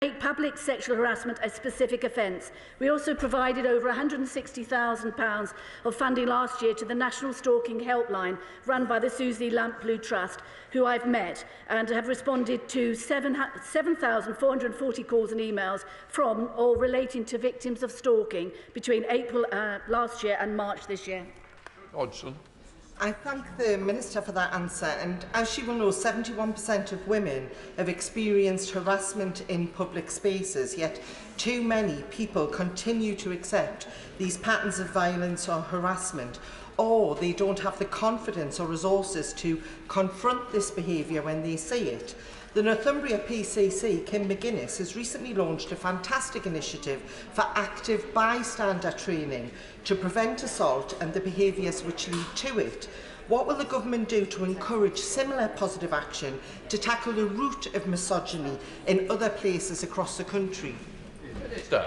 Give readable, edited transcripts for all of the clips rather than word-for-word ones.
make public sexual harassment a specific offence. We also provided over £160,000 of funding last year to the National Stalking Helpline run by the Susie Lamplugh Trust, who I've met, and have responded to 7,440 calls and emails from or relating to victims of stalking between April last year and March this year. Hodgson. I thank the Minister for that answer, and as she will know, 71% of women have experienced harassment in public spaces, yet too many people continue to accept these patterns of violence or harassment, or they don't have the confidence or resources to confront this behaviour when they see it. The Northumbria PCC, Kim McGuinness, has recently launched a fantastic initiative for active bystander training to prevent assault and the behaviours which lead to it. What will the government do to encourage similar positive action to tackle the root of misogyny in other places across the country? Minister.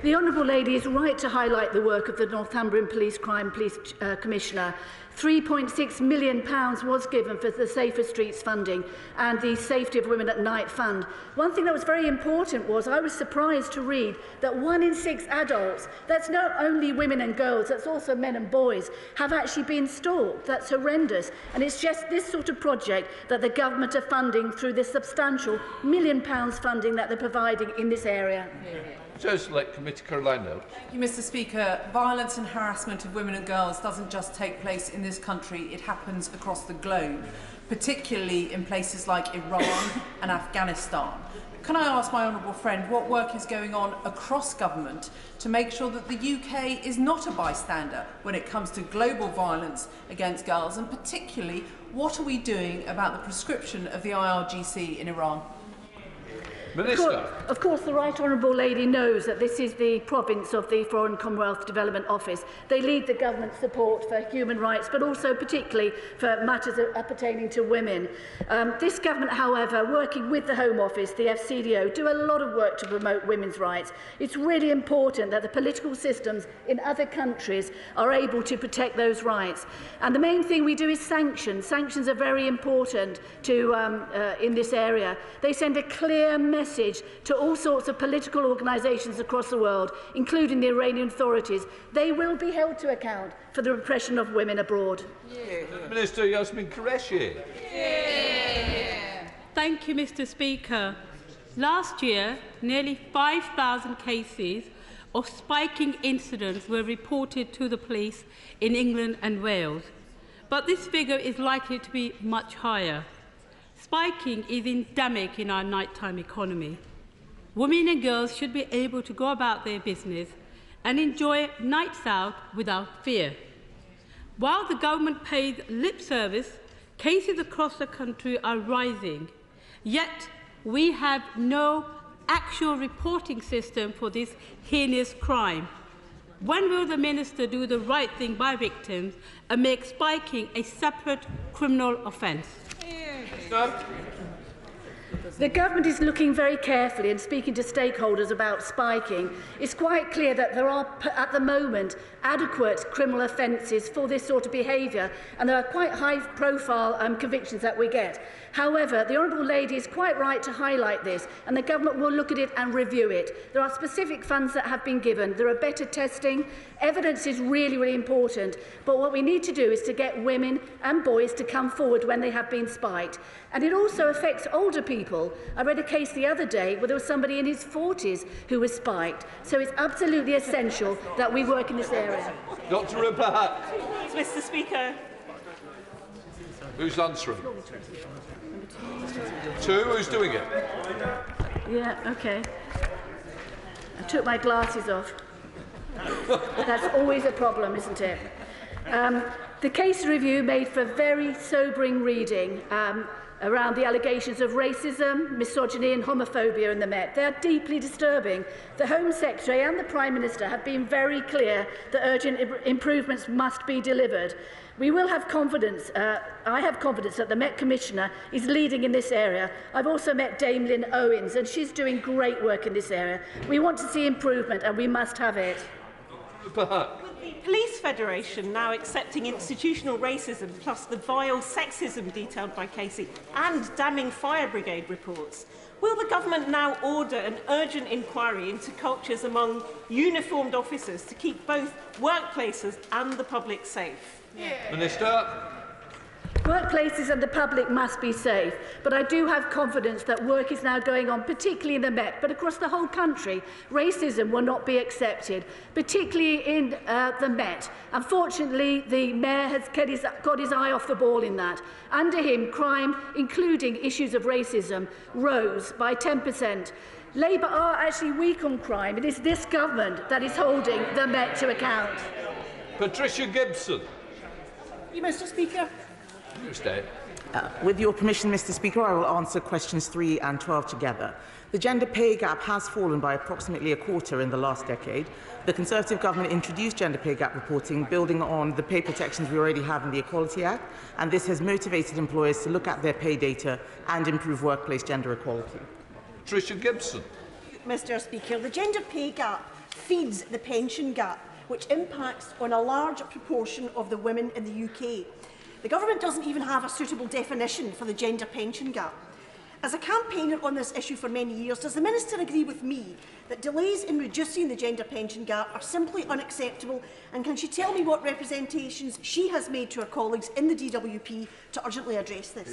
The Honourable Lady is right to highlight the work of the Northumbrian Police Commissioner. £3.6 million was given for the Safer Streets funding and the Safety of Women at Night Fund. One thing that was very important was I was surprised to read that 1 in 6 adults, that's not only women and girls, that's also men and boys, have actually been stalked. That's horrendous. And it's just this sort of project that the government are funding through this substantial £1 million funding that they're providing in this area. Select Committee Caroline. Thank you, Mr. Speaker. Violence and harassment of women and girls doesn't just take place in this country, it happens across the globe, particularly in places like Iran and Afghanistan. Can I ask my honourable friend what work is going on across government to make sure that the UK is not a bystander when it comes to global violence against girls, and particularly what are we doing about the proscription of the IRGC in Iran? Minister. Of course, the Right Honourable Lady knows that this is the province of the Foreign Commonwealth Development Office. They lead the government support for human rights, but also particularly for matters pertaining to women. This government, however, working with the Home Office, the FCDO, do a lot of work to promote women's rights. It's really important that the political systems in other countries are able to protect those rights. And the main thing we do is sanctions. Sanctions are very important to, in this area. They send a clear message to all sorts of political organisations across the world, including the Iranian authorities. They will be held to account for the repression of women abroad. Yeah. Minister Yasmin Qureshi. Yeah. Thank you, Mr. Speaker. Last year, nearly 5,000 cases of spiking incidents were reported to the police in England and Wales, but this figure is likely to be much higher. Spiking is endemic in our nighttime economy. Women and girls should be able to go about their business and enjoy nights out without fear. While the government pays lip service, cases across the country are rising, yet we have no actual reporting system for this heinous crime. When will the Minister do the right thing by victims and make spiking a separate criminal offence? The government is looking very carefully and speaking to stakeholders about spiking. It's quite clear that there are, at the moment, adequate criminal offences for this sort of behaviour, and there are quite high-profile convictions that we get. However, the Honourable Lady is quite right to highlight this, and the government will look at it and review it. There are specific funds that have been given. There are better testing. Evidence is really, really important. But what we need to do is to get women and boys to come forward when they have been spiked. And it also affects older people. I read a case the other day where there was somebody in his 40s who was spiked. So it's absolutely essential that we work in this area. Dr. Ruppert. Mr. Speaker. Who's answering? 2. Who's doing it? Yeah, OK. I took my glasses off. That's always a problem, isn't it? The case review made for very sobering reading around the allegations of racism, misogyny and homophobia in the Met. They are deeply disturbing. The Home Secretary and the Prime Minister have been very clear that urgent improvements must be delivered. We will have confidence, I have confidence that the Met Commissioner is leading in this area. I've also met Dame Lynn Owens, and she's doing great work in this area. We want to see improvement, and we must have it. Police Federation now accepting institutional racism plus the vile sexism detailed by Casey and damning fire brigade reports. Will the government now order an urgent inquiry into cultures among uniformed officers to keep both workplaces and the public safe? Minister. Workplaces and the public must be safe, but I do have confidence that work is now going on, particularly in the Met, but across the whole country. Racism will not be accepted, particularly in the Met. Unfortunately, the Mayor has got his eye off the ball in that. Under him, crime, including issues of racism, rose by 10%. Labour are actually weak on crime. It is this government that is holding the Met to account. Patricia Gibson. Mr. Speaker. You stay. With your permission, Mr. Speaker, I will answer questions 3 and 12 together. The gender pay gap has fallen by approximately a quarter in the last decade. The Conservative government introduced gender pay gap reporting, building on the pay protections we already have in the Equality Act, and this has motivated employers to look at their pay data and improve workplace gender equality. Patricia Gibson. Mr. Speaker, the gender pay gap feeds the pension gap, which impacts on a large proportion of the women in the UK. The government doesn't even have a suitable definition for the gender pension gap. As a campaigner on this issue for many years, does the Minister agree with me that delays in reducing the gender pension gap are simply unacceptable? And can she tell me what representations she has made to her colleagues in the DWP to urgently address this?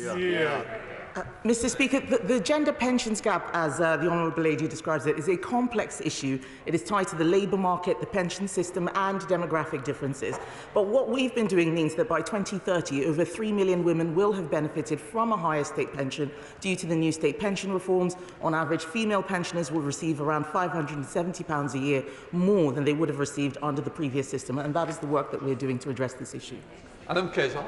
Mr. Speaker, the gender pensions gap, as the Honourable Lady describes it, is a complex issue. It is tied to the labour market, the pension system and demographic differences. But what we've been doing means that by 2030, over 3 million women will have benefited from a higher state pension due to the new state pension reforms. On average, female pensioners will receive around £570 a year more than they would have received under the previous system, and that is the work that we're doing to address this issue. Adam Kaiser.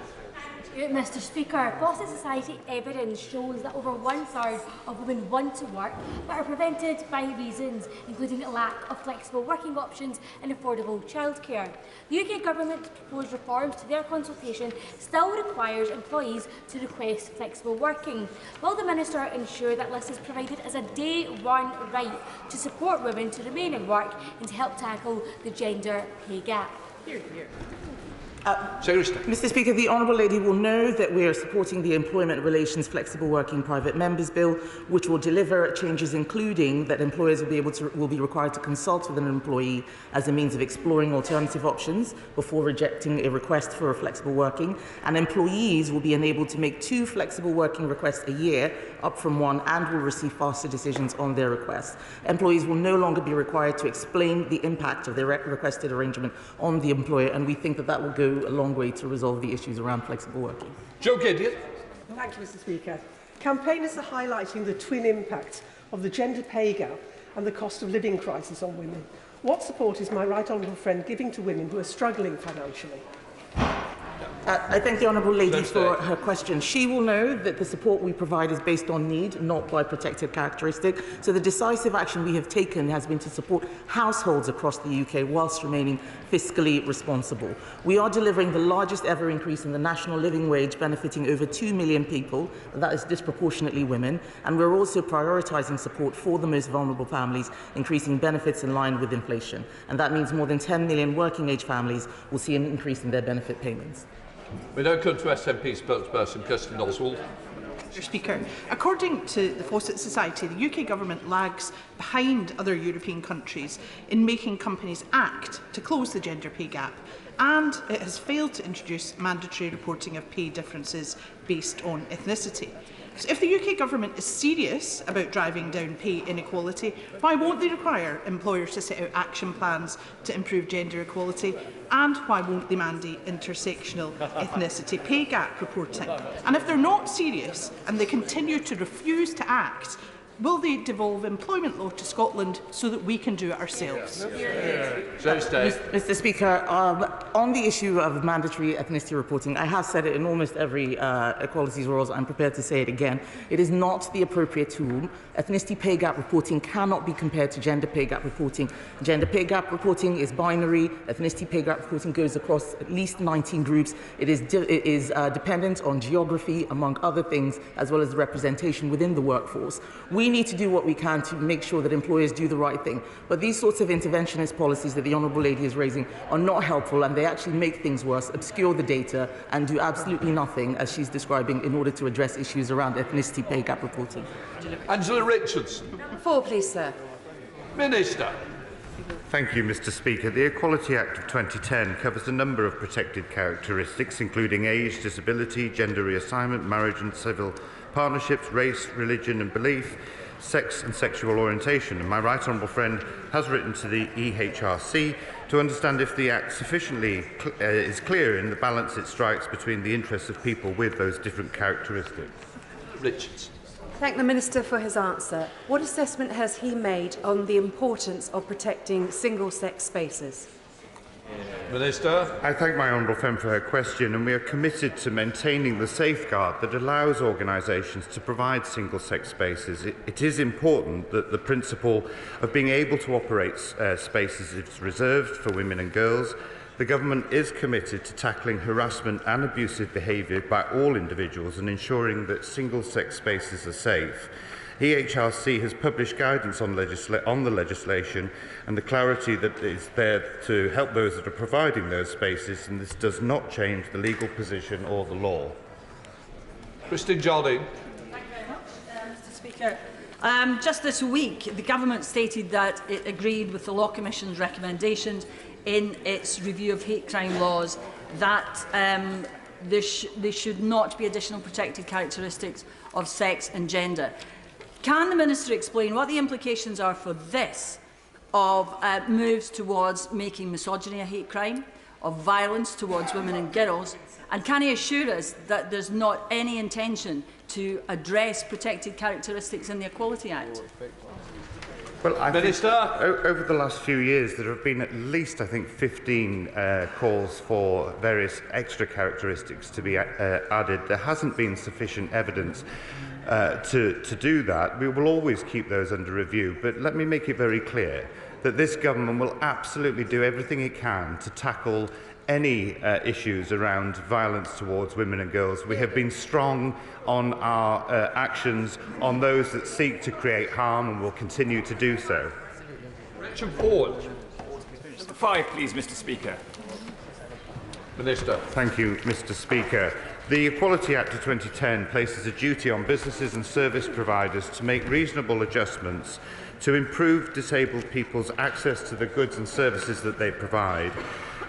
Mr. Speaker, Boston Society evidence shows that over 1/3 of women want to work but are prevented by reasons including a lack of flexible working options and affordable childcare. The UK Government's proposed reforms to their consultation still requires employees to request flexible working. Will the Minister ensure that this is provided as a day-one right to support women to remain in work and to help tackle the gender pay gap? Mr. Speaker, the Honourable Lady will know that we are supporting the Employment Relations Flexible Working Private Members Bill, which will deliver changes including that employers will be required to consult with an employee as a means of exploring alternative options before rejecting a request for a flexible working, and employees will be enabled to make 2 flexible working requests a year, up from 1, and will receive faster decisions on their requests. Employees will no longer be required to explain the impact of their requested arrangement on the employer, and we think that that will go a long way to resolve the issues around flexible working. Joe Gideon. Thank you, Mr. Speaker. Campaigners are highlighting the twin impacts of the gender pay gap and the cost of living crisis on women. What support is my right honourable friend giving to women who are struggling financially? I thank the Honourable Lady for her question. She will know that the support we provide is based on need, not by protected characteristic. So the decisive action we have taken has been to support households across the UK whilst remaining fiscally responsible. We are delivering the largest ever increase in the national living wage, benefiting over 2 million people, and that is disproportionately women. And we're also prioritising support for the most vulnerable families, increasing benefits in line with inflation. And that means more than 10 million working age families will see an increase in their benefit payments. We now come to SNP spokesperson Kirsten Oswald. Mr. Speaker, according to the Fawcett Society, the UK Government lags behind other European countries in making companies act to close the gender pay gap, and it has failed to introduce mandatory reporting of pay differences based on ethnicity. So if the UK Government is serious about driving down pay inequality, why won't they require employers to set out action plans to improve gender equality? And why won't they mandate intersectional ethnicity pay gap reporting? And if they're not serious and they continue to refuse to act, will they devolve employment law to Scotland so that we can do it ourselves? Mr. Speaker, on the issue of mandatory ethnicity reporting, I have said it in almost every equalities rules. I'm prepared to say it again. It is not the appropriate tool. Ethnicity pay gap reporting cannot be compared to gender pay gap reporting. Gender pay gap reporting is binary. Ethnicity pay gap reporting goes across at least 19 groups. It is dependent on geography, among other things, as well as representation within the workforce. We we need to do what we can to make sure that employers do the right thing. But these sorts of interventionist policies that the Honourable Lady is raising are not helpful, and they actually make things worse, obscure the data, and do absolutely nothing, as she's describing, in order to address issues around ethnicity pay gap reporting. Angela Richardson. 4, please, sir. Minister. Thank you, Mr. Speaker. The Equality Act of 2010 covers a number of protected characteristics, including age, disability, gender reassignment, marriage and civil partnerships, race, religion and belief, sex and sexual orientation. And my right honourable friend has written to the EHRC to understand if the Act sufficiently is clear in the balance it strikes between the interests of people with those different characteristics. Richards. Thank the Minister for his answer. What assessment has he made on the importance of protecting single-sex spaces? Minister. I thank my honourable friend for her question, and we are committed to maintaining the safeguard that allows organisations to provide single-sex spaces. It is important that the principle of being able to operate spaces is reserved for women and girls. The Government is committed to tackling harassment and abusive behaviour by all individuals and ensuring that single-sex spaces are safe. EHRC has published guidance on the legislation and the clarity that is there to help those that are providing those spaces, and this does not change the legal position or the law. Christine Jardine. Thank you very much, Mr. Speaker. Just this week, the Government stated that it agreed with the Law Commission's recommendations in its review of hate crime laws that there should not be additional protected characteristics of sex and gender. Can the Minister explain what the implications are for this of moves towards making misogyny a hate crime, of violence towards women and girls, and can he assure us that there's not any intention to address protected characteristics in the Equality Act? Well, I Minister. think over the last few years there have been at least, I think, 15 calls for various extra characteristics to be added. There hasn't been sufficient evidence to do that. We will always keep those under review, but let me make it very clear that this government will absolutely do everything it can to tackle any issues around violence towards women and girls. We have been strong on our actions on those that seek to create harm, and will continue to do so. Richard Ford. 5, please, Mr. Speaker. Minister. Thank you, Mr. Speaker. The Equality Act of 2010 places a duty on businesses and service providers to make reasonable adjustments to improve disabled people's access to the goods and services that they provide.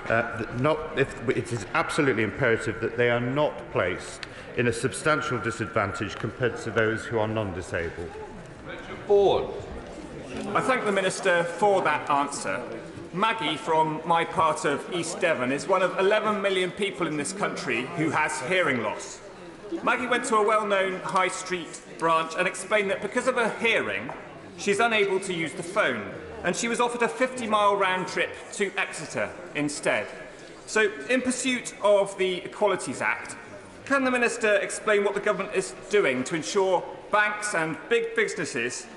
It is absolutely imperative that they are not placed in a substantial disadvantage compared to those who are non-disabled. Richard Ford. I thank the Minister for that answer. Maggie from my part of East Devon is one of 11 million people in this country who has hearing loss. Maggie went to a well-known high street branch and explained that because of her hearing, she's unable to use the phone, and she was offered a 50-mile round trip to Exeter instead. So, in pursuit of the Equalities Act, can the Minister explain what the Government is doing to ensure banks and big businesses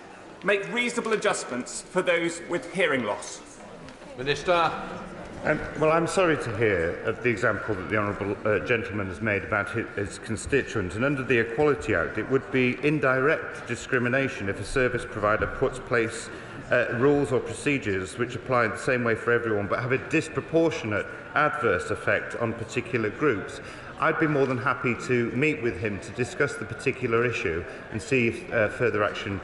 make reasonable adjustments for those with hearing loss? Minister. Well, I'm sorry to hear of the example that the honourable gentleman has made about his constituent, and under the Equality Act it would be indirect discrimination if a service provider puts place rules or procedures which apply the same way for everyone but have a disproportionate adverse effect on particular groups. I'd be more than happy to meet with him to discuss the particular issue and see if further action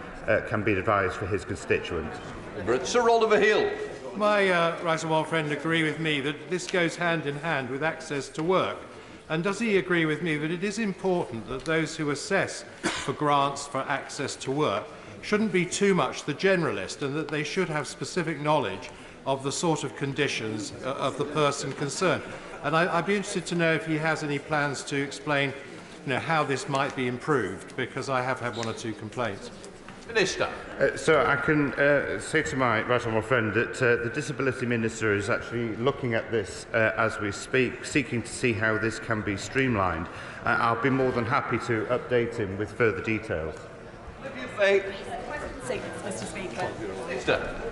can be advised for his constituent. Sir Oliver Hill. My right honourable friend agree with me that this goes hand in hand with access to work? And does he agree with me that it is important that those who assess for grants for access to work shouldn't be too much the generalist, and that they should have specific knowledge of the sort of conditions of the person concerned? And I'd be interested to know if he has any plans to explain how this might be improved, because I have had one or two complaints. Minister. So I can say to my right honourable friend that the Disability Minister is actually looking at this as we speak, seeking to see how this can be streamlined. I'll be more than happy to update him with further details. Olivia Fay. Mr. Speaker. Minister.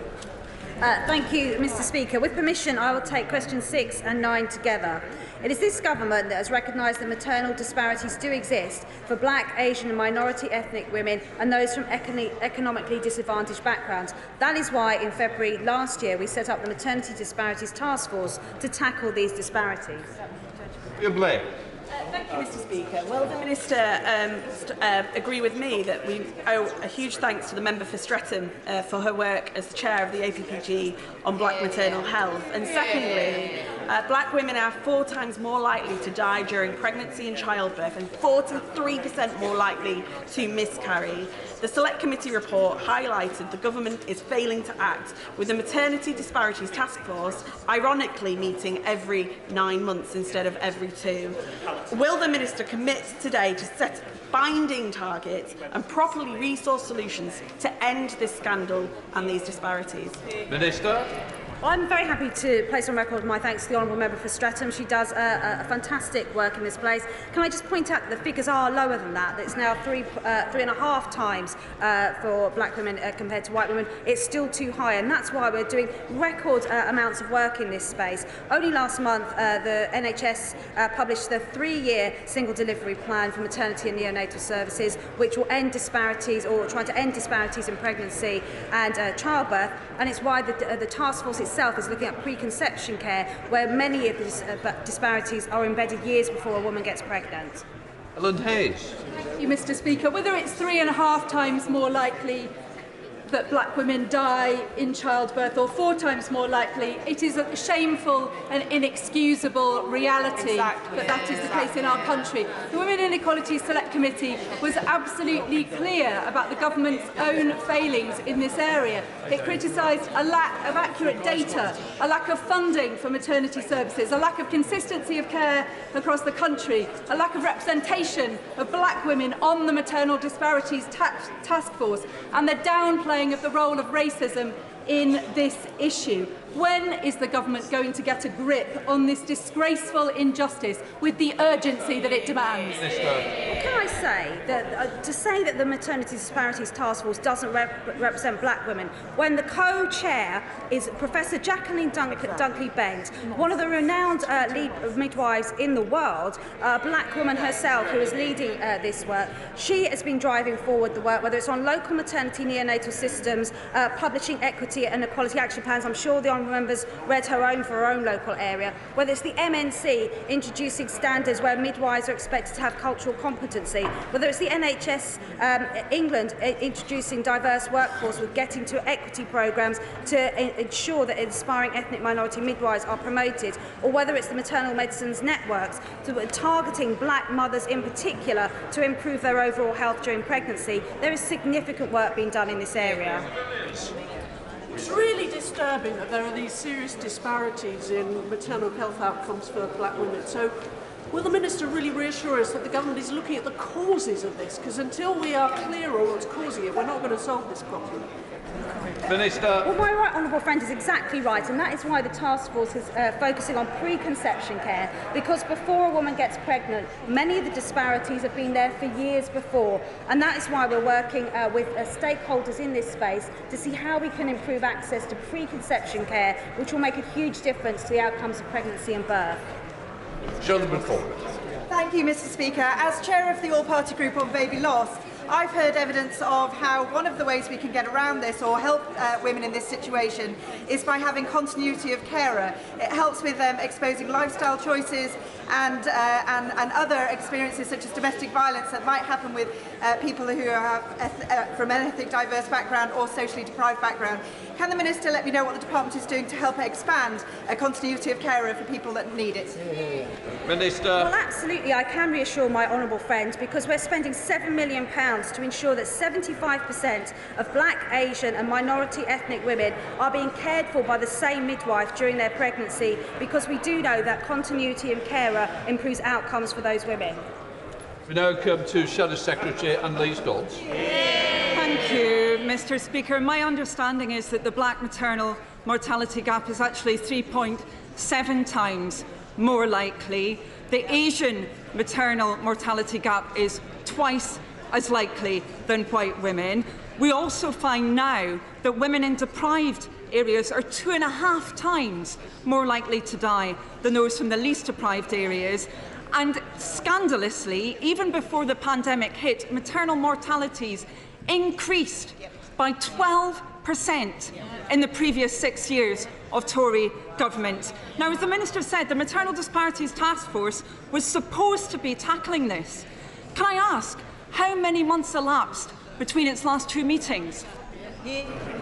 Thank you, Mr Speaker. With permission, I will take questions 6 and 9 together. It is this government that has recognised that maternal disparities do exist for Black, Asian and minority ethnic women and those from economically disadvantaged backgrounds. That is why in February last year we set up the Maternity Disparities Task Force to tackle these disparities. Thank you, Mr Speaker. Will the Minister agree with me that we owe a huge thanks to the member for Streatham for her work as the chair of the APPG on black maternal health? And secondly, black women are 4 times more likely to die during pregnancy and childbirth and 43% more likely to miscarry. The Select Committee report highlighted the government is failing to act, with the Maternity Disparities Task Force ironically meeting every 9 months instead of every 2. Will the Minister commit today to set binding targets and properly resource solutions to end this scandal and these disparities? Minister. Well, I'm very happy to place on record my thanks to the Honourable Member for Streatham. She does a fantastic work in this place. Can I just point out that the figures are lower than that? It's now 3.5 times for black women compared to white women. It's still too high, and that's why we're doing record amounts of work in this space. Only last month, the NHS published the 3-year single delivery plan for maternity and neonatal services, which will end disparities, or try to end disparities in pregnancy and childbirth. And it's why the task force itself is looking at preconception care, where many of the disparities are embedded years before a woman gets pregnant. Ellen Hayes. Thank you, Mr Speaker. Whether it's 3.5 times more likely that black women die in childbirth or 4 times more likely, it is a shameful and inexcusable reality that is the case in our country. The Women Inequality Select Committee was absolutely clear about the government's own failings in this area. It criticised a lack of accurate data, a lack of funding for maternity services, a lack of consistency of care across the country, a lack of representation of black women on the Maternal Disparities Task Force, and the downplaying of the role of racism in this issue. When is the government going to get a grip on this disgraceful injustice with the urgency that it demands? Well, can I say that to say that the Maternity Disparities Task Force doesn't represent black women, when the co-chair is Professor Jacqueline Dunkley-Bent, one of the renowned lead midwives in the world, a black woman herself who is leading this work, she has been driving forward the work, whether it's on local maternity neonatal systems, publishing equity and equality action plans. I'm sure the honourable members read her own for her own local area, whether it's the MNC introducing standards where midwives are expected to have cultural competency, whether it's the NHS England introducing diverse workforce with getting to equity programmes to ensure that inspiring ethnic minority midwives are promoted, or whether it's the maternal medicines networks targeting black mothers in particular to improve their overall health during pregnancy. There is significant work being done in this area. It's really disturbing that there are these serious disparities in maternal health outcomes for black women. So will the Minister really reassure us that the government is looking at the causes of this? Because until we are clear on what's causing it, we're not going to solve this problem. Minister. Well, my right honourable friend is exactly right, and that is why the task force is focusing on preconception care, because before a woman gets pregnant, many of the disparities have been there for years before, and that is why we're working with stakeholders in this space to see how we can improve access to preconception care, which will make a huge difference to the outcomes of pregnancy and birth. Gentleman forward. Thank you, Mr Speaker. As chair of the All-Party Group on Baby Loss, I've heard evidence of how one of the ways we can get around this or help women in this situation is by having continuity of carer. It helps with exposing lifestyle choices and other experiences such as domestic violence that might happen with people who are from an ethnic diverse background or socially deprived background. Can the Minister let me know what the Department is doing to help expand a continuity of carer for people that need it? Minister. Well, absolutely, I can reassure my honourable friend, because we're spending £7 million to ensure that 75% of black, Asian and minority ethnic women are being cared for by the same midwife during their pregnancy, because we do know that continuity of carer improves outcomes for those women. We now come to Shadow Secretary Annalise Dodds. Thank you, Mr Speaker. My understanding is that the black maternal mortality gap is actually 3.7 times more likely. The Asian maternal mortality gap is twice as likely than white women. We also find now that women in deprived areas are 2.5 times more likely to die than those from the least deprived areas. And scandalously, even before the pandemic hit, maternal mortalities increased by 12% in the previous 6 years of Tory government. Now, as the Minister said, the Maternal Disparities Task Force was supposed to be tackling this. Can I ask, how many months elapsed between its last 2 meetings?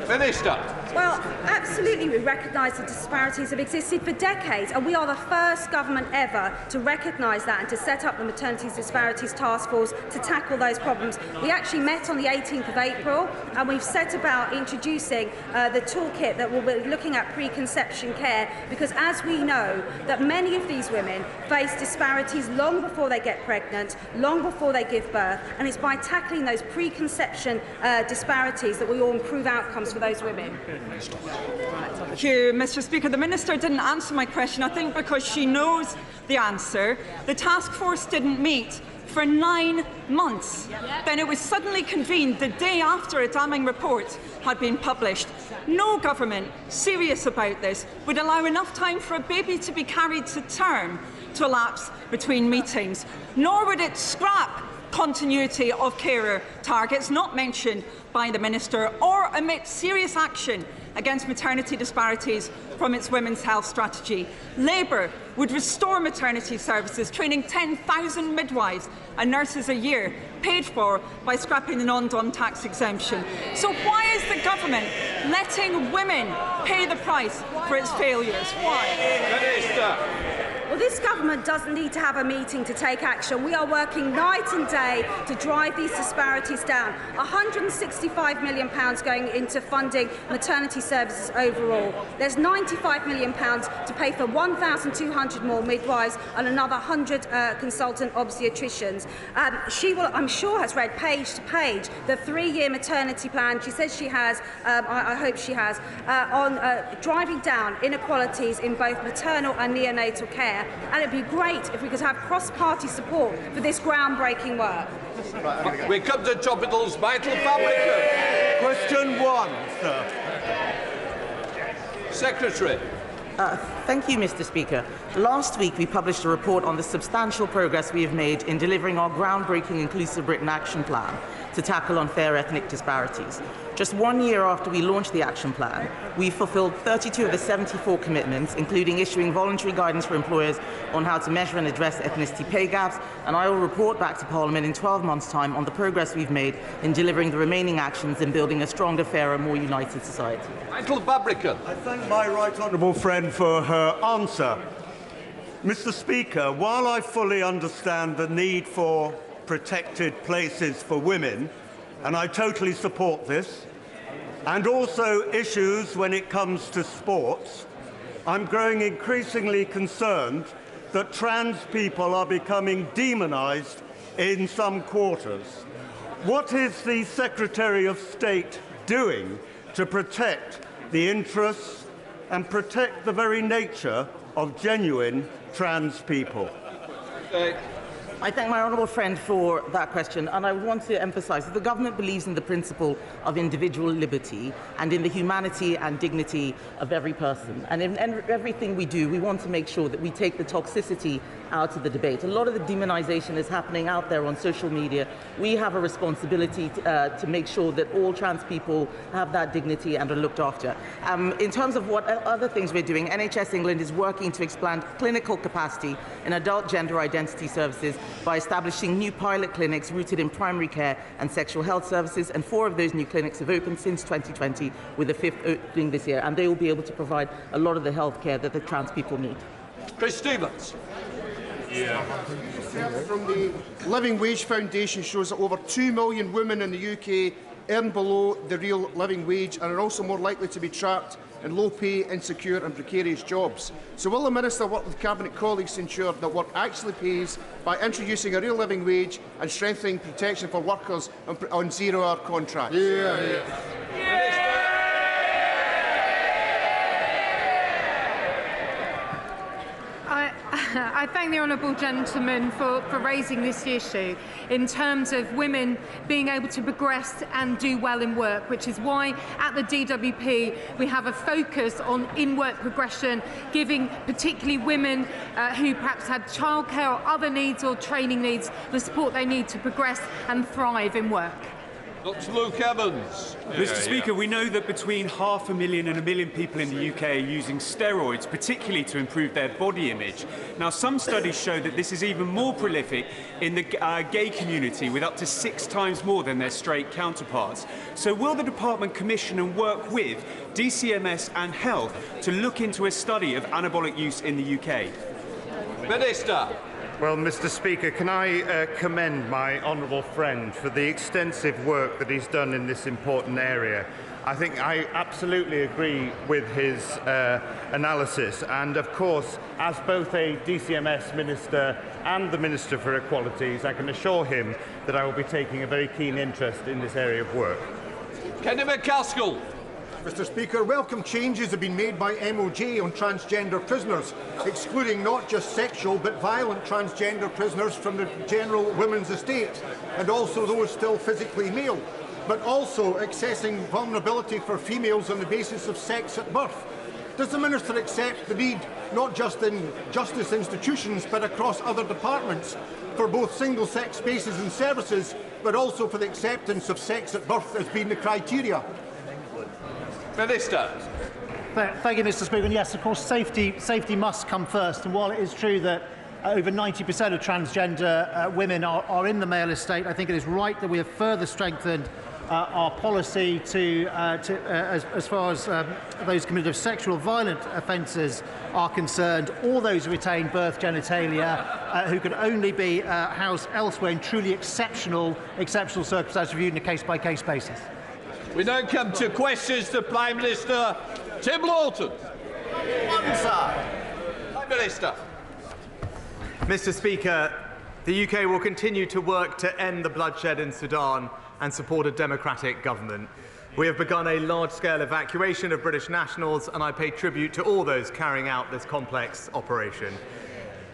Minister. Well, absolutely, we recognise the disparities have existed for decades, and we are the first government ever to recognise that and to set up the Maternity Disparities Task Force to tackle those problems. We actually met on the 18th of April, and we've set about introducing the toolkit that will be looking at preconception care, because as we know that many of these women face disparities long before they get pregnant, long before they give birth, and it's by tackling those preconception disparities that we will improve outcomes for those women. Thank you, Mr. Speaker. The Minister didn't answer my question, I think because she knows the answer. The task force didn't meet for 9 months. Then it was suddenly convened the day after a damning report had been published. No government serious about this would allow enough time for a baby to be carried to term to elapse between meetings, nor would it scrap continuity of carer targets not mentioned by the Minister, or omit serious action against maternity disparities from its women's health strategy. Labour would restore maternity services, training 10,000 midwives and nurses a year, paid for by scrapping the non-dom tax exemption. So why is the government letting women pay the price for its failures? Why? Minister. Well, this government doesn't need to have a meeting to take action. We are working night and day to drive these disparities down. £165 million going into funding maternity services overall. There's £95 million to pay for 1,200 more midwives and another 100 consultant obstetricians. She will, I'm sure, has read page to page the 3-year maternity plan. She says she has, I hope she has, on driving down inequalities in both maternal and neonatal care. And it'd be great if we could have cross-party support for this groundbreaking work. We come to Topical's vital fabricant. Question 1, sir. Secretary. Thank you, Mr. Speaker. Last week, we published a report on the substantial progress we have made in delivering our groundbreaking Inclusive Britain Action Plan to tackle unfair ethnic disparities. Just 1 year after we launched the action plan, we fulfilled 32 of the 74 commitments, including issuing voluntary guidance for employers on how to measure and address ethnicity pay gaps, and I will report back to Parliament in 12 months' time on the progress we've made in delivering the remaining actions in building a stronger, fairer, more united society. Michael Babrican. I thank my right honourable friend for her answer. Mr. Speaker, while I fully understand the need for protected places for women, and I totally support this, and also issues when it comes to sports, I'm growing increasingly concerned that trans people are becoming demonised in some quarters. What is the Secretary of State doing to protect the interests and protect the very nature of genuine trans people? I thank my honourable friend for that question, and I want to emphasise that the government believes in the principle of individual liberty and in the humanity and dignity of every person. And in everything we do, we want to make sure that we take the toxicity out of the debate. A lot of the demonisation is happening out there on social media. We have a responsibility to make sure that all trans people have that dignity and are looked after. In terms of what other things we're doing, NHS England is working to expand clinical capacity in adult gender identity services by establishing new pilot clinics rooted in primary care and sexual health services, and 4 of those new clinics have opened since 2020, with the 5th opening this year, and they will be able to provide a lot of the health care that the trans people need. Chris Stevens. From the Living Wage Foundation shows that over 2 million women in the UK earn below the real living wage and are also more likely to be trapped in low-pay, insecure and precarious jobs. So will the Minister work with Cabinet colleagues to ensure that work actually pays by introducing a real living wage and strengthening protection for workers on zero-hour contracts? I I thank the honourable gentleman for raising this issue in terms of women being able to progress and do well in work, which is why at the DWP we have a focus on in-work progression, giving particularly women who perhaps had childcare or other needs or training needs the support they need to progress and thrive in work. Dr. Luke Evans. Mr. Speaker, we know that between 500,000 and 1 million people in the UK are using steroids, particularly to improve their body image. Now, some studies show that this is even more prolific in the gay community, with up to 6 times more than their straight counterparts. So will the department commission and work with DCMS and Health to look into a study of anabolic use in the UK? Minister. Well, Mr. Speaker, can I commend my honourable friend for the extensive work that he's done in this important area. I think I absolutely agree with his analysis, and of course, as both a DCMS Minister and the Minister for Equalities, I can assure him that I will be taking a very keen interest in this area of work. Kenny McCaskill. Mr. Speaker, welcome changes have been made by MOJ on transgender prisoners, excluding not just sexual but violent transgender prisoners from the general women's estate, and also those still physically male, but also accessing vulnerability for females on the basis of sex at birth. Does the Minister accept the need, not just in justice institutions but across other departments, for both single-sex spaces and services, but also for the acceptance of sex at birth as being the criteria? Minister. Thank you, Mr. Speaker. And yes, of course, safety must come first. And while it is true that over 90% of transgender women are in the male estate, I think it is right that we have further strengthened our policy as far as those committed of sexual violent offences are concerned, all those who retain birth genitalia who can only be housed elsewhere in truly exceptional circumstances reviewed on a case-by-case basis. We now come to questions to Prime Minister Tim Lawton. Prime Minister. Mr. Speaker, the UK will continue to work to end the bloodshed in Sudan and support a democratic government. We have begun a large-scale evacuation of British nationals, and I pay tribute to all those carrying out this complex operation.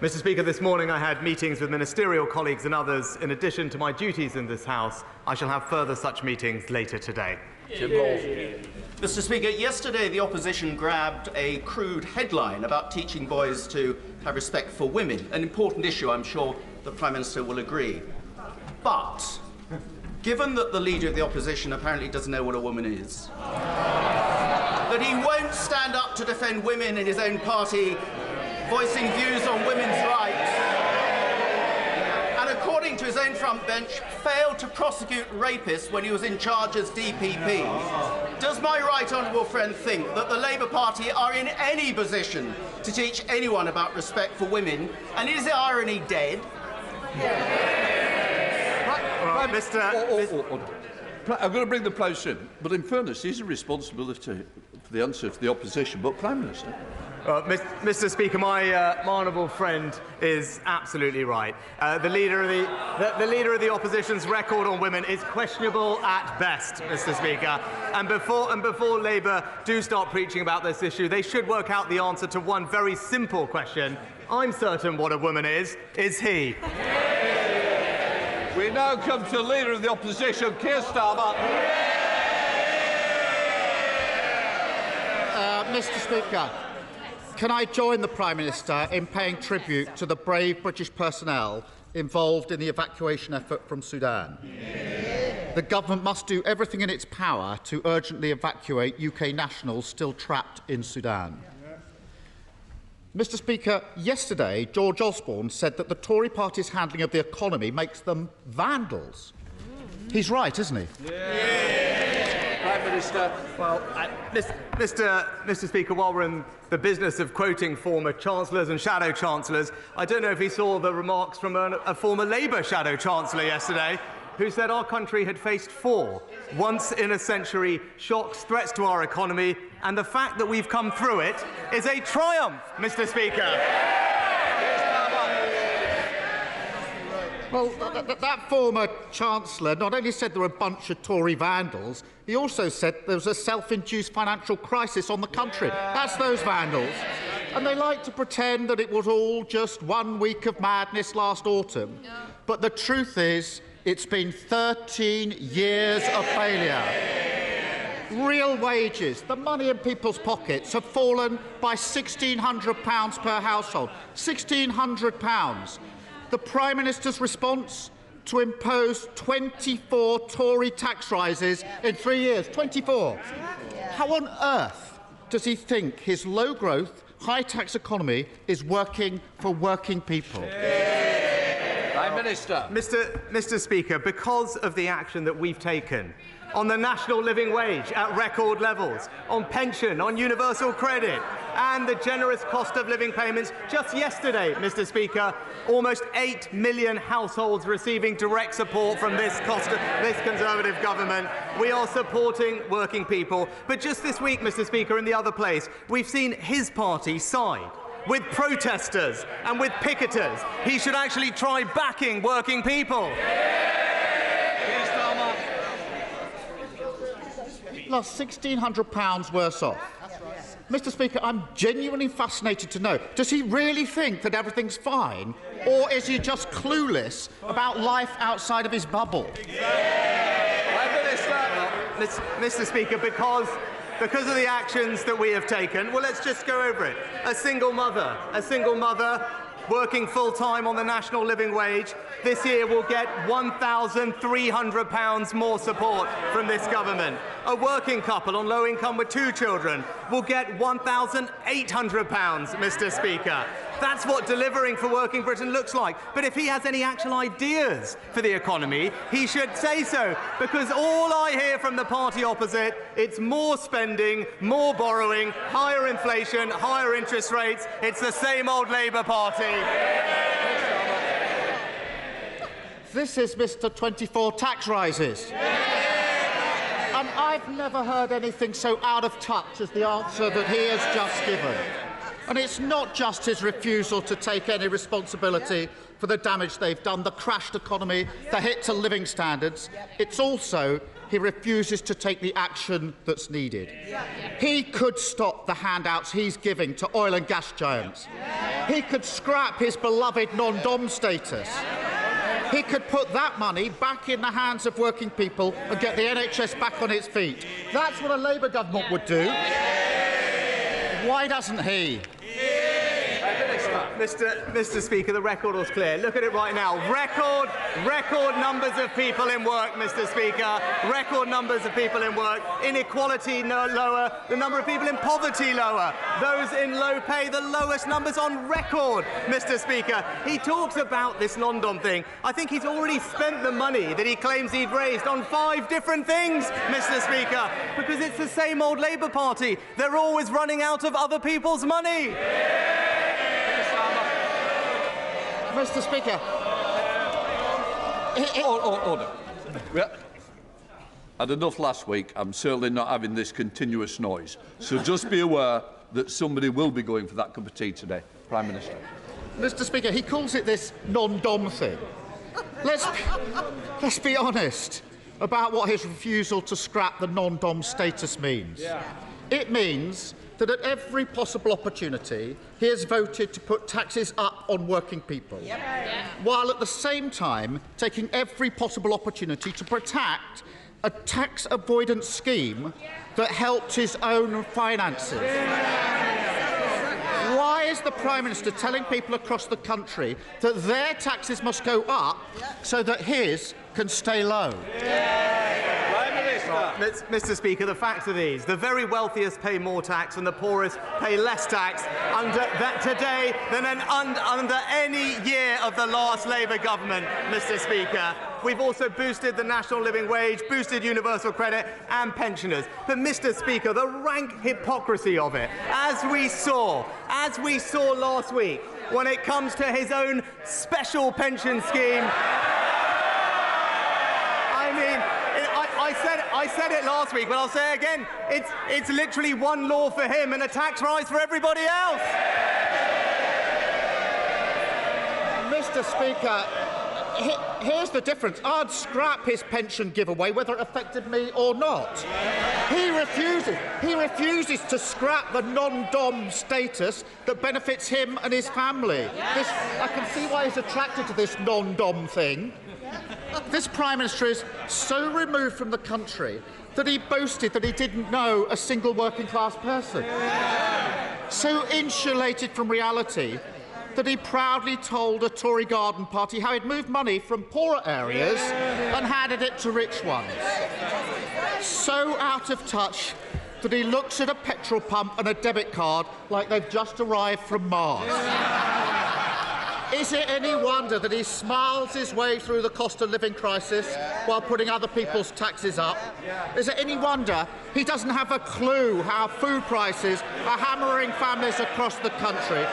Mr. Speaker, this morning I had meetings with ministerial colleagues and others. In addition to my duties in this House, I shall have further such meetings later today. Mr. Speaker, yesterday the opposition grabbed a crude headline about teaching boys to have respect for women, an important issue, I'm sure the Prime Minister will agree. But given that the Leader of the Opposition apparently doesn't know what a woman is, that he won't stand up to defend women in his own party, voicing views on women's rights, and according to his own front bench, failed to prosecute rapists when he was in charge as DPP. Does my right honourable friend think that the Labour Party are in any position to teach anyone about respect for women? And is the irony dead? I'm going to bring the place in, but in fairness, he's a responsibility for the answer to the opposition, but Prime Minister. Mr. Speaker, my honourable friend is absolutely right. The leader of the opposition's record on women is questionable at best, Mr. Speaker. And before Labour do start preaching about this issue, they should work out the answer to one very simple question. I'm certain what a woman is he? We now come to the Leader of the Opposition, Keir Starmer. Mr. Speaker, can I join the Prime Minister in paying tribute to the brave British personnel involved in the evacuation effort from Sudan? The government must do everything in its power to urgently evacuate UK nationals still trapped in Sudan. Mr. Speaker, yesterday George Osborne said that the Tory party's handling of the economy makes them vandals. He's right, isn't he? Prime Minister. Well, Mr. Speaker, while we're in the business of quoting former chancellors and shadow chancellors, I don't know if he saw the remarks from a former Labour shadow chancellor yesterday, who said our country had faced 4 once-in-a-century shocks, threats to our economy, and the fact that we've come through it is a triumph, Mr. Speaker. Well, that former Chancellor not only said there were a bunch of Tory vandals, he also said there was a self-induced financial crisis on the country. That's those vandals. And they like to pretend that it was all just 1 week of madness last autumn. But the truth is, it's been 13 years of failure. Real wages, the money in people's pockets, have fallen by £1,600 per household. £1,600. The Prime Minister's response? To impose 24 Tory tax rises in 3 years. 24. How on earth does he think his low-growth, high-tax economy is working for working people? Prime Minister. Mr. Speaker, because of the action that we've taken on the national living wage at record levels, on pension, on universal credit, and the generous cost of living payments, just yesterday, Mr. Speaker, almost 8 million households receiving direct support from this Conservative government. We are supporting working people. But just this week, Mr. Speaker, in the other place, we've seen his party side with protesters and with picketers. He should actually try backing working people. Lost £1,600 worse off. Mr. Speaker, I'm genuinely fascinated to know, does he really think that everything's fine, or is he just clueless about life outside of his bubble? Mr. Speaker, because of the actions that we have taken, well, let's just go over it. A single mother working full-time on the national living wage this year will get £1,300 more support from this government. A working couple on low income with 2 children will get £1,800, Mr. Speaker. That's what delivering for working Britain looks like. But if he has any actual ideas for the economy, he should say so, because all I hear from the party opposite, it's more spending, more borrowing, higher inflation, higher interest rates. It's the same old Labour Party. This is Mr. 24 tax rises. And I've never heard anything so out of touch as the answer that he has just given. And it's not just his refusal to take any responsibility for the damage they've done, the crashed economy, the hit to living standards. It's also he refuses to take the action that's needed. He could stop the handouts he's giving to oil and gas giants. He could scrap his beloved non-dom status. He could put that money back in the hands of working people and get the NHS back on its feet. That's what a Labour government would do. Why doesn't he? Mr. Speaker, the record was clear. Look at it right now. Record numbers of people in work, Mr. Speaker. Record numbers of people in work. Inequality lower. The number of people in poverty lower. Those in low pay, the lowest numbers on record, Mr. Speaker. He talks about this non-dom thing. I think he's already spent the money that he claims he'd raised on 5 different things, Mr. Speaker, because it's the same old Labour Party. They're always running out of other people's money. Mr. Speaker. Order. We had enough last week. I'm certainly not having this continuous noise. So just be aware that somebody will be going for that cup of tea today. Prime Minister. Mr. Speaker, he calls it this non-dom thing. Let's be honest about what his refusal to scrap the non-dom status means. Yeah. It means that at every possible opportunity, he has voted to put taxes up on working people, while at the same time taking every possible opportunity to protect a tax avoidance scheme that helped his own finances. Why is the Prime Minister telling people across the country that their taxes must go up so that his can stay low? Mr. Speaker, the facts are these. The very wealthiest pay more tax and the poorest pay less tax today than under any year of the last Labour government, Mr. Speaker. We've also boosted the national living wage, boosted universal credit and pensioners. But, Mr. Speaker, the rank hypocrisy of it, as we saw last week, when it comes to his own special pension scheme. I said it last week, but I'll say it again. It's literally one law for him and a tax rise for everybody else. Mr. Speaker, here's the difference. I'd scrap his pension giveaway whether it affected me or not. He refuses to scrap the non-dom status that benefits him and his family. I can see why he's attracted to this non-dom thing. This Prime Minister is so removed from the country that he boasted that he didn't know a single working-class person. So insulated from reality that he proudly told a Tory garden party how he'd moved money from poorer areas and handed it to rich ones. So out of touch that he looks at a petrol pump and a debit card like they've just arrived from Mars. Is it any wonder that he smiles his way through the cost of living crisis while putting other people's taxes up? Is it any wonder he doesn't have a clue how food prices are hammering families across the country?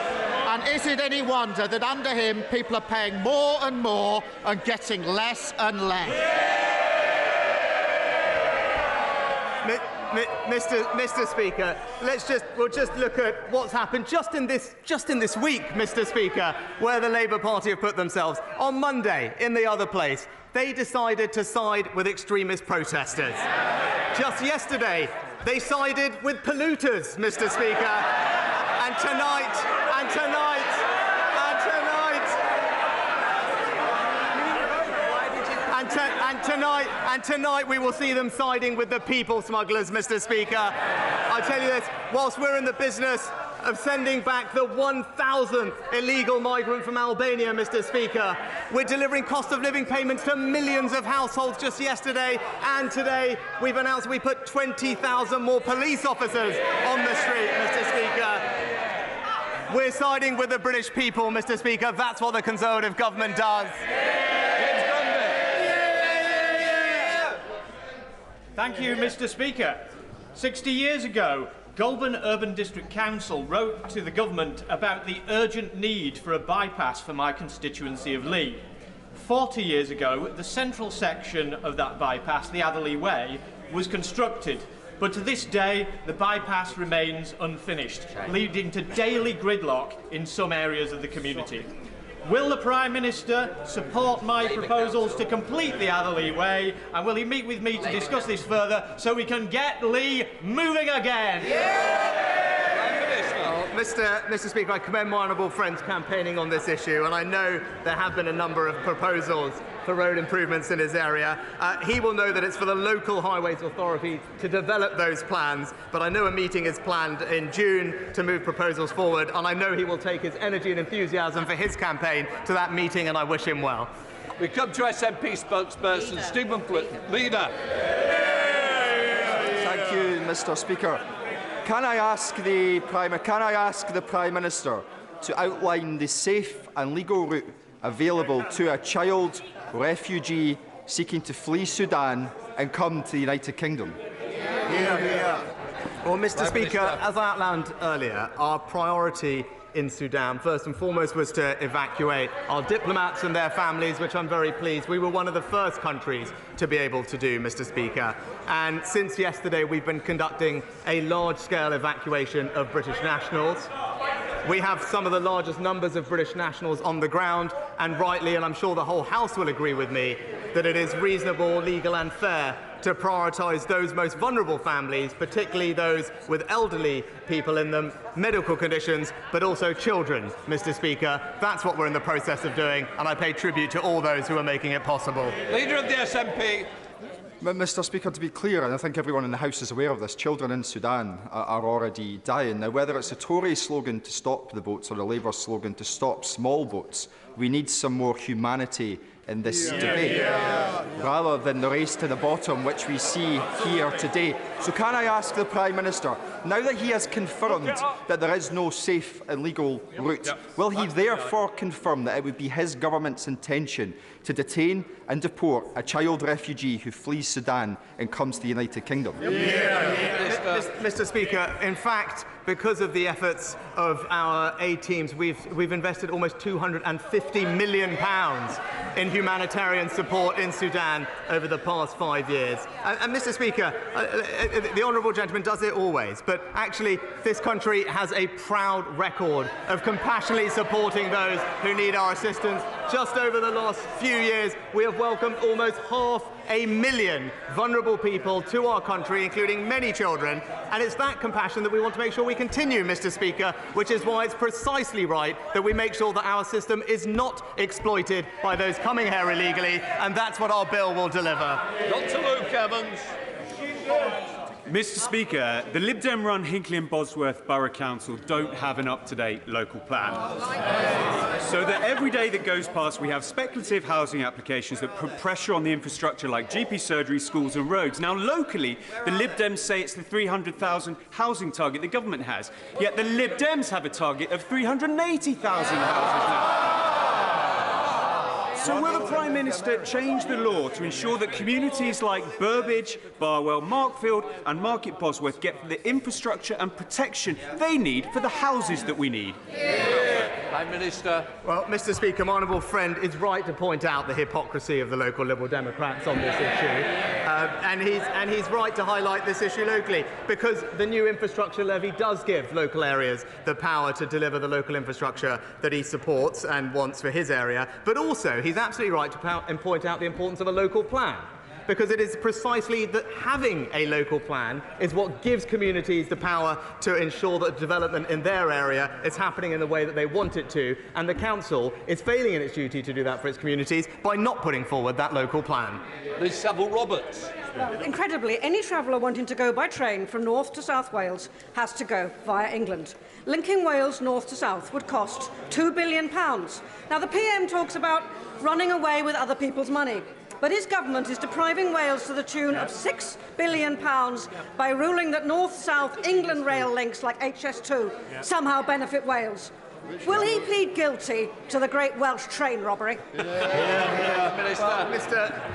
And is it any wonder that under him people are paying more and more and getting less and less? Mr. Speaker, we'll just look at what's happened just in this week, Mr. Speaker, where the Labour Party have put themselves. On Monday, in the other place, they decided to side with extremist protesters. Just yesterday, they sided with polluters, Mr. Speaker. And tonight we will see them siding with the people smugglers, Mr. Speaker. I tell you this, whilst we're in the business of sending back the 1,000th illegal migrant from Albania, Mr. Speaker, we're delivering cost of living payments to millions of households just yesterday, and today we've announced we put 20,000 more police officers on the street, Mr. Speaker. We're siding with the British people, Mr. Speaker. That's what the Conservative government does. Thank you, Mr. Speaker. 60 years ago, Goulburn Urban District Council wrote to the government about the urgent need for a bypass for my constituency of Lee. 40 years ago, the central section of that bypass, the Atherley Way, was constructed. But to this day, the bypass remains unfinished, leading to daily gridlock in some areas of the community. Will the Prime Minister support my proposals to complete the Atherley Way, and will he meet with me to discuss this further so we can get Lee moving again? Mr. Speaker, I commend my honourable friends campaigning on this issue, and I know there have been a number of proposals for road improvements in his area. He will know that it's for the local highways authority to develop those plans, but I know a meeting is planned in June to move proposals forward, and I know he will take his energy and enthusiasm for his campaign to that meeting, and I wish him well. We come to SNP spokesperson Stephen Leader. Thank you, Mr. Speaker. Can I ask the Prime Minister to outline the safe and legal route available to a child refugee seeking to flee Sudan and come to the United Kingdom? Well, Mr. Speaker, as I outlined earlier, our priority in Sudan, first and foremost, was to evacuate our diplomats and their families, which I'm very pleased we were one of the first countries to be able to do, Mr. Speaker. And since yesterday, we've been conducting a large-scale evacuation of British nationals. We have some of the largest numbers of British nationals on the ground, and rightly, and I'm sure the whole House will agree with me, that it is reasonable, legal and fair to prioritise those most vulnerable families, particularly those with elderly people in them, medical conditions, but also children, Mr. Speaker. That's what we're in the process of doing, and I pay tribute to all those who are making it possible. Leader of the SNP. Mr. Speaker, to be clear, and I think everyone in the House is aware of this, children in Sudan are already dying. Now, whether it's a Tory slogan to stop the boats or a Labour slogan to stop small boats, we need some more humanity in this debate, rather than the race to the bottom which we see here today. So can I ask the Prime Minister, now that he has confirmed that there is no safe and legal route, will he therefore confirm that it would be his government's intention to detain and deport a child refugee who flees Sudan and comes to the United Kingdom? Mr. Speaker, in fact, because of the efforts of our aid teams, we've invested almost £250 million in humanitarian support in Sudan over the past 5 years. And Mr. Speaker, the honourable gentleman does it always, but actually this country has a proud record of compassionately supporting those who need our assistance. just over the last few years, we have welcomed almost 500,000 vulnerable people to our country, including many children. And it's that compassion that we want to make sure we continue, Mr. Speaker, which is why it's precisely right that we make sure that our system is not exploited by those coming here illegally, and that's what our bill will deliver. Dr. Luke Evans. Mr. Speaker, the Lib Dem-run Hinckley and Bosworth Borough Council don't have an up-to-date local plan. So that every day that goes past, we have speculative housing applications that put pressure on the infrastructure like GP surgery, schools and roads. Now, locally, the Lib Dems say it's the 300,000 housing target the government has. Yet the Lib Dems have a target of 380,000 houses now. So will the Prime Minister change the law to ensure that communities like Burbage, Barwell, Markfield and Market Bosworth get the infrastructure and protection they need for the houses that we need? Prime Minister. Well, Mr. Speaker, my honourable friend is right to point out the hypocrisy of the local Liberal Democrats on this issue. And he's right to highlight this issue locally, because the new infrastructure levy does give local areas the power to deliver the local infrastructure that he supports and wants for his area. But also, he's absolutely right to point out the importance of a local plan, because it is precisely that having a local plan is what gives communities the power to ensure that development in their area is happening in the way that they want it to, and the council is failing in its duty to do that for its communities by not putting forward that local plan. Liz Saville-Roberts. Well, incredibly, any traveller wanting to go by train from North to South Wales has to go via England. Linking Wales north to south would cost £2 billion. Now, the PM talks about running away with other people's money, but his government is depriving Wales to the tune of £6 billion by ruling that north-south England rail links like HS2 somehow benefit Wales. Will he plead guilty to the Great Welsh train robbery? Well,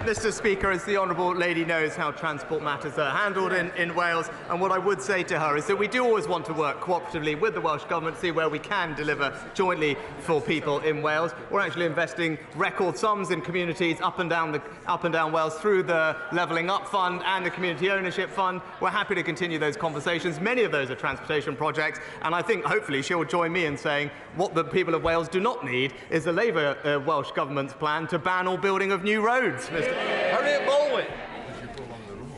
Mr. Speaker, as the honourable lady knows how transport matters are handled in Wales, and what I would say to her is that we do always want to work cooperatively with the Welsh Government, see where we can deliver jointly for people in Wales. We're actually investing record sums in communities up and down Wales through the Levelling Up Fund and the Community Ownership Fund. We're happy to continue those conversations. Many of those are transportation projects, and I think hopefully she'll join me in saying what the people of Wales do not need is the Labour Welsh Government's plan to ban all building of new roads. Harriet Baldwin.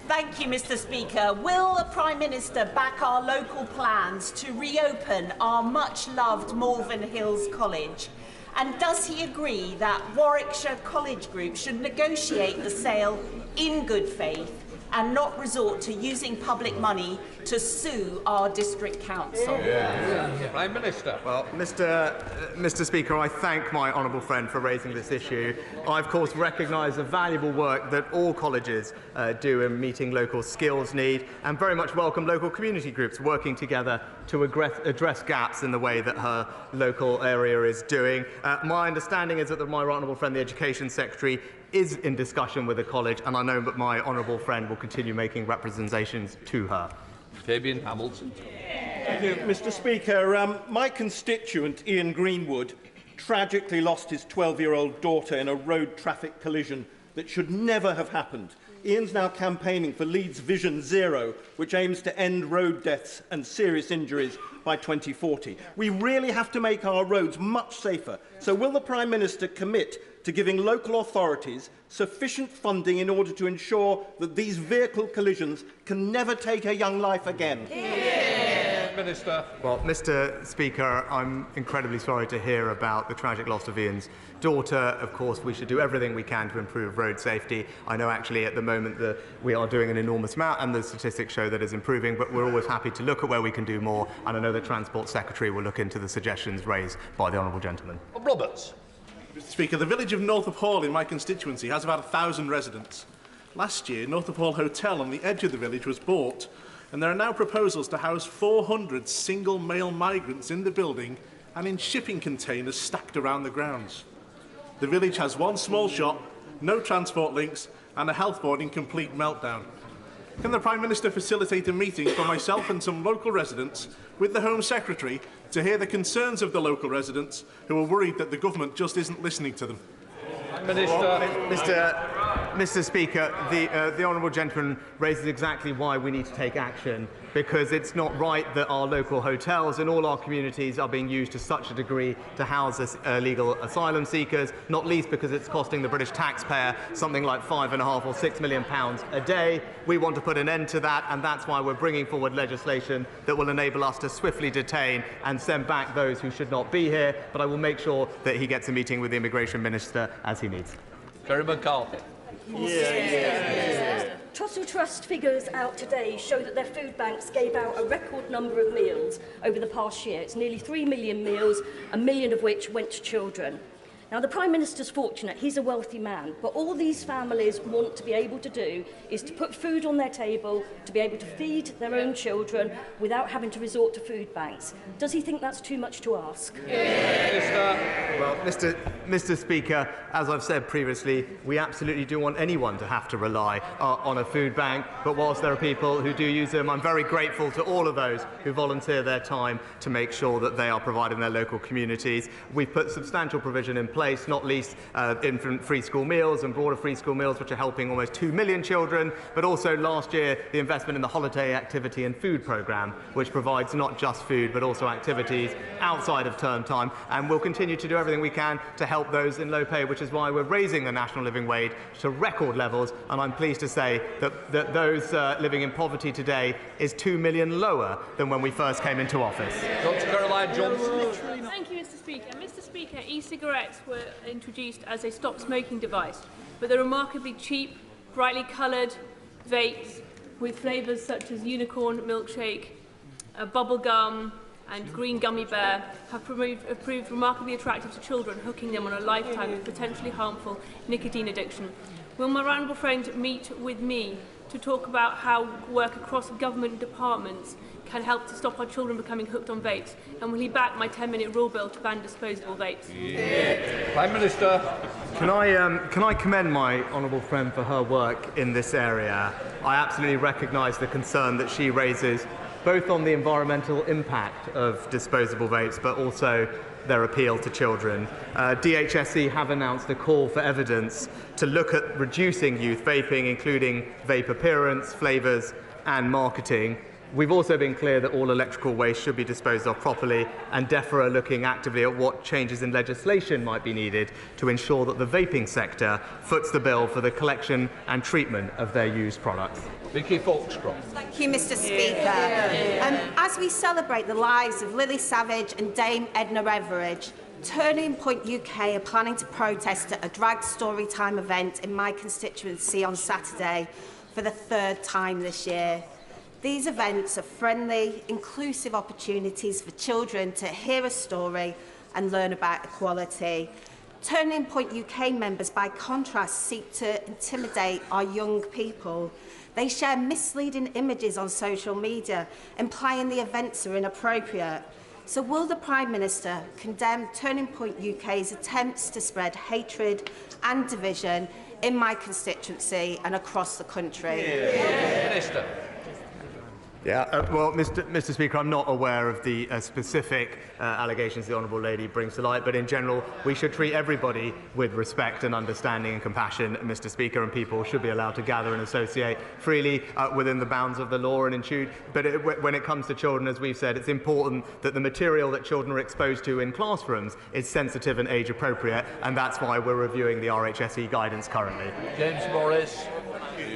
Thank you, Mr. Speaker. Will the Prime Minister back our local plans to reopen our much-loved Malvern Hills College? And does he agree that Warwickshire College Group should negotiate the sale in good faith and not resort to using public money to sue our district council? Prime Minister. Well, Mr. Speaker, I thank my honourable friend for raising this issue. I, of course, recognise the valuable work that all colleges do in meeting local skills need, and very much welcome local community groups working together to address gaps in the way that her local area is doing. My understanding is that my honourable friend, the Education Secretary, is in discussion with the college, and I know that my honourable friend will continue making representations to her. Fabian Hamilton. Thank you, Mr. Speaker. My constituent, Ian Greenwood, tragically lost his 12-year-old daughter in a road traffic collision that should never have happened. Ian's now campaigning for Leeds Vision Zero, which aims to end road deaths and serious injuries by 2040. We really have to make our roads much safer. So will the Prime Minister commit to giving local authorities sufficient funding in order to ensure that these vehicle collisions can never take a young life again? Minister. Well, Mr. Speaker, I'm incredibly sorry to hear about the tragic loss of Ian's daughter. Of course, we should do everything we can to improve road safety. I know actually at the moment that we are doing an enormous amount and the statistics show that it's improving, but we're always happy to look at where we can do more, and I know the Transport Secretary will look into the suggestions raised by the honourable gentleman. Roberts. Mr. Speaker, the village of Northup Hall in my constituency has about 1,000 residents. Last year, Northup Hall Hotel on the edge of the village was bought, and there are now proposals to house 400 single male migrants in the building and in shipping containers stacked around the grounds. The village has one small shop, no transport links, and a health board in complete meltdown. Can the Prime Minister facilitate a meeting for myself and some local residents with the Home Secretary to hear the concerns of the local residents who are worried that the government just isn't listening to them? Minister. Mr. Speaker, the honourable gentleman raises exactly why we need to take action, because it's not right that our local hotels in all our communities are being used to such a degree to house illegal asylum seekers, not least because it's costing the British taxpayer something like £5.5 or £6 million a day. We want to put an end to that, and that's why we're bringing forward legislation that will enable us to swiftly detain and send back those who should not be here. But I will make sure that he gets a meeting with the Immigration Minister as he needs. Kerry McCarthy. Trussell Trust figures out today show that their food banks gave out a record number of meals over the past year. It's nearly 3 million meals, 1 million of which went to children. Now, the Prime Minister's fortunate, he's a wealthy man, but all these families want to be able to do is to put food on their table, to be able to feed their own children without having to resort to food banks. Does he think that's too much to ask? Well, Mr. Speaker, as I've said previously, we absolutely do want anyone to have to rely on a food bank, but whilst there are people who do use them, I'm very grateful to all of those who volunteer their time to make sure that they are providing their local communities. We've put substantial provision in place, not least infant free school meals and broader free school meals, which are helping almost 2 million children, but also last year the investment in the Holiday Activity and Food Programme, which provides not just food but also activities outside of term time, and we'll continue to do everything we can to help those in low pay, which is why we're raising the national living wage to record levels, and I'm pleased to say that those living in poverty today is 2 million lower than when we first came into office. Dr. Caroline Johnson. Thank you, Mr. Speaker. Mr. Speaker, e-cigarettes were introduced as a stop smoking device, but the remarkably cheap, brightly coloured vapes with flavours such as unicorn milkshake, bubble gum and green gummy bear have proved remarkably attractive to children, hooking them on a lifetime of potentially harmful nicotine addiction. Will my honourable friend meet with me to talk about how work across government departments can help to stop our children becoming hooked on vapes? And will he back my 10-minute rule bill to ban disposable vapes? Yeah. Prime Minister. Can I commend my honourable friend for her work in this area? I absolutely recognise the concern that she raises, both on the environmental impact of disposable vapes, but also their appeal to children. DHSE have announced a call for evidence to look at reducing youth vaping, including vape appearance, flavours and marketing. We've also been clear that all electrical waste should be disposed of properly, and DEFRA are looking actively at what changes in legislation might be needed to ensure that the vaping sector foots the bill for the collection and treatment of their used products. Vicky Foxcroft. Thank you, Mr. Speaker. As we celebrate the lives of Lily Savage and Dame Edna Everidge, Turning Point UK are planning to protest at a drag storytime event in my constituency on Saturday for the 3rd time this year. These events are friendly, inclusive opportunities for children to hear a story and learn about equality. Turning Point UK members, by contrast, seek to intimidate our young people. They share misleading images on social media, implying the events are inappropriate. So will the Prime Minister condemn Turning Point UK's attempts to spread hatred and division in my constituency and across the country? Minister. Well, Mr. Speaker, I'm not aware of the specific allegations the Honourable Lady brings to light, but in general, we should treat everybody with respect and understanding and compassion, Mr. Speaker, and people should be allowed to gather and associate freely within the bounds of the law and ensued. But when it comes to children, as we've said, it's important that the material that children are exposed to in classrooms is sensitive and age-appropriate, and that's why we're reviewing the RHSE guidance currently. James Boris.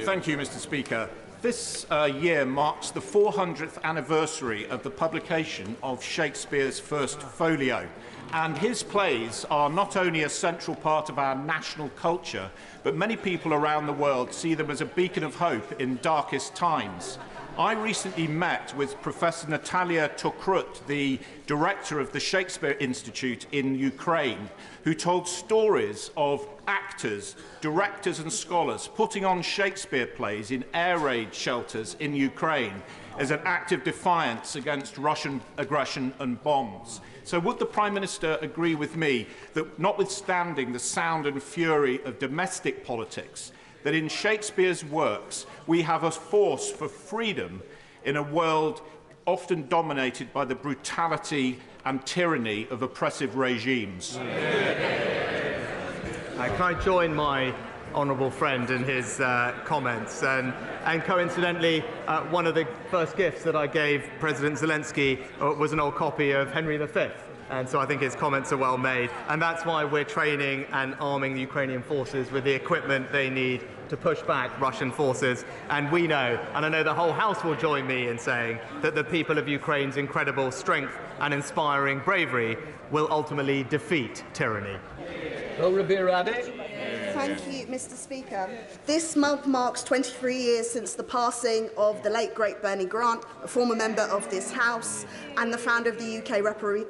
Thank you, Mr. Speaker. This year marks the 400th anniversary of the publication of Shakespeare's first folio, and his plays are not only a central part of our national culture, but many people around the world see them as a beacon of hope in darkest times. I recently met with Professor Natalia Tokrut, the director of the Shakespeare Institute in Ukraine, who told stories of actors, directors and scholars putting on Shakespeare plays in air raid shelters in Ukraine as an act of defiance against Russian aggression and bombs. So would the Prime Minister agree with me that, notwithstanding the sound and fury of domestic politics, that in Shakespeare's works we have a force for freedom in a world often dominated by the brutality and tyranny of oppressive regimes? Can I join my honourable friend in his comments. And coincidentally, one of the first gifts that I gave President Zelensky was an old copy of Henry V. And so I think his comments are well made. And that's why we're training and arming the Ukrainian forces with the equipment they need to push back Russian forces. And we know, and I know the whole House will join me in saying, that the people of Ukraine's incredible strength and inspiring bravery will ultimately defeat tyranny. Thank you, Mr. Speaker. This month marks 23 years since the passing of the late, great Bernie Grant, a former member of this House and the founder of the UK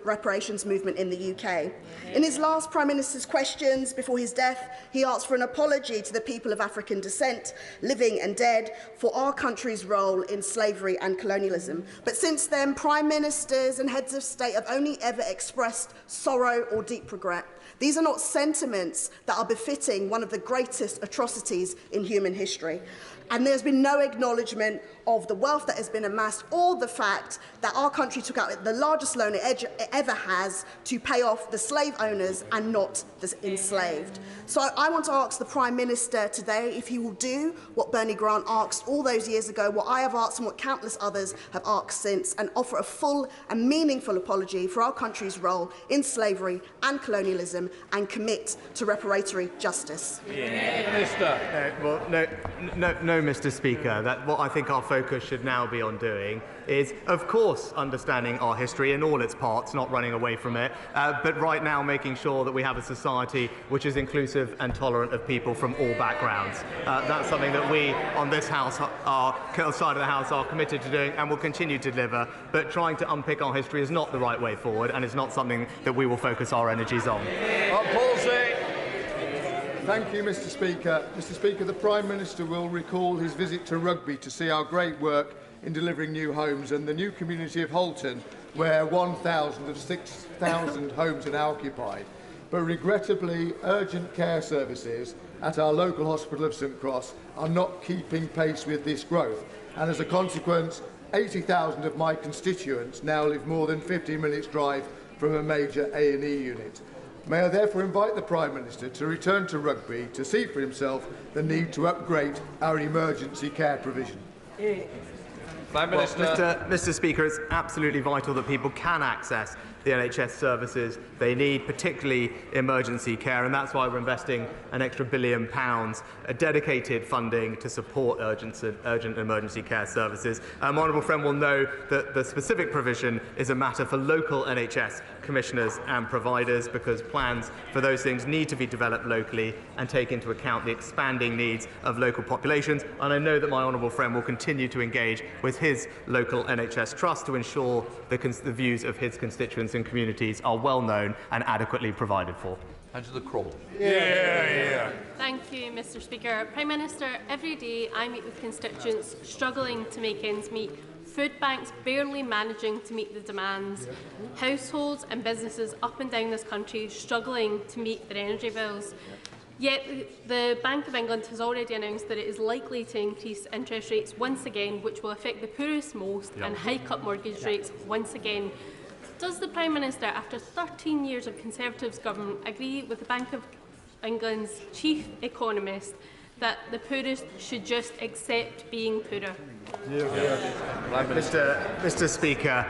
reparations movement in the UK. In his last Prime Minister's questions before his death, he asked for an apology to the people of African descent, living and dead, for our country's role in slavery and colonialism. But since then, Prime Ministers and heads of state have only ever expressed sorrow or deep regret. These are not sentiments that are befitting one of the greatest atrocities in human history. And there's been no acknowledgement of the wealth that has been amassed or the fact that our country took out the largest loan it ever has to pay off the slave owners and not the enslaved. So I want to ask the Prime Minister today if he will do what Bernie Grant asked all those years ago, what I have asked and what countless others have asked since, and offer a full and meaningful apology for our country's role in slavery and colonialism and commit to reparatory justice. No, Mr. Speaker. What I think our focus should now be on doing is, of course, understanding our history in all its parts, not running away from it, but right now making sure that we have a society which is inclusive and tolerant of people from all backgrounds. That's something that we on this House, our side of the House, are committed to doing and will continue to deliver, but trying to unpick our history is not the right way forward, and it's not something that we will focus our energies on. Thank you, Mr. Speaker. Mr. Speaker, the Prime Minister will recall his visit to Rugby to see our great work in delivering new homes and the new community of Holton, where 1,000 of 6,000 homes are now occupied. But regrettably, urgent care services at our local hospital of St Cross are not keeping pace with this growth, and as a consequence, 80,000 of my constituents now live more than 50 minutes drive from a major A&E unit. May I therefore invite the Prime Minister to return to Rugby to see for himself the need to upgrade our emergency care provision. Prime Minister. Mr. Speaker, it's absolutely vital that people can access the NHS services they need, particularly emergency care, and that's why we're investing an extra £1 billion, a dedicated funding to support urgent emergency care services. My honourable friend will know that the specific provision is a matter for local NHS commissioners and providers, because plans for those things need to be developed locally and take into account the expanding needs of local populations. And I know that my honourable friend will continue to engage with his local NHS trust to ensure the views of his constituents and communities are well known and adequately provided for. Angela Crowell. Thank you, Mr. Speaker. Prime Minister, every day I meet with constituents struggling to make ends meet, food banks barely managing to meet the demands, households and businesses up and down this country struggling to meet their energy bills. Yet the Bank of England has already announced that it is likely to increase interest rates once again, which will affect the poorest most and hike up mortgage rates once again. Does the Prime Minister, after 13 years of Conservatives government, agree with the Bank of England's chief economist that the poorest should just accept being poorer? Mr. Speaker,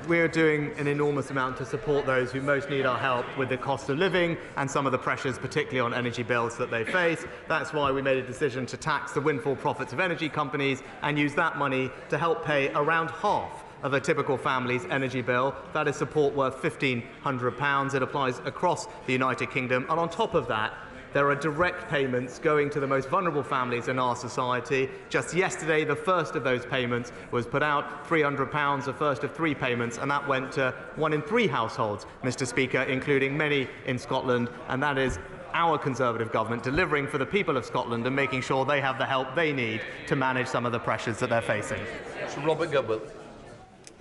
we are doing an enormous amount to support those who most need our help with the cost of living and some of the pressures, particularly on energy bills, that they face. That's why we made a decision to tax the windfall profits of energy companies and use that money to help pay around half of a typical family's energy bill. That is support worth £1,500. It applies across the United Kingdom. And on top of that, there are direct payments going to the most vulnerable families in our society. Just yesterday, the first of those payments was put out, £300, the first of 3 payments, and that went to 1 in 3 households, Mr. Speaker, including many in Scotland, and that is our Conservative government delivering for the people of Scotland and making sure they have the help they need to manage some of the pressures that they're facing. Sir Robert Gilbert.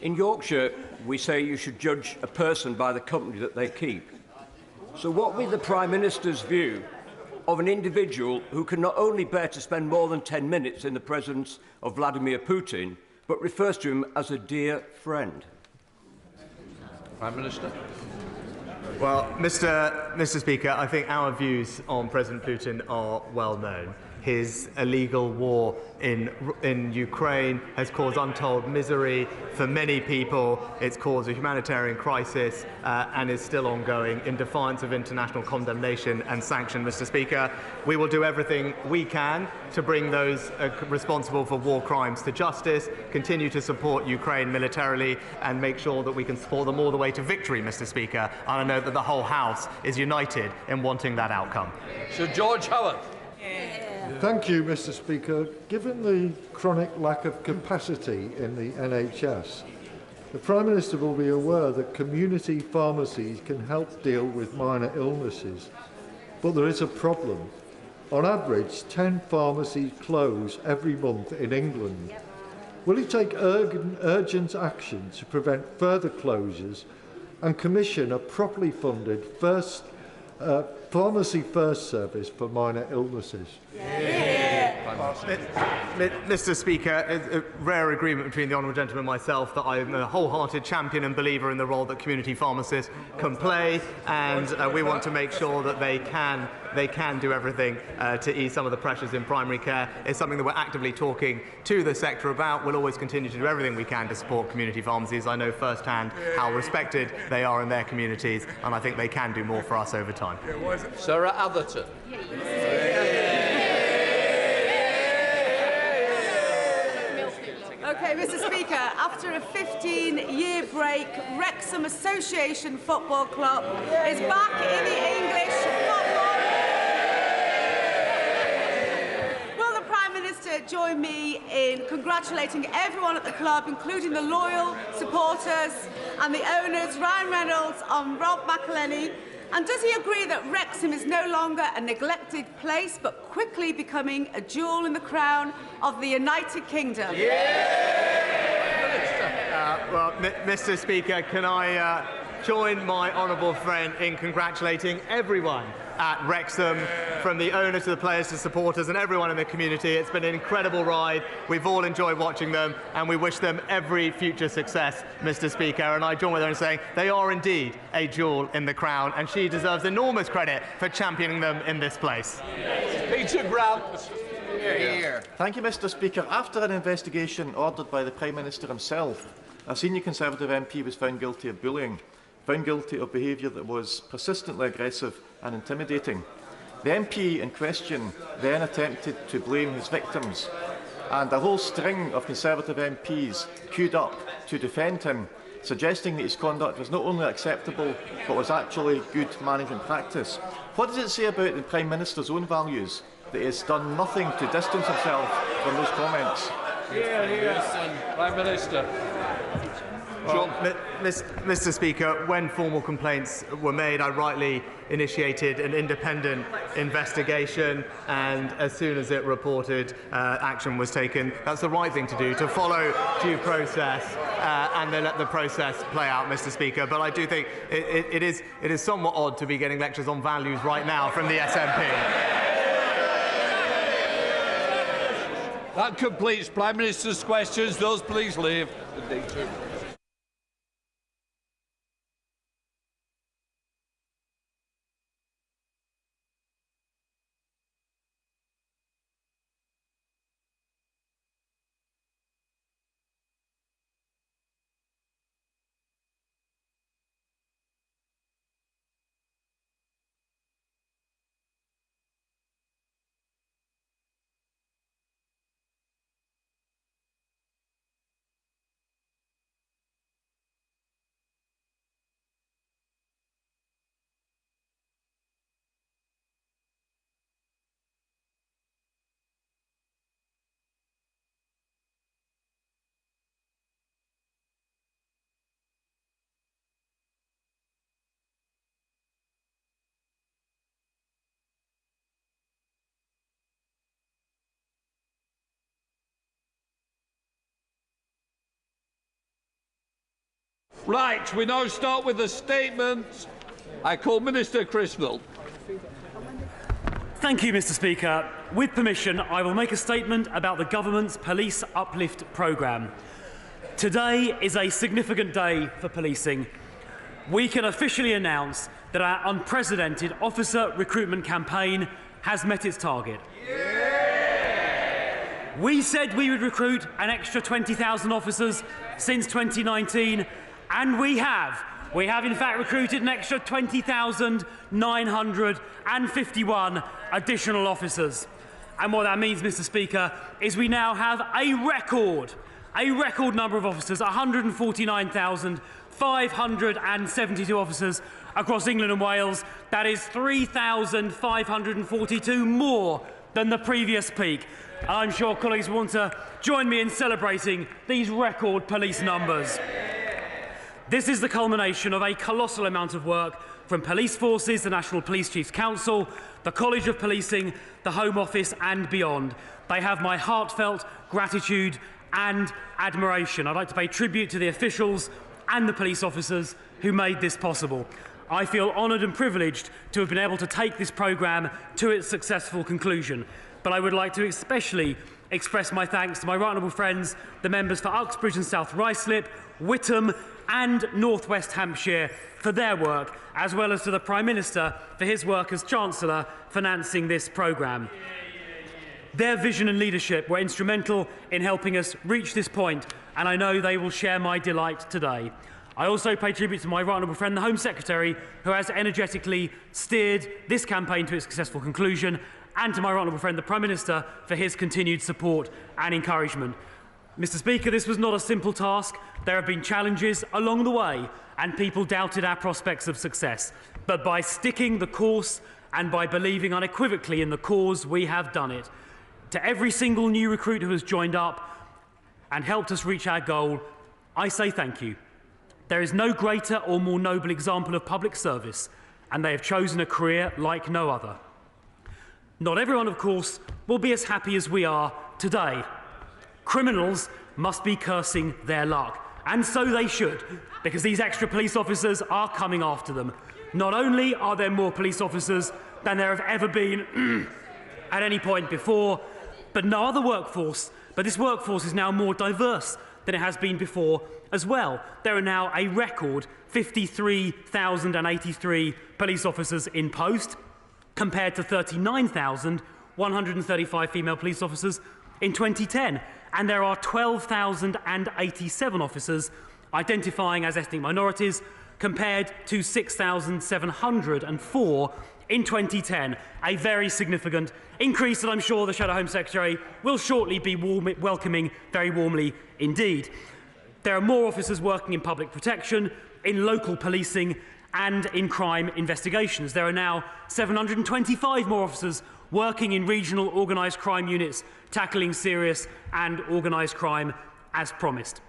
In Yorkshire, we say you should judge a person by the company that they keep. So what would be the Prime Minister's view of an individual who can not only bear to spend more than 10 minutes in the presence of Vladimir Putin, but refers to him as a dear friend? Prime Minister. Well, Mr. Speaker, I think our views on President Putin are well known. His illegal war in Ukraine has caused untold misery for many people. It's caused a humanitarian crisis and is still ongoing in defiance of international condemnation and sanction. Mr. Speaker, we will do everything we can to bring those responsible for war crimes to justice, continue to support Ukraine militarily, and make sure that we can support them all the way to victory, Mr. Speaker. And I know that the whole House is united in wanting that outcome. Sir George Howard. Thank you, Mr. Speaker. Given the chronic lack of capacity in the NHS, the Prime Minister will be aware that community pharmacies can help deal with minor illnesses. But there is a problem. On average, 10 pharmacies close every month in England. Will he take urgent action to prevent further closures and commission a properly funded Pharmacy First service for minor illnesses? Mr. Speaker, a rare agreement between the honourable gentleman and myself that I am a wholehearted champion and believer in the role that community pharmacists can play, and we want to make sure that they can do everything to ease some of the pressures in primary care. It's something that we're actively talking to the sector about. We'll always continue to do everything we can to support community pharmacies. I know firsthand how respected they are in their communities, and I think they can do more for us over time. Sarah Atherton. Okay, Mr. Speaker, after a 15-year break, Wrexham Association Football Club is back in the English football. Will the Prime Minister join me in congratulating everyone at the club, including the loyal supporters and the owners, Ryan Reynolds and Rob McElhenney? And does he agree that Wrexham is no longer a neglected place, but quickly becoming a jewel in the crown of the United Kingdom? Well, Mr. Speaker, can I join my honourable friend in congratulating everyone at Wrexham, from the owners to the players to supporters and everyone in the community. It's been an incredible ride. We've all enjoyed watching them, and we wish them every future success, Mr. Speaker. And I join with her in saying they are indeed a jewel in the crown, and she deserves enormous credit for championing them in this place. Peter Grant. Thank you, Mr. Speaker. After an investigation ordered by the Prime Minister himself, a senior Conservative MP was found guilty of bullying, found guilty of behaviour that was persistently aggressive and intimidating. The MP in question then attempted to blame his victims, and a whole string of Conservative MPs queued up to defend him, suggesting that his conduct was not only acceptable but was actually good management practice. What does it say about the Prime Minister's own values that he has done nothing to distance himself from those comments? Prime Minister. Well, Mr. Speaker, when formal complaints were made, I rightly initiated an independent investigation, and as soon as it reported, action was taken. That's the right thing to do, to follow due process and then let the process play out, Mr. Speaker. But I do think it is somewhat odd to be getting lectures on values right now from the SNP. That completes Prime Minister's questions. Those please leave. Right, we now start with the statements. I call Minister Criswell. Thank you, Mr. Speaker. With permission, I will make a statement about the government's Police Uplift programme. Today is a significant day for policing. we can officially announce that our unprecedented officer recruitment campaign has met its target. We said we would recruit an extra 20,000 officers since 2019, and we have. We have, in fact, recruited an extra 20,951 additional officers. And what that means, Mr. Speaker, is we now have a record number of officers, 149,572 officers across England and Wales. That is 3,542 more than the previous peak. I'm sure colleagues want to join me in celebrating these record police numbers. This is the culmination of a colossal amount of work from police forces, the National Police Chiefs Council, the College of Policing, the Home Office and beyond. They have my heartfelt gratitude and admiration. I'd like to pay tribute to the officials and the police officers who made this possible. I feel honoured and privileged to have been able to take this programme to its successful conclusion. But I would like to especially express my thanks to my right honourable friends, the members for Uxbridge and South Ruislip, Whittam and North West Hampshire for their work, as well as to the Prime Minister for his work as Chancellor financing this programme. Their vision and leadership were instrumental in helping us reach this point, and I know they will share my delight today. I also pay tribute to my right honourable friend, the Home Secretary, who has energetically steered this campaign to its successful conclusion, and to my right honourable friend, the Prime Minister, for his continued support and encouragement. Mr. Speaker, this was not a simple task. There have been challenges along the way, and people doubted our prospects of success. But by sticking the course and by believing unequivocally in the cause, we have done it. To every single new recruit who has joined up and helped us reach our goal, I say thank you. There is no greater or more noble example of public service, and they have chosen a career like no other. Not everyone, of course, will be as happy as we are today. Criminals must be cursing their luck, and so they should, because these extra police officers are coming after them. Not only are there more police officers than there have ever been at any point before, but this workforce is now more diverse than it has been before as well. There are now a record 53,083 police officers in post, compared to 39,135 female police officers in 2010. And there are 12,087 officers identifying as ethnic minorities, compared to 6,704 in 2010. A very significant increase that I'm sure the Shadow Home Secretary will shortly be welcoming very warmly indeed. There are more officers working in public protection, in local policing and in crime investigations. There are now 725 more officers working in regional organised crime units, tackling serious and organised crime as promised.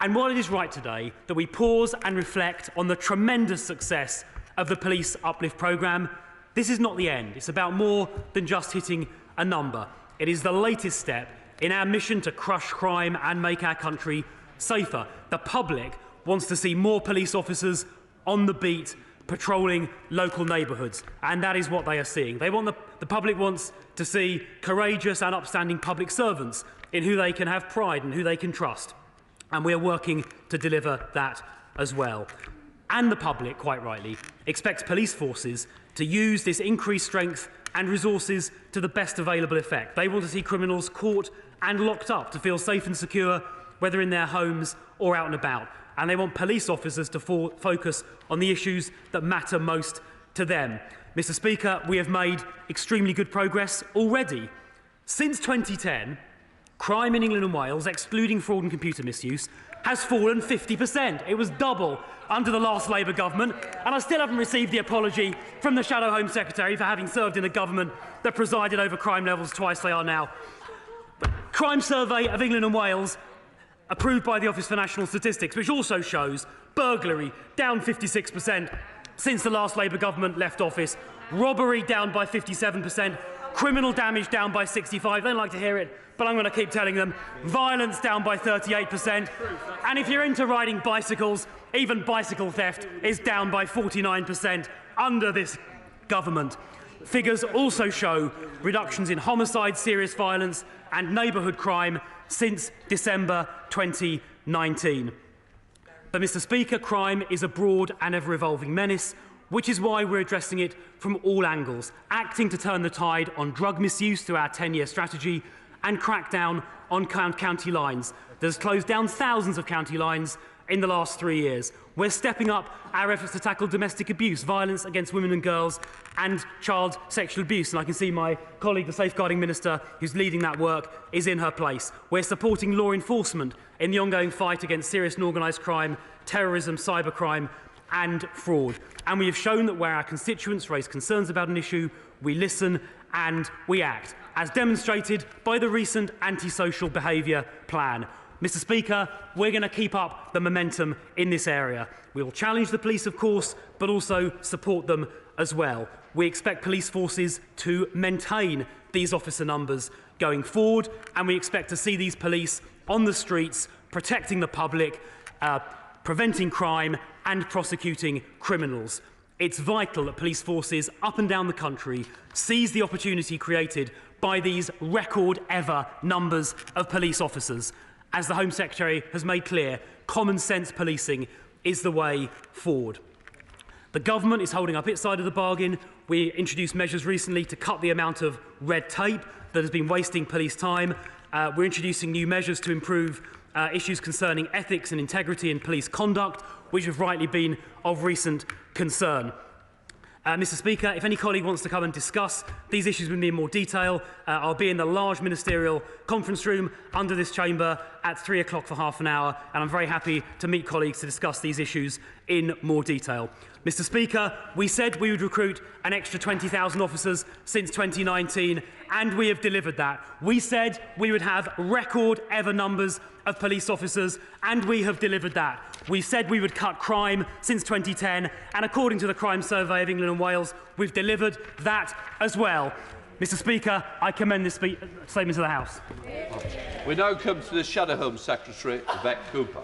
And while it is right today that we pause and reflect on the tremendous success of the Police Uplift programme, this is not the end. It's about more than just hitting a number. It is the latest step in our mission to crush crime and make our country safer. The public wants to see more police officers on the beat, patrolling local neighbourhoods, and that is what they are seeing. The public wants to see courageous and upstanding public servants in who they can have pride and who they can trust, and we are working to deliver that as well. And the public, quite rightly, expects police forces to use this increased strength and resources to the best available effect. They want to see criminals caught and locked up, to feel safe and secure, whether in their homes or out and about. And they want police officers to focus on the issues that matter most to them. Mr. Speaker, we have made extremely good progress already. Since 2010, crime in England and Wales, excluding fraud and computer misuse, has fallen 50%. It was double under the last Labour government, and I still haven't received the apology from the Shadow Home Secretary for having served in a government that presided over crime levels twice they are now. But Crime Survey of England and Wales, approved by the Office for National Statistics, which also shows burglary down 56% since the last Labour government left office, robbery down by 57%, criminal damage down by 65%, they don't like to hear it, but I'm going to keep telling them, violence down by 38%, and if you're into riding bicycles, even bicycle theft is down by 49% under this government. Figures also show reductions in homicide, serious violence and neighbourhood crime since December 2019. But, Mr. Speaker, crime is a broad and ever-evolving menace, which is why we're addressing it from all angles, acting to turn the tide on drug misuse through our 10-year strategy and crack down on county lines that has closed down thousands of county lines in the last 3 years. We're stepping up our efforts to tackle domestic abuse, violence against women and girls, and child sexual abuse. And I can see my colleague, the Safeguarding Minister, who's leading that work, is in her place. We're supporting law enforcement in the ongoing fight against serious and organised crime, terrorism, cybercrime, and fraud. And we have shown that where our constituents raise concerns about an issue, we listen and we act, as demonstrated by the recent antisocial behaviour plan. Mr. Speaker, we're going to keep up the momentum in this area. We will challenge the police, of course, but also support them as well. We expect police forces to maintain these officer numbers going forward, and we expect to see these police on the streets protecting the public, preventing crime and prosecuting criminals. It's vital that police forces up and down the country seize the opportunity created by these record-ever numbers of police officers. As the Home Secretary has made clear, common sense policing is the way forward. The government is holding up its side of the bargain. We introduced measures recently to cut the amount of red tape that has been wasting police time. We're introducing new measures to improve issues concerning ethics and integrity in police conduct, which have rightly been of recent concern. Mr. Speaker, if any colleague wants to come and discuss these issues with me in more detail, I'll be in the large ministerial conference room under this chamber at 3 o'clock for half an hour, and I'm very happy to meet colleagues to discuss these issues in more detail. Mr. Speaker, we said we would recruit an extra 20,000 officers since 2019, and we have delivered that. We said we would have record-ever numbers of police officers, and we have delivered that. We said we would cut crime since 2010, and according to the Crime Survey of England and Wales, we've delivered that as well. Mr. Speaker, I commend this statement to the House. We now come to the Shadow Home Secretary, Yvette Cooper.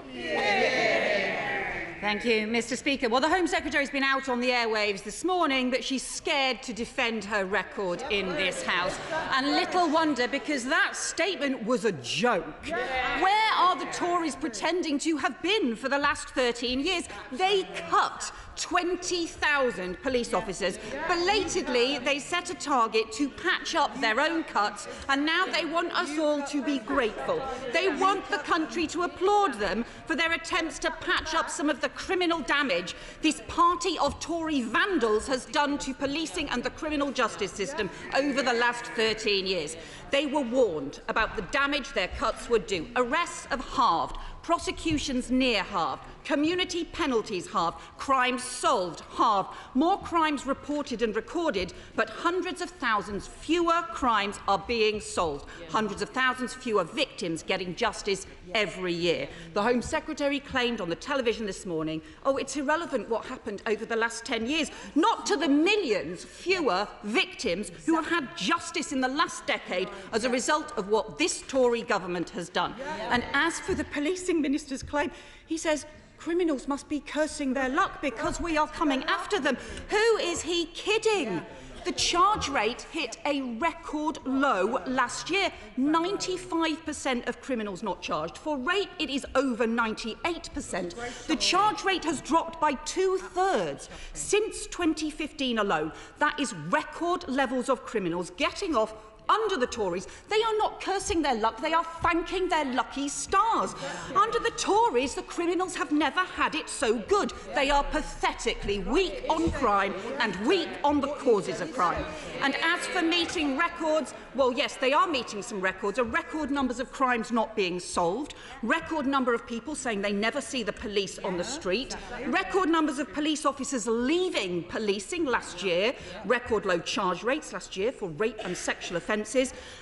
Thank you, Mr. Speaker. Well, the Home Secretary has been out on the airwaves this morning, but she's scared to defend her record in this House. And little wonder, because that statement was a joke. Where are the Tories pretending to have been for the last 13 years? They cut 20,000 police officers. Belatedly, they set a target to patch up their own cuts, and now they want us all to be grateful. They want the country to applaud them for their attempts to patch up some of the criminal damage this party of Tory vandals has done to policing and the criminal justice system over the last 13 years. They were warned about the damage their cuts would do. Arrests have halved, prosecutions near halved, community penalties halved, crimes solved halved, more crimes reported and recorded, but hundreds of thousands fewer crimes are being solved, hundreds of thousands fewer victims getting justice every year. The Home Secretary claimed on the television this morning, oh, it's irrelevant what happened over the last 10 years, not to the millions fewer victims who have had justice in the last decade as a result of what this Tory government has done. And as for the Policing Minister's claim, he says criminals must be cursing their luck because we are coming after them. Who is he kidding? The charge rate hit a record low last year. 95% of criminals not charged. For rape, it is over 98%. The charge rate has dropped by 2/3 since 2015 alone. That is record levels of criminals getting off under the Tories. They are not cursing their luck, they are thanking their lucky stars. Under the Tories, the criminals have never had it so good. They are pathetically weak on crime and weak on the causes of crime. And as for meeting records, well, yes, they are meeting some records. A record numbers of crimes not being solved, record number of people saying they never see the police on the street, record numbers of police officers leaving policing last year, record low charge rates last year for rape and sexual offences.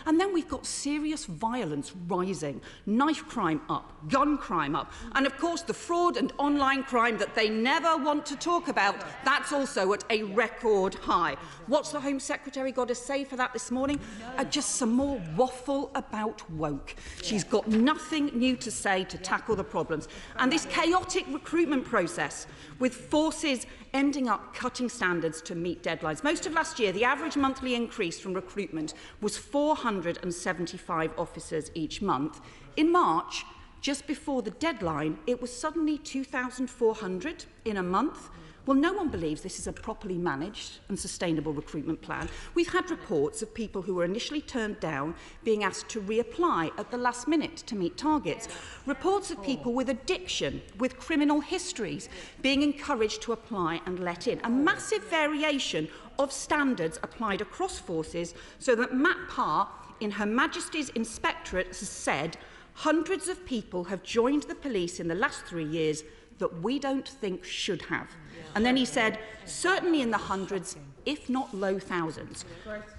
And then we've got serious violence rising, knife crime up, gun crime up, and of course the fraud and online crime that they never want to talk about, that's also at a record high. What's the Home Secretary got to say for that this morning? Just some more waffle about woke. She's got nothing new to say to tackle the problems. And this chaotic recruitment process with forces ending up cutting standards to meet deadlines. Most of last year, the average monthly increase from recruitment was 475 officers each month. In March, just before the deadline, it was suddenly 2,400 in a month. Well, no one believes this is a properly managed and sustainable recruitment plan. We've had reports of people who were initially turned down being asked to reapply at the last minute to meet targets. Reports of people with addiction, with criminal histories, being encouraged to apply and let in. A massive variation of standards applied across forces, so that Matt Parr, in Her Majesty's Inspectorate, has said hundreds of people have joined the police in the last 3 years that we don't think should have. And then he said, certainly in the hundreds, if not low thousands.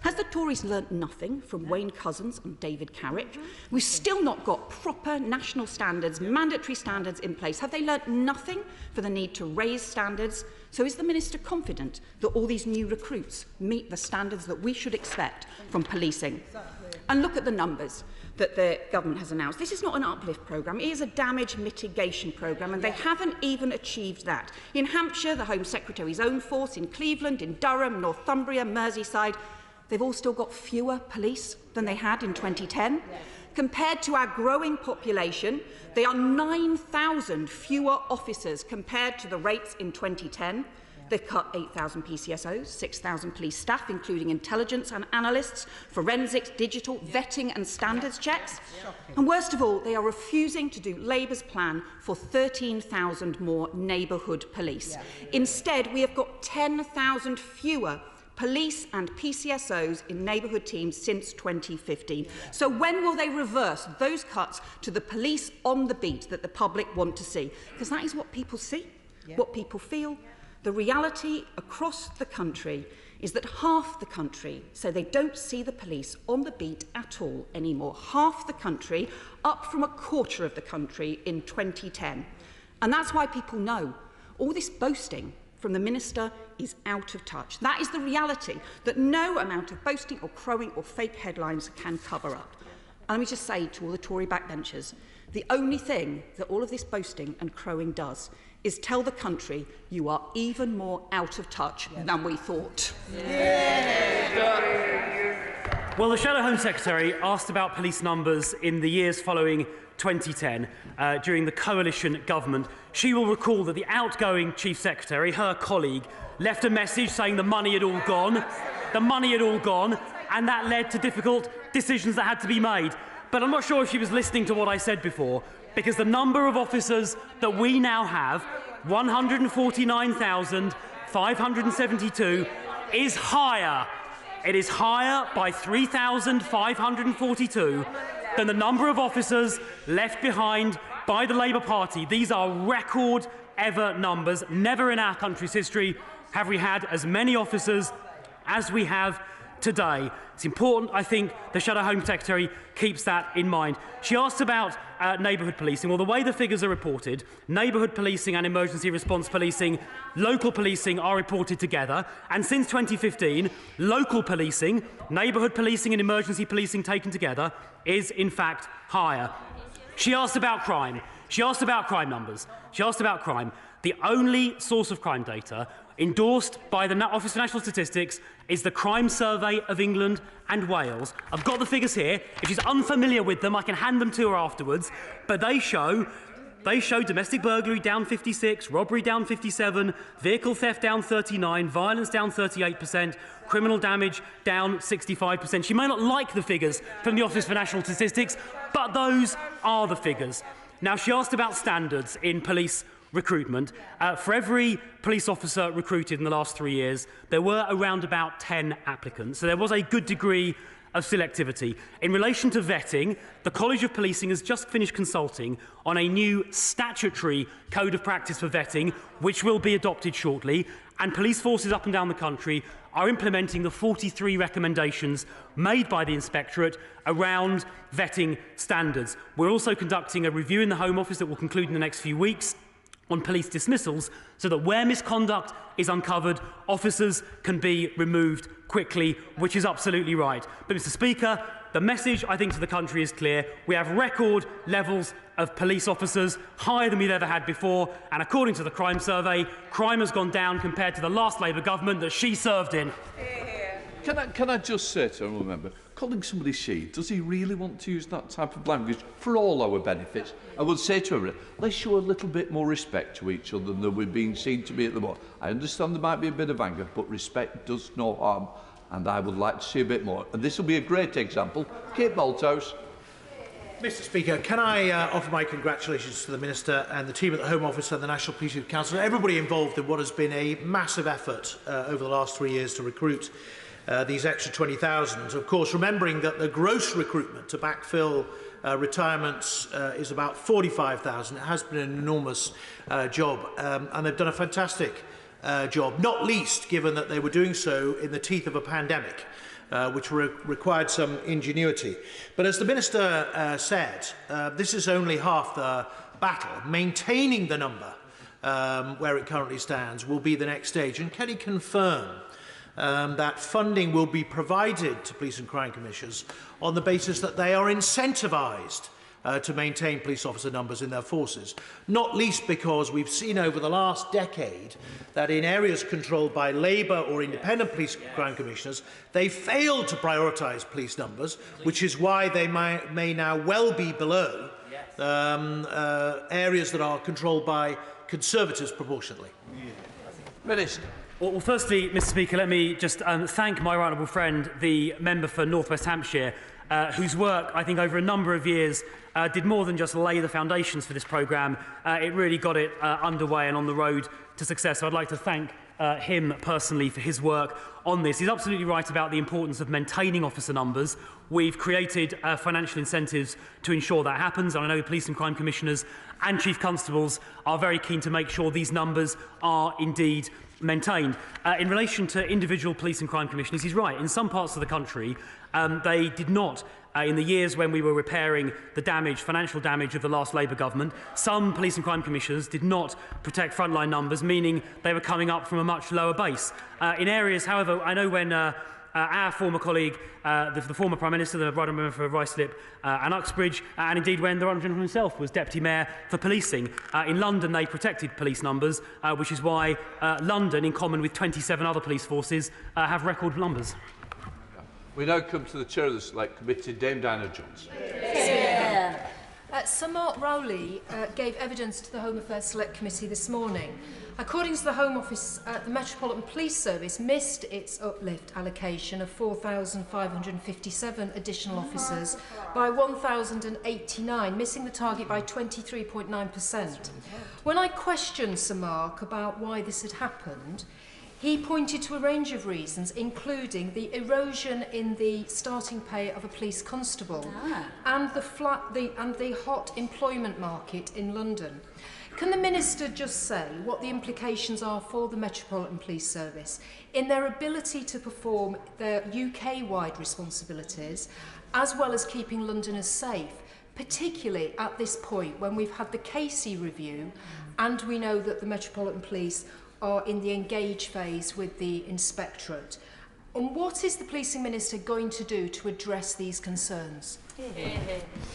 Has the Tories learnt nothing from Wayne Couzens and David Carrick? We've still not got proper national standards, mandatory standards in place. Have they learnt nothing for the need to raise standards? So is the Minister confident that all these new recruits meet the standards that we should expect from policing? And look at the numbers that the government has announced. This is not an uplift programme, it is a damage mitigation programme, and they haven't even achieved that. In Hampshire, the Home Secretary's own force, in Cleveland, in Durham, Northumbria, Merseyside, they've all still got fewer police than they had in 2010. Compared to our growing population, they are 9,000 fewer officers compared to the rates in 2010. They've cut 8,000 PCSOs, 6,000 police staff, including intelligence and analysts, forensics, digital, vetting and standards checks. And worst of all, they are refusing to do Labour's plan for 13,000 more neighbourhood police. Instead, we have got 10,000 fewer police and PCSOs in neighbourhood teams since 2015. So when will they reverse those cuts to the police on the beat that the public want to see? Because that is what people see, what people feel. The reality across the country is that half the country say they don't see the police on the beat at all anymore. Half the country, up from a quarter of the country in 2010. And that's why people know all this boasting from the Minister is out of touch. That is the reality that no amount of boasting or crowing or fake headlines can cover up. And let me just say to all the Tory backbenchers, the only thing that all of this boasting and crowing does is tell the country you are even more out of touch than we thought. Well, the Shadow Home Secretary asked about police numbers in the years following 2010 during the coalition government. She will recall that the outgoing Chief Secretary, her colleague, left a message saying the money had all gone. The money had all gone, and that led to difficult decisions that had to be made. But I'm not sure if she was listening to what I said before, because the number of officers that we now have, 149,572, is higher. It is higher by 3,542 than the number of officers left behind by the Labour Party. These are record ever numbers. Never in our country's history have we had as many officers as we have today. It's important, I think, the Shadow Home Secretary keeps that in mind. She asked about neighbourhood policing. Well, the way the figures are reported, neighbourhood policing and emergency response policing, local policing are reported together. And since 2015, local policing, neighbourhood policing and emergency policing taken together is, in fact, higher. She asked about crime. She asked about crime numbers. She asked about crime. The only source of crime data endorsed by the Office for National Statistics is the Crime Survey of England and Wales. I've got the figures here. If she's unfamiliar with them, I can hand them to her afterwards. But they show domestic burglary down 56, robbery down 57, vehicle theft down 39, violence down 38%, criminal damage down 65%. She may not like the figures from the Office for National Statistics, but those are the figures. Now, she asked about standards in police recruitment. For every police officer recruited in the last 3 years, there were around about 10 applicants. So there was a good degree of selectivity. In relation to vetting, the College of Policing has just finished consulting on a new statutory code of practice for vetting, which will be adopted shortly, and police forces up and down the country are implementing the 43 recommendations made by the Inspectorate around vetting standards. We're also conducting a review in the Home Office that will conclude in the next few weeks on police dismissals, so that where misconduct is uncovered, officers can be removed quickly, which is absolutely right. But, Mr. Speaker, the message, I think, to the country is clear. We have record levels of police officers, higher than we've ever had before, and according to the Crime Survey, crime has gone down compared to the last Labour government that she served in. Can I just say to a member, calling somebody she, does he really want to use that type of language for all our benefits? I would say to everyone, let's show a little bit more respect to each other than we're being seen to be at the moment. I understand there might be a bit of anger, but respect does no harm, and I would like to see a bit more. And this will be a great example. Kate Malthouse. Mr Speaker, can I offer my congratulations to the Minister and the team at the Home Office and the National Police Council and everybody involved in what has been a massive effort over the last 3 years to recruit these extra 20,000. Of course, remembering that the gross recruitment to backfill retirements is about 45,000. It has been an enormous job, and they've done a fantastic job, not least given that they were doing so in the teeth of a pandemic, which required some ingenuity. But as the Minister said, this is only half the battle. Maintaining the number where it currently stands will be the next stage. And can he confirm that funding will be provided to police and crime commissioners on the basis that they are incentivised to maintain police officer numbers in their forces, not least because we've seen over the last decade that in areas controlled by Labour or independent police crime commissioners, they failed to prioritise police numbers, which is why they may now well be below areas that are controlled by Conservatives proportionately. Minister. Well, firstly, Mr Speaker, let me just thank my right honourable friend, the member for North West Hampshire, whose work, I think, over a number of years did more than just lay the foundations for this programme. It really got it underway and on the road to success. So I'd like to thank him personally for his work on this. He's absolutely right about the importance of maintaining officer numbers. We've created financial incentives to ensure that happens, and I know police and crime commissioners and chief constables are very keen to make sure these numbers are indeed maintained. In relation to individual police and crime commissioners, he's right. In some parts of the country, they did not, in the years when we were repairing the damage, financial damage of the last Labour government, some police and crime commissioners did not protect frontline numbers, meaning they were coming up from a much lower base. In areas, however, I know when our former colleague, the former Prime Minister, the right member for Ruislip and Uxbridge, and indeed when the right gentleman himself was Deputy Mayor for policing. In London, they protected police numbers, which is why London, in common with 27 other police forces, have record numbers. We now come to the Chair of the Select Committee, Dame Diana Jones. Sir Mark Rowley gave evidence to the Home Affairs Select Committee this morning. According to the Home Office, the Metropolitan Police Service missed its uplift allocation of 4,557 additional officers by 1,089, missing the target by 23.9%. When I questioned Sir Mark about why this had happened, he pointed to a range of reasons, including the erosion in the starting pay of a police constable and the hot employment market in London. Can the Minister just say what the implications are for the Metropolitan Police Service in their ability to perform their UK-wide responsibilities, as well as keeping Londoners safe, particularly at this point when we've had the Casey review and we know that the Metropolitan Police are in the engage phase with the Inspectorate? And what is the Policing Minister going to do to address these concerns?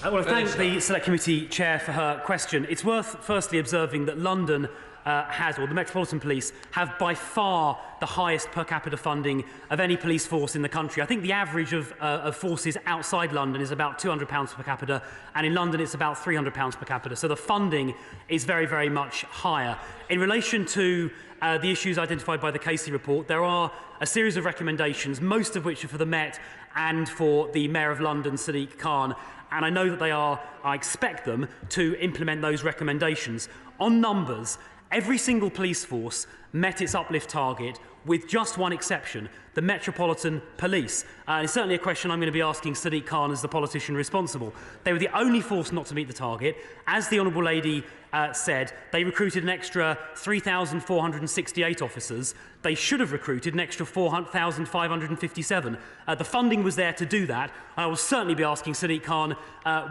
Well, I thank the Select Committee Chair for her question. It's worth firstly observing that London has, or the Metropolitan Police, have by far the highest per capita funding of any police force in the country. I think the average of forces outside London is about £200 per capita, and in London it's about £300 per capita. So the funding is very, very much higher. In relation to the issues identified by the Casey report, there are a series of recommendations, most of which are for the Met and for the Mayor of London, Sadiq Khan, and I know that I expect them to implement those recommendations. On numbers, every single police force met its uplift target with just one exception, the Metropolitan Police. It's certainly a question I'm going to be asking Sadiq Khan as the politician responsible. They were the only force not to meet the target. As the Honourable Lady said, they recruited an extra 3,468 officers. They should have recruited an extra 4,557. The funding was there to do that. I will certainly be asking Sadiq Khan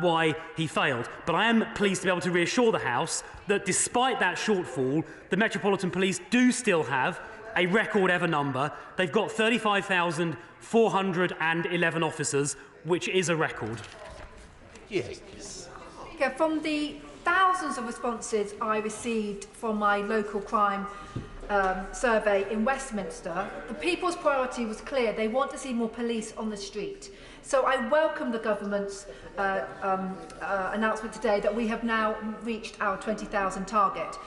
why he failed. But I am pleased to be able to reassure the House that despite that shortfall, the Metropolitan Police do still have a record ever number. They've got 35,411 officers, which is a record. Yes. From the thousands of responses I received from my local crime survey in Westminster, the people's priority was clear. They want to see more police on the street. So I welcome the government's announcement today that we have now reached our 20,000 target.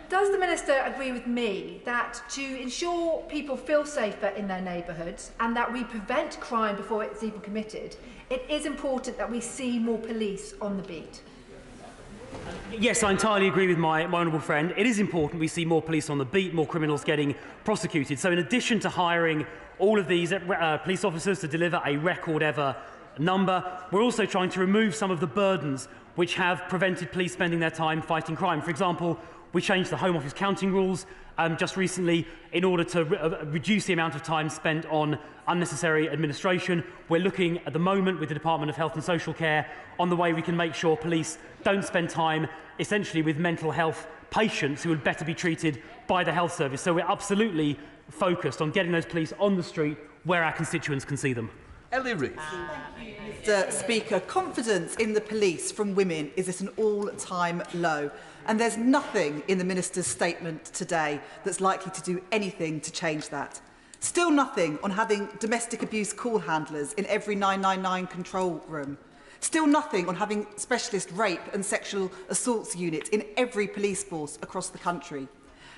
Does the Minister agree with me that to ensure people feel safer in their neighbourhoods and that we prevent crime before it's even committed, it is important that we see more police on the beat? Yes, I entirely agree with my honourable friend. It is important we see more police on the beat, more criminals getting prosecuted. So in addition to hiring all of these police officers to deliver a record-ever number, we're also trying to remove some of the burdens which have prevented police spending their time fighting crime. For example, we changed the Home Office counting rules just recently in order to reduce the amount of time spent on unnecessary administration. We're looking at the moment with the Department of Health and Social Care on the way we can make sure police don't spend time essentially with mental health patients who would better be treated by the health service. So we're absolutely focused on getting those police on the street where our constituents can see them. Ellie Reid. Mr. Speaker, confidence in the police from women is at an all-time low. And there's nothing in the Minister's statement today that's likely to do anything to change that. Still nothing on having domestic abuse call handlers in every 999 control room. Still nothing on having specialist rape and sexual assaults units in every police force across the country.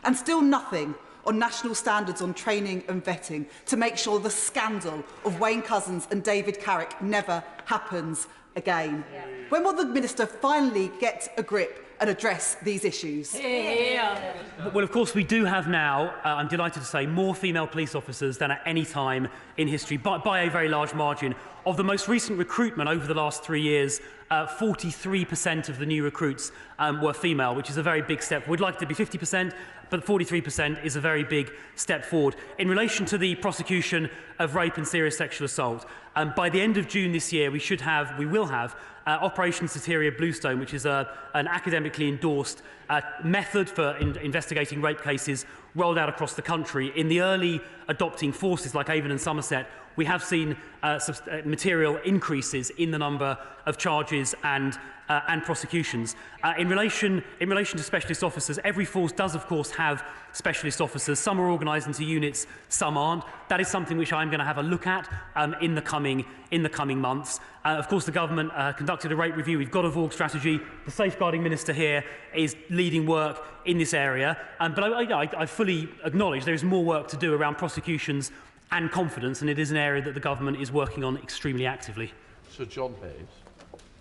And still nothing on national standards on training and vetting to make sure the scandal of Wayne Couzens and David Carrick never happens again. When will the Minister finally get a grip and address these issues? Well, of course, we do have now, I'm delighted to say, more female police officers than at any time in history, by a very large margin. Of the most recent recruitment over the last 3 years, 43% of the new recruits were female, which is a very big step. We'd like it to be 50%, but 43% is a very big step forward. In relation to the prosecution of rape and serious sexual assault, by the end of June this year, we will have Operation Soteria Bluestone, which is an academically endorsed method for investigating rape cases rolled out across the country. In the early adopting forces like Avon and Somerset, we have seen material increases in the number of charges and prosecutions. In relation to specialist officers, every force does, of course, have specialist officers. Some are organised into units, some aren't. That is something which I'm going to have a look at in the coming months. Of course, the government conducted a rate review. We've got a VORG strategy. The safeguarding minister here is leading work in this area. But I fully acknowledge there is more work to do around prosecutions and confidence, and it is an area that the government is working on extremely actively. Sir John Hayes.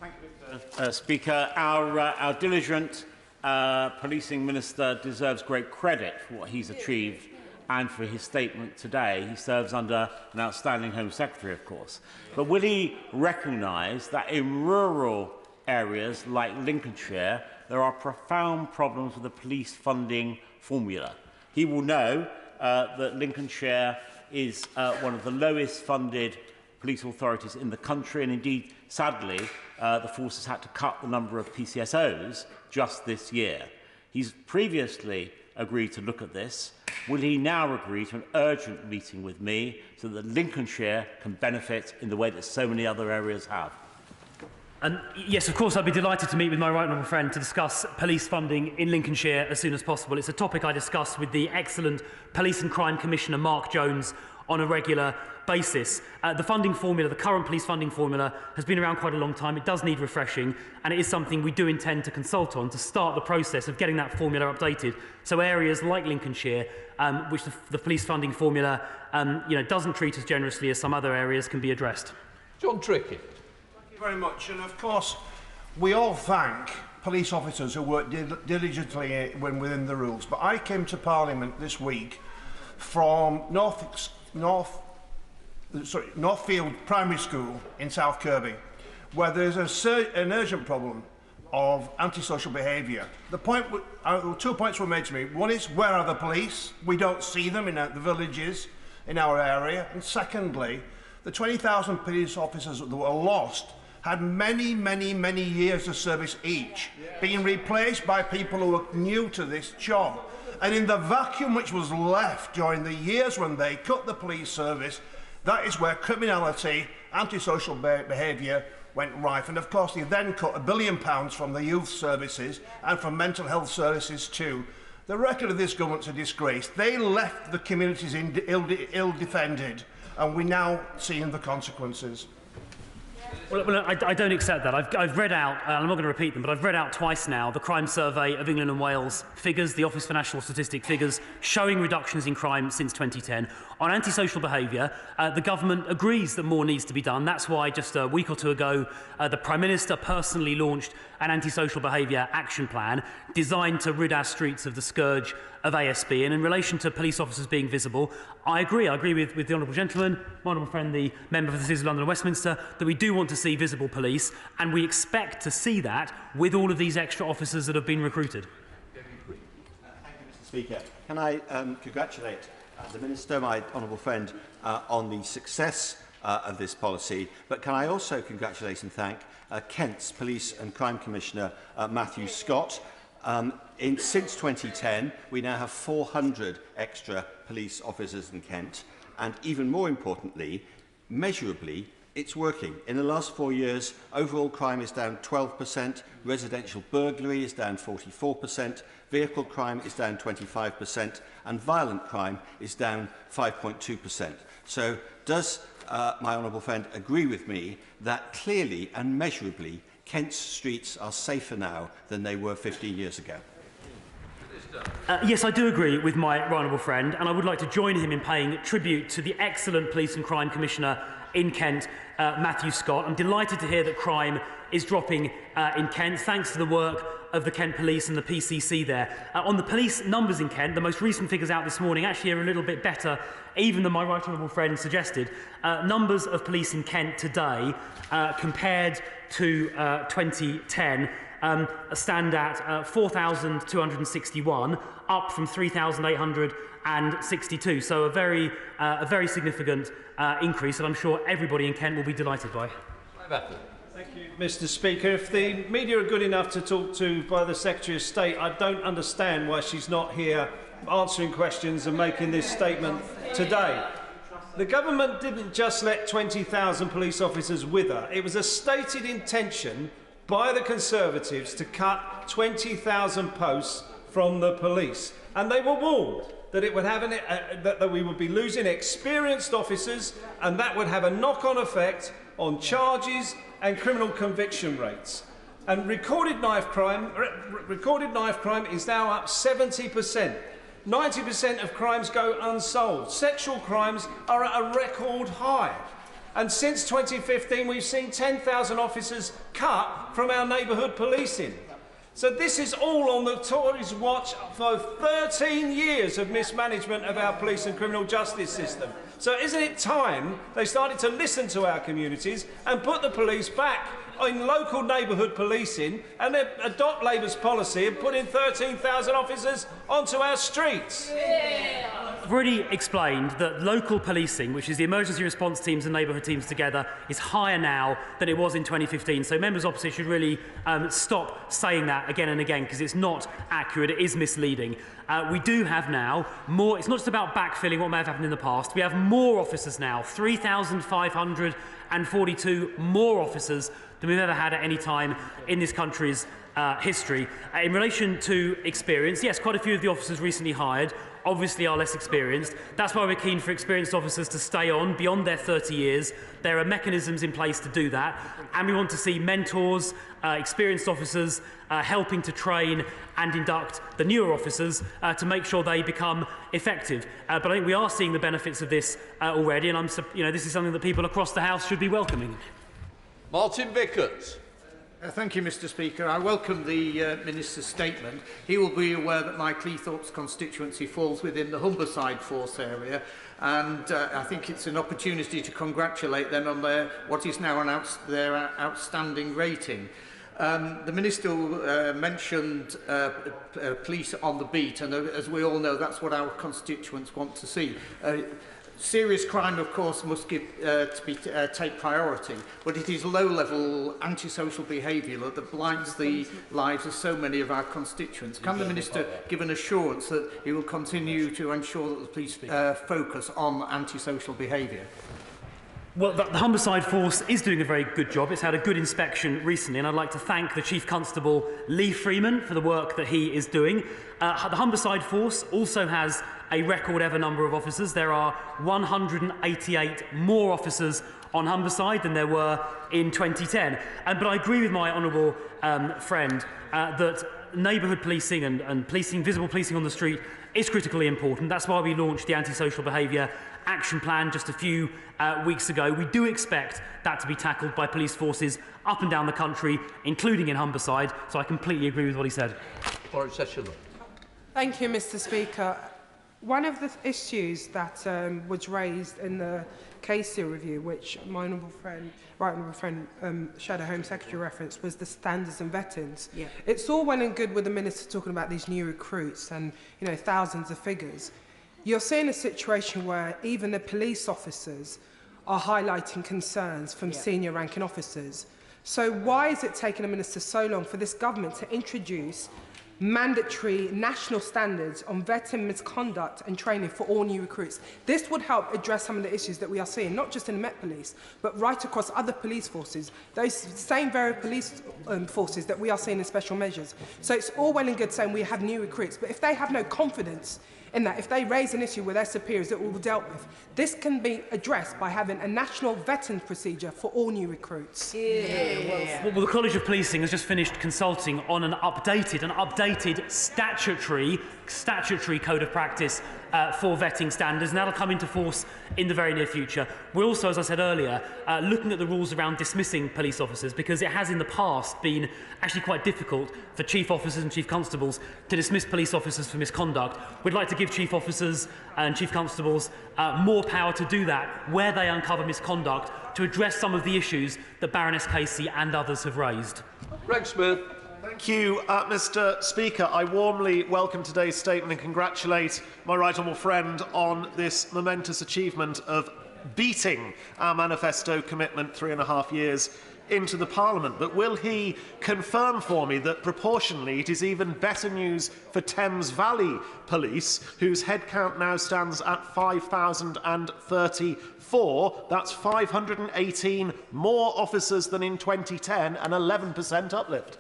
Thank you, Mr. Speaker. Our diligent policing minister deserves great credit for what he's achieved and for his statement today. He serves under an outstanding Home Secretary, of course. But will he recognise that in rural areas like Lincolnshire, there are profound problems with the police funding formula? He will know that Lincolnshire is one of the lowest funded police authorities in the country, and indeed, sadly, the force has had to cut the number of PCSOs just this year. He's previously agreed to look at this. Will he now agree to an urgent meeting with me so that Lincolnshire can benefit in the way that so many other areas have? And yes, of course, I'd be delighted to meet with my right honourable friend to discuss police funding in Lincolnshire as soon as possible. It's a topic I discuss with the excellent Police and Crime Commissioner Mark Jones on a regular basis. The funding formula, the current police funding formula, has been around quite a long time. It does need refreshing, and it is something we do intend to consult on to start the process of getting that formula updated. So areas like Lincolnshire, which the police funding formula doesn't treat as generously as some other areas, can be addressed. John Trickett. Very much, and of course we all thank police officers who work diligently when within the rules, but I came to Parliament this week from Northfield Primary School in South Kirby, where there's an urgent problem of antisocial behaviour. The 2 points were made to me. One is, where are the police? We don't see them in the villages in our area. And secondly, the 20,000 police officers that were lost had many, many, many years of service each, being replaced by people who were new to this job. And in the vacuum which was left during the years when they cut the police service, that is where criminality, antisocial behaviour went rife. And of course, they then cut £1 billion from the youth services and from mental health services too. The record of this government's a disgrace. They left the communities ill-defended, and we're now seeing the consequences. Well, I don't accept that. I've read out, I'm not going to repeat them, but I've read out twice now the Crime Survey of England and Wales figures, the Office for National Statistics figures, showing reductions in crime since 2010. On antisocial behaviour, the government agrees that more needs to be done. That's why just a week or two ago, the Prime Minister personally launched an antisocial behaviour action plan designed to rid our streets of the scourge of ASB. And in relation to police officers being visible, I agree with the honourable gentleman, my honourable friend, the member for the Cities of London and Westminster, that we do want to see visible police, and we expect to see that with all of these extra officers that have been recruited. Thank you, Mr. Speaker. Can I congratulate the Minister, my honourable friend, on the success of this policy, but can I also congratulate and thank Kent's Police and Crime Commissioner, Matthew Scott. Since 2010, we now have 400 extra police officers in Kent, and even more importantly, measurably, it's working. In the last 4 years, overall crime is down 12%, residential burglary is down 44%, vehicle crime is down 25%, and violent crime is down 5.2%. So does my honourable friend agree with me that clearly and measurably Kent's streets are safer now than they were 15 years ago? Yes, I do agree with my right honourable friend, and I would like to join him in paying tribute to the excellent Police and Crime Commissioner in Kent, Matthew Scott. I'm delighted to hear that crime is dropping in Kent, thanks to the work of the Kent Police and the PCC there. On the police numbers in Kent, the most recent figures out this morning actually are a little bit better even than my right honourable friend suggested. Numbers of police in Kent today compared to 2010 stand at 4,261, up from 3,862. So a very significant increase, and I'm sure everybody in Kent will be delighted by. Thank you, Mr. Speaker. If the media are good enough to talk to by the Secretary of State, I don't understand why she's not here answering questions and making this statement today. The government didn't just let 20,000 police officers wither. It was a stated intention by the Conservatives to cut 20,000 posts from the police. And they were warned that it would have that we would be losing experienced officers, and that would have a knock-on effect on charges and criminal conviction rates. And recorded knife crime is now up 70%. 90% of crimes go unsolved. Sexual crimes are at a record high. And since 2015, we've seen 10,000 officers cut from our neighbourhood policing. So this is all on the Tories' watch for 13 years of mismanagement of our police and criminal justice system. So isn't it time they started to listen to our communities and put the police back in local neighbourhood policing and then adopt Labour's policy and put in 13,000 officers onto our streets? I've already explained that local policing, which is the emergency response teams and neighbourhood teams together, is higher now than it was in 2015. So members opposite should really stop saying that again and again, because it's not accurate, it is misleading. We do have now more, it's not just about backfilling what may have happened in the past, we have more officers now, 3,542 more officers than we've ever had at any time in this country's history. In relation to experience, yes, quite a few of the officers recently hired obviously are less experienced. That's why we're keen for experienced officers to stay on beyond their 30 years. There are mechanisms in place to do that, and we want to see mentors, experienced officers helping to train and induct the newer officers to make sure they become effective. But I think we are seeing the benefits of this already, and this is something that people across the House should be welcoming. Martin Vickers. Thank you, Mr. Speaker. I welcome the Minister's statement. He will be aware that my Cleethorpes constituency falls within the Humberside Force area, and I think it's an opportunity to congratulate them on what is now announced their outstanding rating. The Minister mentioned police on the beat, and as we all know, that's what our constituents want to see. Serious crime, of course, must take priority, but it is low-level antisocial behaviour that blinds the lives of so many of our constituents. Can the Minister give an assurance that he will continue to ensure that the police focus on antisocial behaviour? Well, the Humberside Force is doing a very good job. It's had a good inspection recently, and I'd like to thank the Chief Constable Lee Freeman for the work that he is doing. The Humberside Force also has a record ever number of officers. There are 188 more officers on Humberside than there were in 2010. But I agree with my honourable friend that neighbourhood policing and policing, visible policing on the street is critically important. That's why we launched the Antisocial Behaviour Action Plan just a few weeks ago. We do expect that to be tackled by police forces up and down the country, including in Humberside, so I completely agree with what he said. Boris, thank you, Mr. Speaker. One of the issues that was raised in the Casey review, which my honourable friend, Shadow Home Secretary referenced, was the standards and vettings. Yeah. It's all well and good with the Minister talking about these new recruits and, you know, thousands of figures. You're seeing a situation where even the police officers are highlighting concerns from senior ranking officers. So why is it taking the Minister so long for this government to introduce mandatory national standards on vetting, misconduct and training for all new recruits? This would help address some of the issues that we are seeing, not just in the Met Police, but right across other police forces, those same very police forces that we are seeing in special measures. So it's all well and good saying we have new recruits, but if they have no confidence in that, if they raise an issue with their superiors that will be dealt with, this can be addressed by having a national vetting procedure for all new recruits. Well, the College of Policing has just finished consulting on an updated statutory code of practice for vetting standards, and that'll come into force in the very near future. We're also, as I said earlier, looking at the rules around dismissing police officers, because it has in the past been actually quite difficult for chief officers and chief constables to dismiss police officers for misconduct. We'd like to give chief officers and chief constables more power to do that where they uncover misconduct, to address some of the issues that Baroness Casey and others have raised. Greg Smith. Thank you, Mr. Speaker. I warmly welcome today's statement and congratulate my right honourable friend on this momentous achievement of beating our manifesto commitment 3.5 years into the Parliament. But will he confirm for me that proportionally it is even better news for Thames Valley Police, whose headcount now stands at 5,034? That's 518 more officers than in 2010, an 11% uplift.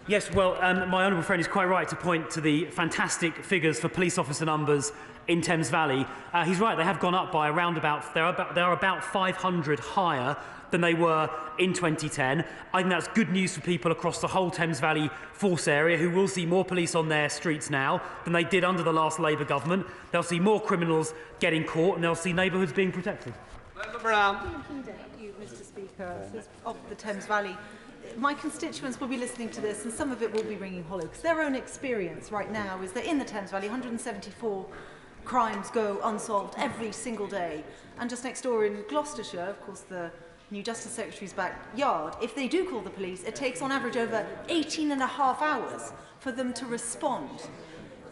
Yes, well, my honourable friend is quite right to point to the fantastic figures for police officer numbers in Thames Valley. He's right, they have gone up by around about, they are about 500 higher than they were in 2010. I think that's good news for people across the whole Thames Valley force area, who will see more police on their streets now than they did under the last Labour government. They'll see more criminals getting caught, and they'll see neighbourhoods being protected. Thank you, Mr. Speaker. Of the Thames Valley. My constituents will be listening to this, and some of it will be ringing hollow, because their own experience right now is that in the Thames Valley, 174 crimes go unsolved every single day. And just next door in Gloucestershire, of course, the new Justice Secretary's backyard, if they do call the police, it takes on average over 18.5 hours for them to respond.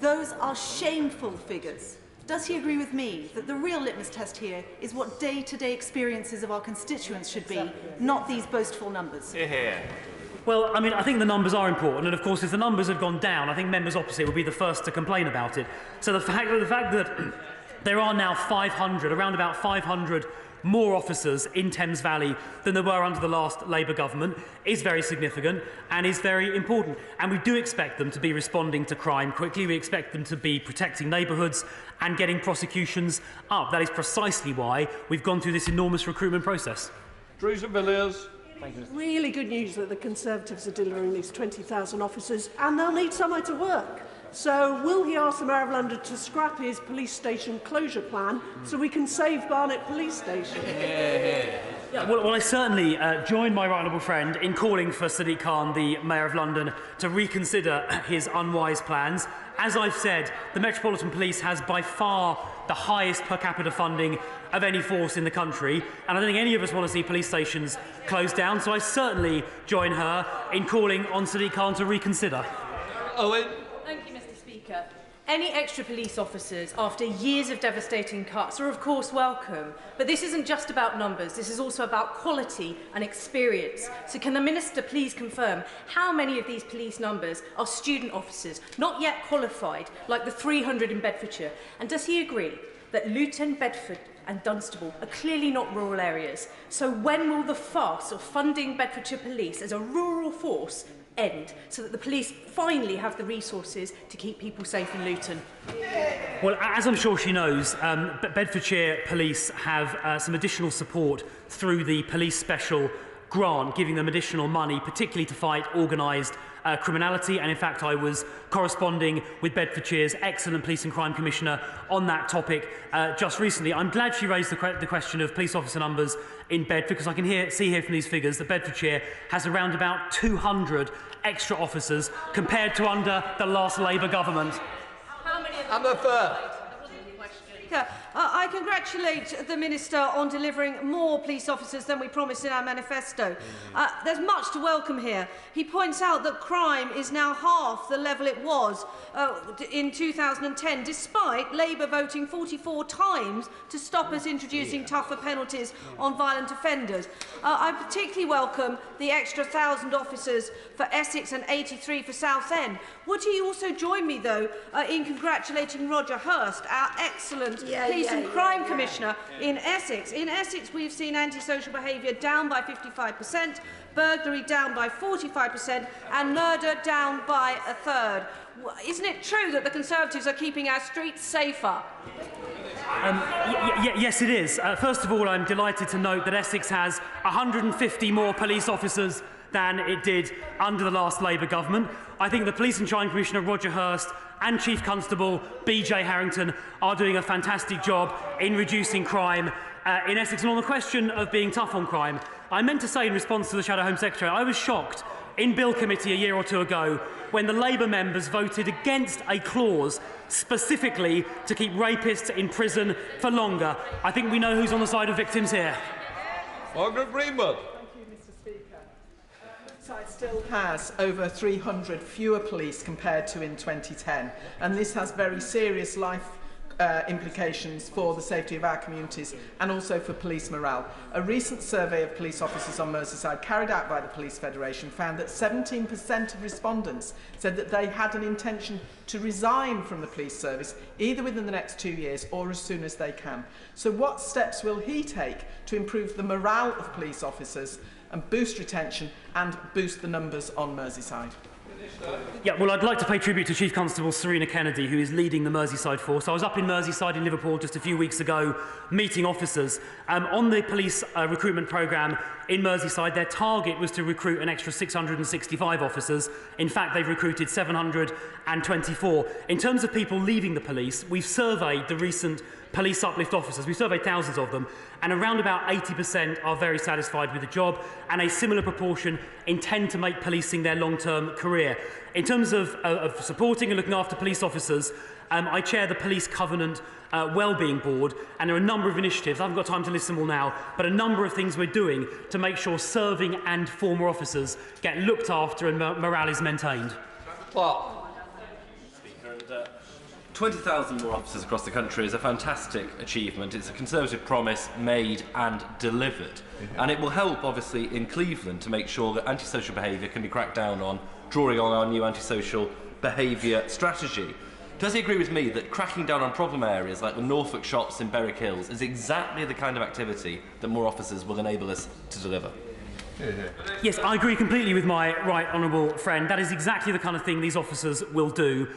Those are shameful figures. Does he agree with me that the real litmus test here is what day-to-day experiences of our constituents should be, not these boastful numbers? Well, I mean, I think the numbers are important, and of course, if the numbers have gone down, I think members opposite will be the first to complain about it. So the fact that there are now 500, around about 500 more officers in Thames Valley than there were under the last Labour government is very significant and is very important. And we do expect them to be responding to crime quickly. We expect them to be protecting neighbourhoods and getting prosecutions up. That is precisely why we've gone through this enormous recruitment process. Teresa Villiers. Really good news that the Conservatives are delivering these 20,000 officers, and they'll need somewhere to work. So will he ask the Mayor of London to scrap his police station closure plan so we can save Barnet Police Station? Well, I certainly join my right honourable friend in calling for Sadiq Khan, the Mayor of London, to reconsider his unwise plans. As I've said, the Metropolitan Police has by far the highest per capita funding of any force in the country, and I don't think any of us want to see police stations closed down, so I certainly join her in calling on Sadiq Khan to reconsider. Owen. Thank you, Mr. Speaker. Any extra police officers after years of devastating cuts are of course welcome, but this isn't just about numbers, this is also about quality and experience. So can the Minister please confirm how many of these police numbers are student officers, not yet qualified, like the 300 in Bedfordshire? And does he agree that Luton, Bedford and Dunstable are clearly not rural areas. So when will the farce of funding Bedfordshire Police as a rural force end, so that the police finally have the resources to keep people safe in Luton? Well, as I'm sure she knows, Bedfordshire Police have some additional support through the Police Special Grant, giving them additional money, particularly to fight organised criminality. And in fact, I was corresponding with Bedfordshire's excellent Police and Crime Commissioner on that topic just recently. I'm glad she raised the question of police officer numbers in Bedford, because I can see here from these figures that Bedfordshire has around about 200 extra officers compared to under the last Labour government. How many of them? I congratulate the Minister on delivering more police officers than we promised in our manifesto. There's much to welcome here. He points out that crime is now half the level it was in 2010, despite Labour voting 44 times to stop us introducing tougher penalties on violent offenders. I particularly welcome the extra 1,000 officers for Essex and 83 for Southend. Would he also join me, though, in congratulating Roger Hurst, our excellent Police and Crime Commissioner in Essex? In Essex, we've seen antisocial behaviour down by 55%, burglary down by 45%, and murder down by a third. Isn't it true that the Conservatives are keeping our streets safer? Yes, it is. First of all, I'm delighted to note that Essex has 150 more police officers than it did under the last Labour government. I think the Police and Crime Commissioner, Roger Hurst, and Chief Constable BJ Harrington are doing a fantastic job in reducing crime in Essex. And on the question of being tough on crime, I meant to say in response to the Shadow Home Secretary, I was shocked in Bill Committee a year or two ago when the Labour members voted against a clause specifically to keep rapists in prison for longer. I think we know who's on the side of victims here. Margaret Greenwood. Side still has over 300 fewer police compared to in 2010, and this has very serious life implications for the safety of our communities and also for police morale. A recent survey of police officers on Merseyside carried out by the Police Federation found that 17% of respondents said that they had an intention to resign from the police service either within the next 2 years or as soon as they can. So what steps will he take to improve the morale of police officers and boost retention and boost the numbers on Merseyside? Yeah, well, I'd like to pay tribute to Chief Constable Serena Kennedy, who is leading the Merseyside force. I was up in Merseyside in Liverpool just a few weeks ago meeting officers. On the police recruitment programme in Merseyside, their target was to recruit an extra 665 officers. In fact, they've recruited 724. In terms of people leaving the police, we've surveyed the recent police uplift officers. We've surveyed thousands of them, and around about 80% are very satisfied with the job, and a similar proportion intend to make policing their long-term career. In terms of supporting and looking after police officers, I chair the Police Covenant Wellbeing Board, and there are a number of initiatives, I haven't got time to list them all now, but a number of things we're doing to make sure serving and former officers get looked after and morale is maintained. Well, 20,000 more officers across the country is a fantastic achievement. It's a Conservative promise made and delivered. And it will help, obviously, in Cleveland to make sure that antisocial behaviour can be cracked down on, drawing on our new antisocial behaviour strategy. Does he agree with me that cracking down on problem areas like the Norfolk shops in Berwick Hills is exactly the kind of activity that more officers will enable us to deliver? Yes, I agree completely with my right honourable friend. That is exactly the kind of thing these officers will do.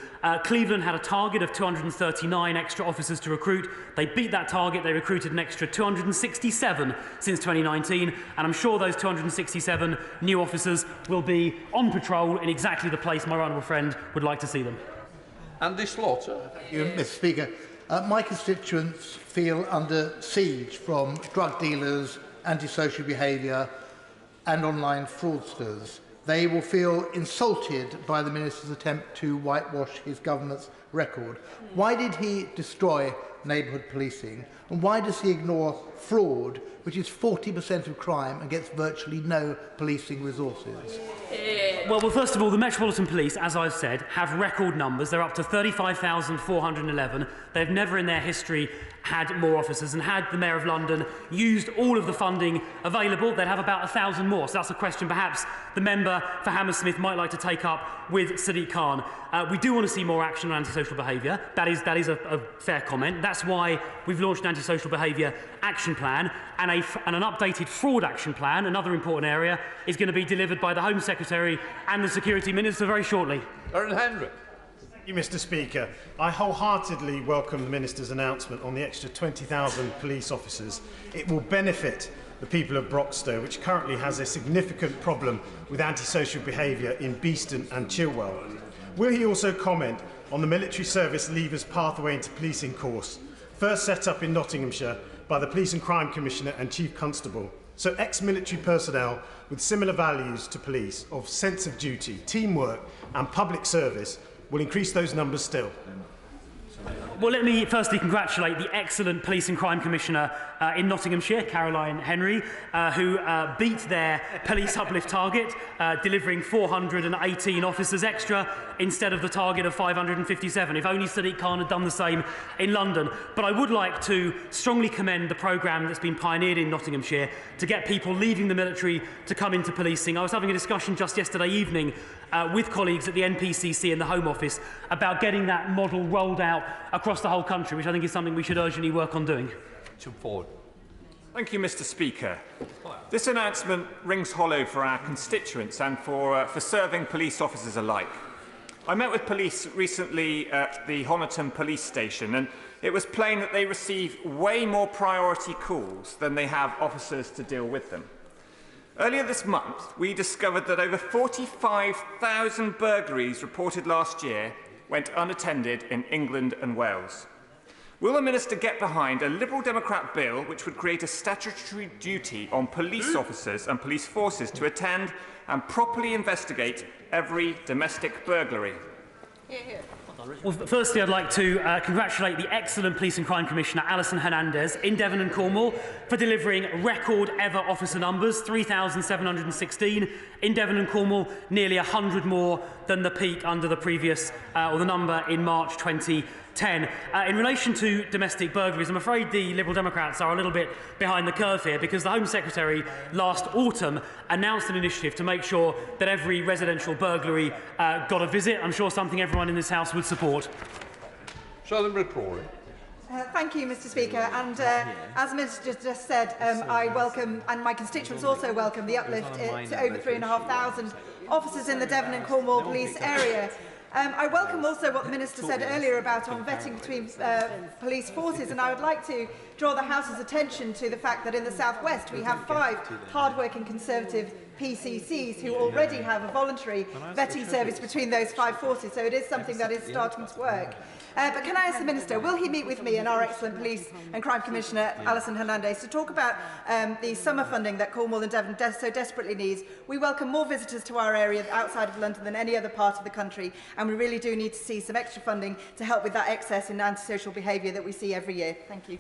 Cleveland had a target of 239 extra officers to recruit. They beat that target. They recruited an extra 267 since 2019, and I'm sure those 267 new officers will be on patrol in exactly the place my right honourable friend would like to see them. Andy Slaughter. Thank you, Mr. Speaker. My constituents feel under siege from drug dealers, antisocial behaviour and online fraudsters. They will feel insulted by the Minister's attempt to whitewash his government's record. Why did he destroy neighbourhood policing? And why does he ignore fraud, which is 40% of crime and gets virtually no policing resources? Well, first of all, the Metropolitan Police, as I've said, have record numbers. They're up to 35,411. They've never in their history had more officers, and had the Mayor of London used all of the funding available, they'd have about 1,000 more. So that's a question perhaps the member for Hammersmith might like to take up with Sadiq Khan. We do want to see more action on antisocial behaviour. That is a fair comment. That's why we've launched an antisocial behaviour action plan, and an updated fraud action plan, another important area, is going to be delivered by the Home Secretary and the Security Minister very shortly. Henry. Thank you, Mr. Speaker. I wholeheartedly welcome the Minister's announcement on the extra 20,000 police officers. It will benefit the people of Broxtowe, which currently has a significant problem with antisocial behaviour in Beeston and Chilwell. Will he also comment on the military service leavers pathway into policing course, first set up in Nottinghamshire by the Police and Crime Commissioner and Chief Constable? So ex-military personnel with similar values to police of sense of duty, teamwork and public service will increase those numbers still. Well, let me firstly congratulate the excellent Police and Crime Commissioner in Nottinghamshire, Caroline Henry, who beat their police uplift target, delivering 418 officers extra instead of the target of 557. If only Sadiq Khan had done the same in London. But I would like to strongly commend the programme that's been pioneered in Nottinghamshire to get people leaving the military to come into policing. I was having a discussion just yesterday evening with colleagues at the NPCC and the Home Office about getting that model rolled out across the whole country, which I think is something we should urgently work on doing. Thank you, Mr. Speaker. This announcement rings hollow for our constituents and for serving police officers alike. I met with police recently at the Honiton police station, and it was plain that they receive way more priority calls than they have officers to deal with them. Earlier this month, we discovered that over 45,000 burglaries reported last year went unattended in England and Wales. Will the Minister get behind a Liberal Democrat bill which would create a statutory duty on police officers and police forces to attend and properly investigate every domestic burglary? Well, firstly, I'd like to congratulate the excellent Police and Crime Commissioner, Alison Hernandez, in Devon and Cornwall for delivering record-ever officer numbers, 3,716 in Devon and Cornwall, nearly 100 more than the peak under the previous, or the number in March 2010. In relation to domestic burglaries, I'm afraid the Liberal Democrats are a little bit behind the curve here, because the Home Secretary last autumn announced an initiative to make sure that every residential burglary got a visit. I'm sure something everyone in this House would support. Thank you, Mr. Speaker. And as the Minister just said, I welcome, and my constituents also welcome, the uplift to over 3,500 officers in the Devon and Cornwall police area. I welcome also what the Minister said earlier about on vetting between police forces, and I would like to draw the House's attention to the fact that in the South West we have 5 hard-working Conservative PCCs who already have a voluntary vetting service between those 5 forces, so it is something that is starting to work. But can I ask the Minister, will he meet with me and our excellent Police and Crime Commissioner, Alison Hernandez, to talk about the summer funding that Cornwall and Devon so desperately needs? We welcome more visitors to our area outside of London than any other part of the country, and we really do need to see some extra funding to help with that excess in antisocial behaviour that we see every year. Thank you.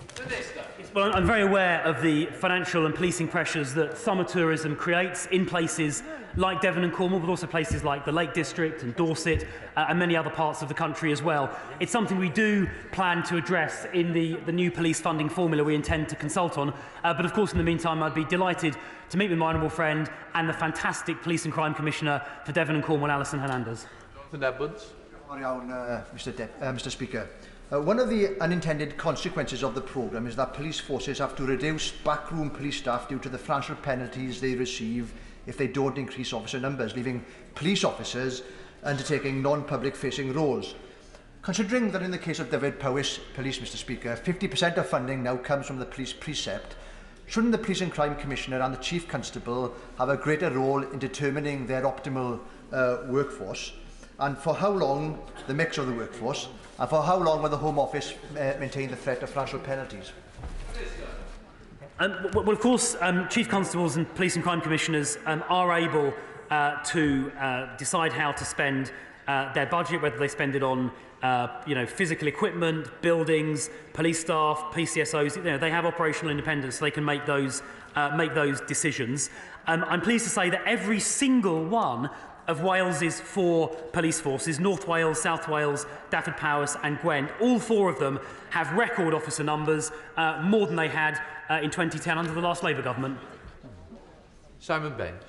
Well, I'm very aware of the financial and policing pressures that summer tourism creates in places like Devon and Cornwall, but also places like the Lake District and Dorset and many other parts of the country as well. It's something we do plan to address in the new police funding formula we intend to consult on. But of course, in the meantime, I'd be delighted to meet with my honourable friend and the fantastic Police and Crime Commissioner for Devon and Cornwall, Alison Hernandez. Mr. Speaker. One of the unintended consequences of the programme is that police forces have to reduce backroom police staff due to the financial penalties they receive if they don't increase officer numbers, leaving police officers undertaking non-public facing roles. Considering that in the case of Dyfed Powys Police, Mr. Speaker, 50% of funding now comes from the police precept, shouldn't the Police and Crime Commissioner and the Chief Constable have a greater role in determining their optimal workforce, and for how long the mix of the workforce, and for how long will the Home Office maintain the threat of financial penalties? Well, of course, Chief Constables and Police and Crime Commissioners are able to decide how to spend their budget, whether they spend it on physical equipment, buildings, police staff, PCSOs. They have operational independence, so they can make those decisions. I'm pleased to say that every single one of Wales's 4 police forces, North Wales, South Wales, Daffod Powys and Gwent. All 4 of them have record officer numbers, more than they had in 2010 under the last Labour government. Simon Baines.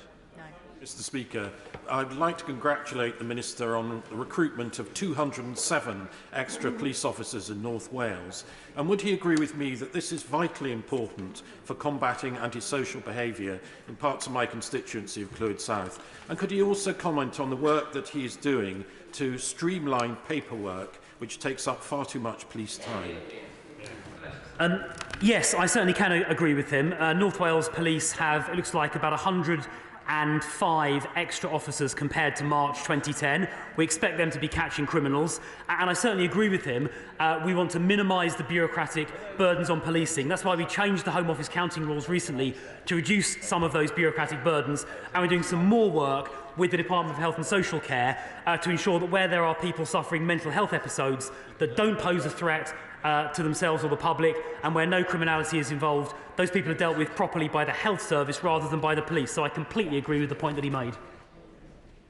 Mr Speaker, I'd like to congratulate the Minister on the recruitment of 207 extra police officers in North Wales. And would he agree with me that this is vitally important for combating antisocial behaviour in parts of my constituency of Clwyd South? And could he also comment on the work that he is doing to streamline paperwork, which takes up far too much police time? Yes, I certainly can agree with him. North Wales Police have, it looks like, about 105 extra officers compared to March 2010. We expect them to be catching criminals. And I certainly agree with him. We want to minimise the bureaucratic burdens on policing. That's why we changed the Home Office counting rules recently to reduce some of those bureaucratic burdens. And we're doing some more work with the Department of Health and Social Care to ensure that where there are people suffering mental health episodes that don't pose a threat to themselves or the public, and where no criminality is involved, those people are dealt with properly by the health service rather than by the police. So I completely agree with the point that he made.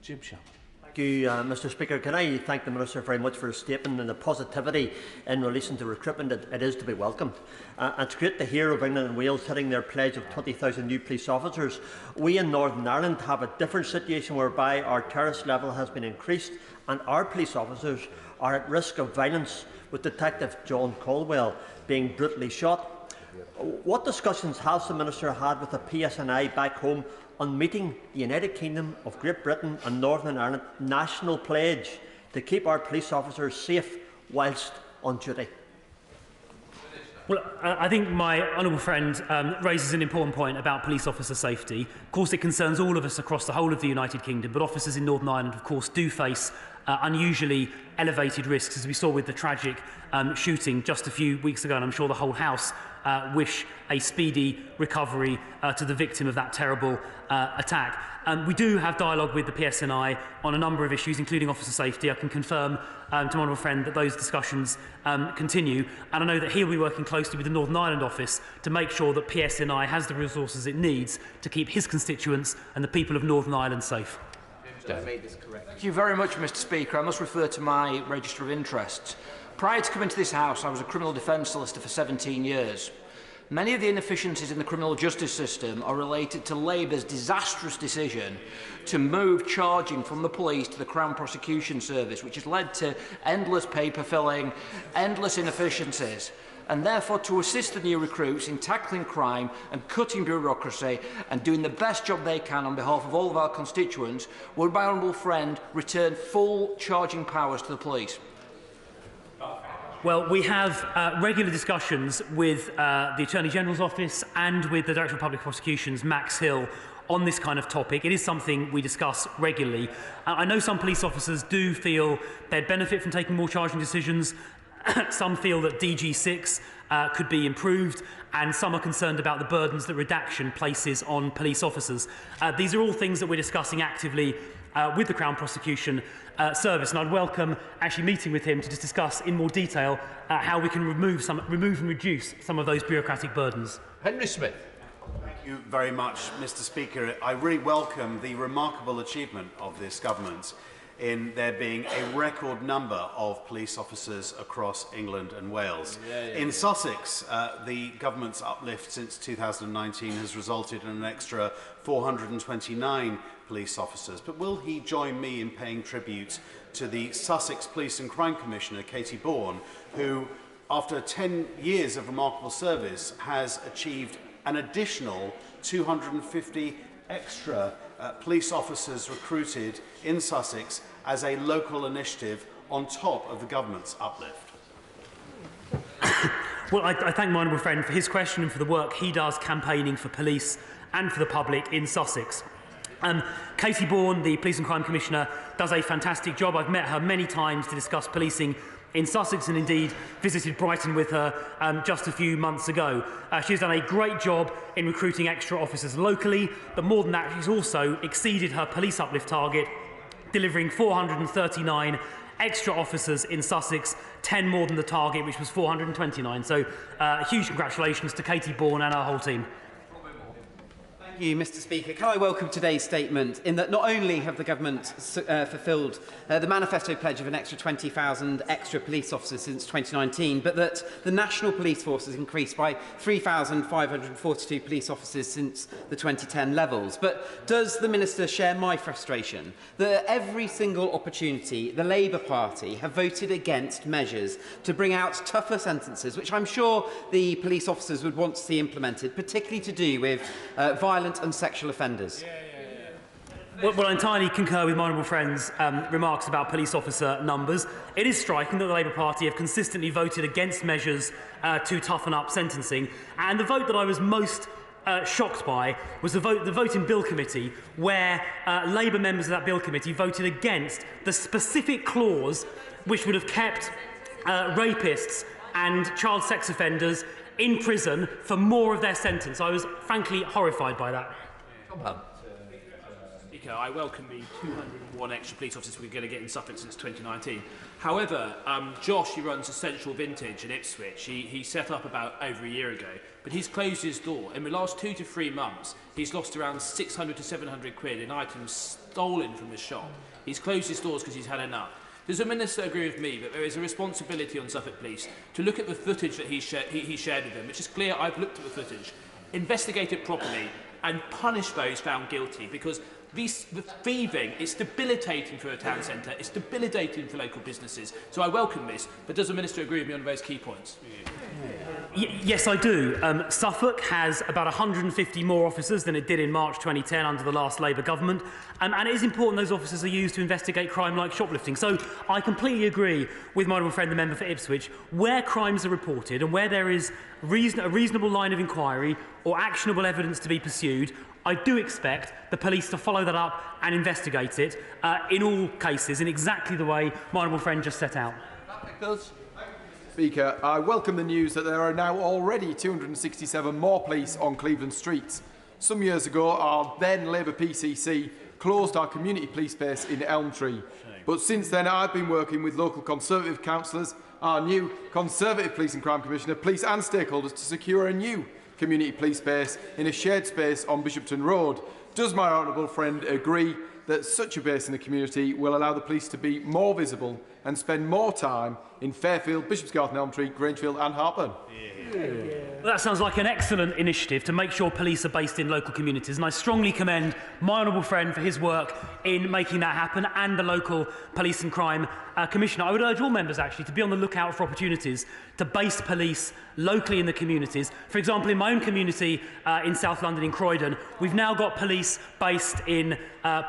Jim Sharp. Thank you, Mr Speaker. Can I thank the Minister very much for his statement and the positivity in relation to recruitment. It is to be welcomed. It's great to hear of England and Wales hitting their pledge of 20,000 new police officers. We in Northern Ireland have a different situation whereby our terrorist level has been increased and our police officers are at risk of violence, with Detective John Caldwell being brutally shot. What discussions has the Minister had with the PSNI back home on meeting the United Kingdom of Great Britain and Northern Ireland national pledge to keep our police officers safe whilst on duty? Well, I think my honourable friend raises an important point about police officer safety. Of course, it concerns all of us across the whole of the United Kingdom, but officers in Northern Ireland, of course, do face unusually elevated risks, as we saw with the tragic shooting just a few weeks ago, and I'm sure the whole House wish a speedy recovery to the victim of that terrible attack. We do have dialogue with the PSNI on a number of issues, including officer safety. I can confirm to my honourable friend that those discussions continue, and I know that he'll be working closely with the Northern Ireland office to make sure that PSNI has the resources it needs to keep his constituents and the people of Northern Ireland safe. Thank you very much, Mr Speaker. I must refer to my register of interests. Prior to coming to this House, I was a criminal defence solicitor for 17 years. Many of the inefficiencies in the criminal justice system are related to Labour's disastrous decision to move charging from the police to the Crown Prosecution Service, which has led to endless paper filling, endless inefficiencies. And therefore, to assist the new recruits in tackling crime and cutting bureaucracy and doing the best job they can on behalf of all of our constituents, would my honourable friend return full charging powers to the police? Well, we have regular discussions with the Attorney General's office and with the Director of Public Prosecutions, Max Hill, on this kind of topic. It is something we discuss regularly. I know some police officers do feel they'd benefit from taking more charging decisions. Some feel that DG6 could be improved, and some are concerned about the burdens that redaction places on police officers. These are all things that we're discussing actively with the Crown Prosecution Service, and I'd welcome actually meeting with him to just discuss in more detail how we can remove and reduce some of those bureaucratic burdens. Henry Smith. Thank you very much, Mr Speaker. I really welcome the remarkable achievement of this government in there being a record number of police officers across England and Wales. In Sussex, the government's uplift since 2019 has resulted in an extra 429 police officers. But will he join me in paying tribute to the Sussex Police and Crime Commissioner, Katie Bourne, who, after 10 years of remarkable service, has achieved an additional 250 extra police officers recruited in Sussex as a local initiative on top of the government's uplift? Well, I thank my honourable friend for his question and for the work he does campaigning for police and for the public in Sussex. Katie Bourne, the Police and Crime Commissioner, does a fantastic job. I've met her many times to discuss policing in Sussex, and indeed visited Brighton with her just a few months ago. She's done a great job in recruiting extra officers locally, but more than that, she's also exceeded her police uplift target, delivering 439 extra officers in Sussex, 10 more than the target, which was 429. So huge congratulations to Katie Bourne and our whole team. you, Mr Speaker. Can I welcome today's statement in that not only have the government fulfilled the manifesto pledge of an extra 20,000 extra police officers since 2019, but that the national police force has increased by 3,542 police officers since the 2010 levels. But does the Minister share my frustration that at every single opportunity the Labour Party have voted against measures to bring out tougher sentences, which I'm sure the police officers would want to see implemented, particularly to do with violent and sexual offenders? Well, I entirely concur with my honourable friend's remarks about police officer numbers. It is striking that the Labour Party have consistently voted against measures to toughen up sentencing, and the vote that I was most shocked by was the vote in Bill Committee, where Labour members of that Bill Committee voted against the specific clause which would have kept rapists and child sex offenders in prison for more of their sentence. I was frankly horrified by that. Speaker, I welcome the 201 extra police officers we're going to get in Suffolk since 2019. However, Josh, who runs Essential Vintage in Ipswich, he set up about over a year ago, but he's closed his door. In the last 2 to 3 months, he's lost around 600 to 700 quid in items stolen from his shop. He's closed his doors because he's had enough. Does the Minister agree with me that there is a responsibility on Suffolk Police to look at the footage that he shared with them, which is clear? I've looked at the footage, investigate it properly and punish those found guilty, because the thieving is debilitating for a town centre, it's debilitating for local businesses. So I welcome this, but does the Minister agree with me on those key points? Yes, I do. Suffolk has about 150 more officers than it did in March 2010 under the last Labour government, and it is important those officers are used to investigate crime like shoplifting. So I completely agree with my honourable friend, the member for Ipswich. Where crimes are reported and where there is a reasonable line of inquiry or actionable evidence to be pursued, I do expect the police to follow that up and investigate it in all cases in exactly the way my honourable friend just set out. Speaker, I welcome the news that there are now already 267 more police on Cleveland streets. Some years ago, our then Labour PCC closed our community police base in Elmtree. But since then, I've been working with local Conservative councillors, our new Conservative Police and Crime Commissioner, police and stakeholders to secure a new community police base in a shared space on Bishopton Road. Does my honourable friend agree that such a base in the community will allow the police to be more visible and spend more time in Fairfield, Bishopsgarth and Elmtree, Grangefield and Hartburn? Well, that sounds like an excellent initiative to make sure police are based in local communities, and I strongly commend my honourable friend for his work in making that happen, and the local Police and Crime Commissioner. I would urge all members actually to be on the lookout for opportunities to base police locally in the communities. For example, in my own community in South London, in Croydon, we've now got police based in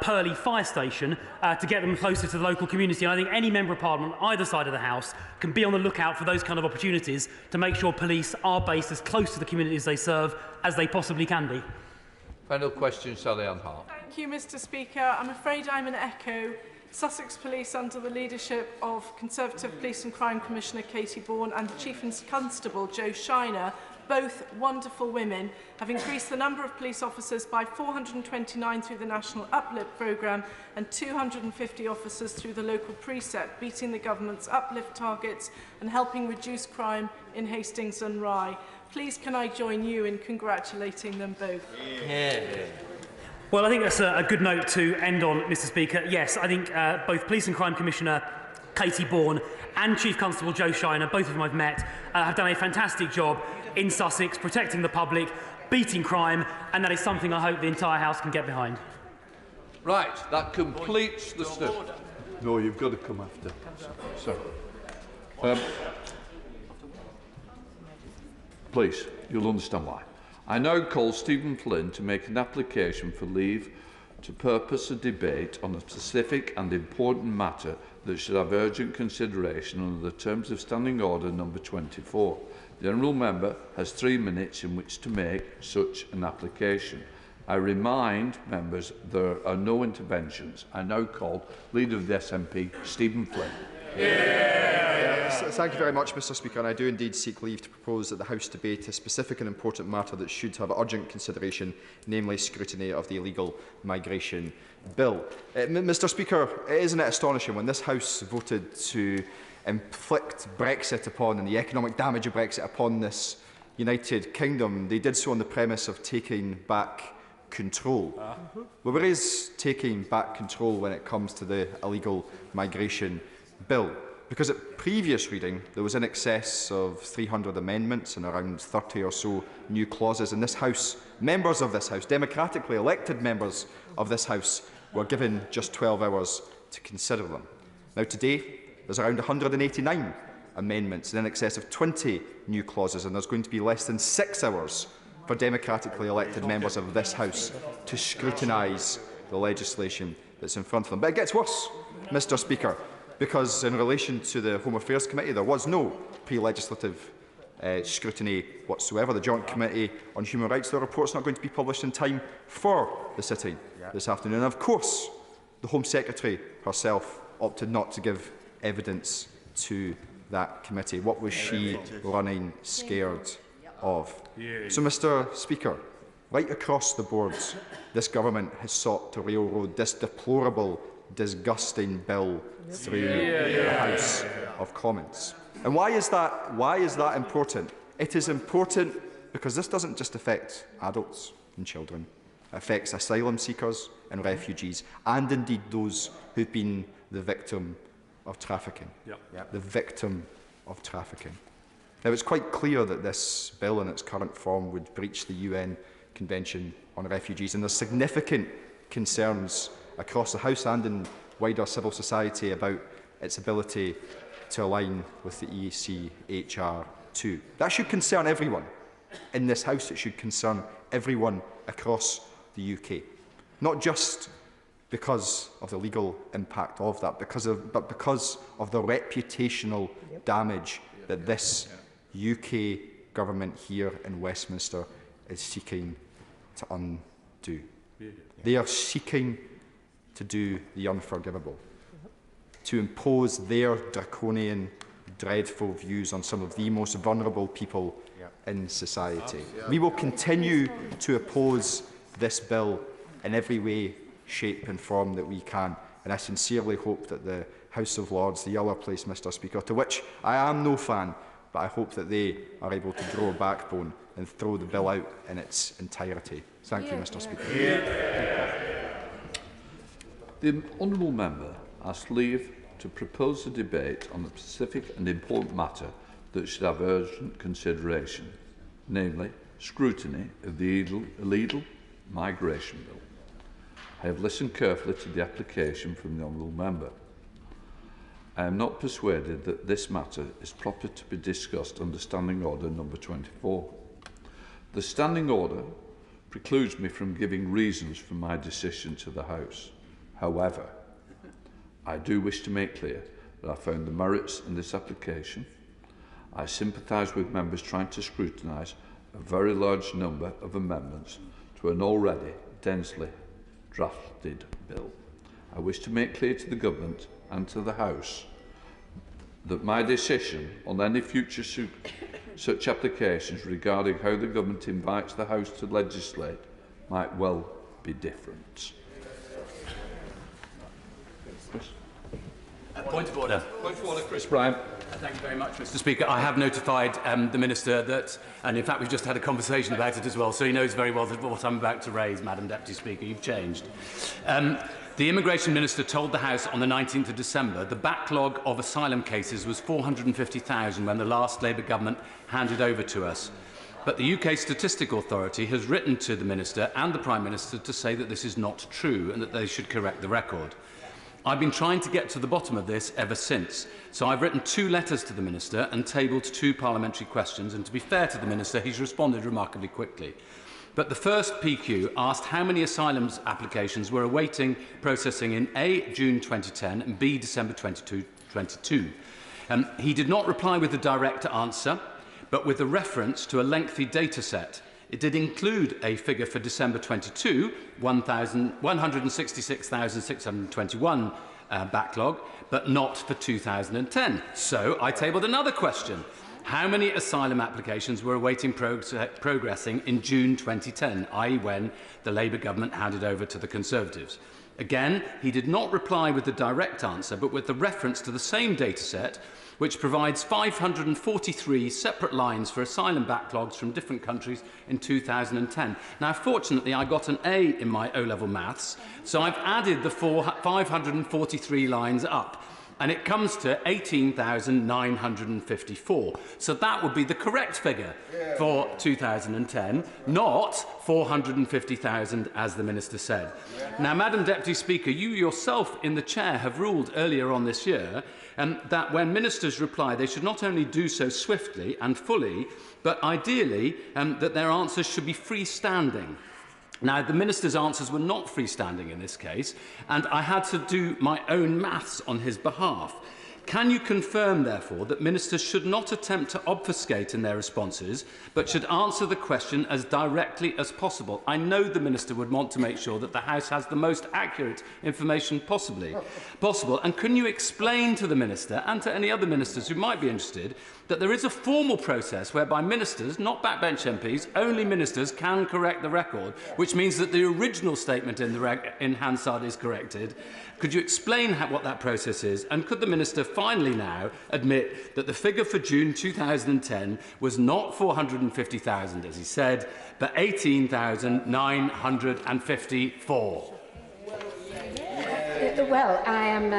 Purley Fire Station to get them closer to the local community, and I think any member of Parliament, either side of the House, can be on the lookout for those kind of opportunities to make sure police are based as close to the communities they serve as they possibly can be. Final question, Sally Ann Hart. Thank you, Mr Speaker. I'm afraid I'm an echo. Sussex Police, under the leadership of Conservative Police and Crime Commissioner Katie Bourne and the Chief Constable Joe Shiner, both wonderful women, have increased the number of police officers by 429 through the National Uplift Programme and 250 officers through the local precept, beating the government's uplift targets and helping reduce crime in Hastings and Rye. Please can I join you in congratulating them both? Well, I think that's a good note to end on, Mr Speaker. Yes, I think both Police and Crime Commissioner Katie Bourne and Chief Constable Joe Shiner, both of whom I've met, have done a fantastic job in Sussex, protecting the public, beating crime, and that is something I hope the entire House can get behind. Right, that completes the stuff. No, you've got to come after. Sorry. Please, you'll understand why. I now call Stephen Flynn to make an application for leave to purpose a debate on a specific and important matter that should have urgent consideration under the terms of Standing Order number 24. The Honourable Member has 3 minutes in which to make such an application. I remind members there are no interventions. I now call Leader of the SNP, Stephen Flynn. Thank you very much, Mr Speaker, and I do indeed seek leave to propose that the House debate a specific and important matter that should have urgent consideration, namely scrutiny of the illegal migration bill. Mr Speaker, isn't it astonishing when this House voted to inflict Brexit upon and the economic damage of Brexit upon this United Kingdom, they did so on the premise of taking back control. Well, where is taking back control when it comes to the illegal migration bill? Because at previous reading, there was in excess of 300 amendments and around 30 or so new clauses in this House. Members of this House, democratically elected members of this House, were given just 12 hours to consider them. Now, today, there's around 189 amendments and in excess of 20 new clauses, and there's going to be less than 6 hours for democratically elected members of this House to scrutinise the legislation that's in front of them. But it gets worse, Mr Speaker, because in relation to the Home Affairs Committee, there was no pre-legislative scrutiny whatsoever. The Joint Committee on Human Rights, the report's not going to be published in time for the sitting this afternoon. And of course, the Home Secretary herself opted not to give evidence to that committee. What was she running scared of? So, Mr Speaker, right across the board, this government has sought to railroad this deplorable, disgusting bill through the House of Commons. And why is that? Why is that important? It is important because this doesn't just affect adults and children. It affects asylum seekers and refugees, and indeed those who've been the victim of trafficking. The victim of trafficking. Now, it's quite clear that this bill in its current form would breach the UN Convention on Refugees, and there's significant concerns across the House and in wider civil society about its ability to align with the ECHR too. That should concern everyone in this House. It should concern everyone across the UK, not just because of the legal impact of that, but because of the reputational damage that this UK government here in Westminster is seeking to undo. They are seeking to do the unforgivable, to impose their draconian, dreadful views on some of the most vulnerable people in society. We will continue to oppose this bill in every way, shape and form that we can, and I sincerely hope that the House of Lords, the other place, Mr Speaker, to which I am no fan, but I hope that they are able to grow a backbone and throw the bill out in its entirety. Thank you, Mr Speaker. The honourable member asks leave to propose a debate on a specific and important matter that should have urgent consideration, namely scrutiny of the illegal migration bill. I have listened carefully to the application from the honourable member. I am not persuaded that this matter is proper to be discussed under Standing Order number 24. The Standing Order precludes me from giving reasons for my decision to the House. However, I do wish to make clear that I found the merits in this application. I sympathise with members trying to scrutinise a very large number of amendments to an already densely drafted bill. I wish to make clear to the Government and to the House that my decision on any future such applications regarding how the Government invites the House to legislate might well be different. Point of order. Point of order, Chris Bryan. Thank you very much, Mr Speaker. I have notified the Minister that, and in fact we've just had a conversation about it as well, so he knows very well that what I'm about to raise, Madam Deputy Speaker. You've changed. The Immigration Minister told the House on the 19th of December the backlog of asylum cases was 450,000 when the last Labour government handed over to us. But the UK Statistical Authority has written to the Minister and the Prime Minister to say that this is not true and that they should correct the record. I've been trying to get to the bottom of this ever since, so I've written 2 letters to the Minister and tabled 2 parliamentary questions, and to be fair to the Minister, he's responded remarkably quickly. But the first PQ asked how many asylum applications were awaiting processing in A, June 2010 and B, December 2022. He did not reply with a direct answer, but with a reference to a lengthy data set. It did include a figure for December 22, 166,621 backlog, but not for 2010. So I tabled another question. How many asylum applications were awaiting progressing in June 2010, i.e. when the Labour government handed over to the Conservatives? Again, he did not reply with the direct answer, but with the reference to the same dataset, which provides 543 separate lines for asylum backlogs from different countries in 2010. Now, fortunately, I got an A in my O-level maths, so I've added the 543 lines up, and it comes to 18,954. So that would be the correct figure for 2010, not 450,000, as the Minister said. Now, Madam Deputy Speaker, you yourself in the Chair have ruled earlier on this year that when ministers reply, they should not only do so swiftly and fully, but ideally that their answers should be freestanding. Now, the Minister's answers were not freestanding in this case, and I had to do my own maths on his behalf. Can you confirm, therefore, that ministers should not attempt to obfuscate in their responses, but should answer the question as directly as possible? I know the Minister would want to make sure that the House has the most accurate information possible. And can you explain to the Minister and to any other ministers who might be interested that there is a formal process whereby ministers, not backbench MPs, only ministers can correct the record, which means that the original statement in Hansard is corrected. Could you explain what that process is? And could the Minister finally now admit that the figure for June 2010 was not 450,000, as he said, but 18,954? Well, I am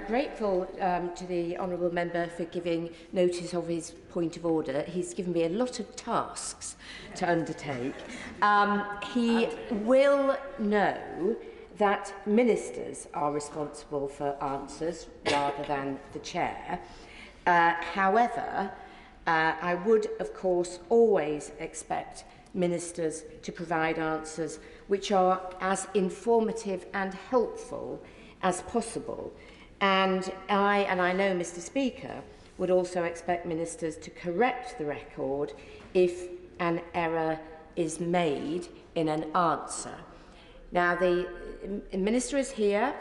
grateful to the honourable member for giving notice of his point of order. He's given me a lot of tasks to undertake. He will know that ministers are responsible for answers rather than the chair. However, I would, of course, always expect ministers to provide answers which are as informative and helpful as possible. And I know Mr. Speaker would also expect ministers to correct the record if an error is made in an answer. Now, the Minister is here.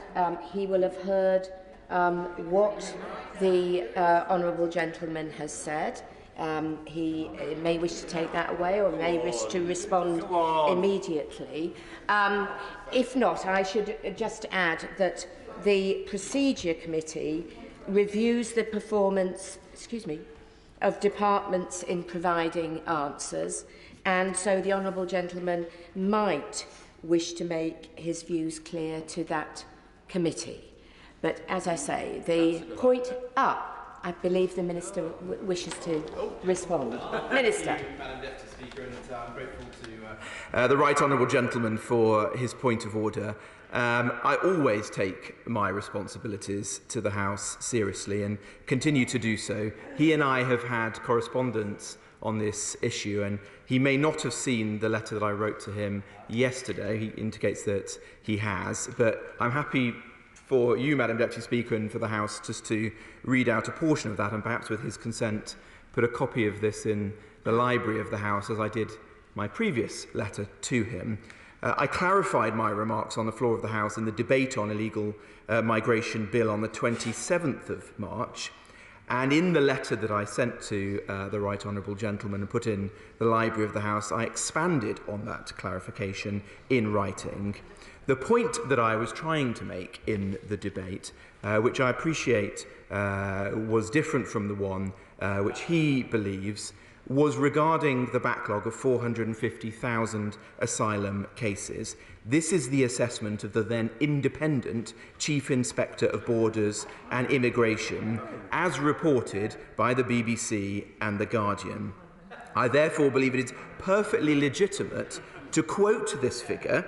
He will have heard what the honourable gentleman has said. He may wish to take that away or may wish to respond immediately. If not, I should just add that the Procedure Committee reviews the performance, of departments in providing answers, and so the honourable gentleman might wish to make his views clear to that committee. But as I say, the point I believe the Minister wishes to respond. Minister. Madam Deputy Speaker, and I'm grateful to the right honourable gentleman for his point of order. I always take my responsibilities to the House seriously and continue to do so. He and I have had correspondence on this issue, and he may not have seen the letter that I wrote to him yesterday. He indicates that he has, but I'm happy for you, Madam Deputy Speaker, and for the House just to read out a portion of that, and perhaps with his consent put a copy of this in the library of the House, as I did my previous letter to him. I clarified my remarks on the floor of the House in the debate on illegal migration bill on the 27th of March, and in the letter that I sent to the right honourable gentleman and put in the library of the House, I expanded on that clarification in writing. The point that I was trying to make in the debate, which I appreciate was different from the one which he believes, was regarding the backlog of 450,000 asylum cases. This is the assessment of the then independent Chief Inspector of Borders and Immigration, as reported by the BBC and The Guardian. I therefore believe it is perfectly legitimate to quote this figure,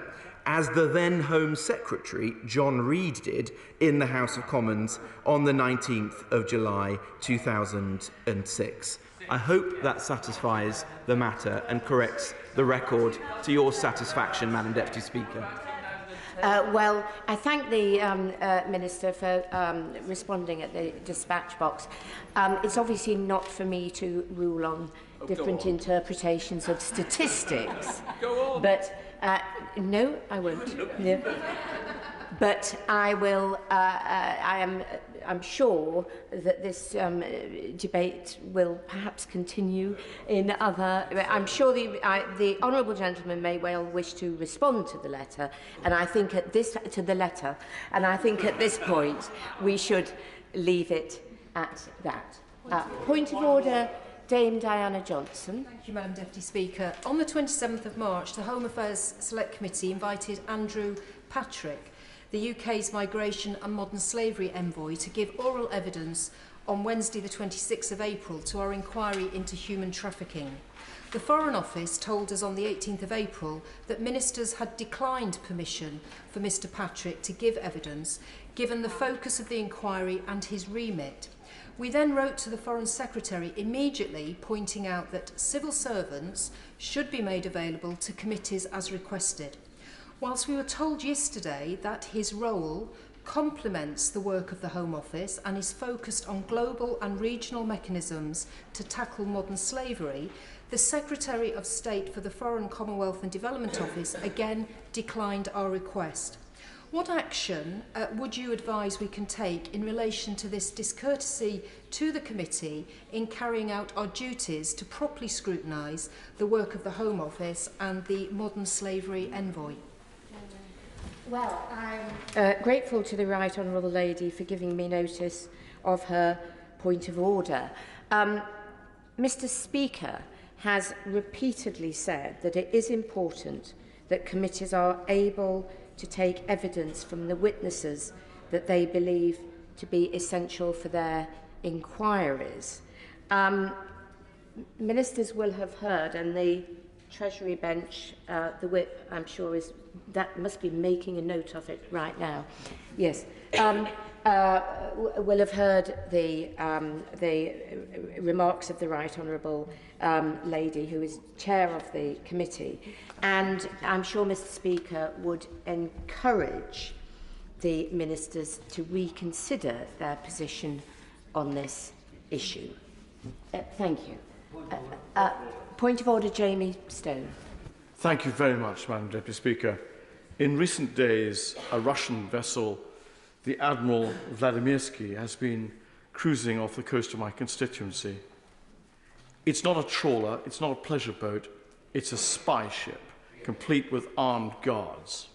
as the then Home Secretary, John Reid, did in the House of Commons on the 19th of July 2006. I hope that satisfies the matter and corrects the record to your satisfaction, Madam Deputy Speaker. Well, I thank the Minister for responding at the dispatch box. It's obviously not for me to rule on different interpretations of statistics. Go on. But no, I won't. No. but I'm sure that this debate will perhaps continue in other. I'm sure the honourable gentleman may well wish to respond to the letter, and I think at this point we should leave it at that. Point of order. Dame Diana Johnson. Thank you, Madam Deputy Speaker. On the 27th of March, the Home Affairs Select Committee invited Andrew Patrick, the UK's Migration and Modern Slavery Envoy, to give oral evidence on Wednesday the 26th of April to our inquiry into human trafficking. The Foreign Office told us on the 18th of April that ministers had declined permission for Mr Patrick to give evidence, given the focus of the inquiry and his remit. We then wrote to the Foreign Secretary immediately pointing out that civil servants should be made available to committees as requested. Whilst we were told yesterday that his role complements the work of the Home Office and is focused on global and regional mechanisms to tackle modern slavery, the Secretary of State for the Foreign, Commonwealth and Development Office again declined our request. What action would you advise we can take in relation to this discourtesy to the committee in carrying out our duties to properly scrutinise the work of the Home Office and the Modern Slavery Envoy? Well, I'm grateful to the Right Honourable Lady for giving me notice of her point of order. Mr Speaker has repeatedly said that it is important that committees are able to take evidence from the witnesses that they believe to be essential for their inquiries. Ministers will have heard, and the Treasury bench, the whip, I'm sure, must be making a note of it right now. Yes. Will have heard the remarks of the Right Honourable Lady, who is chair of the committee, and I'm sure Mr Speaker would encourage the ministers to reconsider their position on this issue. Thank you. Point of order, Jamie Stone. Thank you very much, Madam Deputy Speaker. In recent days, a Russian vessel, the Admiral Vladimirsky, has been cruising off the coast of my constituency. It's not a trawler, it's not a pleasure boat, it's a spy ship, complete with armed guards.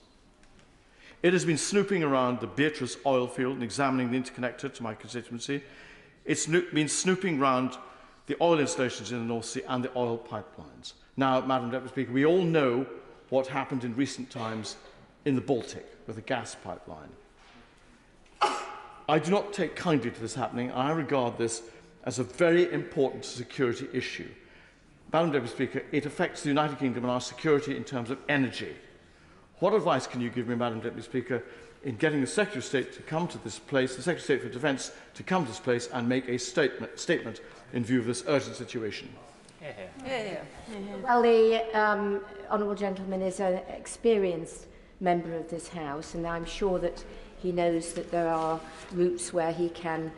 It has been snooping around the Beatrice oil field and examining the interconnector to my constituency. It's been snooping around the oil installations in the North Sea and the oil pipelines. Now, Madam Deputy Speaker, we all know what happened in recent times in the Baltic with the gas pipeline. I do not take kindly to this happening. I regard this as a very important security issue. Madam Deputy Speaker, it affects the United Kingdom and our security in terms of energy. What advice can you give me, Madam Deputy Speaker, in getting the Secretary of State to come to this place, the Secretary of State for Defence to come to this place and make a statement in view of this urgent situation? Well, the honourable gentleman is an experienced member of this House, and I'm sure that he knows that there are routes where he can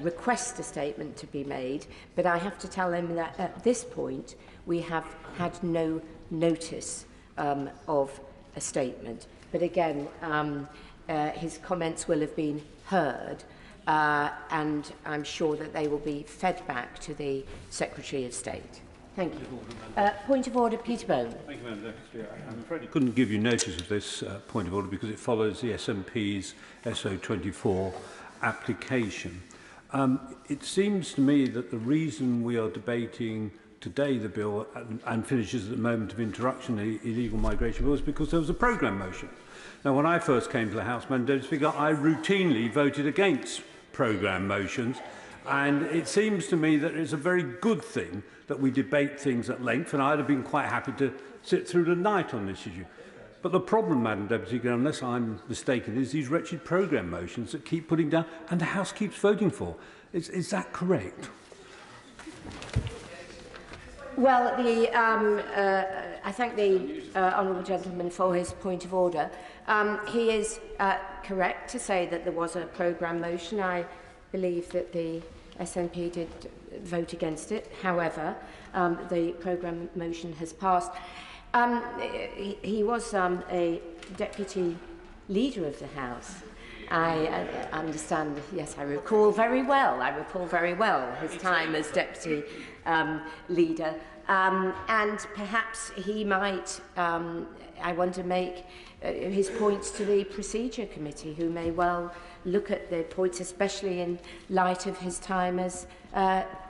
request a statement to be made, but I have to tell him that at this point we have had no notice of a statement. But again, his comments will have been heard, and I'm sure that they will be fed back to the Secretary of State. Thank you. Point of order, Peter Bone. Thank you, Madam Deputy Speaker. I'm afraid I couldn't give you notice of this point of order because it follows the SNP's SO24 application. It seems to me that the reason we are debating today the bill and finishes at the moment of introduction the illegal migration bill is because there was a programme motion. Now, when I first came to the House, Madam Deputy Speaker, I routinely voted against programme motions, and it seems to me that it's a very good thing that we debate things at length, and I'd have been quite happy to sit through the night on this issue. But the problem, Madam Deputy Speaker, unless I'm mistaken, is these wretched programme motions that keep putting down and the House keeps voting for. Is that correct? Well, I thank the honourable gentleman for his point of order. He is correct to say that there was a programme motion. I believe that the SNP did vote against it. However, the programme motion has passed. He was a deputy Leader of the House. I understand, yes, I recall very well his time as Deputy Leader. And perhaps he might, I wonder, make his points to the Procedure Committee, who may well look at the points, especially in light of his time as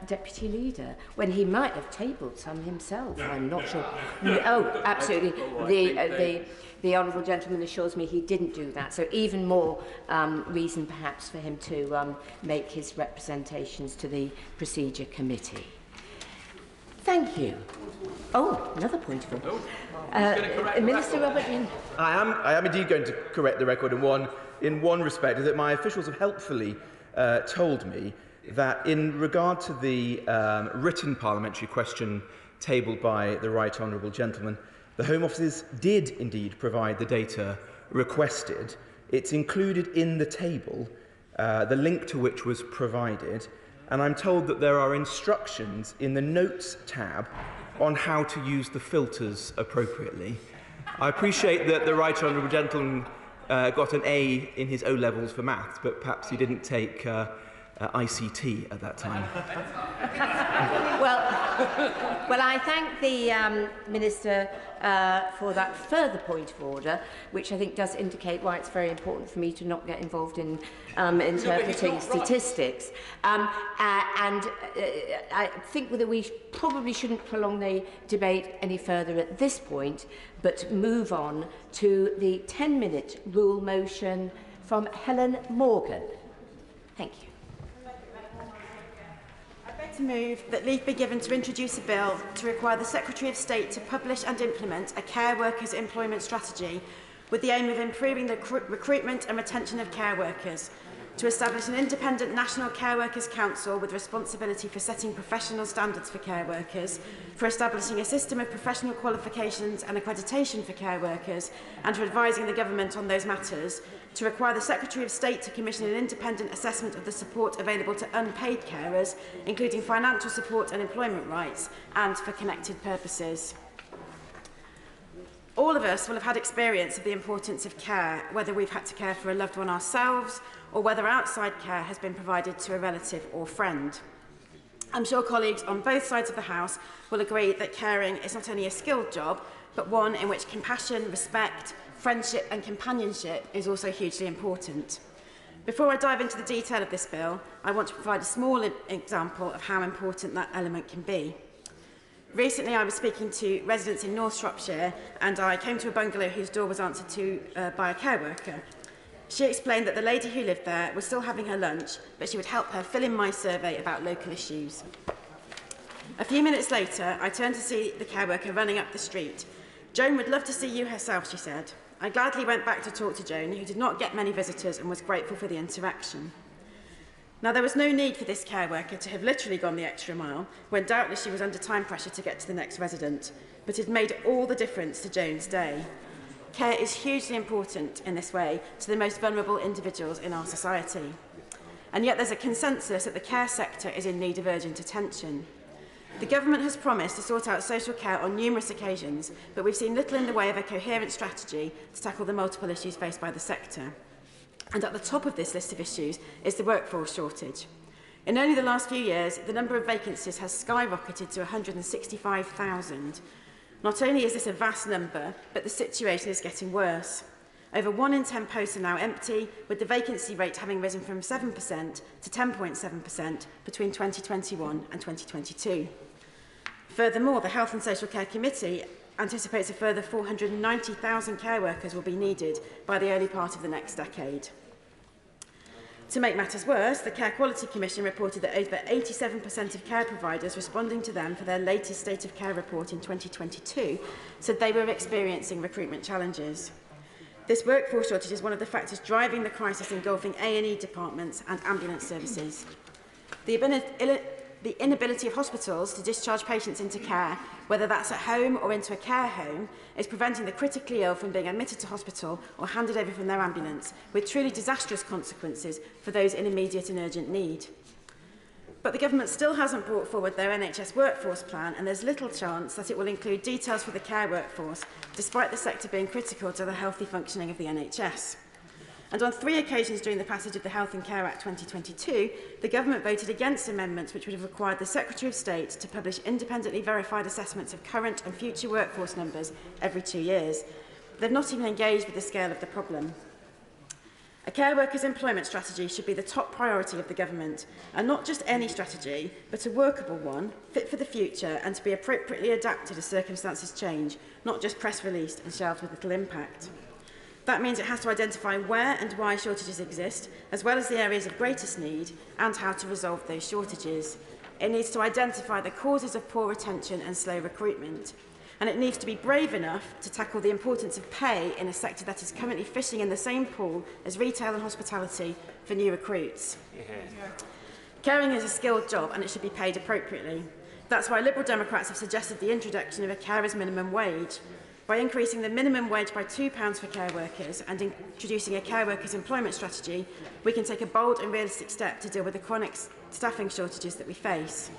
Deputy Leader, when he might have tabled some himself. I'm not sure. Oh, absolutely. The honourable gentleman assures me he didn't do that, so even more reason perhaps for him to make his representations to the Procedure Committee. Thank you. Oh, another point of order. Minister Robert Dean. I am indeed going to correct the record in one respect, that my officials have helpfully told me that in regard to the written parliamentary question tabled by the right honourable gentleman, the Home Offices did indeed provide the data requested. It's included in the table, the link to which was provided, and I'm told that there are instructions in the Notes tab on how to use the filters appropriately. I appreciate that the right honourable gentleman got an A in his O-levels for maths, but perhaps he didn't take ICT at that time. Well, I thank the Minister for that further point of order, which I think does indicate why it's very important for me to not get involved in interpreting statistics. And I think that we probably shouldn't prolong the debate any further at this point, but move on to the 10-minute rule motion from Helen Morgan. Thank you. To move that leave be given to introduce a bill to require the Secretary of State to publish and implement a care workers employment strategy with the aim of improving the recruitment and retention of care workers, to establish an independent National Care Workers Council with responsibility for setting professional standards for care workers, for establishing a system of professional qualifications and accreditation for care workers, and for advising the Government on those matters, to require the Secretary of State to commission an independent assessment of the support available to unpaid carers, including financial support and employment rights, and for connected purposes. All of us will have had experience of the importance of care, whether we've had to care for a loved one ourselves or whether outside care has been provided to a relative or friend. I'm sure colleagues on both sides of the House will agree that caring is not only a skilled job, but one in which compassion, respect, friendship and companionship is also hugely important. Before I dive into the detail of this bill, I want to provide a small example of how important that element can be. Recently, I was speaking to residents in North Shropshire, and I came to a bungalow whose door was answered to by a care worker. She explained that the lady who lived there was still having her lunch, but she would help her fill in my survey about local issues. A few minutes later, I turned to see the care worker running up the street. "Joan would love to see you herself," she said. I gladly went back to talk to Joan, who did not get many visitors and was grateful for the interaction. Now, there was no need for this care worker to have literally gone the extra mile, when doubtless she was under time pressure to get to the next resident, but it made all the difference to Joan's day. Care is hugely important in this way to the most vulnerable individuals in our society. And yet there's a consensus that the care sector is in need of urgent attention. The government has promised to sort out social care on numerous occasions, but we've seen little in the way of a coherent strategy to tackle the multiple issues faced by the sector. And at the top of this list of issues is the workforce shortage. In only the last few years, the number of vacancies has skyrocketed to 165,000. Not only is this a vast number, but the situation is getting worse. Over 1 in 10 posts are now empty, with the vacancy rate having risen from 7% to 10.7% between 2021 and 2022. Furthermore, the Health and Social Care Committee anticipates a further 490,000 care workers will be needed by the early part of the next decade. To make matters worse, the Care Quality Commission reported that over 87% of care providers responding to them for their latest State of Care report in 2022 said they were experiencing recruitment challenges. This workforce shortage is one of the factors driving the crisis engulfing A&E departments and ambulance services. The inability of hospitals to discharge patients into care, whether that's at home or into a care home, is preventing the critically ill from being admitted to hospital or handed over from their ambulance, with truly disastrous consequences for those in immediate and urgent need. But the government still hasn't brought forward their NHS workforce plan, and there's little chance that it will include details for the care workforce, despite the sector being critical to the healthy functioning of the NHS. And on 3 occasions during the passage of the Health and Care Act 2022, the government voted against amendments which would have required the Secretary of State to publish independently verified assessments of current and future workforce numbers every 2 years. They've not even engaged with the scale of the problem. A care workers' employment strategy should be the top priority of the government, and not just any strategy, but a workable one, fit for the future and to be appropriately adapted as circumstances change, not just press released and shelved with little impact. That means it has to identify where and why shortages exist, as well as the areas of greatest need, and how to resolve those shortages. It needs to identify the causes of poor retention and slow recruitment. And it needs to be brave enough to tackle the importance of pay in a sector that is currently fishing in the same pool as retail and hospitality for new recruits. Caring is a skilled job and it should be paid appropriately. That's why Liberal Democrats have suggested the introduction of a carer's minimum wage. By increasing the minimum wage by £2 for care workers and introducing a care workers' employment strategy, we can take a bold and realistic step to deal with the chronic staffing shortages that we face.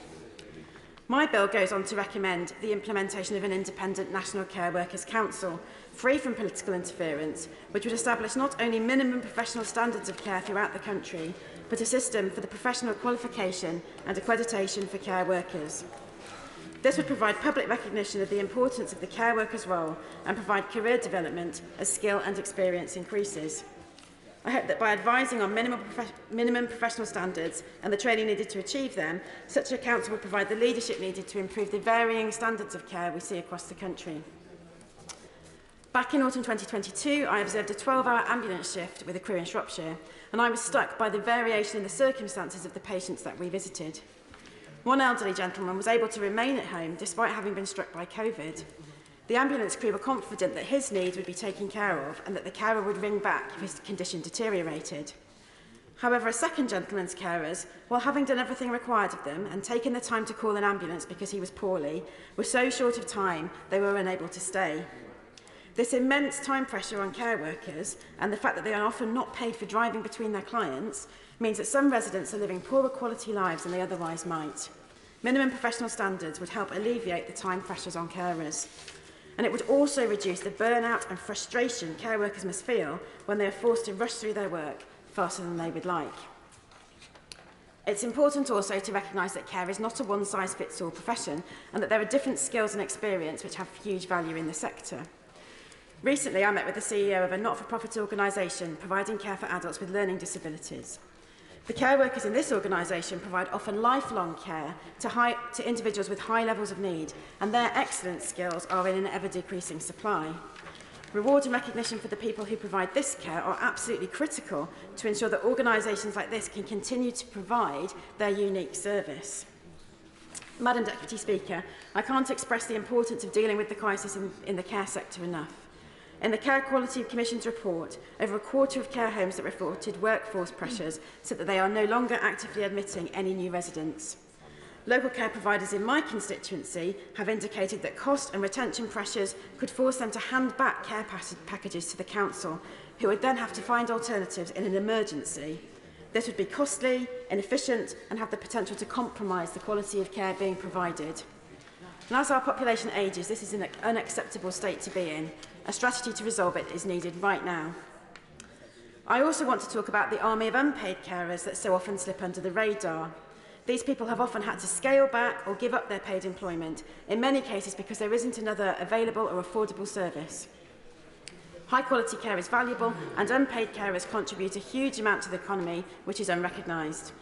My bill goes on to recommend the implementation of an independent National Care Workers Council, free from political interference, which would establish not only minimum professional standards of care throughout the country, but a system for the professional qualification and accreditation for care workers. This would provide public recognition of the importance of the care worker's role and provide career development as skill and experience increases. I hope that by advising on minimum professional standards and the training needed to achieve them, such a council will provide the leadership needed to improve the varying standards of care we see across the country. Back in autumn 2022, I observed a 12-hour ambulance shift with a crew in Shropshire, and I was struck by the variation in the circumstances of the patients that we visited. One elderly gentleman was able to remain at home despite having been struck by COVID. The ambulance crew were confident that his needs would be taken care of and that the carer would ring back if his condition deteriorated. However, a second gentleman's carers, while having done everything required of them and taken the time to call an ambulance because he was poorly, were so short of time they were unable to stay. This immense time pressure on care workers and the fact that they are often not paid for driving between their clients means that some residents are living poorer quality lives than they otherwise might. Minimum professional standards would help alleviate the time pressures on carers. And it would also reduce the burnout and frustration care workers must feel when they are forced to rush through their work faster than they would like. It's important also to recognise that care is not a one-size-fits-all profession and that there are different skills and experience which have huge value in the sector. Recently, I met with the CEO of a not-for-profit organisation providing care for adults with learning disabilities. The care workers in this organisation provide often lifelong care to individuals with high levels of need, and their excellent skills are in an ever-decreasing supply. Reward and recognition for the people who provide this care are absolutely critical to ensure that organisations like this can continue to provide their unique service. Madam Deputy Speaker, I can't express the importance of dealing with the crisis in the care sector enough. In the Care Quality Commission's report, over a quarter of care homes that reported workforce pressures said that they are no longer actively admitting any new residents. Local care providers in my constituency have indicated that cost and retention pressures could force them to hand back care packages to the council, who would then have to find alternatives in an emergency. This would be costly, inefficient, and have the potential to compromise the quality of care being provided. And as our population ages, this is an unacceptable state to be in. A strategy to resolve it is needed right now. I also want to talk about the army of unpaid carers that so often slip under the radar. These people have often had to scale back or give up their paid employment, in many cases because there isn't another available or affordable service. High-quality care is valuable, and unpaid carers contribute a huge amount to the economy, which is unrecognised.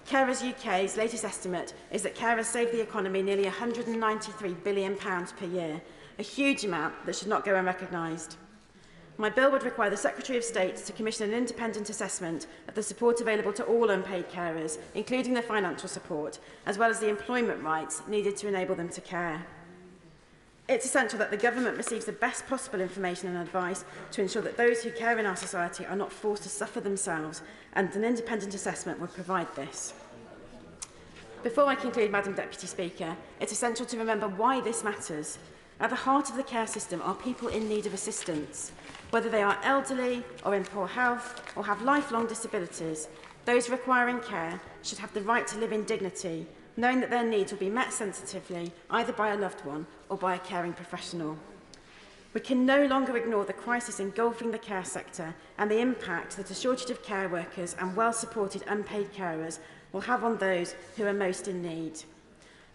Carers UK's latest estimate is that carers save the economy nearly £193 billion per year, a huge amount that should not go unrecognised. My bill would require the Secretary of State to commission an independent assessment of the support available to all unpaid carers, including their financial support, as well as the employment rights needed to enable them to care. It's essential that the government receives the best possible information and advice to ensure that those who care in our society are not forced to suffer themselves, and an independent assessment would provide this. Before I conclude, Madam Deputy Speaker, it's essential to remember why this matters. At the heart of the care system are people in need of assistance. Whether they are elderly or in poor health or have lifelong disabilities, those requiring care should have the right to live in dignity, knowing that their needs will be met sensitively either by a loved one or by a caring professional. We can no longer ignore the crisis engulfing the care sector and the impact that a shortage of care workers and well-supported unpaid carers will have on those who are most in need.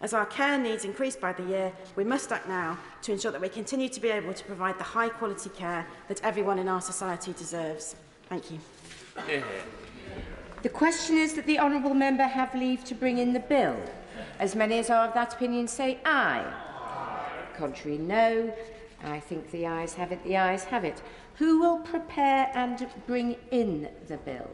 As our care needs increase by the year, we must act now to ensure that we continue to be able to provide the high-quality care that everyone in our society deserves. Thank you. The question is that the honourable member have leave to bring in the bill. As many as are of that opinion say aye. Contrary, no. I think the ayes have it, the ayes have it. Who will prepare and bring in the bill?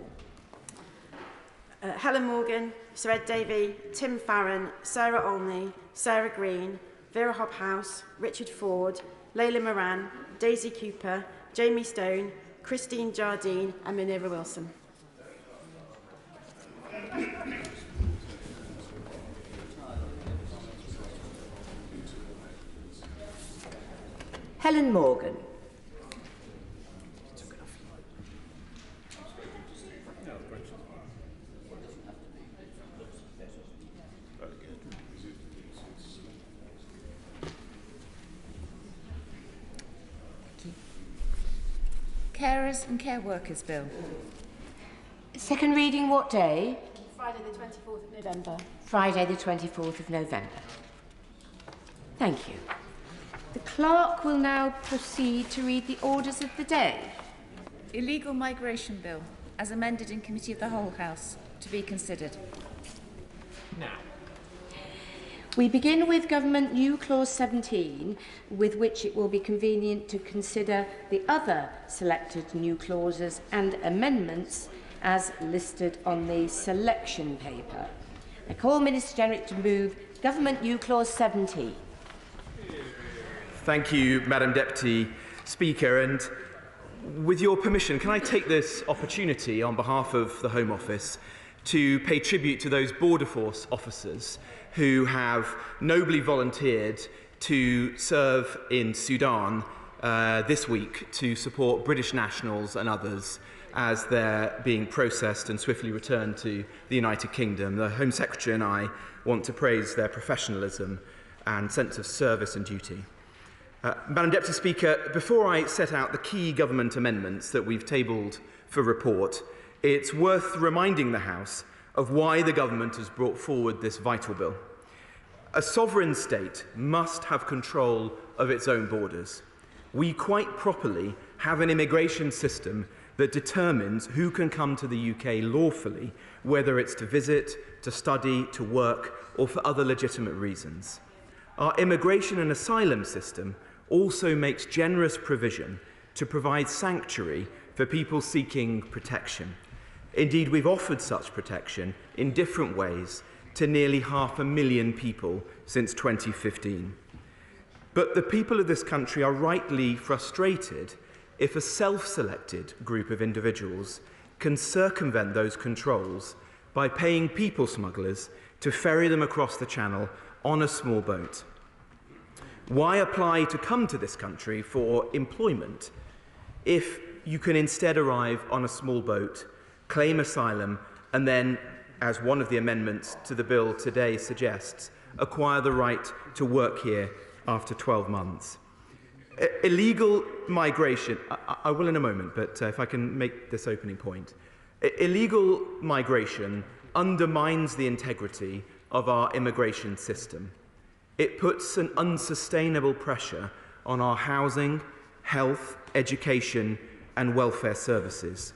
Helen Morgan, Sir Ed Davey, Tim Farron, Sarah Olney, Sarah Green, Vera Hobhouse, Richard Ford, Layla Moran, Daisy Cooper, Jamie Stone, Christine Jardine and Minerva Wilson. Helen Morgan. Carers and Care Workers Bill. Second reading what day? Friday the 24th of November. Friday the 24th of November. Thank you. The clerk will now proceed to read the orders of the day. Illegal Migration Bill, as amended in Committee of the Whole House, to be considered. Now. We begin with Government New Clause 17, with which it will be convenient to consider the other selected new clauses and amendments as listed on the selection paper. I call Minister Jenrick to move Government New Clause 17. Thank you, Madam Deputy Speaker. And with your permission, can I take this opportunity on behalf of the Home Office to pay tribute to those Border Force officers who have nobly volunteered to serve in Sudan this week to support British nationals and others as they're being processed and swiftly returned to the United Kingdom. The Home Secretary and I want to praise their professionalism and sense of service and duty. Madam Deputy Speaker, before I set out the key government amendments that we've tabled for report, it's worth reminding the House of why the government has brought forward this vital bill. A sovereign state must have control of its own borders. We quite properly have an immigration system that determines who can come to the UK lawfully, whether it's to visit, to study, to work, or for other legitimate reasons. Our immigration and asylum system also makes generous provision to provide sanctuary for people seeking protection. Indeed, we've offered such protection in different ways to nearly 500,000 people since 2015. But the people of this country are rightly frustrated if a self-selected group of individuals can circumvent those controls by paying people smugglers to ferry them across the Channel on a small boat. Why apply to come to this country for employment if you can instead arrive on a small boat, claim asylum, and then, as one of the amendments to the bill today suggests, acquire the right to work here after 12 months? Illegal migration, I will in a moment, but if I can make this opening point. Illegal migration undermines the integrity of our immigration system. It puts an unsustainable pressure on our housing, health, education, and welfare services.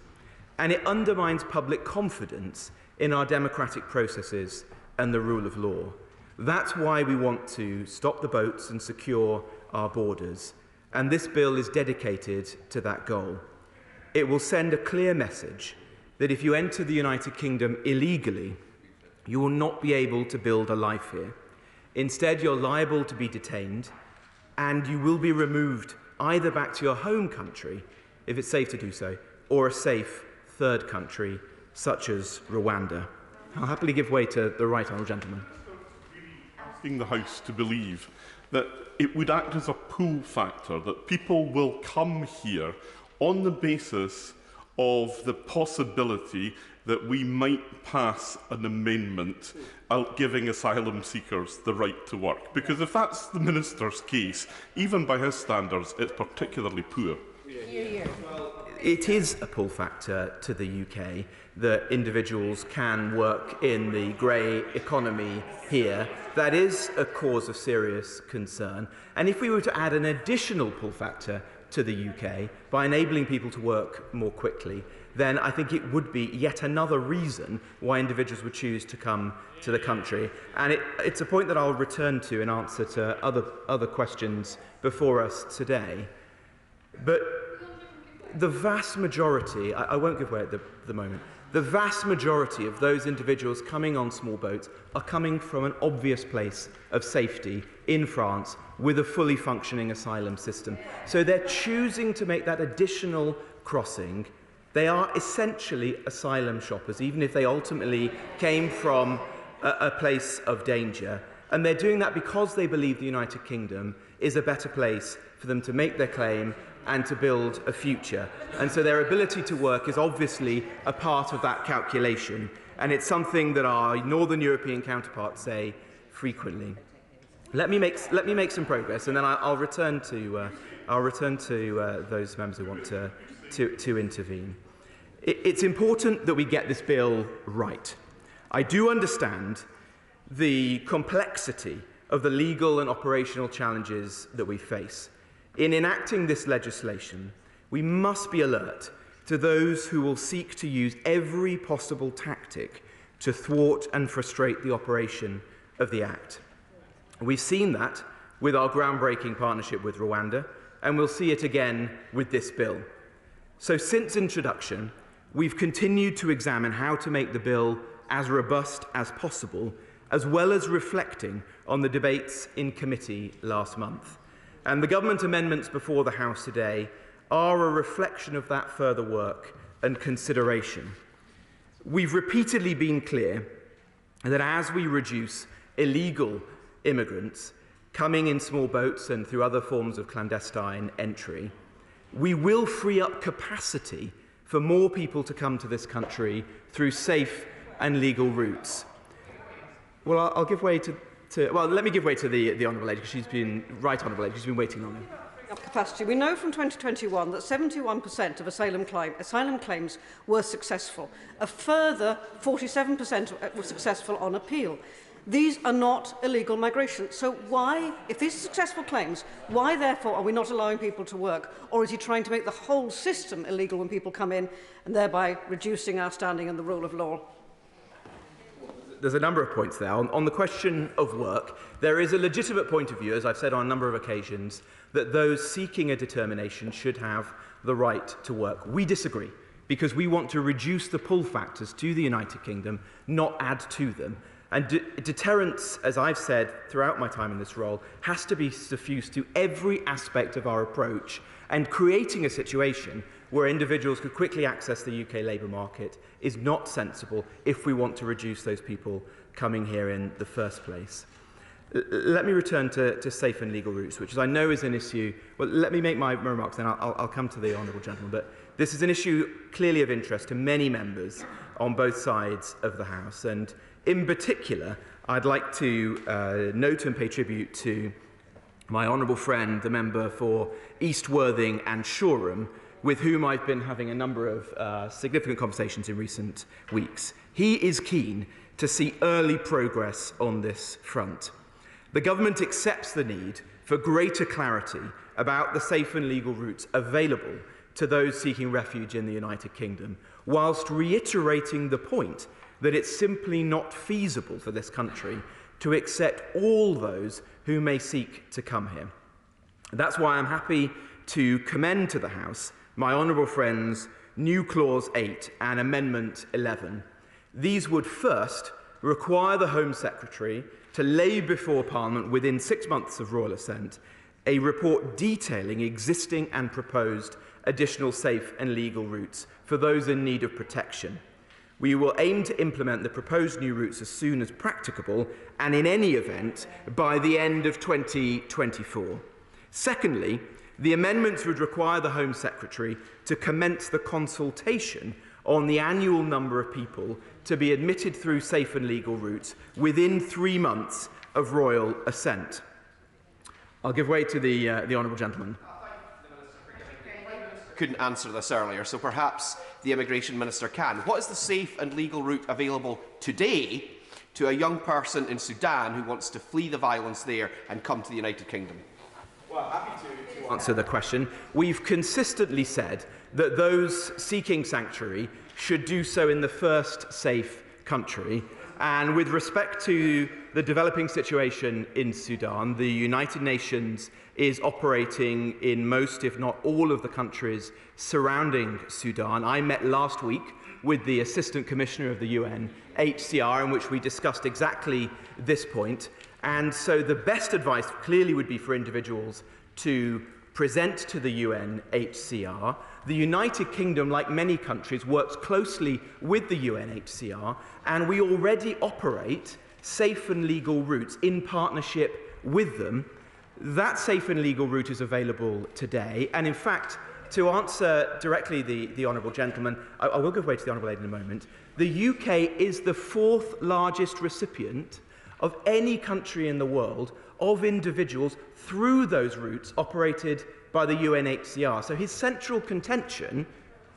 And it undermines public confidence in our democratic processes and the rule of law. That's why we want to stop the boats and secure our borders. And this bill is dedicated to that goal. It will send a clear message that if you enter the United Kingdom illegally, you will not be able to build a life here. Instead, you're liable to be detained, and you will be removed either back to your home country, if it's safe to do so, or a safe third country, such as Rwanda. I'll happily give way to the right honourable gentleman. Asking the House to believe that it would act as a pull factor, that people will come here on the basis of the possibility that we might pass an amendment giving asylum seekers the right to work. Because if that's the Minister's case, even by his standards, it's particularly poor. It is a pull factor to the UK that individuals can work in the grey economy here. That is a cause of serious concern. And if we were to add an additional pull factor to the UK by enabling people to work more quickly, then I think it would be yet another reason why individuals would choose to come to the country. And it's a point that I'll return to in answer to other questions before us today. But the vast majority, I won't give away at the moment, the vast majority of those individuals coming on small boats are coming from an obvious place of safety in France with a fully functioning asylum system. So they're choosing to make that additional crossing. They are essentially asylum shoppers, even if they ultimately came from a place of danger. And they're doing that because they believe the United Kingdom is a better place for them to make their claim and to build a future. And so their ability to work is obviously a part of that calculation. And it's something that our Northern European counterparts say frequently. Let me make some progress, and then I'll return to those members who want to intervene. It's important that we get this bill right. I do understand the complexity of the legal and operational challenges that we face. In enacting this legislation, we must be alert to those who will seek to use every possible tactic to thwart and frustrate the operation of the Act. We've seen that with our groundbreaking partnership with Rwanda, and we'll see it again with this bill. So since introduction, we've continued to examine how to make the bill as robust as possible, as well as reflecting on the debates in committee last month. And the government amendments before the House today are a reflection of that further work and consideration. We've repeatedly been clear that as we reduce illegal immigrants coming in small boats and through other forms of clandestine entry, we will free up capacity for more people to come to this country through safe and legal routes. Well, I'll give way to well, let me give way to the Honourable Lady, because she's been, right Honourable Lady, she's been waiting on him. Capacity. We know from 2021 that 71% of asylum claims were successful. A further 47% were successful on appeal. These are not illegal migration. So why, if these are successful claims, why therefore are we not allowing people to work? Or is he trying to make the whole system illegal when people come in, and thereby reducing our standing and the rule of law? There's a number of points there. On the question of work, there is a legitimate point of view, as I've said on a number of occasions, that those seeking a determination should have the right to work. We disagree, because we want to reduce the pull factors to the United Kingdom, not add to them. And deterrence, as I've said throughout my time in this role, has to be suffused to every aspect of our approach, and creating a situation where individuals could quickly access the UK labour market is not sensible if we want to reduce those people coming here in the first place. Let me return to safe and legal routes, which I know is an issue. Well, let me make my remarks, then I'll come to the Honourable Gentleman. But this is an issue clearly of interest to many members on both sides of the House. And in particular, I'd like to note and pay tribute to my honourable friend, the member for East Worthing and Shoreham, with whom I've been having a number of significant conversations in recent weeks. He is keen to see early progress on this front. The government accepts the need for greater clarity about the safe and legal routes available to those seeking refuge in the United Kingdom, whilst reiterating the point that it's simply not feasible for this country to accept all those who may seek to come here. That's why I'm happy to commend to the House my honourable friends' new Clause 8 and Amendment 11. These would first require the Home Secretary to lay before Parliament within 6 months of royal assent a report detailing existing and proposed additional safe and legal routes for those in need of protection. We will aim to implement the proposed new routes as soon as practicable, and in any event by the end of 2024. Secondly, the amendments would require the Home Secretary to commence the consultation on the annual number of people to be admitted through safe and legal routes within 3 months of royal assent. I'll give way to the honourable gentleman. Couldn't answer this earlier, so perhaps the Immigration Minister can. What is the safe and legal route available today to a young person in Sudan who wants to flee the violence there and come to the United Kingdom? Well, happy to answer the question. We've consistently said that those seeking sanctuary should do so in the first safe country. And with respect to the developing situation in Sudan, the United Nations is operating in most, if not all, of the countries surrounding Sudan. I met last week with the Assistant Commissioner of the UNHCR, in which we discussed exactly this point. And so the best advice clearly would be for individuals to present to the UNHCR. The United Kingdom, like many countries, works closely with the UNHCR, and we already operate safe and legal routes in partnership with them. That safe and legal route is available today, and in fact, to answer directly the honourable gentleman, I will give way to the honourable lady in a moment. The UK is the 4th largest recipient of any country in the world of individuals through those routes operated by the UNHCR. So his central contention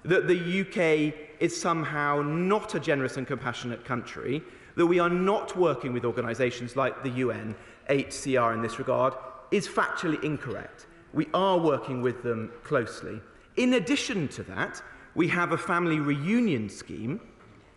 that the UK is somehow not a generous and compassionate country, that we are not working with organisations like the UNHCR in this regard, is factually incorrect. We are working with them closely. In addition to that, we have a family reunion scheme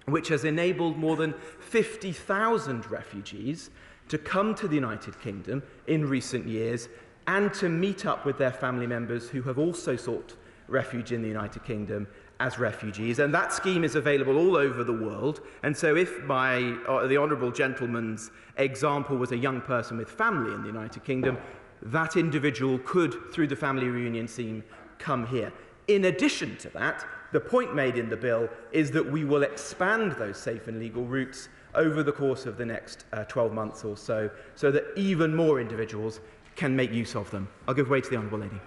which has enabled more than 50,000 refugees to come to the United Kingdom in recent years and to meet up with their family members who have also sought refuge in the United Kingdom as refugees. And that scheme is available all over the world. And so if the honourable gentleman's example was a young person with family in the United Kingdom, that individual could, through the family reunion scheme, come here. In addition to that, the point made in the bill is that we will expand those safe and legal routes over the course of the next 12 months or so, so that even more individuals can make use of them. I'll give way to the honourable lady.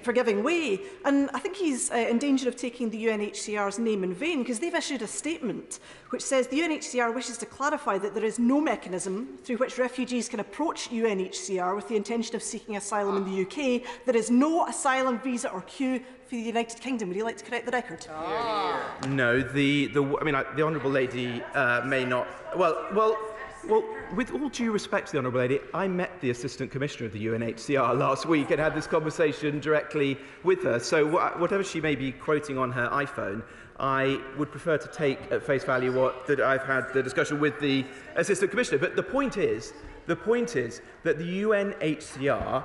For giving way, and I think he's in danger of taking the UNHCR's name in vain, because they've issued a statement which says the UNHCR wishes to clarify that there is no mechanism through which refugees can approach UNHCR with the intention of seeking asylum in the UK. There is no asylum, visa or queue for the United Kingdom. Would you like to correct the record? No, the honourable lady may not. Well, with all due respect to the honourable lady, I met the Assistant Commissioner of the UNHCR last week and had this conversation directly with her. So whatever she may be quoting on her iPhone, I would prefer to take at face value that I've had the discussion with the Assistant Commissioner. But the point is that the UNHCR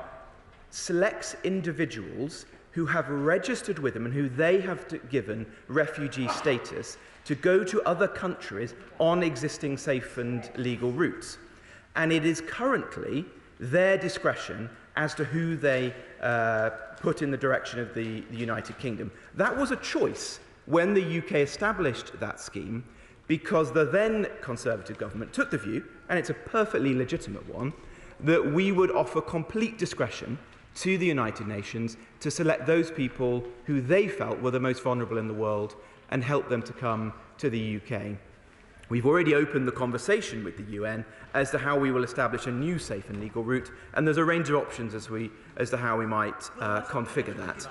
selects individuals who have registered with them and who they have given refugee status to go to other countries on existing safe and legal routes. And it is currently their discretion as to who they put in the direction of the United Kingdom. That was a choice when the UK established that scheme, because the then Conservative government took the view, and it's a perfectly legitimate one, that we would offer complete discretion to the United Nations to select those people who they felt were the most vulnerable in the world and help them to come to the UK. We've already opened the conversation with the UN as to how we will establish a new safe and legal route, and there's a range of options as to how we might configure that.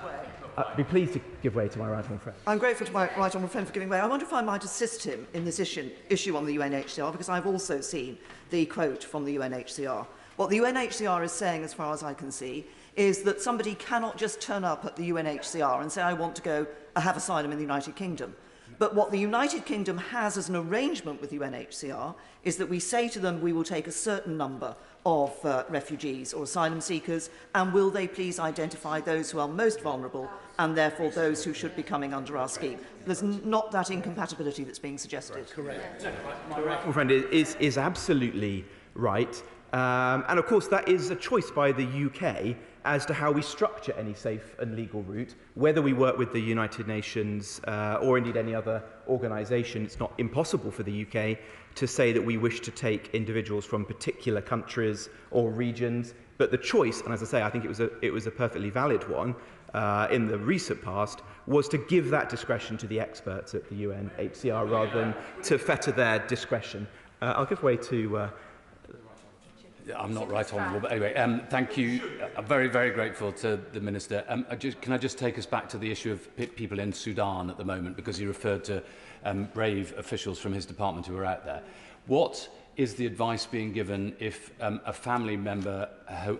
Be pleased to give way to my right honourable friend. I'm grateful to my right honourable friend for giving way. I wonder if I might assist him in this issue on the UNHCR, because I've also seen the quote from the UNHCR. What the UNHCR is saying, as far as I can see, is that somebody cannot just turn up at the UNHCR and say, I want to go have asylum in the United Kingdom. But what the United Kingdom has as an arrangement with UNHCR is that we say to them, we will take a certain number of refugees or asylum seekers, and will they please identify those who are most vulnerable and therefore those who should be coming under our scheme. There's not that incompatibility that's being suggested. Correct. My right honourable friend is absolutely right. And of course, that is a choice by the UK as to how we structure any safe and legal route, whether we work with the United Nations or indeed any other organisation. It's not impossible for the UK to say that we wish to take individuals from particular countries or regions, but the choice, and as I say, I think it was a perfectly valid one in the recent past, was to give that discretion to the experts at the UNHCR rather than to fetter their discretion. I'll give way to... I'm not right honourable, but anyway, thank you. I'm very, very grateful to the Minister. Can I just take us back to the issue of people in Sudan at the moment, because he referred to brave officials from his department who are out there. What is the advice being given if a family member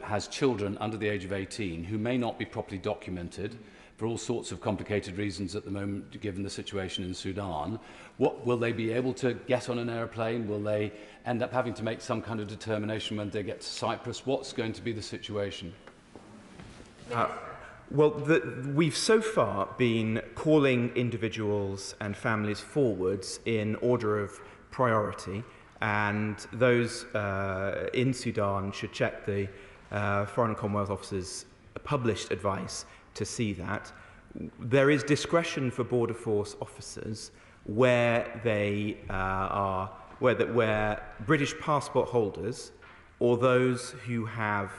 has children under the age of 18 who may not be properly documented for all sorts of complicated reasons at the moment, given the situation in Sudan? What will they be able to get on an aeroplane? Will they end up having to make some kind of determination when they get to Cyprus? What's going to be the situation? We've so far been calling individuals and families forwards in order of priority, and those in Sudan should check the Foreign and Commonwealth Office's published advice to see that. There is discretion for Border Force officers where they where British passport holders or those who have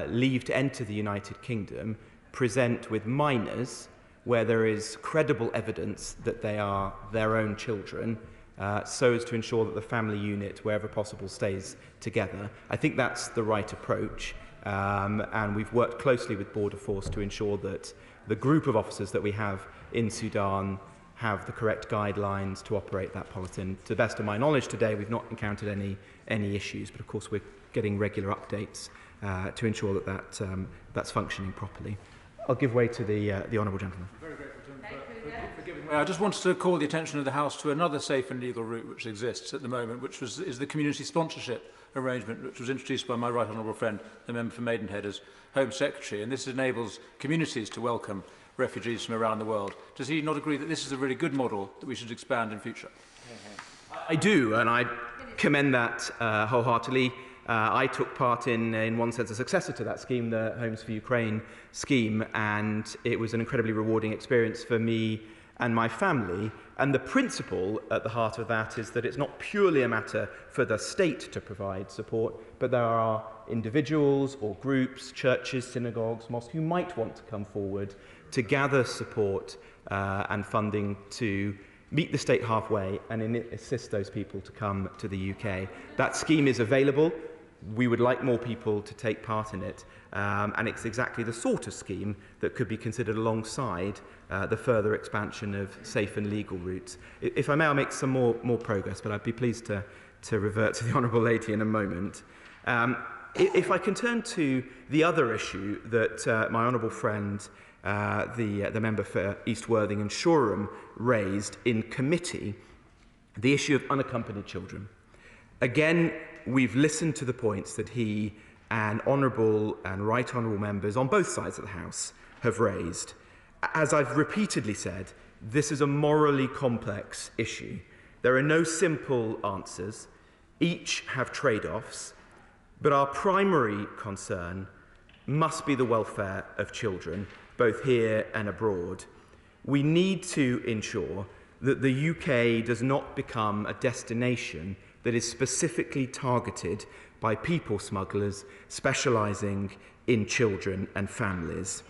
leave to enter the United Kingdom present with minors where there is credible evidence that they are their own children, so as to ensure that the family unit, wherever possible, stays together. I think that's the right approach, and we've worked closely with Border Force to ensure that the group of officers that we have in Sudan have the correct guidelines to operate that policy. And to the best of my knowledge today, we've not encountered any issues, but of course we're getting regular updates to ensure that that's functioning properly. I'll give way to the honourable gentleman. Very grateful to him for giving way. I just wanted to call the attention of the House to another safe and legal route which exists at the moment, which is the community sponsorship arrangement, which was introduced by my right honourable friend, the member for Maidenhead, as Home Secretary, and this enables communities to welcome refugees from around the world. Does he not agree that this is a really good model that we should expand in future? I do, and I commend that wholeheartedly. I took part in one sense, a successor to that scheme, the Homes for Ukraine scheme, and it was an incredibly rewarding experience for me and my family. And the principle at the heart of that is that it's not purely a matter for the state to provide support, but there are individuals or groups, churches, synagogues, mosques, who might want to come forward to gather support and funding to meet the state halfway and assist those people to come to the UK. That scheme is available. We would like more people to take part in it, and it's exactly the sort of scheme that could be considered alongside the further expansion of safe and legal routes. If I may, I'll make some more progress, but I'd be pleased to revert to the Honourable Lady in a moment. If I can turn to the other issue that my honourable friend, the member for East Worthing and Shoreham, raised in committee, the issue of unaccompanied children. Again, we've listened to the points that he and honourable and right honourable members on both sides of the House have raised. As I've repeatedly said, this is a morally complex issue. There are no simple answers. Each have trade-offs, but our primary concern must be the welfare of children, both here and abroad. We need to ensure that the UK does not become a destination that is specifically targeted by people smugglers specialising in children and families.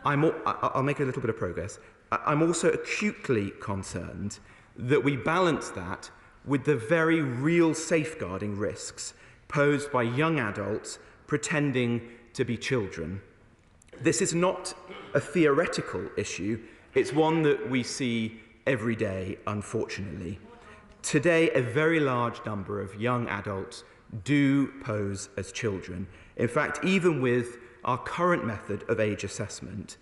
I'll make a little bit of progress. I'm also acutely concerned that we balance that with the very real safeguarding risks posed by young adults pretending to be children. This is not a theoretical issue, it's one that we see every day, unfortunately. Today, a very large number of young adults do pose as children. In fact, even with our current method of age assessment,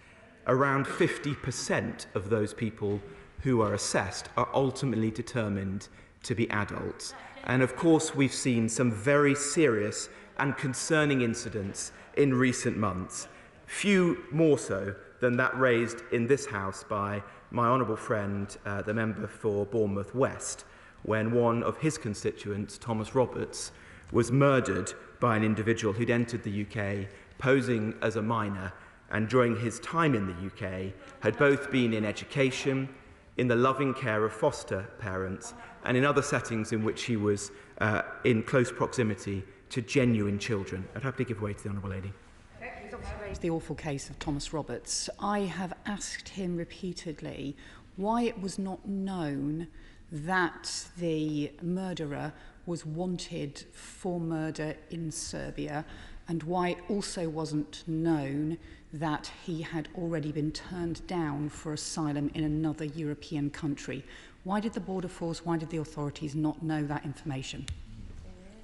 around 50% of those people who are assessed are ultimately determined to be adults. And of course, we've seen some very serious and concerning incidents in recent months, few more so than that raised in this House by my honourable friend, the member for Bournemouth West, when one of his constituents, Thomas Roberts, was murdered by an individual who'd entered the UK posing as a minor, and during his time in the UK had both been in education, in the loving care of foster parents, and in other settings in which he was in close proximity to genuine children. I'd happily give way to the honourable lady. He's The awful case of Thomas Roberts. I have asked him repeatedly why it was not known that the murderer was wanted for murder in Serbia, and why it also wasn't known that he had already been turned down for asylum in another European country. Why did the Border Force, why did the authorities not know that information?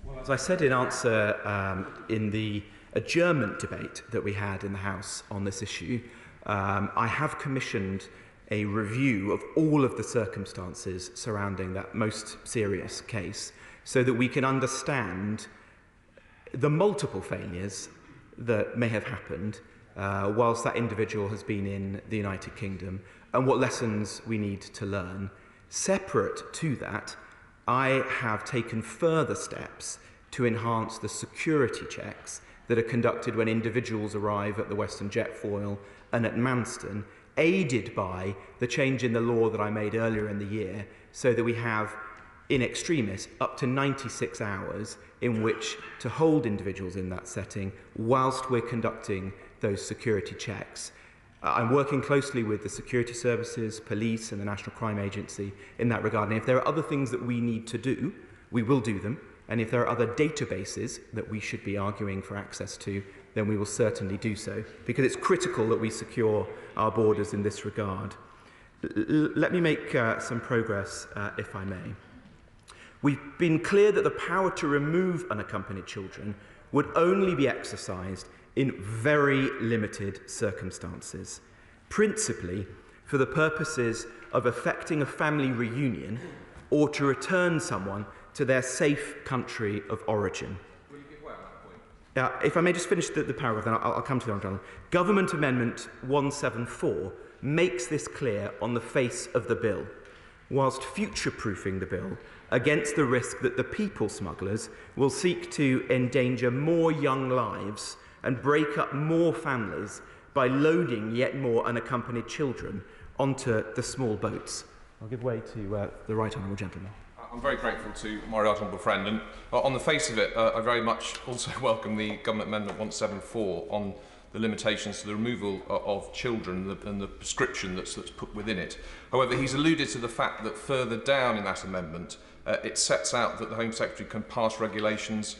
Well, as I said in answer in the adjournment debate that we had in the House on this issue, I have commissioned a review of all of the circumstances surrounding that most serious case so that we can understand the multiple failures that may have happened whilst that individual has been in the United Kingdom and what lessons we need to learn. Separate to that, I have taken further steps to enhance the security checks that are conducted when individuals arrive at the Western Jetfoil and at Manston, aided by the change in the law that I made earlier in the year, so that we have, in extremis, up to 96 hours in which to hold individuals in that setting whilst we're conducting those security checks. I'm working closely with the security services, police and the National Crime Agency in that regard. And if there are other things that we need to do, we will do them. And if there are other databases that we should be arguing for access to, then we will certainly do so, because it's critical that we secure our borders in this regard. Let me make some progress, if I may. We've been clear that the power to remove unaccompanied children would only be exercised in very limited circumstances, principally for the purposes of effecting a family reunion or to return someone to their safe country of origin. Will you give way on that point? If I may just finish the paragraph, then I'll come to the Honourable Gentleman. Government Amendment 174 makes this clear on the face of the bill, whilst future-proofing the bill against the risk that the people smugglers will seek to endanger more young lives and break up more families by loading yet more unaccompanied children onto the small boats. I'll give way to the Right Honourable Gentleman. I'm very grateful to my right honourable friend, and on the face of it, I very much also welcome the Government Amendment 174 on the limitations to the removal of children and the prescription that's put within it. However, he's alluded to the fact that further down in that amendment, it sets out that the Home Secretary can pass regulations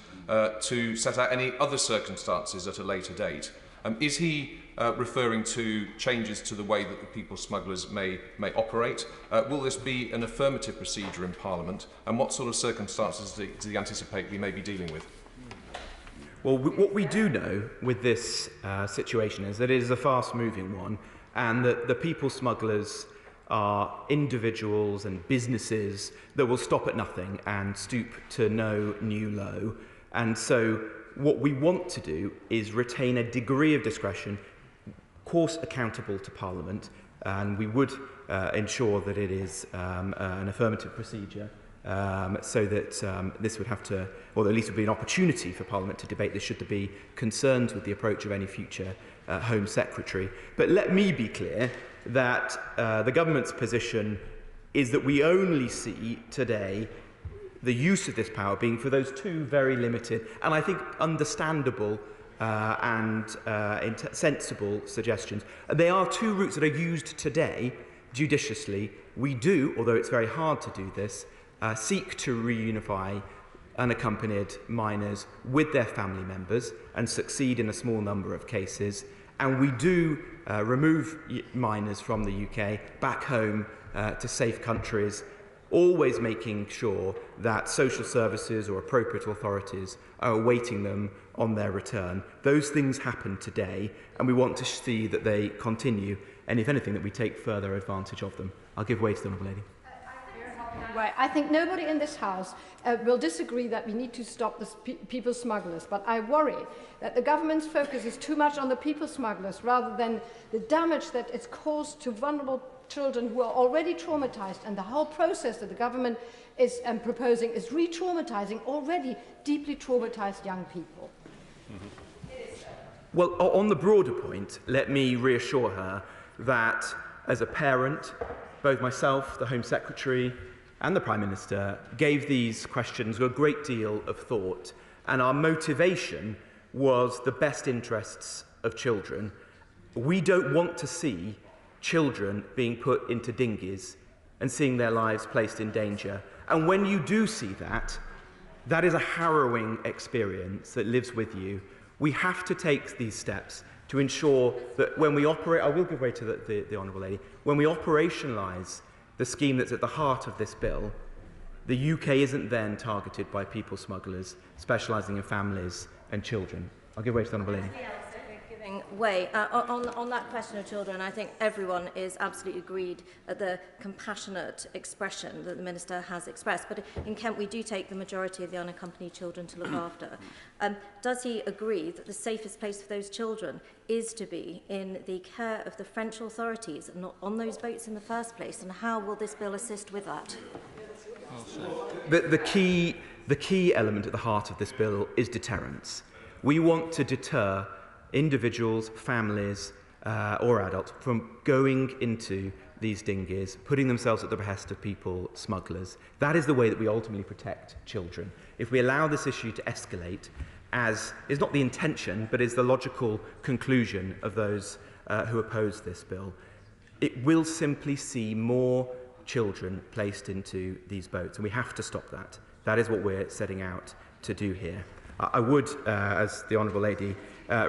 to set out any other circumstances at a later date. Is he referring to changes to the way that the people smugglers may operate? Will this be an affirmative procedure in Parliament? And what sort of circumstances does he anticipate we may be dealing with? Well, what we do know with this situation is that it is a fast-moving one, and that the people smugglers are individuals and businesses that will stop at nothing and stoop to no new low. And so what we want to do is retain a degree of discretion, of course accountable to Parliament, and we would ensure that it is an affirmative procedure, so that this would have to, or at least would be an opportunity for Parliament to debate this should there be concerns with the approach of any future Home Secretary. But let me be clear that the government's position is that we only see today the use of this power being for those two very limited and I think understandable and sensible suggestions. They are two routes that are used today judiciously. We do, although it's very hard to do this, seek to reunify unaccompanied minors with their family members and succeed in a small number of cases. And we do remove minors from the UK back home to safe countries, always making sure that social services or appropriate authorities are awaiting them on their return. Those things happen today, and we want to see that they continue, and if anything, that we take further advantage of them. I'll give way to the Honourable Lady. Right. I think nobody in this House will disagree that we need to stop the people smugglers, but I worry that the government's focus is too much on the people smugglers rather than the damage that it's caused to vulnerable children who are already traumatized, and the whole process that the government is proposing is re-traumatizing already deeply traumatized young people. Well, on the broader point, let me reassure her that as a parent, both myself, the Home Secretary, and the Prime Minister gave these questions a great deal of thought, and our motivation was the best interests of children. We don't want to see children being put into dinghies and seeing their lives placed in danger. And when you do see that, that is a harrowing experience that lives with you. We have to take these steps to ensure that when we operate, I will give way to the Honourable Lady, when we operationalise the scheme that's at the heart of this bill, the UK isn't then targeted by people smugglers specialising in families and children. I'll give way to the Honourable Lady. Giving way. On that question of children, I think everyone is absolutely agreed at the compassionate expression that the Minister has expressed. But in Kent, we do take the majority of the unaccompanied children to look after. Does he agree that the safest place for those children is to be in the care of the French authorities and not on those boats in the first place? And how will this bill assist with that? The key element at the heart of this bill is deterrence. We want to deter individuals, families or adults from going into these dinghies, putting themselves at the behest of people smugglers. That is the way that we ultimately protect children. If we allow this issue to escalate, as is not the intention, but is the logical conclusion of those who oppose this bill, it will simply see more children placed into these boats, and we have to stop that. That is what we're setting out to do here. I would, as the Honourable Lady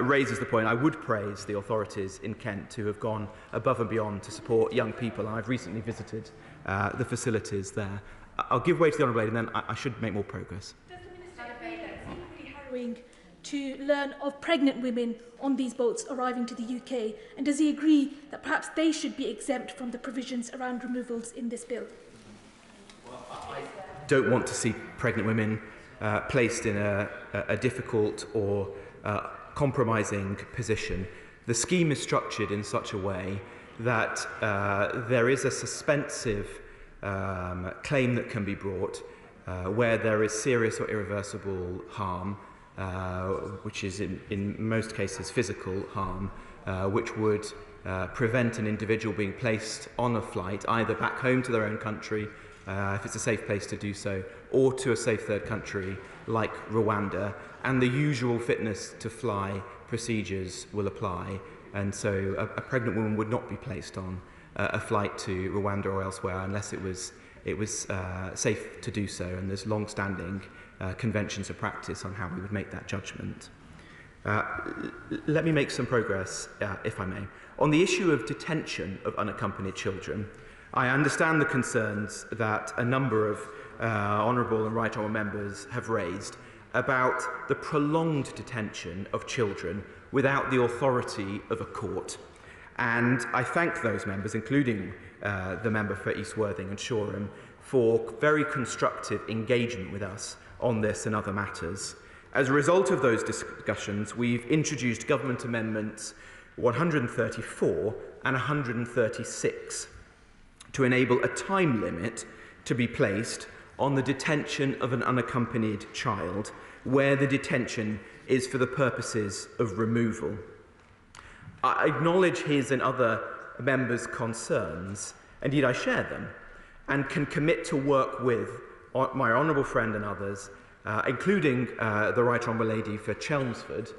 raises the point, I would praise the authorities in Kent who have gone above and beyond to support young people. I've recently visited the facilities there. I'll give way to the Honourable Lady, and then I should make more progress. Does the Minister agree that it's equally harrowing to learn of pregnant women on these boats arriving to the UK? And does he agree that perhaps they should be exempt from the provisions around removals in this bill? I don't want to see pregnant women placed in a difficult or compromising position. The scheme is structured in such a way that there is a suspensive claim that can be brought where there is serious or irreversible harm, which is in most cases physical harm, which would prevent an individual being placed on a flight either back home to their own country, if it's a safe place to do so, or to a safe third country like Rwanda, and the usual fitness to fly procedures will apply, and so a pregnant woman would not be placed on a flight to Rwanda or elsewhere unless it was safe to do so, and there's long-standing conventions of practice on how we would make that judgment. Let me make some progress, if I may. On the issue of detention of unaccompanied children, I understand the concerns that a number of honourable and right honourable members have raised about the prolonged detention of children without the authority of a court. And I thank those members, including the member for East Worthing and Shoreham, for very constructive engagement with us on this and other matters. As a result of those discussions, we've introduced Government Amendments 134 and 136 to enable a time limit to be placed on the detention of an unaccompanied child where the detention is for the purposes of removal. I acknowledge his and other members' concerns, indeed I share them, and can commit to work with my honourable friend and others, including the Right Honourable Lady for Chelmsford,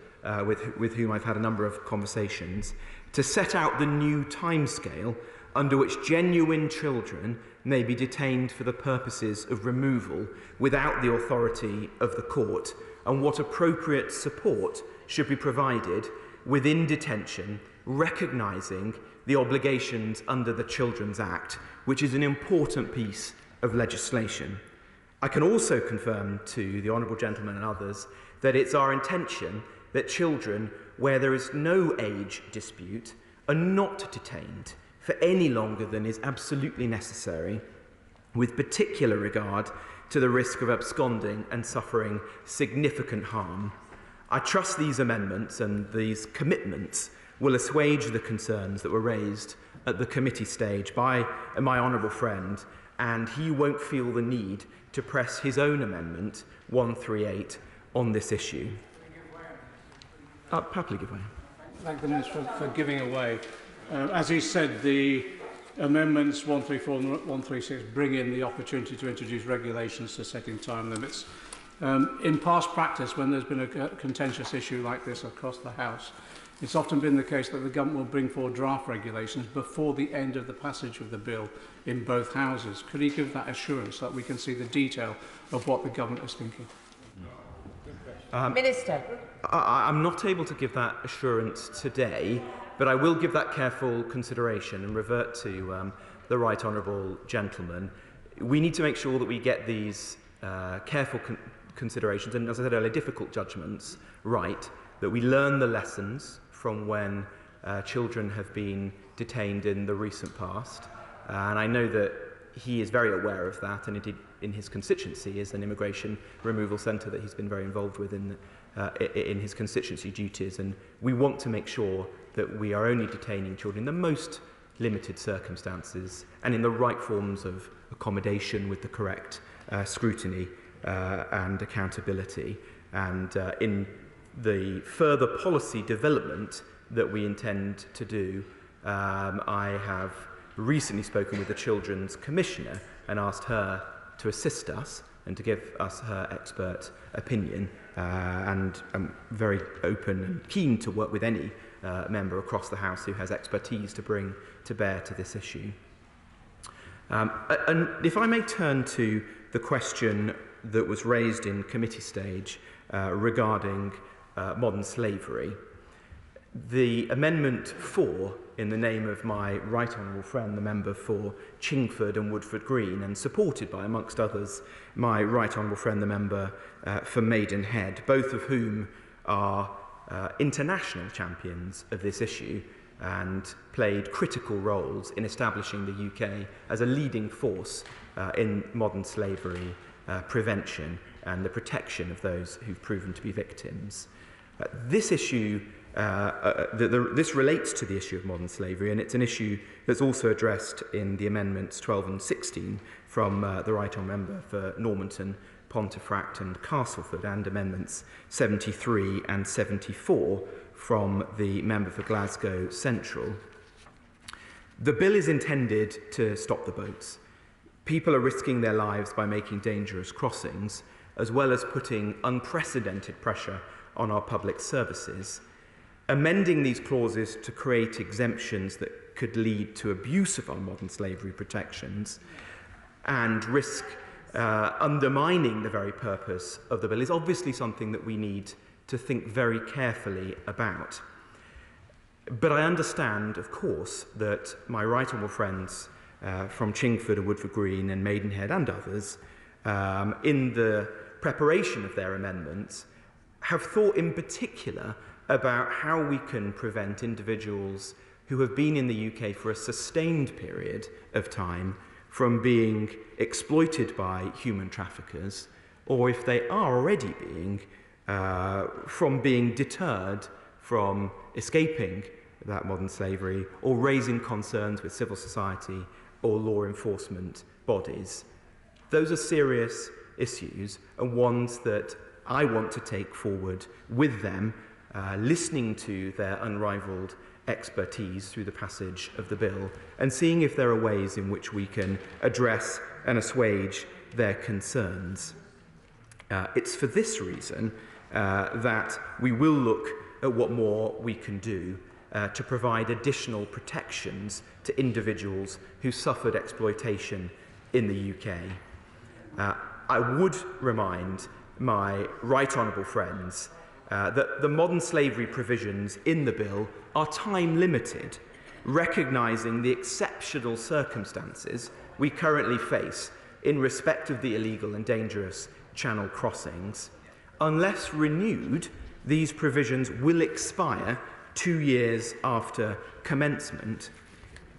with whom I've had a number of conversations, to set out the new timescale under which genuine children may be detained for the purposes of removal without the authority of the court, and what appropriate support should be provided within detention, recognising the obligations under the Children's Act, which is an important piece of legislation. I can also confirm to the honourable gentleman and others that it's our intention that children, where there is no age dispute, are not detained for any longer than is absolutely necessary, with particular regard to the risk of absconding and suffering significant harm. I trust these amendments and these commitments will assuage the concerns that were raised at the committee stage by my honourable friend, and he won't feel the need to press his own amendment 138 on this issue. Happily give way. Thank the Minister for giving away. As he said, the amendments 134 and 136 bring in the opportunity to introduce regulations to setting time limits. In past practice, when there's been a contentious issue like this across the House, It's often been the case that the government will bring forward draft regulations before the end of the passage of the bill in both houses. Could he give that assurance so that we can see the detail of what the government is thinking? Minister. I'm not able to give that assurance today, but I will give that careful consideration and revert to the right honourable gentleman. We need to make sure that we get these careful considerations and, as I said earlier, difficult judgments right, that we learn the lessons from when children have been detained in the recent past. And I know that he is very aware of that, and indeed in his constituency is an immigration removal centre that he's been very involved with in his constituency duties. And we want to make sure that we are only detaining children in the most limited circumstances and in the right forms of accommodation with the correct scrutiny and accountability. And in the further policy development that we intend to do, I have recently spoken with the Children's Commissioner and asked her to assist us and to give us her expert opinion. And I'm very open and keen to work with any member across the House who has expertise to bring to bear to this issue. And if I may turn to the question that was raised in committee stage regarding modern slavery, the Amendment 4, in the name of my right honourable friend, the member for Chingford and Woodford Green, and supported by, amongst others, my right honourable friend, the member for Maidenhead, both of whom are international champions of this issue and played critical roles in establishing the UK as a leading force in modern slavery prevention and the protection of those who've proven to be victims. This issue, this relates to the issue of modern slavery, and it's an issue that's also addressed in the Amendments 12 and 16 from the Right Honourable Member for Normanton, Pontefract and Castleford, and Amendments 73 and 74 from the Member for Glasgow Central. The bill is intended to stop the boats. People are risking their lives by making dangerous crossings, as well as putting unprecedented pressure on our public services. Amending these clauses to create exemptions that could lead to abuse of our modern slavery protections and risk undermining the very purpose of the bill is obviously something that we need to think very carefully about. But I understand, of course, that my right honourable friends from Chingford and Woodford Green and Maidenhead and others, in the preparation of their amendments, have thought in particular about how we can prevent individuals who have been in the UK for a sustained period of time from being exploited by human traffickers, or if they are already being, from being deterred from escaping that modern slavery or raising concerns with civil society or law enforcement bodies. Those are serious issues and ones that I want to take forward with them, listening to their unrivaled expertise through the passage of the bill and seeing if there are ways in which we can address and assuage their concerns. It's for this reason that we will look at what more we can do to provide additional protections to individuals who suffered exploitation in the UK. I would remind my right honourable friends that the modern slavery provisions in the bill are time limited, recognising the exceptional circumstances we currently face in respect of the illegal and dangerous channel crossings. Unless renewed, these provisions will expire 2 years after commencement.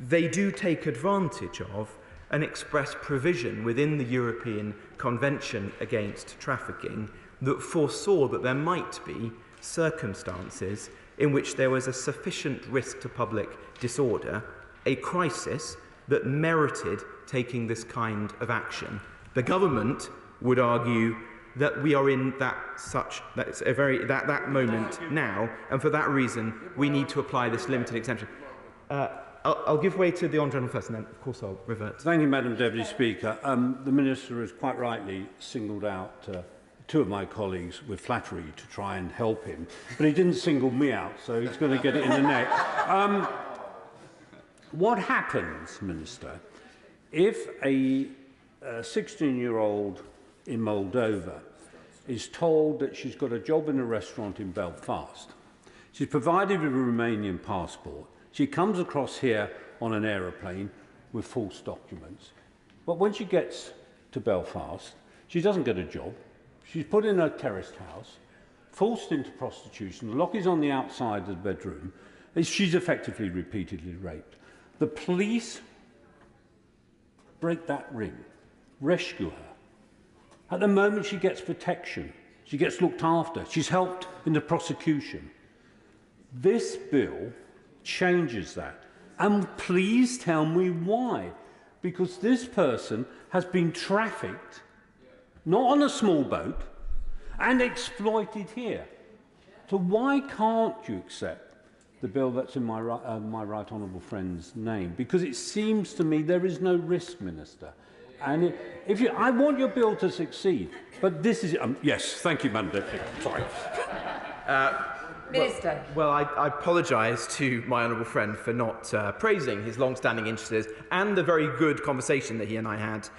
They do take advantage of an express provision within the European Convention Against Trafficking that foresaw that there might be circumstances in which there was a sufficient risk to public disorder, a crisis that merited taking this kind of action. The government would argue that we are in that moment now, and for that reason we need to apply this limited exemption. I'll give way to the Honourable Gentleman first, and then of course I'll revert. Thank you, Madam Deputy Speaker. The Minister has quite rightly singled out two of my colleagues with flattery to try and help him, but he didn't single me out, so he's going to get it in the neck. What happens, Minister, if a 16-year-old in Moldova is told that she's got a job in a restaurant in Belfast, she's provided with a Romanian passport, she comes across here on an aeroplane with false documents, but when she gets to Belfast, she doesn't get a job, she's put in a terraced house, forced into prostitution, the lock is on the outside of the bedroom, and she's effectively repeatedly raped. The police break that ring, rescue her. At the moment she gets protection, she gets looked after, she's helped in the prosecution. This bill changes that. And please tell me why. Because this person has been trafficked, not on a small boat, and exploited here. So why can't you accept the bill that's in my right honourable friend's name? Because it seems to me there is no risk, Minister. And I want your bill to succeed, but this is... yes, thank you, Madam Deputy. Sorry. Minister. Well, I apologise to my honourable friend for not praising his long-standing interests and the very good conversation that he and I had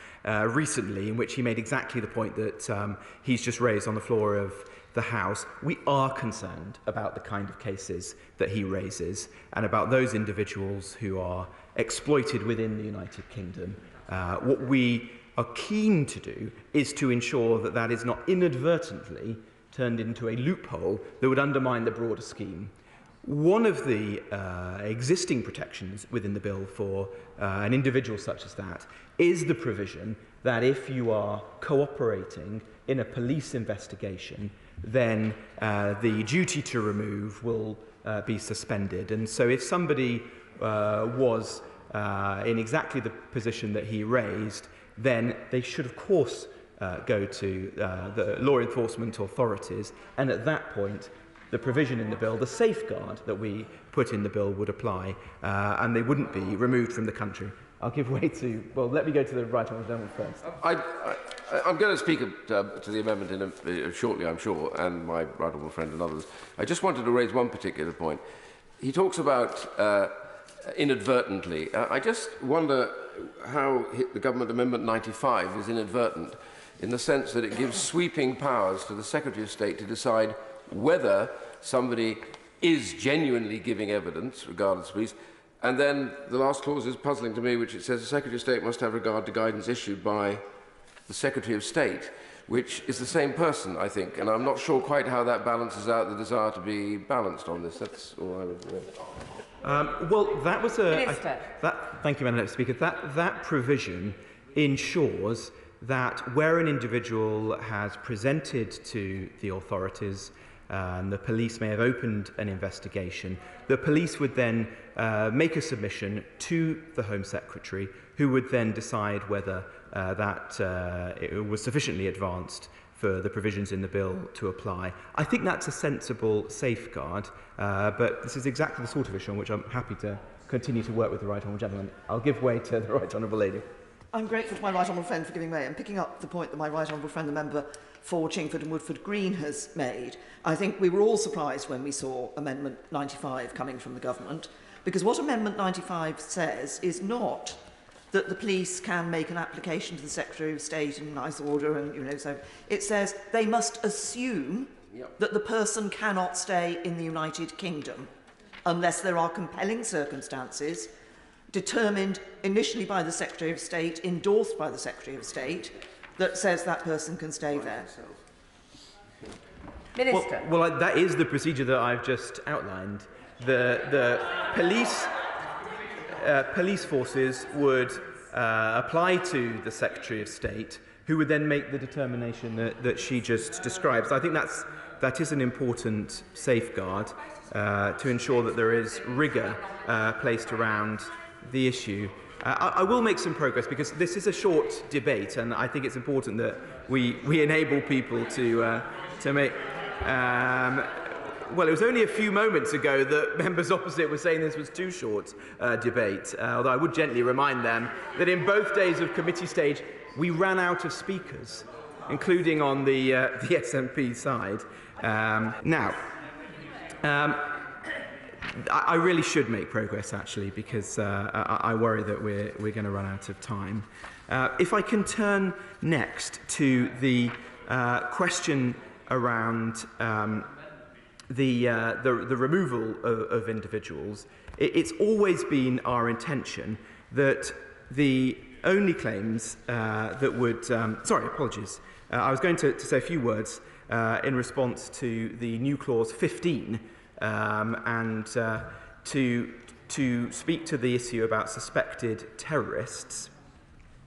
recently, in which he made exactly the point that he's just raised on the floor of the House. We are concerned about the kind of cases that he raises and about those individuals who are exploited within the United Kingdom. What we are keen to do is to ensure that that is not inadvertently turned into a loophole that would undermine the broader scheme. One of the existing protections within the bill for an individual such as that is the provision that if you are cooperating in a police investigation, then the duty to remove will be suspended. And so if somebody was in exactly the position that he raised, then they should, of course, go to the law enforcement authorities, and at that point the provision in the bill, the safeguard that we put in the bill, would apply, and they wouldn't be removed from the country. I'll give way to... Well, let me go to the right honourable gentleman first. I'm going to speak to the amendment shortly, I'm sure, and my right honourable friend and others. I just wanted to raise one particular point. He talks about inadvertently. I just wonder how the Government Amendment 95 is inadvertent, in the sense that it gives sweeping powers to the Secretary of State to decide whether somebody is genuinely giving evidence, regardless of police. And then the last clause is puzzling to me, which it says the Secretary of State must have regard to guidance issued by the Secretary of State, which is the same person, I think, and I'm not sure quite how that balances out the desire to be balanced on this. That's all I would say. Well, that was a... Minister. Thank you, Madam Speaker. That provision ensures that where an individual has presented to the authorities and the police may have opened an investigation, the police would then make a submission to the Home Secretary, who would then decide whether it was sufficiently advanced for the provisions in the bill to apply. I think that's a sensible safeguard, but this is exactly the sort of issue on which I'm happy to continue to work with the right honourable gentleman. I'll give way to the right honourable lady. I'm grateful to my right honourable friend for giving way and picking up the point that my right honourable friend, the member for Chingford and Woodford Green, has made. I think we were all surprised when we saw Amendment 95 coming from the government, because what Amendment 95 says is not that the police can make an application to the Secretary of State in nice order, and so it says they must assume that the person cannot stay in the United Kingdom unless there are compelling circumstances determined initially by the Secretary of State, endorsed by the Secretary of State, that says that person can stay there. Minister. Well, that is the procedure that I've just outlined. The police forces would apply to the Secretary of State, who would then make the determination that she just described. So I think that is an important safeguard to ensure that there is rigour placed around the issue. I will make some progress, because this is a short debate, and I think it's important that we enable people to make... well, it was only a few moments ago that members opposite were saying this was too short a debate, although I would gently remind them that in both days of committee stage we ran out of speakers. including on the SNP side. I really should make progress, actually, because I worry that we're going to run out of time. If I can turn next to the question around the removal of individuals, it's always been our intention that the only claims that would... sorry, apologies. I was going to say a few words in response to the new clause 15 and to speak to the issue about suspected terrorists.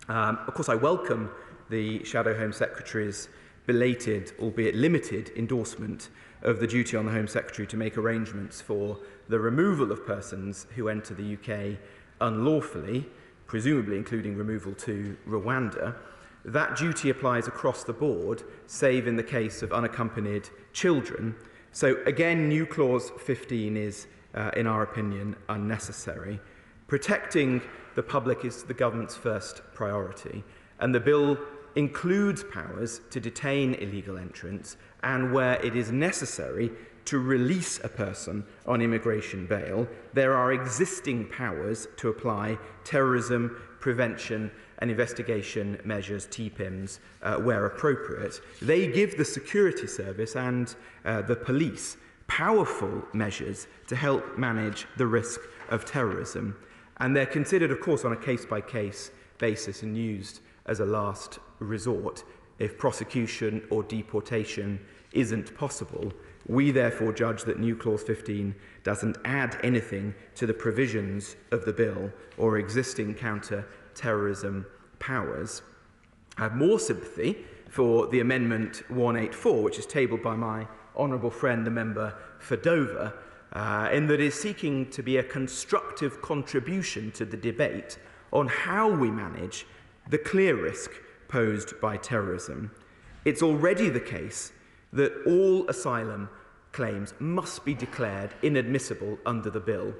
Of course, I welcome the Shadow Home Secretary's belated, albeit limited, endorsement of the duty on the Home Secretary to make arrangements for the removal of persons who enter the UK unlawfully, presumably including removal to Rwanda. That duty applies across the board, save in the case of unaccompanied children. So again, new clause 15 is, in our opinion, unnecessary. Protecting the public is the government's first priority, and the bill includes powers to detain illegal entrants and, where it is necessary, to release a person on immigration bail. There are existing powers to apply terrorism prevention and investigation measures, TPIMs, where appropriate. They give the security service and the police powerful measures to help manage the risk of terrorism. And they're considered, of course, on a case-by-case basis and used as a last resort if prosecution or deportation isn't possible. We therefore judge that new clause 15 doesn't add anything to the provisions of the bill or existing counter-terrorism powers. I have more sympathy for the Amendment 184, which is tabled by my honourable friend, the member for Dover, in that it is seeking to be a constructive contribution to the debate on how we manage the clear risk posed by terrorism. It's already the case that all asylum claims must be declared inadmissible under the bill.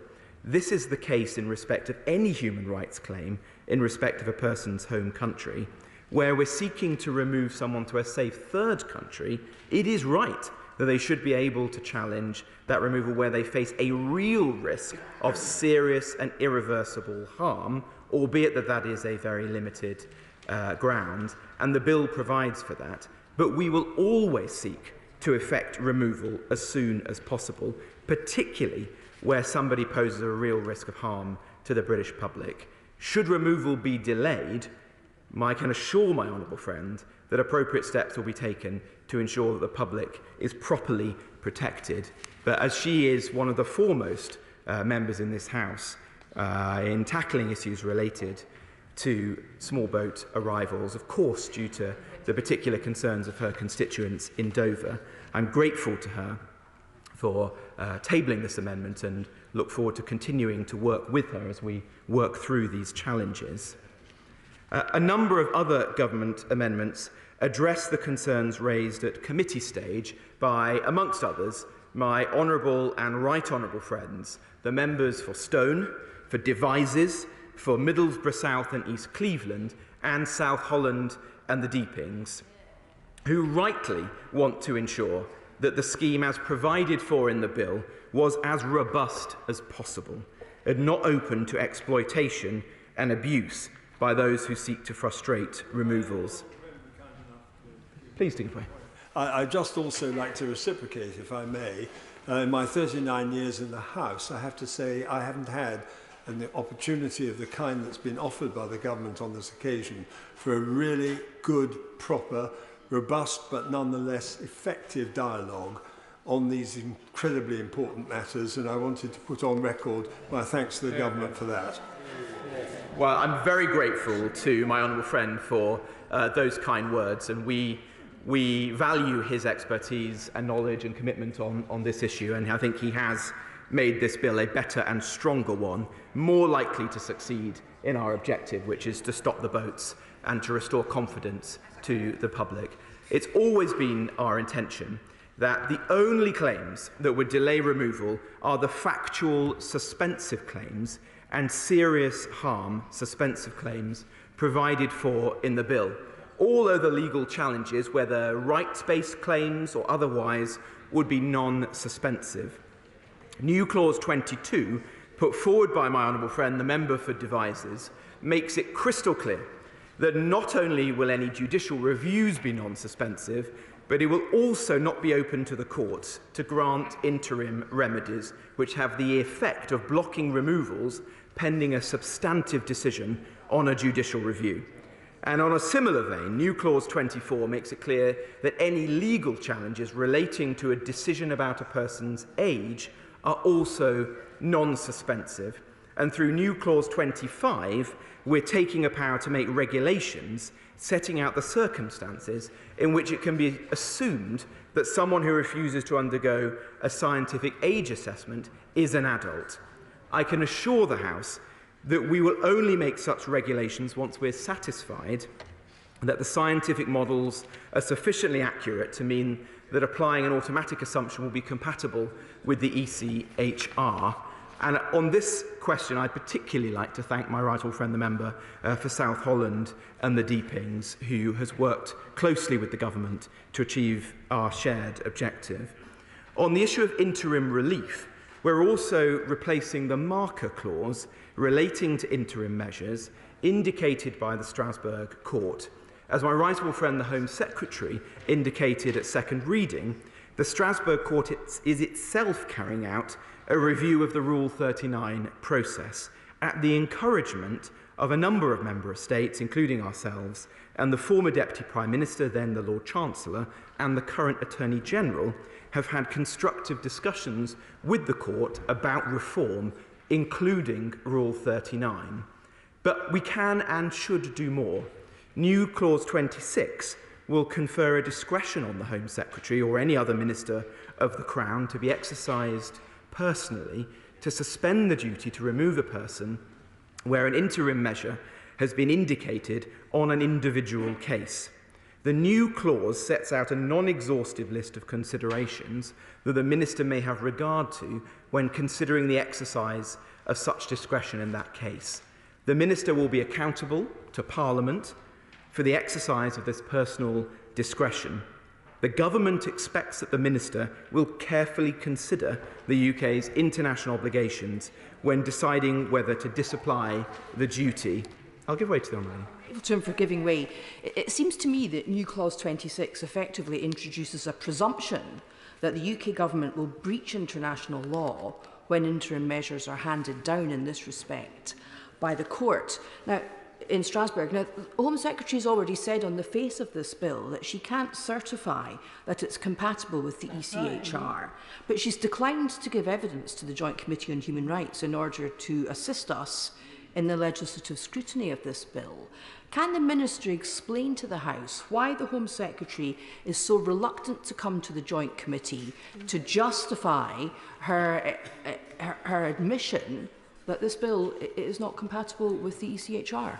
This is the case in respect of any human rights claim in respect of a person's home country. Where we're seeking to remove someone to a safe third country, it is right that they should be able to challenge that removal where they face a real risk of serious and irreversible harm, albeit that that is a very limited ground, and the bill provides for that. But we will always seek to effect removal as soon as possible, particularly where somebody poses a real risk of harm to the British public. Should removal be delayed, I can assure my honourable friend that appropriate steps will be taken to ensure that the public is properly protected. But as she is one of the foremost members in this House in tackling issues related to small boat arrivals, of course due to the particular concerns of her constituents in Dover, I'm grateful to her for tabling this amendment and look forward to continuing to work with her as we work through these challenges. A number of other government amendments address the concerns raised at committee stage by, amongst others, my honourable and right honourable friends, the members for Stone, for Devizes, for Middlesbrough South and East Cleveland, and South Holland and the Deepings, who rightly want to ensure that the scheme as provided for in the bill was as robust as possible and not open to exploitation and abuse by those who seek to frustrate removals. Please take it away. I'd just also like to reciprocate, if I may. In my 39 years in the House, I have to say I haven't had an opportunity of the kind that's been offered by the government on this occasion for a really good, proper, robust but nonetheless effective dialogue on these incredibly important matters, and I wanted to put on record my thanks to the government for that. Well, I'm very grateful to my honourable friend for those kind words, and we value his expertise and knowledge and commitment on this issue, and I think he has made this bill a better and stronger one, more likely to succeed in our objective, which is to stop the boats and to restore confidence to the public. It's always been our intention that the only claims that would delay removal are the factual suspensive claims and serious harm suspensive claims provided for in the bill. All other legal challenges, whether rights-based claims or otherwise, would be non-suspensive. New Clause 22, put forward by my honourable friend, the member for Devizes, makes it crystal clear that not only will any judicial reviews be non-suspensive, but it will also not be open to the courts to grant interim remedies which have the effect of blocking removals pending a substantive decision on a judicial review. And on a similar vein, New Clause 24 makes it clear that any legal challenges relating to a decision about a person's age are also non-suspensive. And through New Clause 25, we're taking a power to make regulations setting out the circumstances in which it can be assumed that someone who refuses to undergo a scientific age assessment is an adult. I can assure the House that we will only make such regulations once we're satisfied that the scientific models are sufficiently accurate to mean that applying an automatic assumption will be compatible with the ECHR. And on this question, I'd particularly like to thank my right honourable friend, the member for South Holland and the Deepings, who has worked closely with the government to achieve our shared objective. On the issue of interim relief, we're also replacing the marker clause relating to interim measures indicated by the Strasbourg Court. As my right honourable friend, the Home Secretary, indicated at second reading, the Strasbourg Court is itself carrying out a review of the Rule 39 process at the encouragement of a number of member states, including ourselves, and the former Deputy Prime Minister, then the Lord Chancellor, and the current Attorney General have had constructive discussions with the Court about reform, including Rule 39. But we can and should do more. New Clause 26 will confer a discretion on the Home Secretary or any other Minister of the Crown to be exercised personally to suspend the duty to remove a person where an interim measure has been indicated on an individual case. The new clause sets out a non-exhaustive list of considerations that the Minister may have regard to when considering the exercise of such discretion in that case. The Minister will be accountable to Parliament for the exercise of this personal discretion. The Government expects that the Minister will carefully consider the UK's international obligations when deciding whether to disapply the duty. I'll give way to the Honourable. To him for giving way. It seems to me that New Clause 26 effectively introduces a presumption that the UK Government will breach international law when interim measures are handed down in this respect by the Court. Now, in Strasbourg. Now, the Home Secretary has already said on the face of this bill that she can't certify that it's compatible with the ECHR, but she's declined to give evidence to the Joint Committee on Human Rights in order to assist us in the legislative scrutiny of this bill. Can the Minister explain to the House why the Home Secretary is so reluctant to come to the Joint Committee to justify her admission that this bill is not compatible with the ECHR?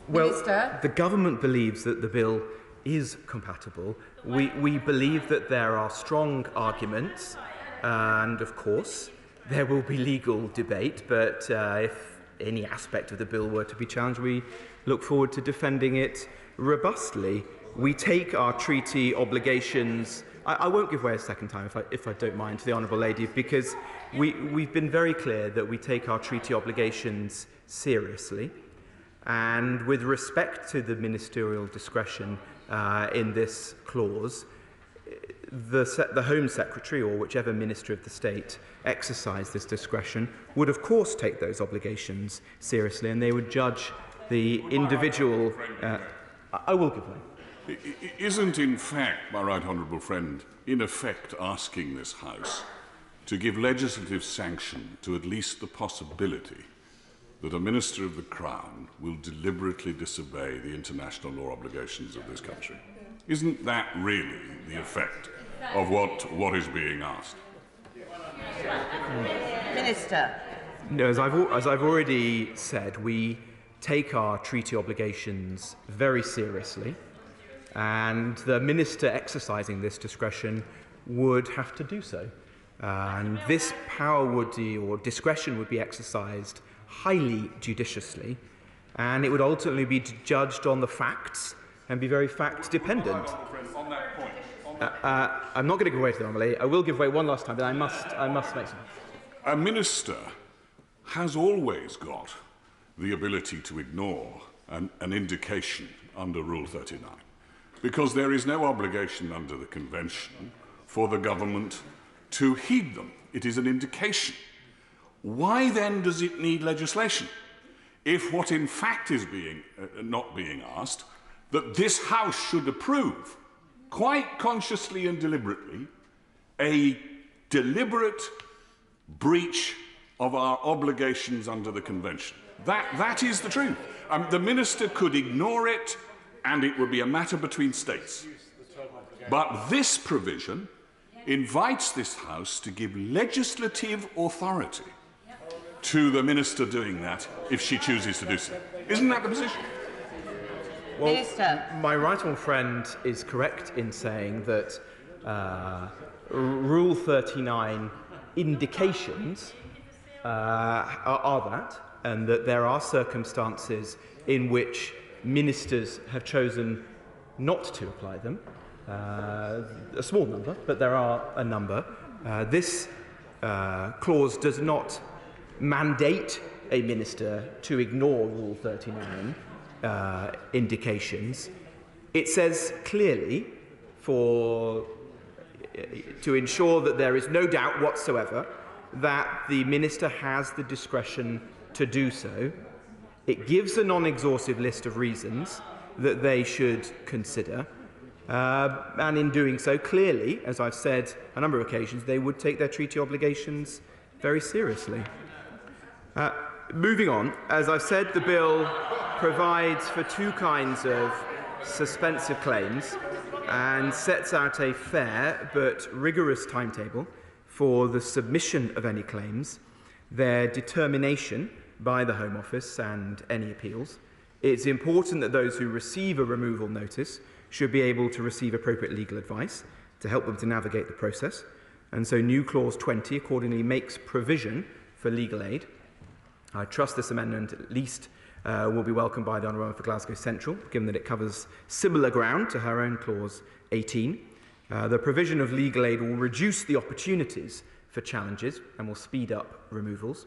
Well, Minister? the government believes that the bill is compatible. We believe that there are strong arguments, and of course, there will be legal debate, but if any aspect of the bill were to be challenged, we look forward to defending it robustly. We take our treaty obligations. I won't give way a second time, if I don't mind, to the Honourable Lady, because we've been very clear that we take our treaty obligations seriously. And with respect to the ministerial discretion in this clause, the Home Secretary or whichever Minister of the State exercise this discretion would of course take those obligations seriously, and they would judge the individual... I will give way. Isn't, in fact, my right honourable friend, in effect asking this House to give legislative sanction to at least the possibility that a Minister of the Crown will deliberately disobey the international law obligations of this country? Isn't that really the effect of what is being asked? Minister. No, as I've already said, we take our treaty obligations very seriously, and the Minister exercising this discretion would have to do so. And this power or discretion would be exercised highly judiciously, and it would ultimately be judged on the facts and be very fact-dependent. I'm not going to give way to the anomaly. I will give way one last time, but I must make some. A minister has always got the ability to ignore an indication under Rule 39, because there is no obligation under the Convention for the government to heed them. It is an indication. Why then does it need legislation? If what in fact is not being asked, that this House should approve, quite consciously and deliberately, a deliberate breach of our obligations under the Convention. That is the truth. The Minister could ignore it and it would be a matter between states. But this provision invites this House to give legislative authority to the Minister doing that if she chooses to do so. Isn't that the position? Well, Minister. My right honourable friend is correct in saying that Rule 39 indications are that, and that there are circumstances in which ministers have chosen not to apply them. A small number, but there are a number. This clause does not mandate a minister to ignore Rule 39 indications. It says clearly to ensure that there is no doubt whatsoever that the minister has the discretion to do so. It gives a non-exhaustive list of reasons that they should consider. And in doing so, clearly, as I've said a number of occasions, they would take their treaty obligations very seriously. Moving on, as I've said, the bill provides for two kinds of suspensive claims and sets out a fair but rigorous timetable for the submission of any claims, their determination by the Home Office and any appeals. It's important that those who receive a removal notice should be able to receive appropriate legal advice to help them to navigate the process. And so new Clause 20 accordingly makes provision for legal aid. I trust this amendment at least will be welcomed by the Honourable Member for Glasgow Central, given that it covers similar ground to her own Clause 18. The provision of legal aid will reduce the opportunities for challenges and will speed up removals.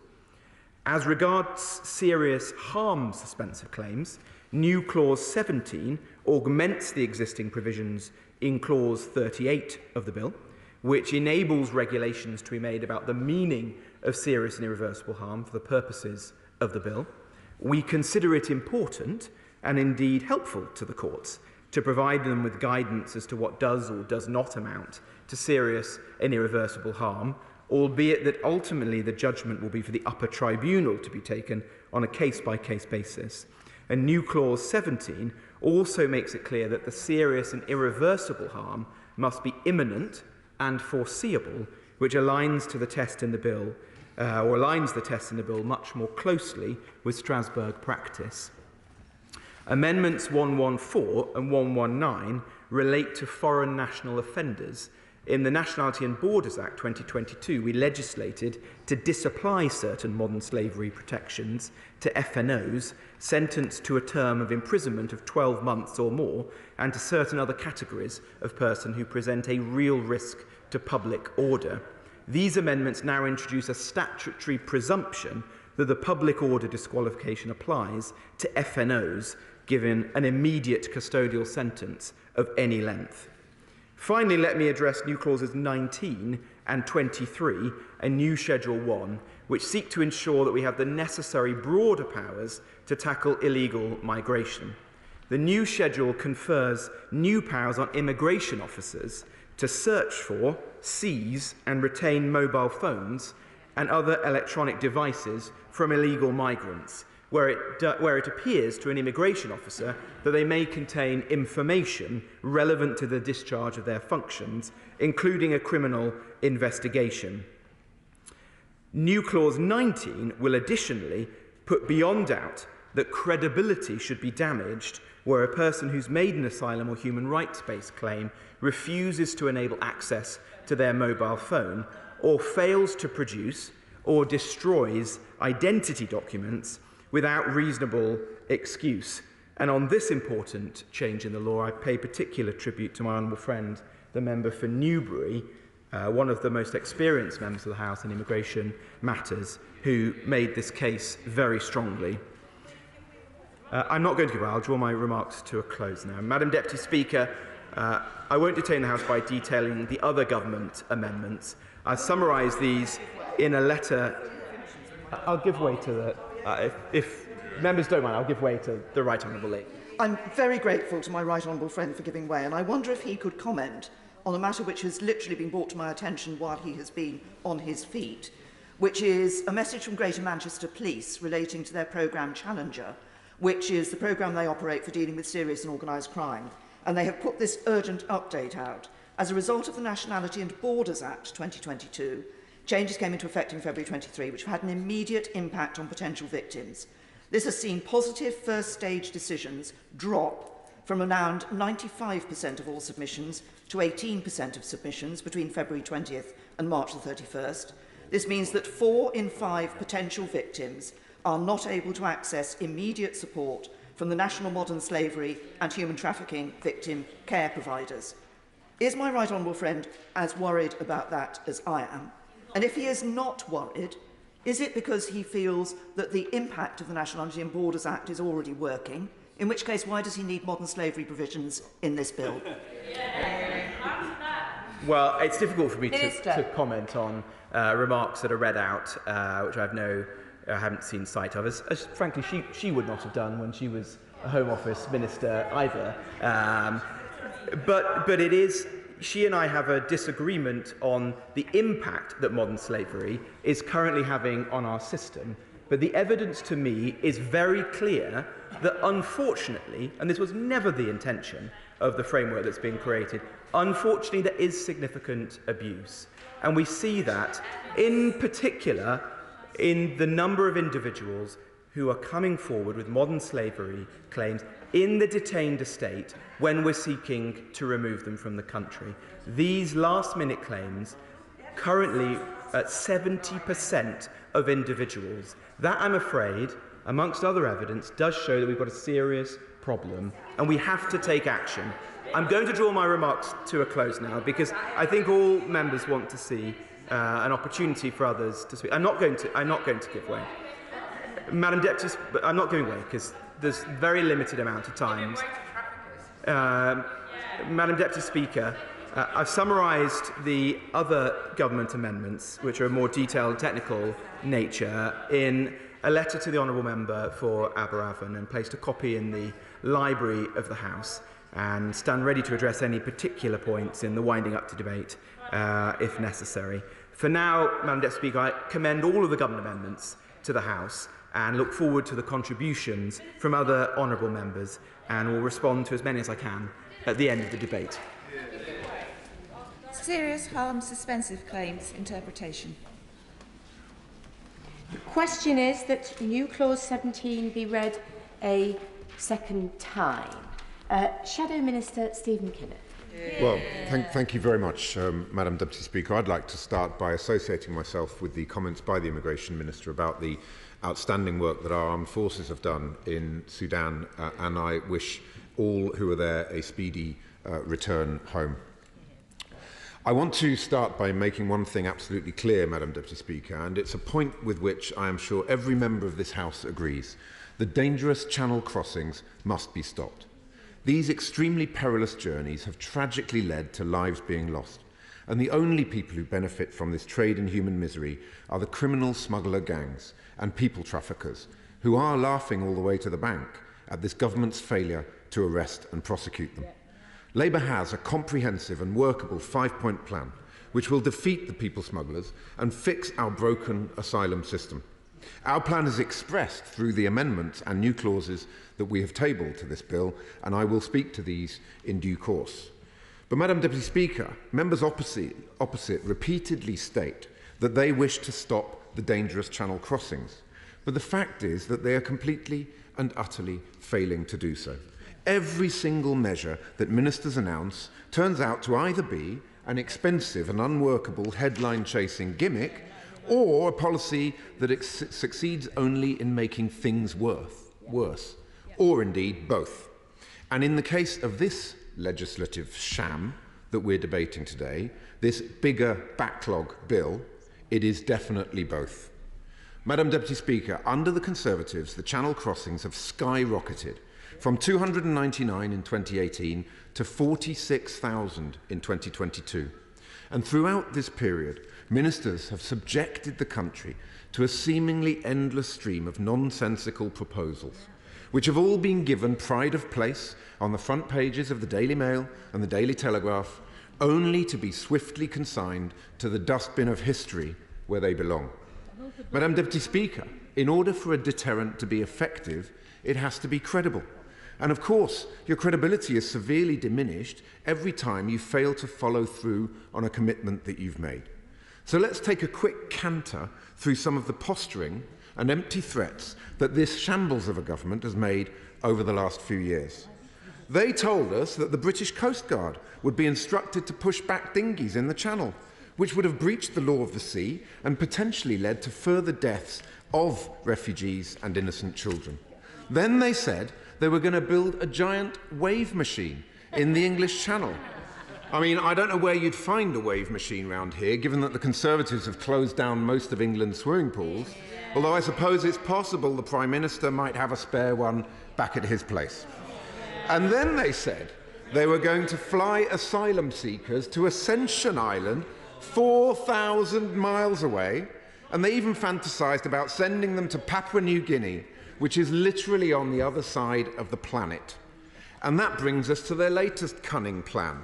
As regards serious harm suspensive claims, new Clause 17 augments the existing provisions in Clause 38 of the bill, which enables regulations to be made about the meaning of serious and irreversible harm for the purposes of the bill. We consider it important and indeed helpful to the courts to provide them with guidance as to what does or does not amount to serious and irreversible harm, albeit that ultimately the judgment will be for the upper tribunal to be taken on a case-by-case basis. And new Clause 17 also makes it clear that the serious and irreversible harm must be imminent and foreseeable, which aligns to the test in the bill, or aligns the test in the bill much more closely with Strasbourg practice. Amendments 114 and 119 relate to foreign national offenders. In the Nationality and Borders Act 2022, we legislated to disapply certain modern slavery protections to FNOs sentenced to a term of imprisonment of 12 months or more, and to certain other categories of person who present a real risk to public order. These amendments now introduce a statutory presumption that the public order disqualification applies to FNOs given an immediate custodial sentence of any length. Finally, let me address new clauses 19 and 23 and new Schedule 1, which seek to ensure that we have the necessary broader powers to tackle illegal migration. The new schedule confers new powers on immigration officers to search for, seize and retain mobile phones and other electronic devices from illegal migrants, where it appears to an immigration officer that they may contain information relevant to the discharge of their functions, including a criminal investigation. New Clause 19 will additionally put beyond doubt that credibility should be damaged where a person who's made an asylum or human rights-based claim refuses to enable access to their mobile phone or fails to produce or destroys identity documents without reasonable excuse. And on this important change in the law, I pay particular tribute to my honourable friend, the member for Newbury, one of the most experienced members of the House in immigration matters, who made this case very strongly. I'm not going to give away. I'll draw my remarks to a close now. Madam Deputy Speaker, I won't detain the House by detailing the other government amendments. I've summarised these in a letter. I'll give way to the... if members don't mind, I'll give way to the Right Honourable Lady. I'm very grateful to my right honourable friend for giving way, and I wonder if he could comment on a matter which has literally been brought to my attention while he has been on his feet, which is a message from Greater Manchester Police relating to their programme Challenger, which is the programme they operate for dealing with serious and organised crime. And they have put this urgent update out. As a result of the Nationality and Borders Act 2022, changes came into effect in February 23, which have had an immediate impact on potential victims. This has seen positive first-stage decisions drop from around 95% of all submissions to 18% of submissions between February 20th and March the 31st. This means that 4 in 5 potential victims are not able to access immediate support from the National Modern Slavery and Human Trafficking Victim Care Providers. Is my right honourable friend as worried about that as I am? And if he is not worried, is it because he feels that the impact of the Nationality and Borders Act is already working? In which case, why does he need modern slavery provisions in this bill? Well, it's difficult for me to comment on remarks that are read out, which I haven't seen sight of, as frankly she would not have done when she was a Home Office Minister either. But it is, she and I have a disagreement on the impact that modern slavery is currently having on our system. But the evidence to me is very clear that unfortunately, and this was never the intention of the framework that's been created, unfortunately there is significant abuse. And we see that in particular in the number of individuals who are coming forward with modern slavery claims in the detained estate when we're seeking to remove them from the country. These last-minute claims currently at 70% of individuals. That, I'm afraid, amongst other evidence, does show that we've got a serious problem and we have to take action. I'm going to draw my remarks to a close now because I think all members want to see an opportunity for others to speak. I'm not going to give way. Madam Deputy, I'm not giving way because there's very limited amount of time. Madam Deputy Speaker, I've summarised the other government amendments, which are of more detailed technical nature, in a letter to the Honourable Member for Aberavon and placed a copy in the library of the House and stand ready to address any particular points in the winding up to debate if necessary. For now, Madam Deputy Speaker, I commend all of the government amendments to the House and look forward to the contributions from other honourable members and will respond to as many as I can at the end of the debate. Serious harm suspensive claims interpretation. The question is that new clause 17 be read a second time. Shadow Minister Stephen Kinnock. Well, thank you very much, Madam Deputy Speaker. I'd like to start by associating myself with the comments by the Immigration Minister about the outstanding work that our armed forces have done in Sudan, and I wish all who are there a speedy return home. I want to start by making one thing absolutely clear, Madam Deputy Speaker, and it's a point with which I am sure every member of this House agrees. The dangerous channel crossings must be stopped. These extremely perilous journeys have tragically led to lives being lost, and the only people who benefit from this trade in human misery are the criminal smuggler gangs and people traffickers, who are laughing all the way to the bank at this government's failure to arrest and prosecute them. Labour has a comprehensive and workable 5-point plan which will defeat the people smugglers and fix our broken asylum system. Our plan is expressed through the amendments and new clauses that we have tabled to this bill, and I will speak to these in due course. But, Madam Deputy Speaker, members opposite repeatedly state that they wish to stop the dangerous channel crossings, but the fact is that they are completely and utterly failing to do so. Every single measure that ministers announce turns out to either be an expensive and unworkable headline-chasing gimmick or a policy that succeeds only in making things worse. or indeed both. And in the case of this legislative sham that we're debating today, this bigger backlog bill, it is definitely both. Madam Deputy Speaker, under the Conservatives, the channel crossings have skyrocketed from 299 in 2018 to 46,000 in 2022. And throughout this period, ministers have subjected the country to a seemingly endless stream of nonsensical proposals, which have all been given pride of place on the front pages of the Daily Mail and the Daily Telegraph, only to be swiftly consigned to the dustbin of history where they belong. Madam Deputy Speaker, in order for a deterrent to be effective, it has to be credible. And of course, your credibility is severely diminished every time you fail to follow through on a commitment that you've made. So let's take a quick canter through some of the posturing and empty threats that this shambles of a government has made over the last few years. They told us that the British Coast Guard would be instructed to push back dinghies in the Channel, which would have breached the law of the sea and potentially led to further deaths of refugees and innocent children. Then they said they were going to build a giant wave machine in the English Channel. I mean, I don't know where you'd find a wave machine round here, given that the Conservatives have closed down most of England's swimming pools, although I suppose it's possible the Prime Minister might have a spare one back at his place. And then they said they were going to fly asylum seekers to Ascension Island, 4,000 miles away, and they even fantasized about sending them to Papua New Guinea, which is literally on the other side of the planet. And that brings us to their latest cunning plan.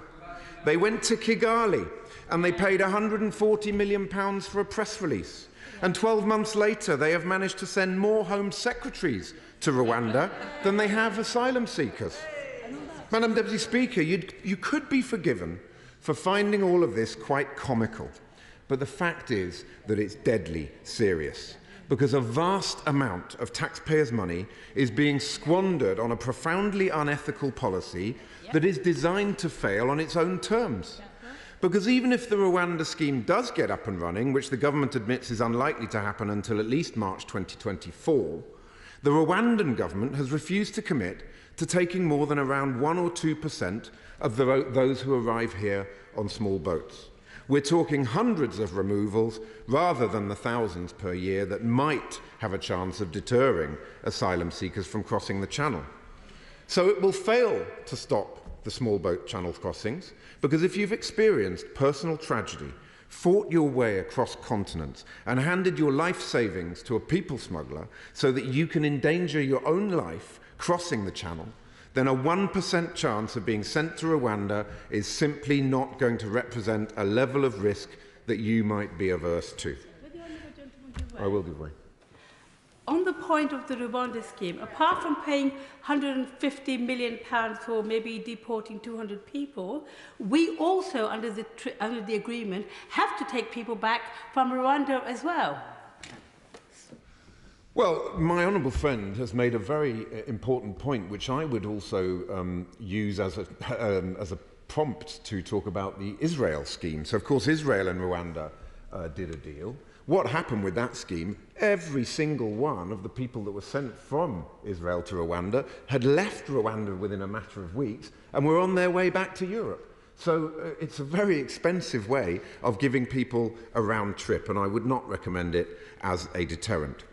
They went to Kigali and they paid £140 million for a press release. And 12 months later, they have managed to send more Home Secretaries to Rwanda than they have asylum seekers. Madam Deputy Speaker, you could be forgiven for finding all of this quite comical. But the fact is that it's deadly serious, because a vast amount of taxpayers' money is being squandered on a profoundly unethical policy that is designed to fail on its own terms. Because even if the Rwanda scheme does get up and running, which the government admits is unlikely to happen until at least March 2024, the Rwandan government has refused to commit to taking more than around 1 or 2% of those who arrive here on small boats. We're talking hundreds of removals rather than the thousands per year that might have a chance of deterring asylum seekers from crossing the Channel. So it will fail to stop the small boat channel crossings, because if you've experienced personal tragedy, fought your way across continents and handed your life savings to a people smuggler so that you can endanger your own life crossing the Channel, then a 1% chance of being sent to Rwanda is simply not going to represent a level of risk that you might be averse to. I will give way. On the point of the Rwanda scheme, apart from paying £150 million for maybe deporting 200 people, we also, under the agreement, have to take people back from Rwanda as well. Well, my honourable friend has made a very important point, which I would also use as a prompt to talk about the Israel scheme. So, of course, Israel and Rwanda did a deal. What happened with that scheme? Every single one of the people that were sent from Israel to Rwanda had left Rwanda within a matter of weeks and were on their way back to Europe. So it's a very expensive way of giving people a round trip, and I would not recommend it as a deterrent.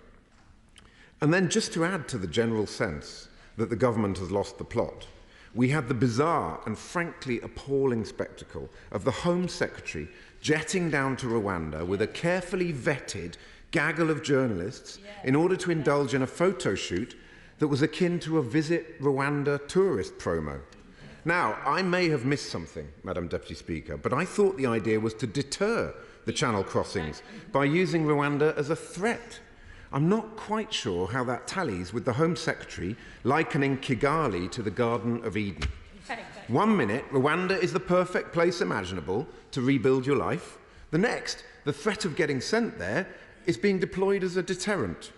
And then, just to add to the general sense that the government has lost the plot, we had the bizarre and frankly appalling spectacle of the Home Secretary jetting down to Rwanda with a carefully vetted gaggle of journalists in order to indulge in a photo shoot that was akin to a Visit Rwanda tourist promo. Now, I may have missed something, Madam Deputy Speaker, but I thought the idea was to deter the Channel crossings by using Rwanda as a threat. I'm not quite sure how that tallies with the Home Secretary likening Kigali to the Garden of Eden. 1 minute, Rwanda is the perfect place imaginable to rebuild your life. The next, the threat of getting sent there is being deployed as a deterrent.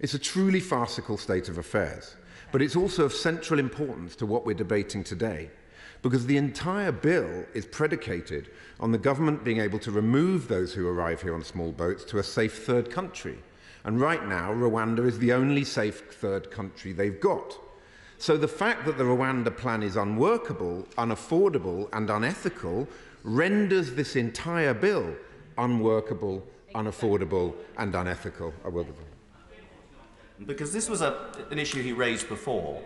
It's a truly farcical state of affairs. But it's also of central importance to what we're debating today, because the entire bill is predicated on the government being able to remove those who arrive here on small boats to a safe third country. And right now, Rwanda is the only safe third country they've got. So the fact that the Rwanda plan is unworkable, unaffordable and unethical renders this entire bill unworkable, unaffordable and unethical. I will. Because this was an issue he raised before,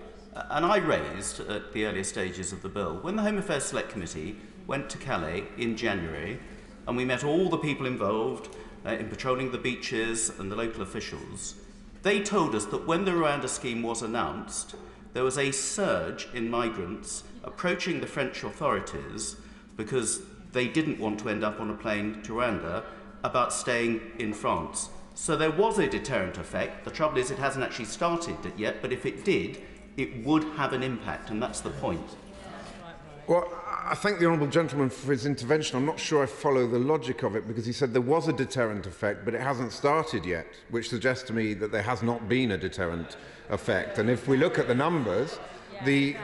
and I raised at the earlier stages of the bill. When the Home Affairs Select Committee went to Calais in January, and we met all the people involved in patrolling the beaches and the local officials, they told us that when the Rwanda scheme was announced, there was a surge in migrants approaching the French authorities because they didn't want to end up on a plane to Rwanda about staying in France. So there was a deterrent effect. The trouble is it hasn't actually started yet, but if it did, it would have an impact, and that's the point. Well, I thank the honourable gentleman for his intervention. I'm not sure I follow the logic of it, because he said there was a deterrent effect, but it hasn't started yet, which suggests to me that there has not been a deterrent effect. And if we look at the numbers, these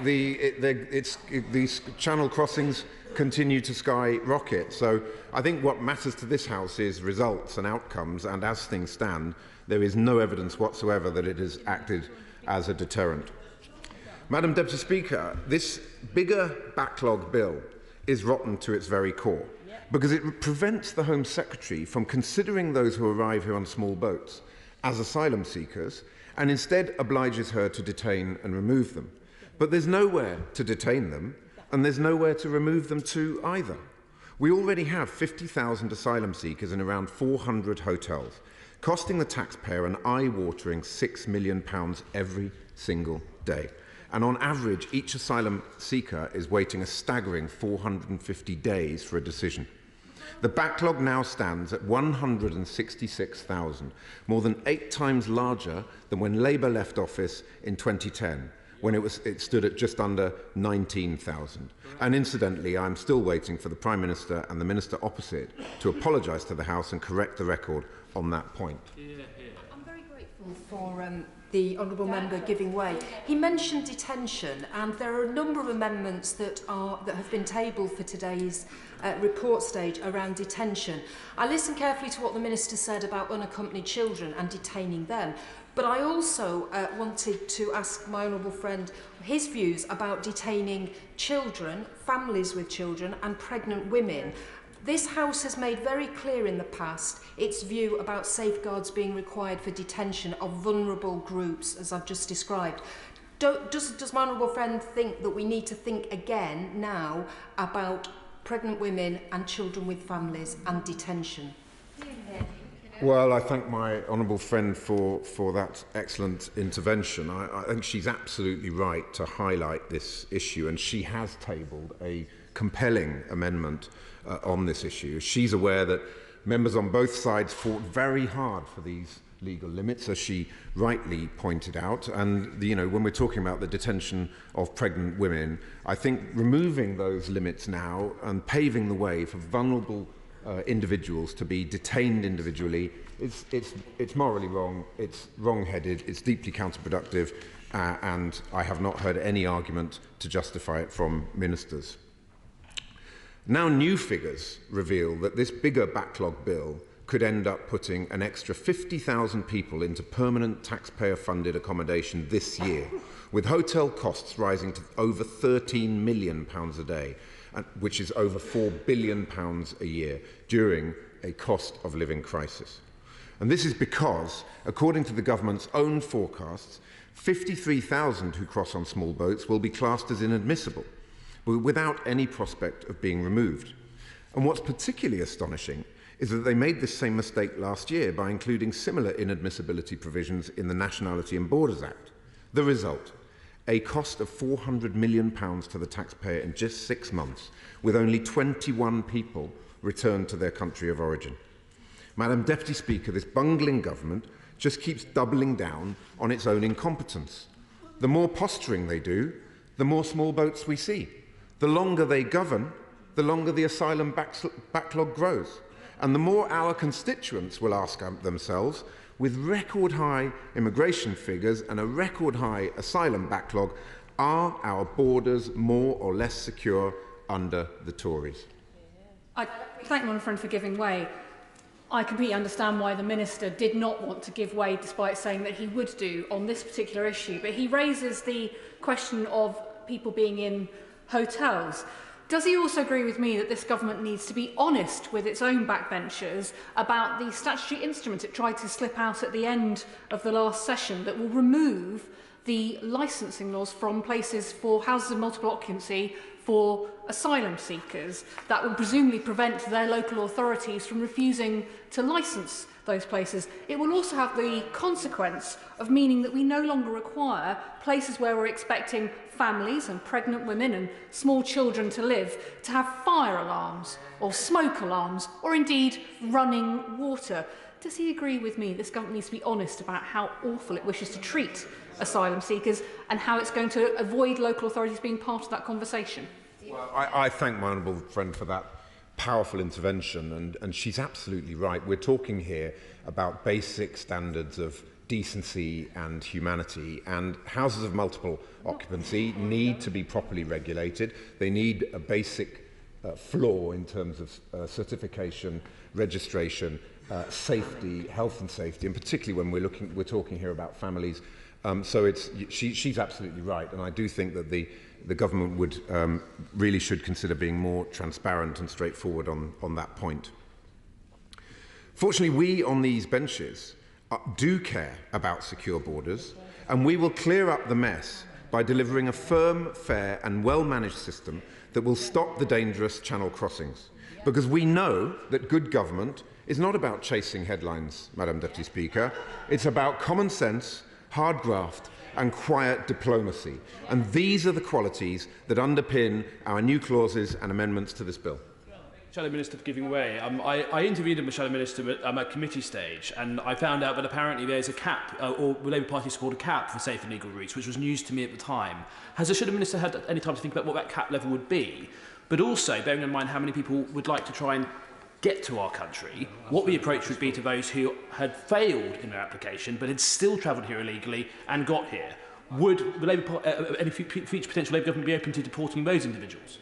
channel crossings continue to skyrocket. So I think what matters to this House is results and outcomes, and as things stand, there is no evidence whatsoever that it has acted as a deterrent. Madam Deputy Speaker, this bigger backlog bill is rotten to its very core, because it prevents the Home Secretary from considering those who arrive here on small boats as asylum seekers, and instead obliges her to detain and remove them. But there's nowhere to detain them, and there's nowhere to remove them to either. We already have 50,000 asylum seekers in around 400 hotels, costing the taxpayer an eye-watering £6 million every single day. And on average, each asylum seeker is waiting a staggering 450 days for a decision. The backlog now stands at 166,000, more than 8 times larger than when Labour left office in 2010, when it stood at just under 19,000. And incidentally, I'm still waiting for the Prime Minister and the Minister opposite to apologise to the House and correct the record on that point. I'm very grateful for the honourable member giving way. He mentioned detention, and there are a number of amendments that have been tabled for today's report stage around detention. I listened carefully to what the Minister said about unaccompanied children and detaining them. But I also wanted to ask my honourable friend his views about detaining children, families with children and pregnant women. This House has made very clear in the past its view about safeguards being required for detention of vulnerable groups, as I've just described. Does my honourable friend think that we need to think again now about pregnant women and children with families and detention? Well, I thank my honourable friend for that excellent intervention. I think she's absolutely right to highlight this issue, and she has tabled a compelling amendment on this issue. She's aware that members on both sides fought very hard for these legal limits, as she rightly pointed out. And when we're talking about the detention of pregnant women, I think removing those limits now and paving the way for vulnerable individuals to be detained individually, it's morally wrong, it's wrong-headed, it's deeply counterproductive, and I have not heard any argument to justify it from ministers. Now new figures reveal that this bigger backlog bill could end up putting an extra 50,000 people into permanent taxpayer-funded accommodation this year, with hotel costs rising to over £13 million a day, which is over £4 billion a year, during a cost of living crisis. And this is because, according to the government's own forecasts, 53,000 who cross on small boats will be classed as inadmissible, without any prospect of being removed. And what's particularly astonishing is that they made this same mistake last year by including similar inadmissibility provisions in the Nationality and Borders Act. The result: a cost of £400 million to the taxpayer in just 6 months, with only 21 people returned to their country of origin. Madam Deputy Speaker, this bungling government just keeps doubling down on its own incompetence. The more posturing they do, the more small boats we see. The longer they govern, the longer the asylum backlog grows. And the more our constituents will ask themselves, with record-high immigration figures and a record-high asylum backlog, are our borders more or less secure under the Tories? I thank my friend for giving way. I completely understand why the Minister did not want to give way despite saying that he would do on this particular issue, but he raises the question of people being in hotels. Does he also agree with me that this government needs to be honest with its own backbenchers about the statutory instrument it tried to slip out at the end of the last session that will remove the licensing laws from places for houses of multiple occupancy for asylum seekers, that will presumably prevent their local authorities from refusing to license those places? It will also have the consequence of meaning that we no longer require places where we're expecting families and pregnant women and small children to live to have fire alarms or smoke alarms or indeed running water. Does he agree with me this government needs to be honest about how awful it wishes to treat asylum seekers and how it's going to avoid local authorities being part of that conversation? Well, I thank my honourable friend for that powerful intervention, and she's absolutely right. We're talking here about basic standards of decency and humanity, and houses of multiple occupancy need to be properly regulated. They need a basic floor in terms of certification, registration, safety, health and safety, and particularly when we're talking here about families. So she's absolutely right, and I do think that the government would really should consider being more transparent and straightforward on that point. Fortunately, we on these benches do care about secure borders, and we will clear up the mess by delivering a firm, fair and well-managed system that will stop the dangerous channel crossings. Because we know that good government is not about chasing headlines, Madam Deputy Speaker. It's about common sense, hard graft and quiet diplomacy. And these are the qualities that underpin our new clauses and amendments to this bill. Shadow Minister for giving way. I interviewed with Shadow Minister at committee stage, and I found out that apparently there's a cap, or the Labour Party support a cap for safe and legal routes, which was news to me at the time. Has the Shadow Minister had any time to think about what that cap level would be? But also, bearing in mind how many people would like to try and get to our country, what the approach would be to those who had failed in their application but had still travelled here illegally and got here. Would the any future potential Labour government be open to deporting those individuals?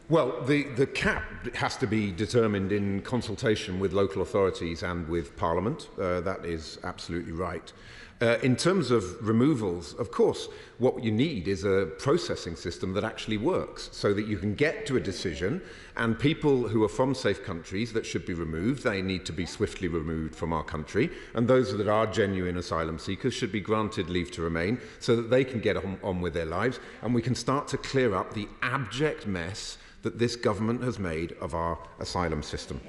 Well, the cap has to be determined in consultation with local authorities and with Parliament. That is absolutely right. In terms of removals, of course, what you need is a processing system that actually works so that you can get to a decision, and people who are from safe countries that should be removed, they need to be swiftly removed from our country, and those that are genuine asylum seekers should be granted leave to remain so that they can get on with their lives, and we can start to clear up the abject mess that this government has made of our asylum system.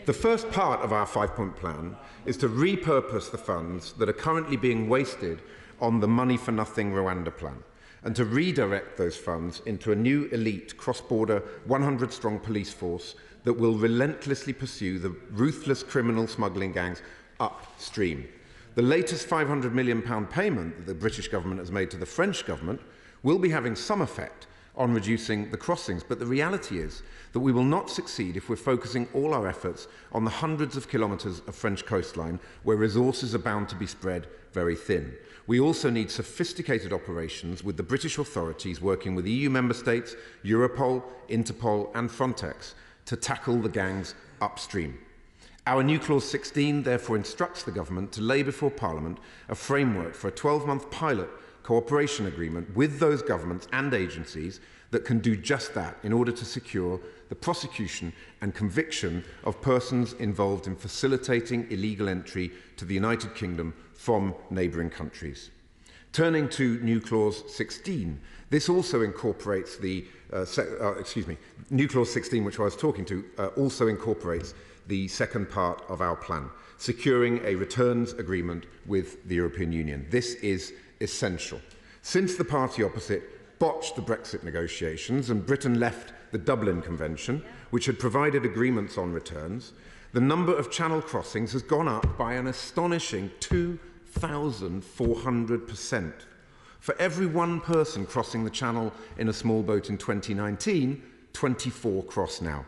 The first part of our 5-point plan is to repurpose the funds that are currently being wasted on the money-for-nothing Rwanda plan, and to redirect those funds into a new elite cross-border 100-strong police force that will relentlessly pursue the ruthless criminal smuggling gangs upstream. The latest £500 million payment that the British government has made to the French government will be having some effect on reducing the crossings, but the reality is that we will not succeed if we're focusing all our efforts on the hundreds of kilometres of French coastline where resources are bound to be spread very thin. We also need sophisticated operations with the British authorities working with EU member states, Europol, Interpol and Frontex to tackle the gangs upstream. Our new Clause 16 therefore instructs the government to lay before Parliament a framework for a 12-month pilot cooperation agreement with those governments and agencies that can do just that in order to secure the prosecution and conviction of persons involved in facilitating illegal entry to the United Kingdom from neighbouring countries. Turning to new Clause 16, this also incorporates the, new Clause 16, which I was talking to, also incorporates the second part of our plan, securing a returns agreement with the European Union. This is essential. Since the party opposite botched the Brexit negotiations and Britain left the Dublin Convention, which had provided agreements on returns, the number of channel crossings has gone up by an astonishing 2,400%. For every one person crossing the channel in a small boat in 2019, 24 cross now.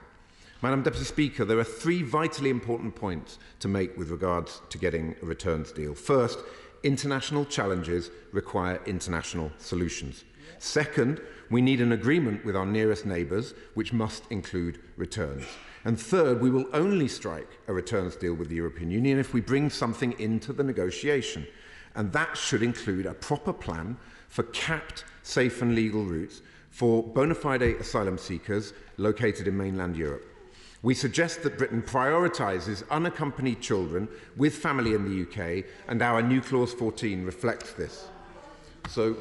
Madam Deputy Speaker, there are 3 vitally important points to make with regards to getting a returns deal. First, international challenges require international solutions. Second, we need an agreement with our nearest neighbours, which must include returns. And third, we will only strike a returns deal with the European Union if we bring something into the negotiation. And that should include a proper plan for capped, safe and legal routes for bona fide asylum seekers located in mainland Europe. We suggest that Britain prioritises unaccompanied children with family in the UK, and our new Clause 14 reflects this. So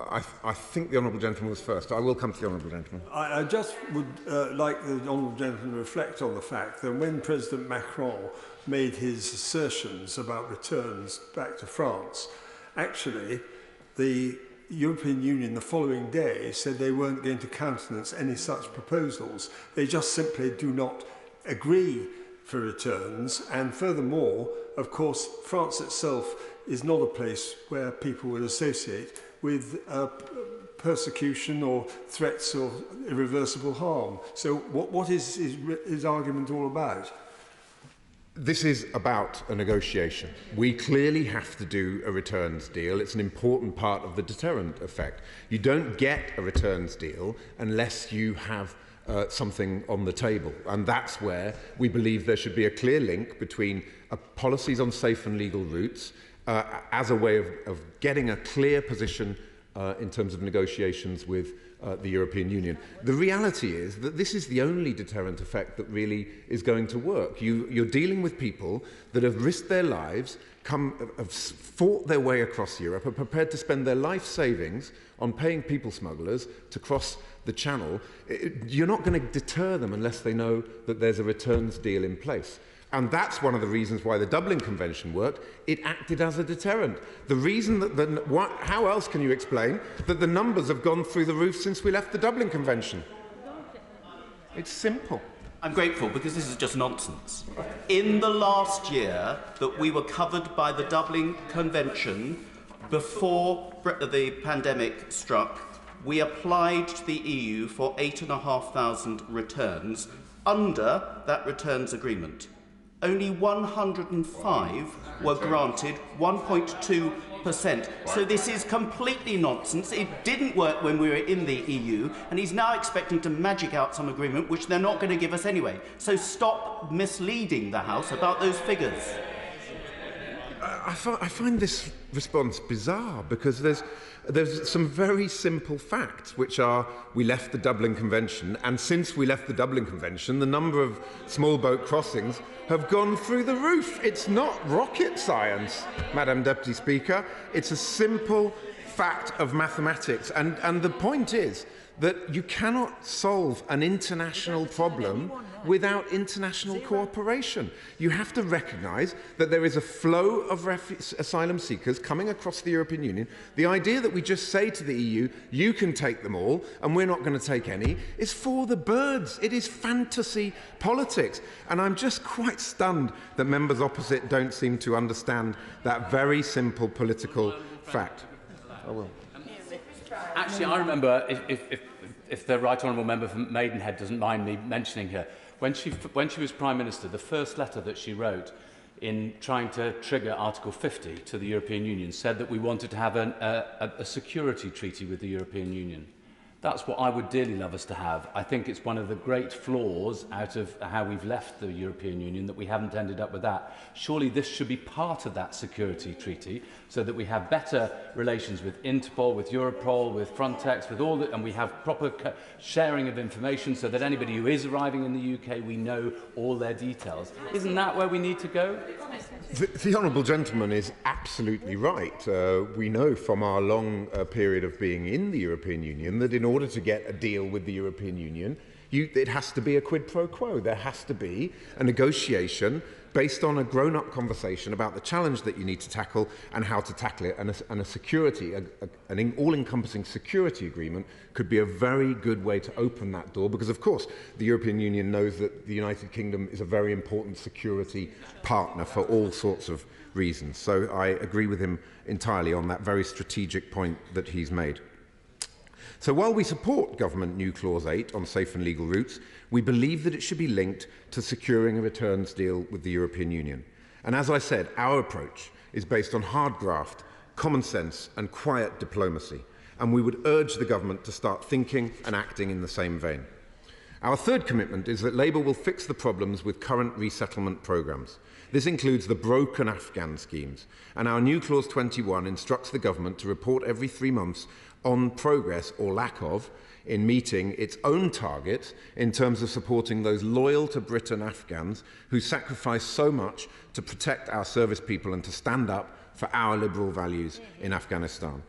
I think the Honourable Gentleman was first. I will come to the Honourable Gentleman. I just would like the Honourable Gentleman to reflect on the fact that when President Macron made his assertions about returns back to France, actually the European Union the following day said they weren't going to countenance any such proposals. They just simply do not agree for returns. And furthermore, of course, France itself is not a place where people would associate with persecution or threats or irreversible harm. So what is his argument all about? This is about a negotiation. We clearly have to do a returns deal. It's an important part of the deterrent effect. You don't get a returns deal unless you have something on the table. And that's where we believe there should be a clear link between policies on safe and legal routes as a way of getting a clear position in terms of negotiations with the European Union. The reality is that this is the only deterrent effect that really is going to work. You're dealing with people that have risked their lives, have fought their way across Europe, are prepared to spend their life savings on paying people smugglers to cross the channel. You're not going to deter them unless they know that there's a returns deal in place. And that's one of the reasons why the Dublin Convention worked. It acted as a deterrent. The reason that how else can you explain that the numbers have gone through the roof since we left the Dublin Convention? It's simple. I'm grateful because this is just nonsense. In the last year that we were covered by the Dublin Convention before the pandemic struck, we applied to the EU for 8,500 returns under that returns agreement. Only 105 were granted 1.2%. So this is completely nonsense. It didn't work when we were in the EU, and he's now expecting to magic out some agreement which they're not going to give us anyway. So stop misleading the House about those figures. I find this response bizarre because there's some very simple facts, which are we left the Dublin Convention, and since we left the Dublin Convention, the number of small boat crossings have gone through the roof. It's not rocket science, Madam Deputy Speaker. It's a simple fact of mathematics. And the point is that you cannot solve an international problem without international cooperation. You have to recognise that there is a flow of asylum seekers coming across the European Union. The idea that we just say to the EU, you can take them all and we're not going to take any, is for the birds. It is fantasy politics. And I'm just quite stunned that members opposite don't seem to understand that very simple political fact. I will. Actually, I remember, if the Right Honourable Member from Maidenhead doesn't mind me mentioning her, when she was Prime Minister, the first letter that she wrote in trying to trigger Article 50 to the European Union said that we wanted to have a security treaty with the European Union. That's what I would dearly love us to have. I think it's one of the great flaws out of how we've left the European Union that we haven't ended up with that. Surely this should be part of that security treaty so that we have better relations with Interpol, with Europol, with Frontex, with all that, and we have proper sharing of information so that anybody who is arriving in the UK, we know all their details. Isn't that where we need to go? The Honourable Gentleman is absolutely right. We know from our long period of being in the European Union that in order to get a deal with the European Union, it has to be a quid pro quo. There has to be a negotiation based on a grown-up conversation about the challenge that you need to tackle and how to tackle it. And a security, an all-encompassing security agreement could be a very good way to open that door because, of course, the European Union knows that the United Kingdom is a very important security partner for all sorts of reasons. So I agree with him entirely on that very strategic point that he's made. So while we support Government New Clause 8 on safe and legal routes, we believe that it should be linked to securing a returns deal with the European Union. And as I said, our approach is based on hard graft, common sense and quiet diplomacy. and we would urge the government to start thinking and acting in the same vein. Our third commitment is that Labour will fix the problems with current resettlement programmes. This includes the broken Afghan schemes, and our new Clause 21 instructs the government to report every 3 months on progress or lack of in meeting its own targets in terms of supporting those loyal to Britain Afghans who sacrifice so much to protect our service people and to stand up for our liberal values in Afghanistan.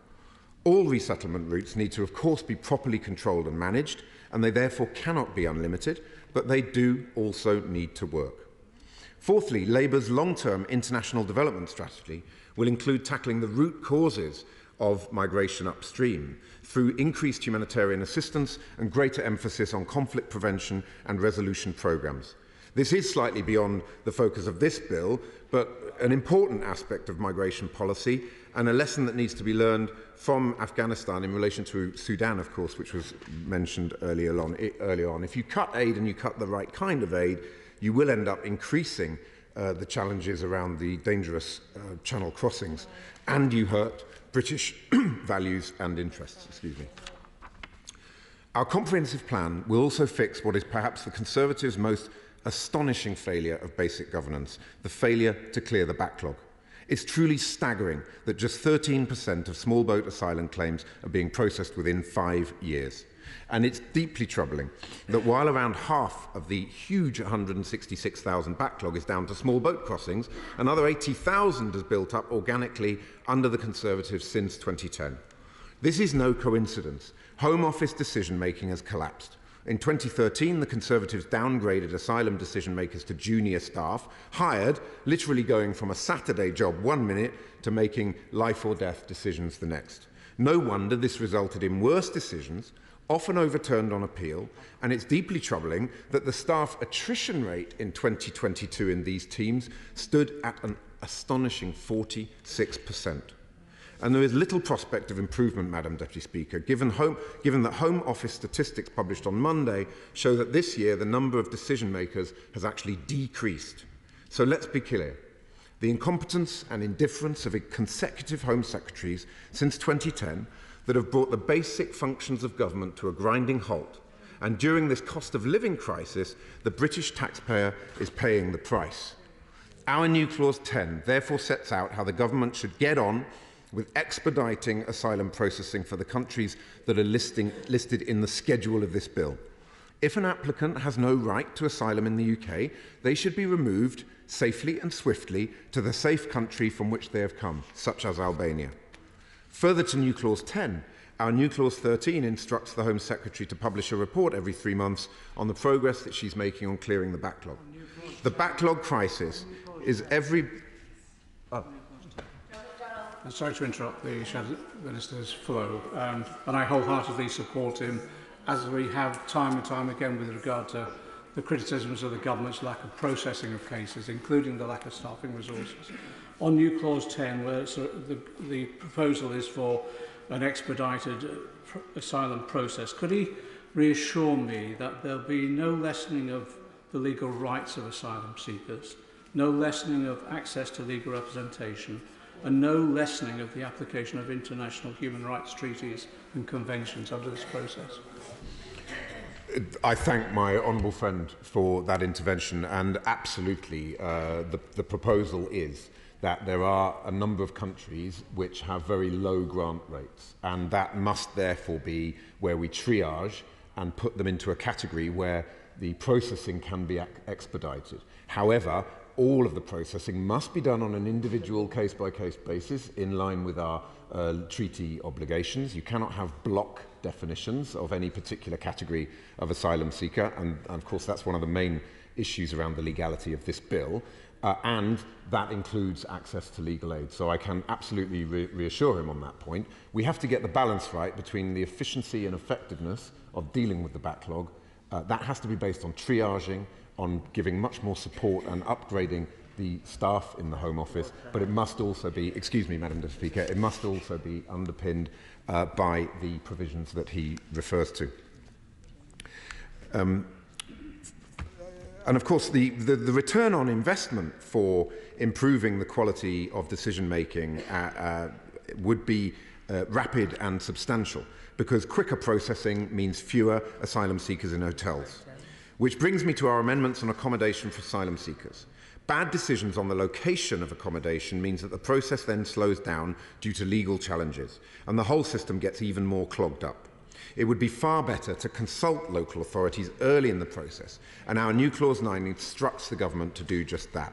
All resettlement routes need to, of course, be properly controlled and managed, and they therefore cannot be unlimited, but they do also need to work. Fourthly, Labour's long-term international development strategy will include tackling the root causes of migration upstream through increased humanitarian assistance and greater emphasis on conflict prevention and resolution programmes. This is slightly beyond the focus of this bill, but an important aspect of migration policy and a lesson that needs to be learned from Afghanistan in relation to Sudan, of course, which was mentioned earlier on. If you cut aid and you cut the right kind of aid, you will end up increasing the challenges around the dangerous channel crossings, and you hurt British values and interests. Excuse me. Our comprehensive plan will also fix what is perhaps the Conservatives' most astonishing failure of basic governance, the failure to clear the backlog. It's truly staggering that just 13% of small boat asylum claims are being processed within 5 years. And it's deeply troubling that while around half of the huge 166,000 backlog is down to small boat crossings, another 80,000 has built up organically under the Conservatives since 2010. This is no coincidence. Home Office decision-making has collapsed. In 2013, the Conservatives downgraded asylum decision-makers to junior staff, hired, literally going from a Saturday job 1 minute to making life-or-death decisions the next. No wonder this resulted in worse decisions, often overturned on appeal, and it's deeply troubling that the staff attrition rate in 2022 in these teams stood at an astonishing 46%. And there is little prospect of improvement, Madam Deputy Speaker, given that Home Office statistics published on Monday show that this year the number of decision makers has actually decreased. So let's be clear. The incompetence and indifference of consecutive Home Secretaries since 2010 that have brought the basic functions of government to a grinding halt. And during this cost of living crisis, the British taxpayer is paying the price. Our new Clause 10 therefore sets out how the government should get on with expediting asylum processing for the countries that are listed in the schedule of this bill. If an applicant has no right to asylum in the UK, they should be removed safely and swiftly to the safe country from which they have come, such as Albania. Further to new Clause 10, our new Clause 13 instructs the Home Secretary to publish a report every 3 months on the progress that she's making on clearing the backlog. The backlog crisis is every... I'm sorry to interrupt the Shadow Minister's flow, and I wholeheartedly support him, as we have time and time again with regard to the criticisms of the government's lack of processing of cases, including the lack of staffing resources. On new Clause 10, where the proposal is for an expedited asylum process, could he reassure me that there'll be no lessening of the legal rights of asylum seekers, no lessening of access to legal representation, and no lessening of the application of international human rights treaties and conventions under this process? I thank my honourable friend for that intervention, and absolutely the proposal is that there are a number of countries which have very low grant rates, and that must therefore be where we triage and put them into a category where the processing can be expedited. However, all of the processing must be done on an individual case-by-case basis in line with our treaty obligations. You cannot have block definitions of any particular category of asylum seeker, and of course that's one of the main issues around the legality of this bill, and that includes access to legal aid. So I can absolutely reassure him on that point. We have to get the balance right between the efficiency and effectiveness of dealing with the backlog. That has to be based on triaging, on giving much more support and upgrading the staff in the Home Office, but it must also be, excuse me, Madam Deputy Speaker, it must also be underpinned by the provisions that he refers to. And of course, the return on investment for improving the quality of decision-making would be rapid and substantial, because quicker processing means fewer asylum seekers in hotels. Which brings me to our amendments on accommodation for asylum seekers. Bad decisions on the location of accommodation means that the process then slows down due to legal challenges, and the whole system gets even more clogged up. It would be far better to consult local authorities early in the process, and our new Clause 9 instructs the government to do just that.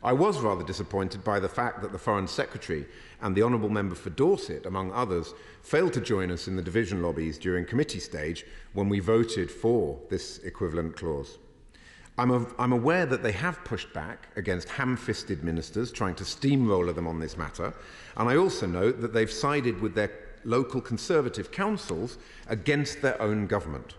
I was rather disappointed by the fact that the Foreign Secretary and the Honourable Member for Dorset, among others, failed to join us in the division lobbies during committee stage when we voted for this equivalent clause. I'm aware that they have pushed back against ham-fisted ministers trying to steamroller them on this matter, and I also note that they've sided with their local Conservative councils against their own government.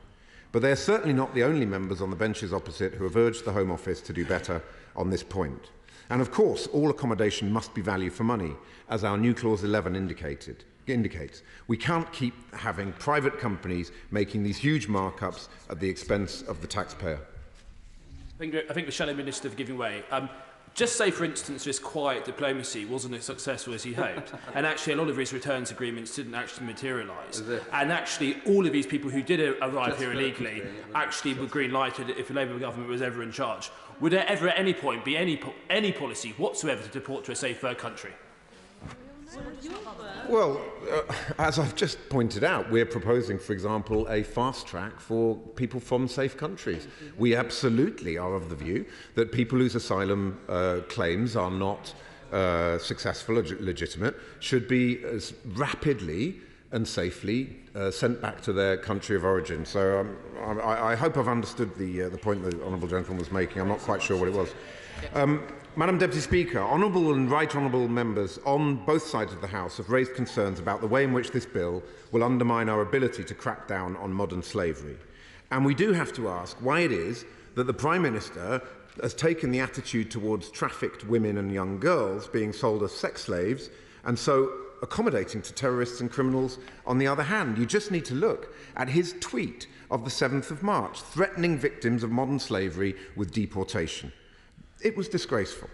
But they're certainly not the only members on the benches opposite who have urged the Home Office to do better on this point. And of course, all accommodation must be value for money, as our new Clause 11 indicates. We can't keep having private companies making these huge markups at the expense of the taxpayer. I think the Shadow Minister for giving way. Just say, for instance, this quiet diplomacy wasn't as successful as he hoped, and actually a lot of his returns agreements didn't actually materialise. And actually all of these people who did arrive here illegally actually were green-lighted if the Labour government was ever in charge. Would there ever at any point be any policy whatsoever to deport to a safe third country? Well, as I've just pointed out, we're proposing, for example, a fast track for people from safe countries. We absolutely are of the view that people whose asylum claims are not successful or legitimate should be as rapidly and safely sent back to their country of origin. So I hope I've understood the point the Honourable Gentleman was making. I'm not quite sure what it was. Madam Deputy Speaker, honourable and right honourable members on both sides of the House have raised concerns about the way in which this bill will undermine our ability to crack down on modern slavery. And we do have to ask why it is that the Prime Minister has taken the attitude towards trafficked women and young girls being sold as sex slaves, and so accommodating to terrorists and criminals on the other hand. You just need to look at his tweet of the 7th of March, threatening victims of modern slavery with deportation. It was disgraceful.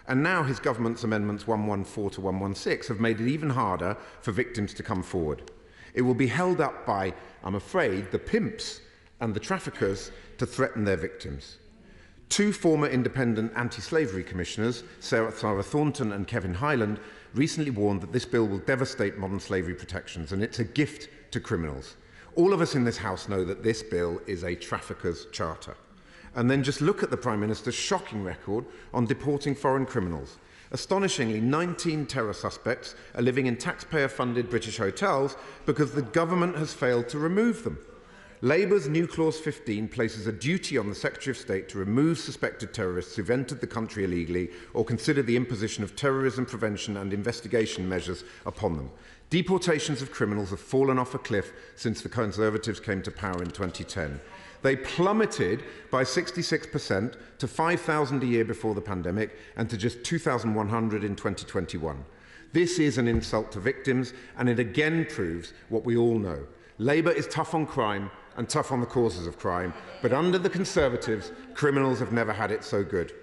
And now his government's amendments 114 to 116 have made it even harder for victims to come forward. It will be held up by, I'm afraid, the pimps and the traffickers to threaten their victims. Two former independent anti-slavery commissioners, Sarah Thornton and Kevin Hyland, recently warned that this bill will devastate modern slavery protections and it's a gift to criminals. All of us in this House know that this bill is a trafficker's charter. And then just look at the Prime Minister's shocking record on deporting foreign criminals. Astonishingly, 19 terror suspects are living in taxpayer-funded British hotels because the government has failed to remove them. Labour's new Clause 15 places a duty on the Secretary of State to remove suspected terrorists who've entered the country illegally or consider the imposition of terrorism prevention and investigation measures upon them. Deportations of criminals have fallen off a cliff since the Conservatives came to power in 2010. They plummeted by 66% to 5,000 a year before the pandemic and to just 2,100 in 2021. This is an insult to victims, and it again proves what we all know. Labour is tough on crime and tough on the causes of crime, but under the Conservatives, criminals have never had it so good.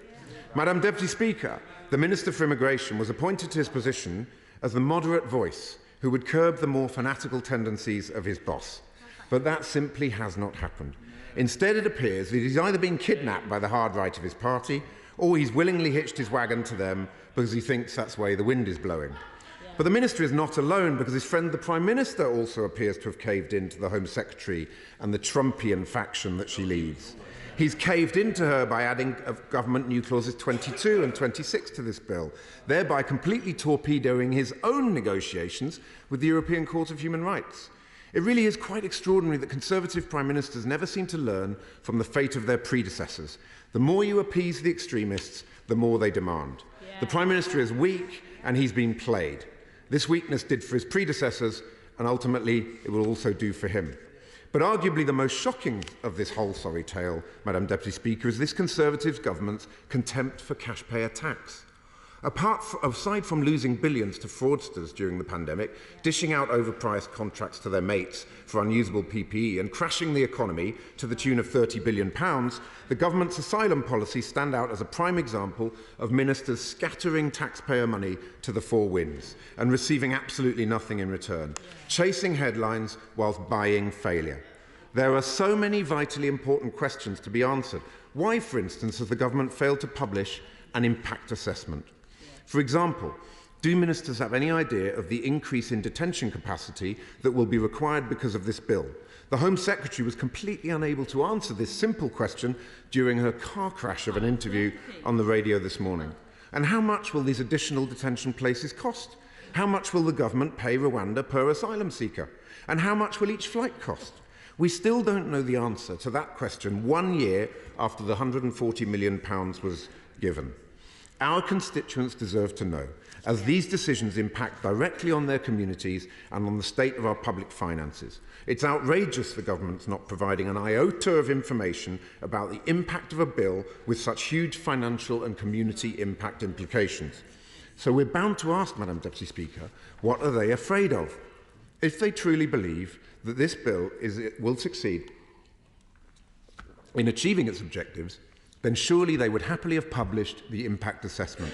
Madam Deputy Speaker, the Minister for Immigration was appointed to his position as the moderate voice who would curb the more fanatical tendencies of his boss. But that simply has not happened. Instead, it appears that he's either been kidnapped by the hard right of his party, or he's willingly hitched his wagon to them because he thinks that's the way the wind is blowing. But the Minister is not alone, because his friend the Prime Minister also appears to have caved in to the Home Secretary and the Trumpian faction that she leads. He's caved into her by adding government new clauses 22 and 26 to this bill, thereby completely torpedoing his own negotiations with the European Court of Human Rights. It really is quite extraordinary that Conservative Prime Ministers never seem to learn from the fate of their predecessors. The more you appease the extremists, the more they demand. Yeah. The Prime Minister is weak and he's been played. This weakness did for his predecessors, and ultimately it will also do for him. But arguably the most shocking of this whole sorry tale, Madam Deputy Speaker, is this Conservative government's contempt for cash-payer tax. Aside from losing billions to fraudsters during the pandemic, dishing out overpriced contracts to their mates for unusable PPE and crashing the economy to the tune of £30 billion, the government's asylum policies stand out as a prime example of ministers scattering taxpayer money to the four winds and receiving absolutely nothing in return, chasing headlines whilst buying failure. There are so many vitally important questions to be answered. Why, for instance, has the government failed to publish an impact assessment? For example, do ministers have any idea of the increase in detention capacity that will be required because of this bill? The Home Secretary was completely unable to answer this simple question during her car crash of an interview on the radio this morning. And how much will these additional detention places cost? How much will the government pay Rwanda per asylum seeker? And how much will each flight cost? We still don't know the answer to that question 1 year after the £140 million was given. Our constituents deserve to know, as these decisions impact directly on their communities and on the state of our public finances. It's outrageous the government's not providing an iota of information about the impact of a bill with such huge financial and community impact implications. So we're bound to ask, Madam Deputy Speaker, what are they afraid of? If they truly believe that this bill will succeed in achieving its objectives, then surely they would happily have published the impact assessment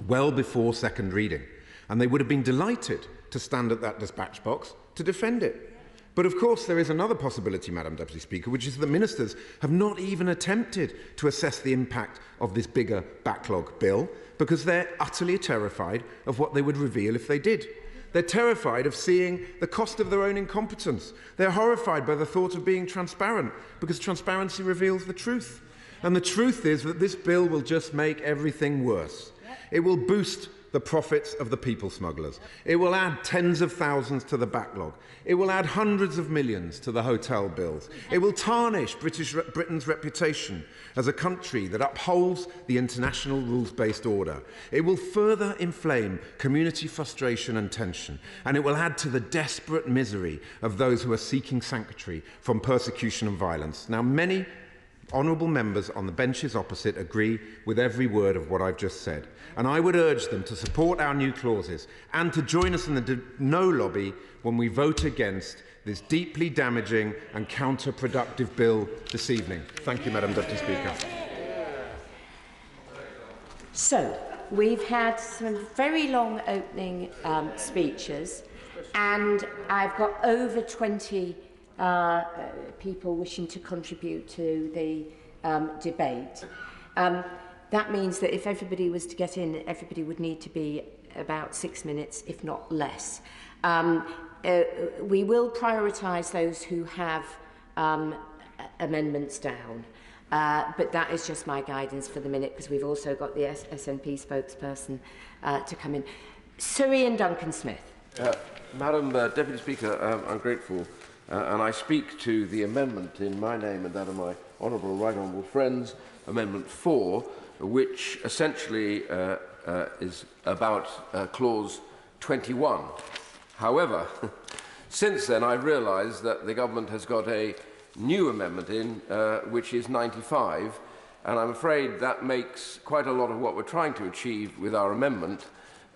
well before second reading, and they would have been delighted to stand at that dispatch box to defend it. But of course there is another possibility, Madam Deputy Speaker, which is that ministers have not even attempted to assess the impact of this bigger backlog bill because they're utterly terrified of what they would reveal if they did. They're terrified of seeing the cost of their own incompetence. They're horrified by the thought of being transparent because transparency reveals the truth. And the truth is that this bill will just make everything worse. It will boost the profits of the people smugglers. It will add tens of thousands to the backlog. It will add hundreds of millions to the hotel bills. It will tarnish Britain's reputation as a country that upholds the international rules-based order. It will further inflame community frustration and tension, and it will add to the desperate misery of those who are seeking sanctuary from persecution and violence. Now, many honourable members on the benches opposite agree with every word of what I've just said, and I would urge them to support our new clauses and to join us in the no lobby when we vote against this deeply damaging and counterproductive bill this evening. Thank you, Madam Deputy Speaker. So, we've had some very long opening speeches, and I've got over 20 people wishing to contribute to the debate. That means that if everybody was to get in, everybody would need to be about 6 minutes, if not less. We will prioritise those who have amendments down, but that is just my guidance for the minute, because we've also got the SNP spokesperson to come in. Sir Ian Duncan-Smith. Madam Deputy Speaker, I'm grateful. And I speak to the amendment in my name and that of my honourable right honourable friends, Amendment 4, which essentially is about Clause 21. However, since then I've realised that the government has got a new amendment in, which is 95, and I'm afraid that makes quite a lot of what we're trying to achieve with our amendment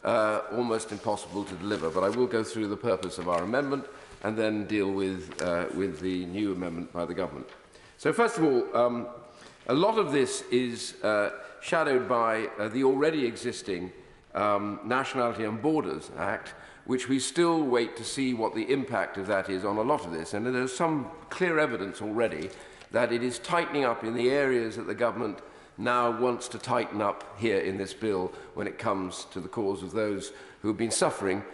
almost impossible to deliver. But I will go through the purpose of our amendment and then deal with the new amendment by the government. So first of all, a lot of this is shadowed by the already existing Nationality and Borders Act, which we still wait to see what the impact of that is on a lot of this. And there's some clear evidence already that it is tightening up in the areas that the government now wants to tighten up here in this bill when it comes to the cause of those who have been suffering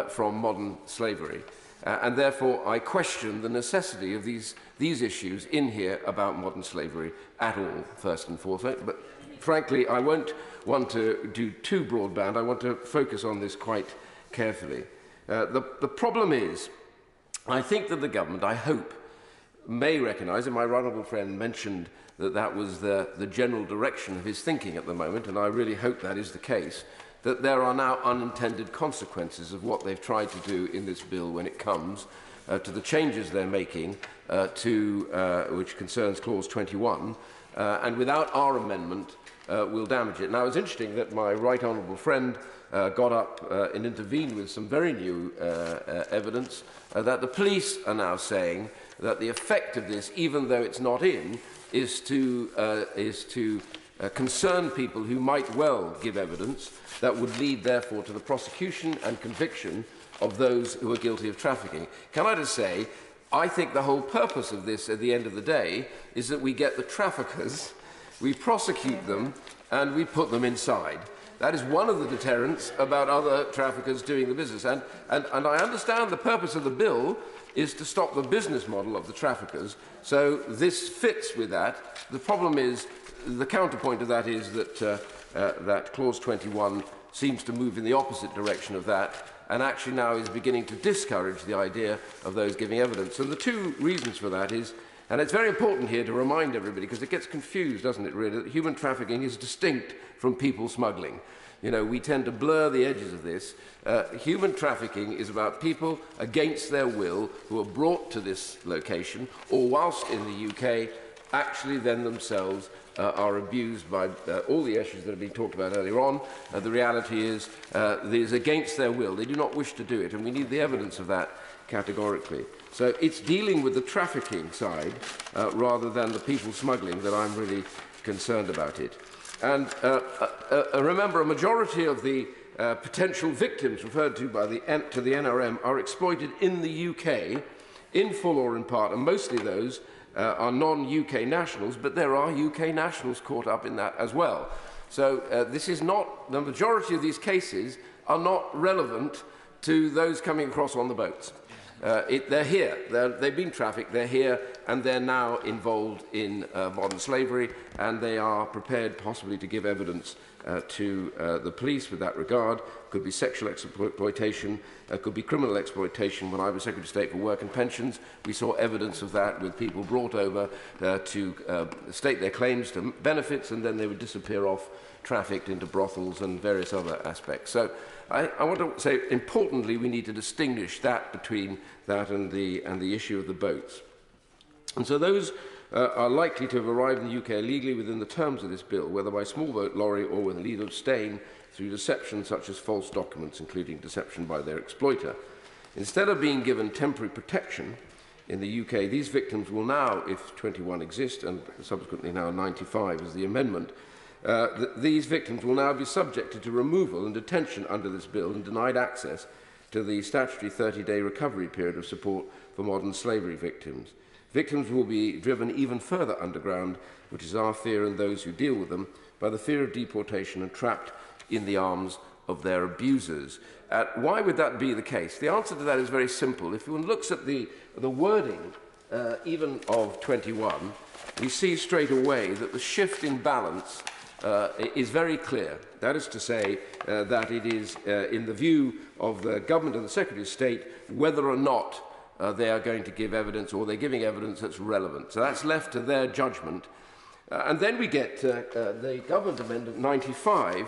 from modern slavery. And therefore, I question the necessity of these issues in here about modern slavery at all, first and foremost. But frankly, I won't want to do too broadband. I want to focus on this quite carefully. The problem is, I think that the government, I hope, may recognise, and my right honourable friend mentioned that that was the general direction of his thinking at the moment, and I really hope that is the case, that there are now unintended consequences of what they've tried to do in this bill when it comes to the changes they're making which concerns Clause 21, and without our amendment will damage it. Now, it's interesting that my right honourable friend got up and intervened with some very new evidence that the police are now saying that the effect of this, even though it's not in, is to concern people who might well give evidence that would lead, therefore, to the prosecution and conviction of those who are guilty of trafficking. Can I just say, I think the whole purpose of this at the end of the day is that we get the traffickers, we prosecute them, and we put them inside. That is one of the deterrents about other traffickers doing the business. And I understand the purpose of the bill is to stop the business model of the traffickers. So this fits with that. The problem is, the counterpoint to that is that, that Clause 21 seems to move in the opposite direction of that, and actually now is beginning to discourage the idea of those giving evidence. And the two reasons for that is, and it's very important here to remind everybody, because it gets confused, doesn't it, really, that human trafficking is distinct from people smuggling. You know, we tend to blur the edges of this. Human trafficking is about people against their will who are brought to this location, or whilst in the UK, actually then themselves are abused by all the issues that have been talked about earlier on. The reality is it is against their will. They do not wish to do it, and we need the evidence of that categorically. So it's dealing with the trafficking side rather than the people smuggling that I'm really concerned about it. And remember, a majority of the potential victims referred to by the NRM are exploited in the UK, in full or in part, and mostly those are non-UK nationals, but there are UK nationals caught up in that as well. So this is not, the majority of these cases are not relevant to those coming across on the boats. They're here, they've been trafficked, they're here, and they're now involved in modern slavery, and they are prepared possibly to give evidence to the police with that regard. Could be sexual exploitation, could be criminal exploitation. When I was Secretary of State for Work and Pensions, we saw evidence of that with people brought over to state their claims to benefits, and then they would disappear off, trafficked into brothels and various other aspects. So I want to say, importantly, we need to distinguish that between that and the issue of the boats. And so those are likely to have arrived in the UK illegally within the terms of this bill, whether by small boat, lorry, or with legal abstain through deception such as false documents, including deception by their exploiter. Instead of being given temporary protection in the UK, these victims will now, if 21 exist, and subsequently now 95 as the amendment, these victims will now be subjected to removal and detention under this bill and denied access to the statutory 30-day recovery period of support for modern slavery victims. Victims will be driven even further underground, which is our fear and those who deal with them, by the fear of deportation and trapped in the arms of their abusers. Why would that be the case? The answer to that is very simple. If one looks at the wording, even of 21, we see straight away that the shift in balance is very clear. That is to say that it is in the view of the government and the Secretary of State whether or not they are going to give evidence, or they're giving evidence that's relevant. So that's left to their judgment. And then we get the Government Amendment 95,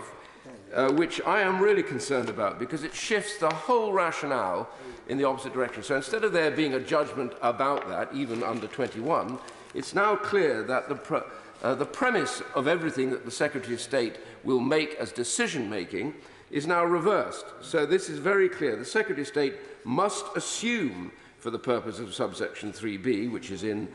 which I am really concerned about because it shifts the whole rationale in the opposite direction. So instead of there being a judgment about that, even under 21, it's now clear that the premise of everything that the Secretary of State will make as decision-making is now reversed. So this is very clear. The Secretary of State must assume, for the purpose of subsection 3b, which is in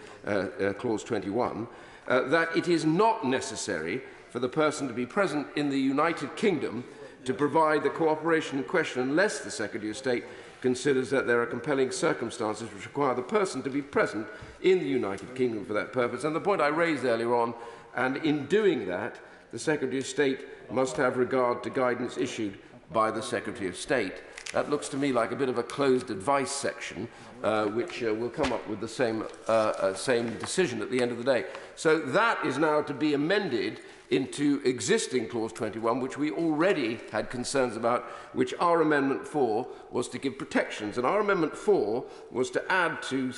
clause 21, that it is not necessary for the person to be present in the United Kingdom to provide the cooperation in question unless the Secretary of State considers that there are compelling circumstances which require the person to be present in the United Kingdom for that purpose. And the point I raised earlier on, and in doing that, the Secretary of State must have regard to guidance issued by the Secretary of State. That looks to me like a bit of a closed advice section, which will come up with the same decision at the end of the day. So that is now to be amended into existing Clause 21, which we already had concerns about, which our Amendment 4 was to give protections. And our Amendment 4 was to add to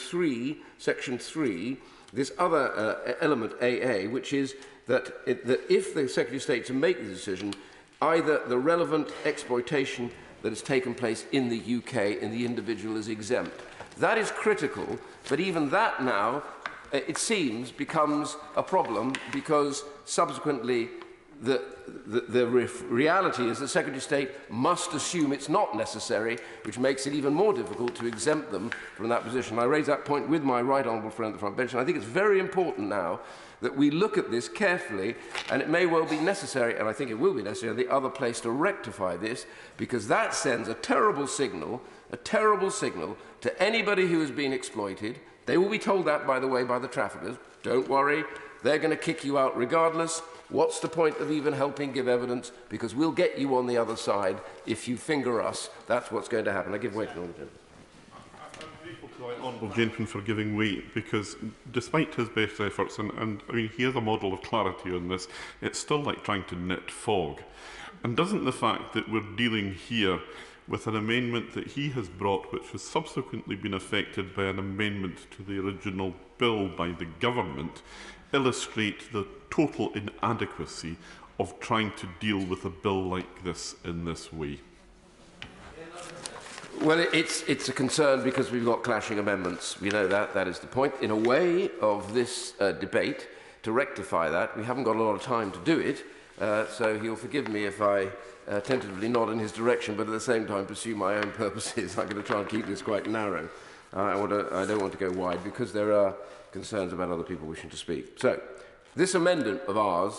Section 3, this other element, AA, which is that if the Secretary of State to make the decision, either the relevant exploitation that has taken place in the UK and the individual is exempt. That is critical, but even that now, it seems, becomes a problem because subsequently the reality is that Secretary of State must assume it's not necessary, which makes it even more difficult to exempt them from that position. I raise that point with my right honourable friend at the front bench, and I think it's very important now that we look at this carefully, and it may well be necessary, and I think it will be necessary, the other place to rectify this, because that sends a terrible signal to anybody who has been exploited. They will be told that, by the way, by the traffickers. Don't worry, they're going to kick you out regardless. What's the point of even helping give evidence? Because we'll get you on the other side if you finger us. That's what's going to happen. I give way to the Honourable Gentleman. I'm grateful to the Honourable Gentleman for giving way, because despite his best efforts, and I mean, he is a model of clarity on this, it's still like trying to knit fog. And doesn't the fact that we're dealing here with an amendment that he has brought, which has subsequently been affected by an amendment to the original bill by the government, illustrate the total inadequacy of trying to deal with a bill like this in this way? Well, it's a concern because we've got clashing amendments. We know that. That is the point. In a way of this debate, to rectify that, we haven't got a lot of time to do it, so he'll forgive me if I tentatively nod in his direction, but at the same time pursue my own purposes. I'm going to try and keep this quite narrow. I don't want to go wide because there are concerns about other people wishing to speak. So, this amendment of ours,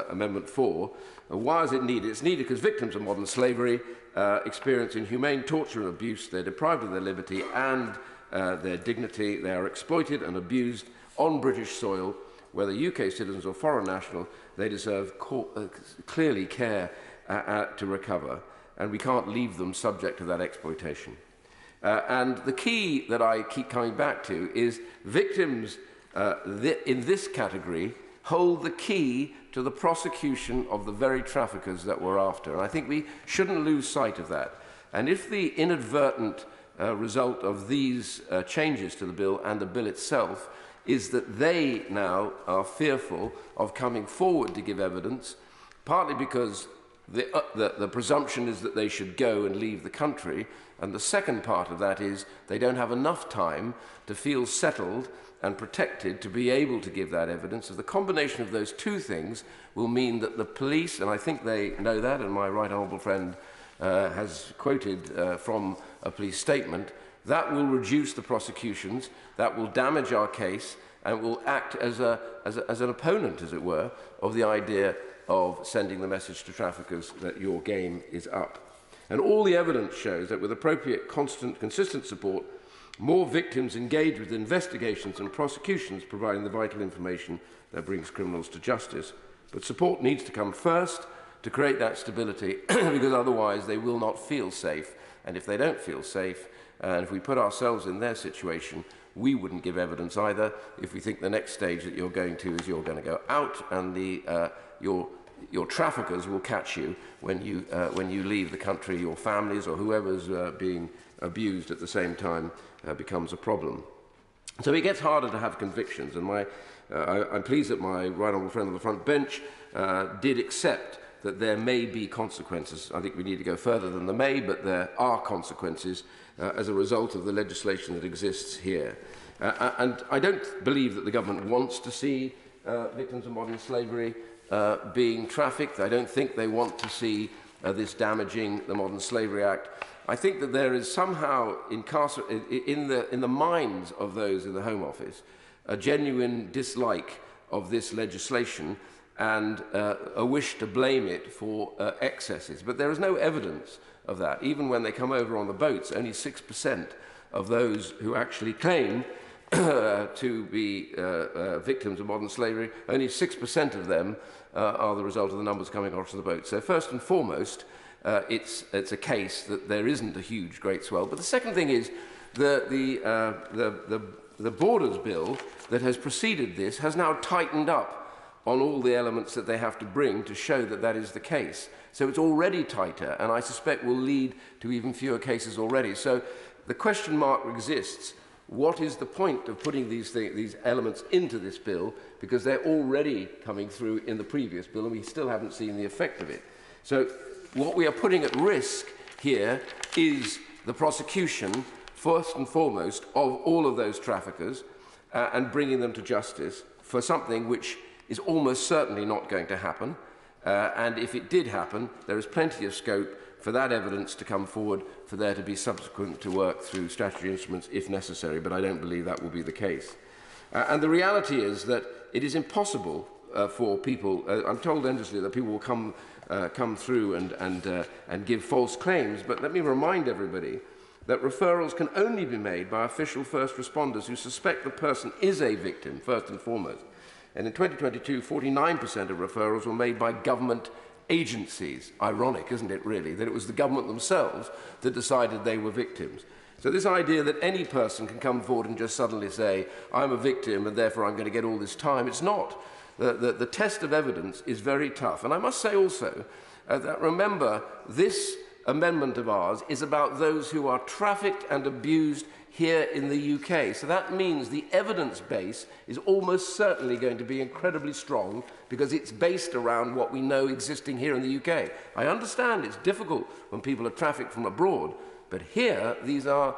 Amendment 4, why is it needed? It's needed because victims of modern slavery experience inhumane torture and abuse. They're deprived of their liberty and their dignity. They are exploited and abused on British soil, whether UK citizens or foreign national. They deserve clearly care to recover, and we can't leave them subject to that exploitation. And the key that I keep coming back to is victims in this category hold the key to the prosecution of the very traffickers that we're after. And I think we shouldn't lose sight of that. And if the inadvertent result of these changes to the bill and the bill itself is that they now are fearful of coming forward to give evidence, partly because the presumption is that they should go and leave the country, and the second part of that is they don't have enough time to feel settled and protected to be able to give that evidence. So the combination of those two things will mean that the police, and I think they know that, and my right honourable friend has quoted from a police statement, that will reduce the prosecutions, that will damage our case, and will act as an opponent, as it were, of the idea of sending the message to traffickers that your game is up. And all the evidence shows that with appropriate, consistent support, more victims engage with investigations and prosecutions, providing the vital information that brings criminals to justice. But support needs to come first to create that stability, because otherwise they will not feel safe. And if they don't feel safe, and if we put ourselves in their situation, we wouldn't give evidence either if we think the next stage that you're going to is you're going to go out and your traffickers will catch you when you leave the country. Your families or whoever's being abused at the same time becomes a problem. So it gets harder to have convictions, and I'm pleased that my right honourable friend on the front bench did accept that there may be consequences. I think we need to go further than the may, but there are consequences as a result of the legislation that exists here. And I don't believe that the government wants to see victims of modern slavery being trafficked. I don't think they want to see this damaging the Modern Slavery Act. I think that there is somehow in the minds of those in the Home Office a genuine dislike of this legislation and a wish to blame it for excesses. But there is no evidence of that. Even when they come over on the boats, only 6% of those who actually claim to be victims of modern slavery, only 6% of them are the result of the numbers coming onto the boat. So first and foremost, it's a case that there isn't a huge, great swell. But the second thing is the Borders Bill that has preceded this has now tightened up on all the elements that they have to bring to show that that is the case. So it's already tighter, and I suspect will lead to even fewer cases already. So the question mark exists. What is the point of putting these elements into this bill? Because they're already coming through in the previous bill, and we still haven't seen the effect of it. So what we are putting at risk here is the prosecution first and foremost, of all of those traffickers and bringing them to justice for something which is almost certainly not going to happen. And if it did happen, there is plenty of scope for that evidence to come forward, for there to be subsequent to work through statutory instruments if necessary, but I don't believe that will be the case. And the reality is that it is impossible for people, I'm told endlessly that people will come through and give false claims, but let me remind everybody that referrals can only be made by official first responders who suspect the person is a victim, first and foremost. And in 2022, 49% of referrals were made by government agencies. Ironic, isn't it, really, that it was the government themselves that decided they were victims. So this idea that any person can come forward and just suddenly say, I'm a victim and therefore I'm going to get all this time, it's not. The test of evidence is very tough. And I must say also that, remember, this amendment of ours is about those who are trafficked and abused here in the UK. So that means the evidence base is almost certainly going to be incredibly strong because it's based around what we know existing here in the UK. I understand it's difficult when people are trafficked from abroad, but here these are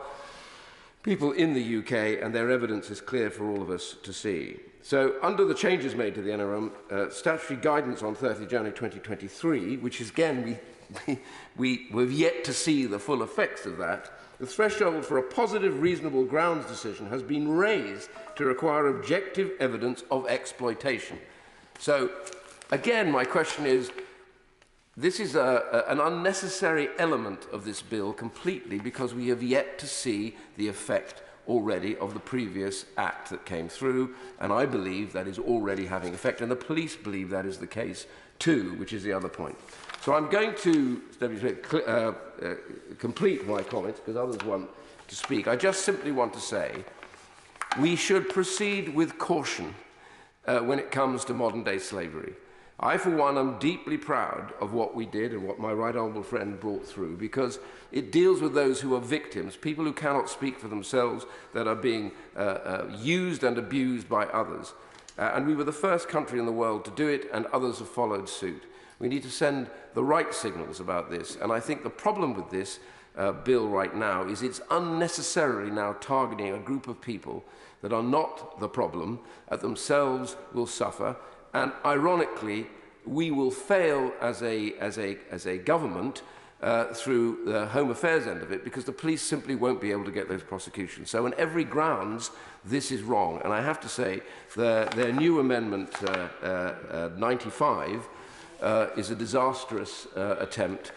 people in the UK and their evidence is clear for all of us to see. So under the changes made to the NRM, statutory guidance on 30 January 2023, which is again, we've yet to see the full effects of that, the threshold for a positive reasonable grounds decision has been raised to require objective evidence of exploitation. So again, my question is, this is an unnecessary element of this bill completely because we have yet to see the effect already of the previous act that came through, and I believe that is already having effect, and the police believe that is the case too, which is the other point. So I'm going to complete my comments because others want to speak. I just simply want to say we should proceed with caution when it comes to modern-day slavery. I, for one, am deeply proud of what we did and what my right honourable friend brought through because it deals with those who are victims, people who cannot speak for themselves, that are being used and abused by others. And we were the first country in the world to do it, and others have followed suit. We need to send the right signals about this, and I think the problem with this bill right now is it's unnecessarily now targeting a group of people that are not the problem, themselves will suffer, and ironically, we will fail as a government through the Home Affairs end of it because the police simply won't be able to get those prosecutions. So on every grounds, this is wrong. And I have to say, their new amendment 95 is a disastrous attempt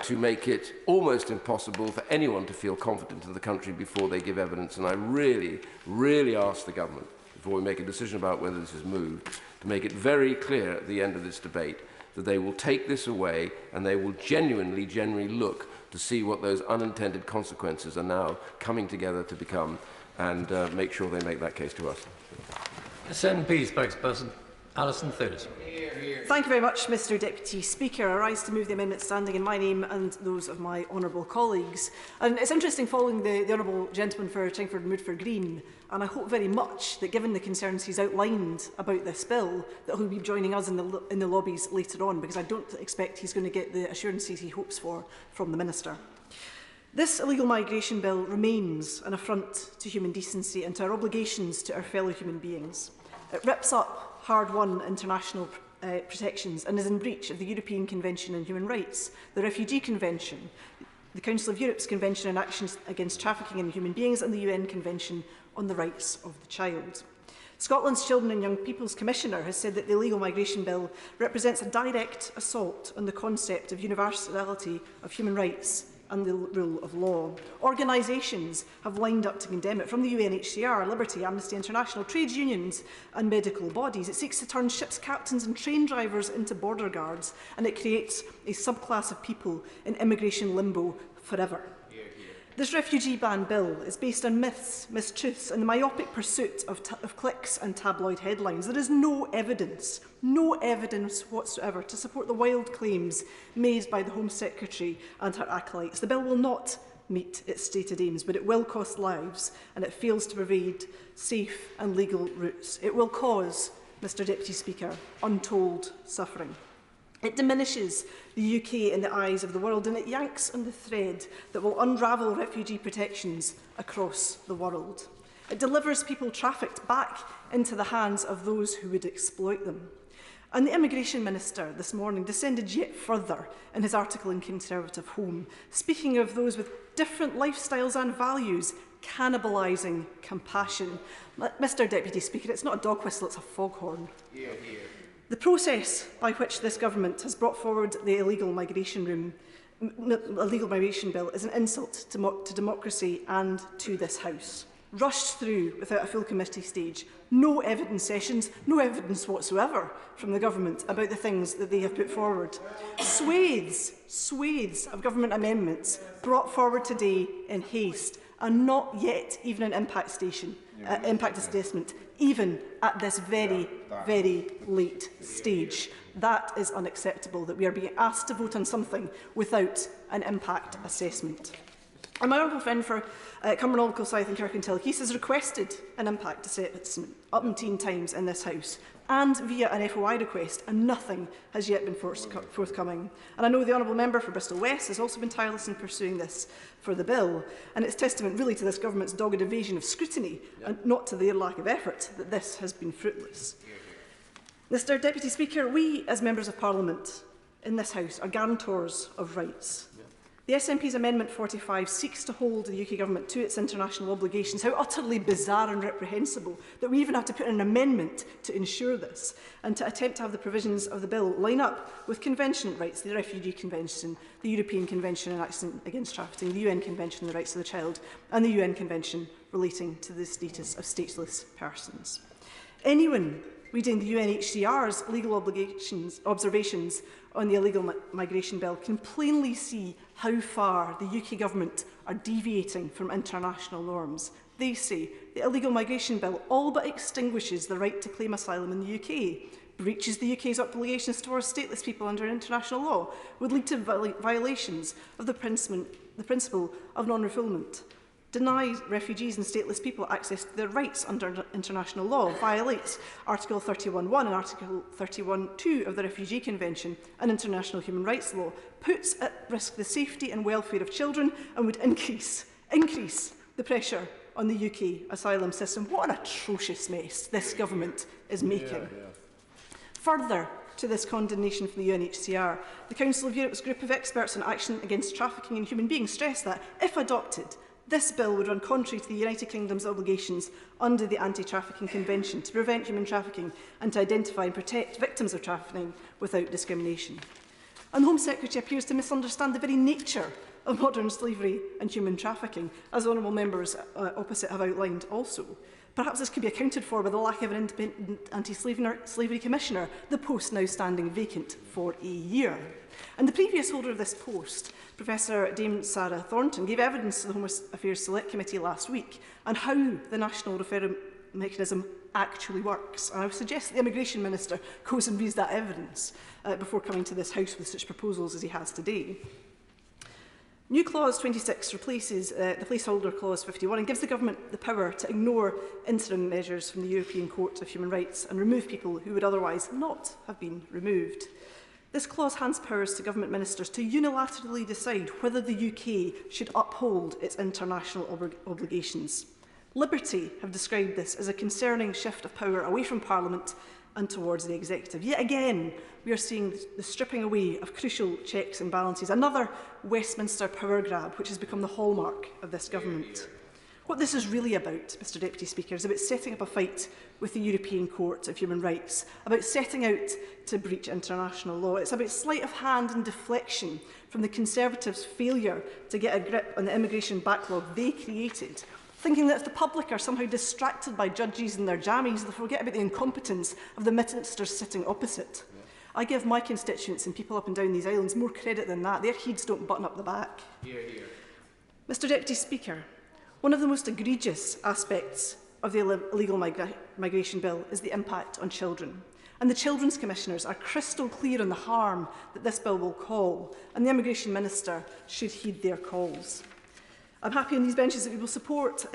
to make it almost impossible for anyone to feel confident in the country before they give evidence. And I really, really ask the government, before we make a decision about whether this is moved, to make it very clear at the end of this debate that they will take this away and they will genuinely look to see what those unintended consequences are now coming together to become and make sure they make that case to us. SNP spokesperson, Alison Thurs. Thank you very much, Mr Deputy Speaker. I rise to move the amendment standing in my name and those of my honourable colleagues. And it's interesting following the honourable gentleman for Chingford and Moodford Green, and I hope very much that given the concerns he's outlined about this bill, that he'll be joining us in the lobbies later on, because I don't expect he's going to get the assurances he hopes for from the Minister. This illegal migration bill remains an affront to human decency and to our obligations to our fellow human beings. It rips up hard-won international protections and is in breach of the European Convention on Human Rights, the Refugee Convention, the Council of Europe's Convention on Actions Against Trafficking in Human Beings and the UN Convention on the Rights of the Child. Scotland's Children and Young People's Commissioner has said that the illegal migration bill represents a direct assault on the concept of universality of human rights and the rule of law. Organisations have lined up to condemn it, from the UNHCR, Liberty, Amnesty International, trade unions and medical bodies. It seeks to turn ship's captains and train drivers into border guards, and it creates a subclass of people in immigration limbo forever. This refugee ban bill is based on myths, mistruths and the myopic pursuit of clicks and tabloid headlines. There is no evidence whatsoever to support the wild claims made by the Home Secretary and her acolytes. The bill will not meet its stated aims, but it will cost lives, and it fails to provide safe and legal routes. It will cause, Mr Deputy Speaker, untold suffering. It diminishes the UK in the eyes of the world, and it yanks on the thread that will unravel refugee protections across the world. It delivers people trafficked back into the hands of those who would exploit them. And the Immigration Minister this morning descended yet further in his article in Conservative Home, speaking of those with different lifestyles and values cannibalising compassion. Mr Deputy Speaker, it's not a dog whistle, it's a foghorn. Hear, hear. The process by which this government has brought forward the illegal migration bill is an insult to democracy and to this House. Rushed through without a full committee stage, no evidence sessions, no evidence whatsoever from the government about the things that they have put forward. Swathes of government amendments brought forward today in haste, and not yet even an impact assessment, even at this very, very late stage. That is unacceptable, that we are being asked to vote on something without an impact assessment. And my honourable friend for Cumbernauld, Kilsyth and Kirkintilloch has requested an impact assessment umpteen times in this House and via an FOI request, and nothing has yet been forthcoming. And I know the honourable member for Bristol West has also been tireless in pursuing this for the bill, and it's testament really to this government's dogged evasion of scrutiny and not to their lack of effort that this has been fruitless. Mr Deputy Speaker, we as members of Parliament in this House are guarantors of rights. The SNP's Amendment 45 seeks to hold the UK Government to its international obligations. How utterly bizarre and reprehensible that we even have to put in an amendment to ensure this, and to attempt to have the provisions of the bill line up with convention rights, the Refugee Convention, the European Convention on Action Against Trafficking, the UN Convention on the Rights of the Child, and the UN Convention relating to the status of stateless persons. Anyone reading the UNHCR's legal observations on the illegal migration bill can plainly see how far the UK government are deviating from international norms. They say the illegal migration bill all but extinguishes the right to claim asylum in the UK, breaches the UK's obligations towards stateless people under international law, would lead to violations of the principle of non-refoulement, denies refugees and stateless people access to their rights under international law, violates Article 31.1 and Article 31.2 of the Refugee Convention and international human rights law, puts at risk the safety and welfare of children, and would increase the pressure on the UK asylum system. What an atrocious mess this government is making. Further to this condemnation from the UNHCR, the Council of Europe's group of experts on action against trafficking in human beings stressed that, if adopted, this bill would run contrary to the United Kingdom's obligations under the Anti-Trafficking Convention to prevent human trafficking and to identify and protect victims of trafficking without discrimination. And the Home Secretary appears to misunderstand the very nature of modern slavery and human trafficking, as honourable members opposite have outlined also. Perhaps this could be accounted for by the lack of an independent anti-slavery commissioner, the post now standing vacant for a year. And the previous holder of this post, Professor Dame Sarah Thornton, gave evidence to the Home Affairs Select Committee last week on how the national referendum mechanism actually works. And I would suggest that the Immigration Minister goes and reads that evidence before coming to this House with such proposals as he has today. New Clause 26 replaces the placeholder Clause 51 and gives the Government the power to ignore interim measures from the European Court of Human Rights and remove people who would otherwise not have been removed. This clause hands powers to government ministers to unilaterally decide whether the UK should uphold its international obligations. Liberty have described this as a concerning shift of power away from Parliament and towards the executive. Yet again, we are seeing the stripping away of crucial checks and balances, another Westminster power grab, which has become the hallmark of this government. What this is really about, Mr Deputy Speaker, is about setting up a fight with the European Court of Human Rights, about setting out to breach international law. It's about sleight of hand and deflection from the Conservatives' failure to get a grip on the immigration backlog they created, thinking that if the public are somehow distracted by judges and their jammies, they'll forget about the incompetence of the ministers sitting opposite. I give my constituents and people up and down these islands more credit than that. Their heads don't button up the back. Hear, hear. Mr Deputy Speaker, one of the most egregious aspects of the illegal migration bill is the impact on children. And the Children's Commissioners are crystal clear on the harm that this bill will cause, and the Immigration Minister should heed their calls. I'm happy on these benches that we will support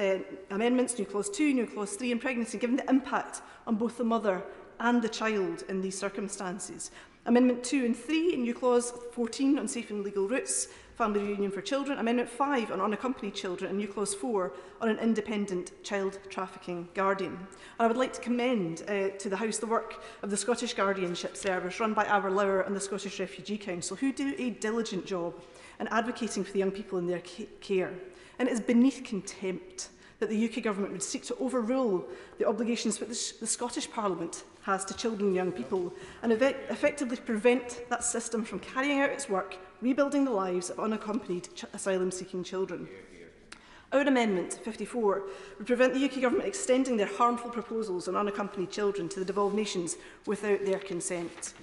amendments, New Clause 2, New Clause 3 and pregnancy, given the impact on both the mother and the child in these circumstances. Amendment 2 and 3 in new clause 14 on safe and legal routes, family reunion for children. Amendment 5 on unaccompanied children, and new clause 4 on an independent child trafficking guardian. And I would like to commend to the House the work of the Scottish Guardianship Service run by Awer Lower and the Scottish Refugee Council, who do a diligent job in advocating for the young people in their care. And it is beneath contempt that the UK Government would seek to overrule the obligations that the Scottish Parliament has to children and young people, and effectively prevent that system from carrying out its work, rebuilding the lives of unaccompanied asylum-seeking children. Our Amendment 54 would prevent the UK Government extending their harmful proposals on unaccompanied children to the devolved nations without their consent.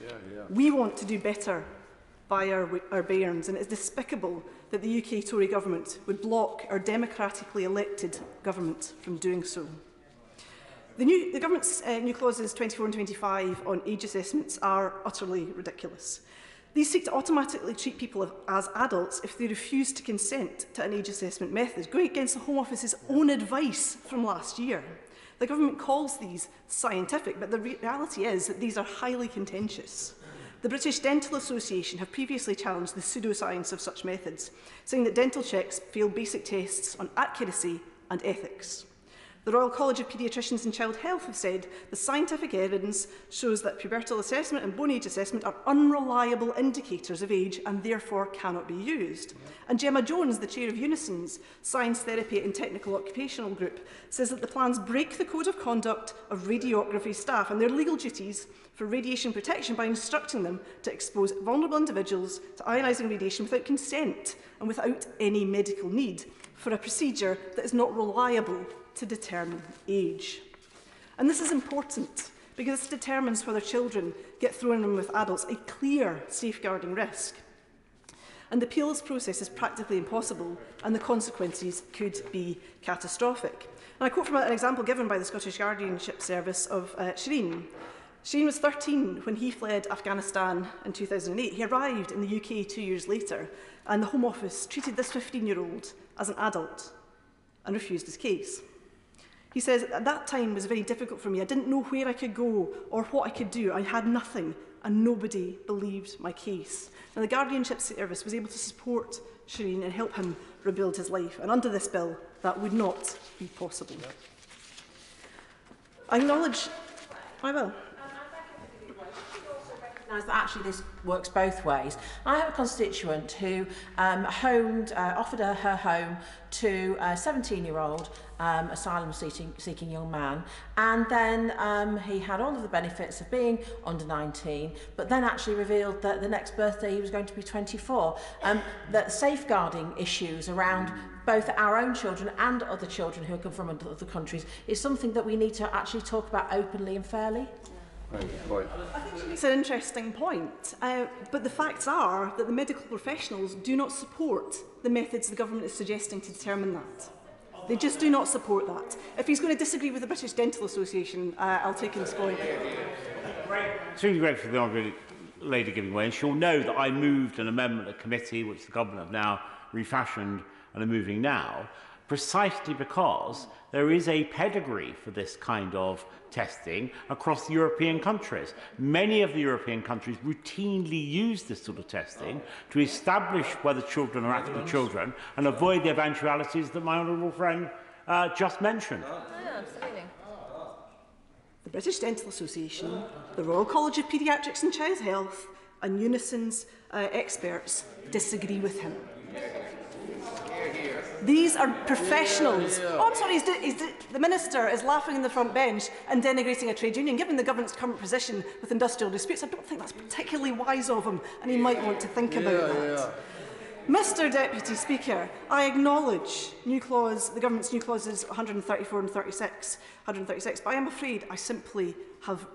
We want to do better by our bairns, and it is despicable that the UK Tory Government would block our democratically elected government from doing so. The Government's new clauses 24 and 25 on age assessments are utterly ridiculous. These seek to automatically treat people as adults if they refuse to consent to an age assessment method, going against the Home Office's own advice from last year. The Government calls these scientific, but the reality is that these are highly contentious. The British Dental Association have previously challenged the pseudoscience of such methods, saying that dental checks fail basic tests on accuracy and ethics. The Royal College of Paediatricians and Child Health have said the scientific evidence shows that pubertal assessment and bone age assessment are unreliable indicators of age and therefore cannot be used. And Gemma Jones, the chair of Unison's Science Therapy and Technical Occupational Group, says that the plans break the code of conduct of radiography staff and their legal duties for radiation protection by instructing them to expose vulnerable individuals to ionising radiation without consent and without any medical need for a procedure that is not reliable to determine age. And this is important because this determines whether children get thrown in with adults, a clear safeguarding risk. And the appeals process is practically impossible and the consequences could be catastrophic. And I quote from an example given by the Scottish Guardianship Service of Shireen. Shireen was 13 when he fled Afghanistan in 2008. He arrived in the UK 2 years later, and the Home Office treated this 15-year-old as an adult and refused his case. He says, at that time was very difficult for me. I didn't know where I could go or what I could do. I had nothing and nobody believed my case. And the Guardianship Service was able to support Shireen and help him rebuild his life. And under this bill, that would not be possible. I acknowledge... I will. That actually this works both ways. I have a constituent who offered her home to a 17-year-old asylum-seeking young man, and then he had all of the benefits of being under 19, but then actually revealed that the next birthday he was going to be 24. That safeguarding issues around both our own children and other children who come from other countries is something that we need to actually talk about openly and fairly. I think she makes an interesting point, but the facts are that the medical professionals do not support the methods the government is suggesting to determine that. They just do not support that. If he's going to disagree with the British Dental Association, I'll take his point. Extremely grateful for the honourable lady giving way, and she'll know that I moved an amendment at committee, which the government have now refashioned and are moving now, precisely because there is a pedigree for this kind of testing across the European countries. Many of the European countries routinely use this sort of testing to establish whether children are actually children and avoid the eventualities that my honourable friend just mentioned. Absolutely. The British Dental Association, the Royal College of Paediatrics and Child Health and Unison's experts disagree with him. These are professionals. Oh, I'm sorry, the Minister is laughing in the front bench and denigrating a trade union. Given the government's current position with industrial disputes, I don't think that's particularly wise of him, and he might want to think about that. Mr Deputy Speaker, I acknowledge the government's new clauses 134 and 136, but I am afraid I simply have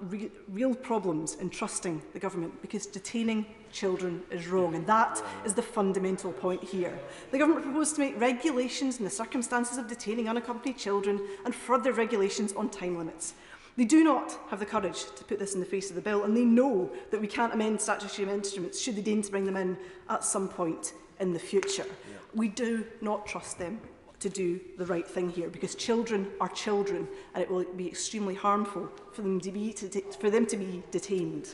real problems in trusting the government because detaining children is wrong, and that is the fundamental point here. The government proposed to make regulations in the circumstances of detaining unaccompanied children and further regulations on time limits. They do not have the courage to put this in the face of the bill, and they know that we can't amend statutory instruments should they deign to bring them in at some point in the future. We do not trust them to do the right thing here, because children are children and it will be extremely harmful for them to be detained.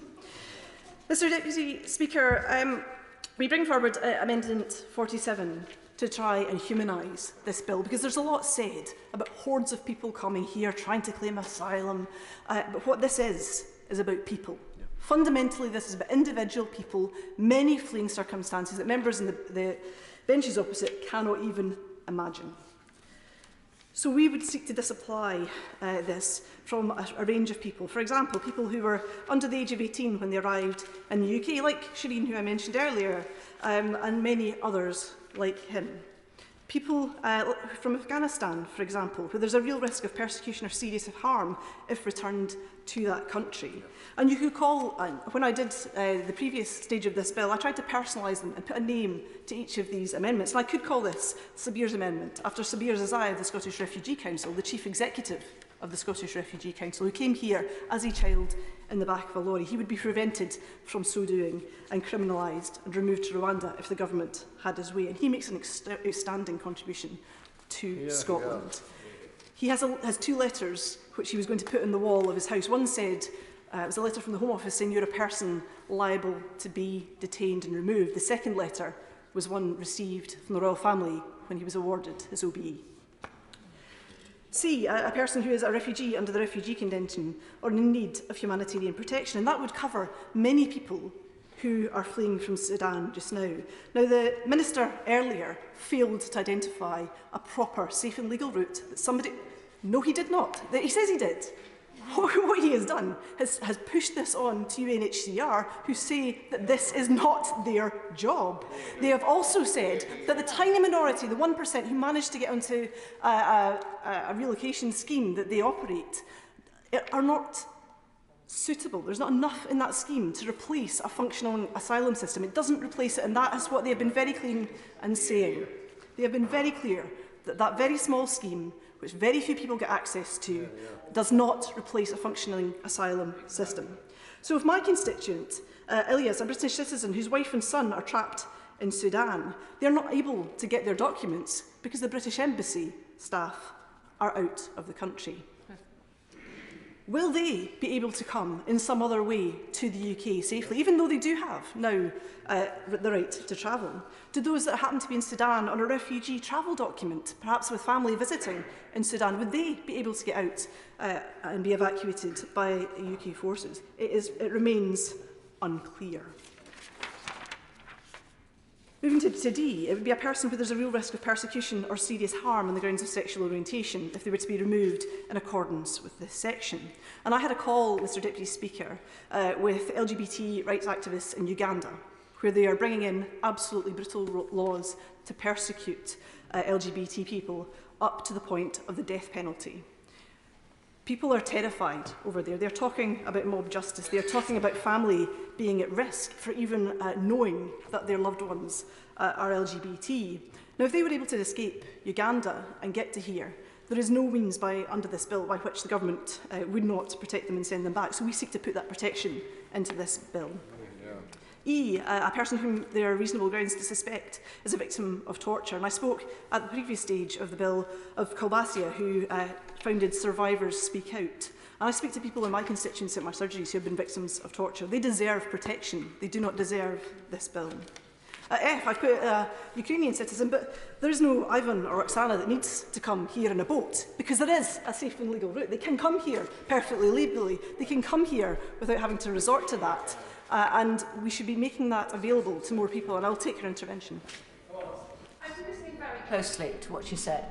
Mr Deputy Speaker, we bring forward Amendment 47 to try and humanise this bill, because there's a lot said about hordes of people coming here trying to claim asylum, but what this is about people. Yeah. Fundamentally, this is about individual people, many fleeing circumstances that members in the benches opposite cannot even imagine. So we would seek to disapply this from a range of people. For example, people who were under the age of 18 when they arrived in the UK, like Shireen, who I mentioned earlier, and many others like him. People from Afghanistan, for example, where there's a real risk of persecution or serious harm if returned to that country. And you could call, when I did the previous stage of this bill, I tried to personalise them and put a name to each of these amendments. And I could call this Sabir's Amendment, after Sabir Zazai of the Scottish Refugee Council, the Chief Executive of the Scottish Refugee Council, who came here as a child in the back of a lorry. He would be prevented from so doing and criminalised and removed to Rwanda if the government had his way. And he makes an outstanding contribution to Scotland. He has 2 letters which he was going to put on the wall of his house. One said, it was a letter from the Home Office saying you're a person liable to be detained and removed. The second letter was one received from the royal family when he was awarded his OBE. C, a person who is a refugee under the Refugee Convention or in need of humanitarian protection, and that would cover many people who are fleeing from Sudan just now. Now, the Minister earlier failed to identify a proper, safe and legal route that somebody... No, he did not. He says he did. What he has done has pushed this on to UNHCR, who say that this is not their job. They have also said that the tiny minority, the 1% who managed to get onto a relocation scheme that they operate, are not suitable. There's not enough in that scheme to replace a functional asylum system. It doesn't replace it, and that is what they have been very clear in saying. They have been very clear that that very small scheme, which very few people get access to, does not replace a functioning asylum system. So if my constituent, Ilyas, a British citizen whose wife and son are trapped in Sudan, they're not able to get their documents because the British Embassy staff are out of the country. Will they be able to come in some other way to the UK safely, even though they do have now the right to travel? Do those that happen to be in Sudan on a refugee travel document, perhaps with family visiting in Sudan, would they be able to get out and be evacuated by UK forces? It remains unclear. Moving to D, it would be a person where there's a real risk of persecution or serious harm on the grounds of sexual orientation if they were to be removed in accordance with this section. And I had a call, Mr Deputy Speaker, with LGBT rights activists in Uganda, where they are bringing in absolutely brutal laws to persecute LGBT people up to the point of the death penalty. People are terrified over there. They're talking about mob justice. They're talking about family being at risk for even knowing that their loved ones are LGBT. Now, if they were able to escape Uganda and get to here, there is no means under this bill by which the government would not protect them and send them back. So we seek to put that protection into this bill. E, a person whom there are reasonable grounds to suspect is a victim of torture. And I spoke at the previous stage of the bill of Kolbasia, who founded Survivors Speak Out. And I speak to people in my constituency at my surgeries who have been victims of torture. They deserve protection. They do not deserve this bill. F, I put a Ukrainian citizen, but there is no Ivan or Oksana that needs to come here in a boat, because there is a safe and legal route. They can come here perfectly legally. They can come here without having to resort to that. And we should be making that available to more people, and I'll take your intervention. I've been listening very closely to what you said.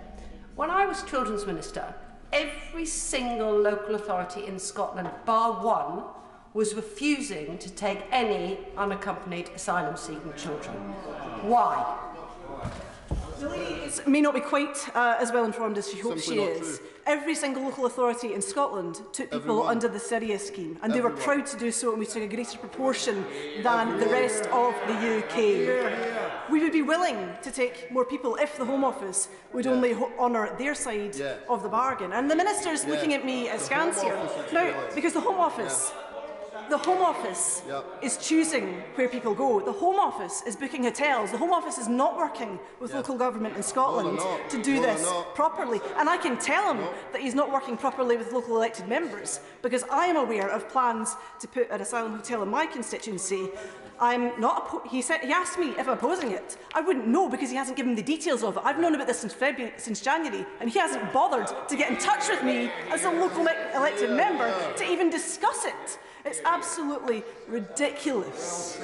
When I was Children's Minister, every single local authority in Scotland, bar one, was refusing to take any unaccompanied asylum-seeking children. Why? It may not be quite as well informed as she hopes she is. True. Every single local authority in Scotland took people under the Syria scheme, and they were proud to do so, and we took a greater proportion than the rest of the UK. We would be willing to take more people if the Home Office would only honour their side of the bargain. And the Minister's looking at me askance here. Now, because the Home Office The Home Office is choosing where people go. The Home Office is booking hotels. The Home Office is not working with local government in Scotland to do this properly. And I can tell him that he's not working properly with local elected members, because I am aware of plans to put an asylum hotel in my constituency. I'm not. He asked me if I'm opposing it. I wouldn't know, because he hasn't given the details of it. I've known about this since January, and he hasn't bothered to get in touch with me as a local elected member to even discuss it. It's absolutely ridiculous.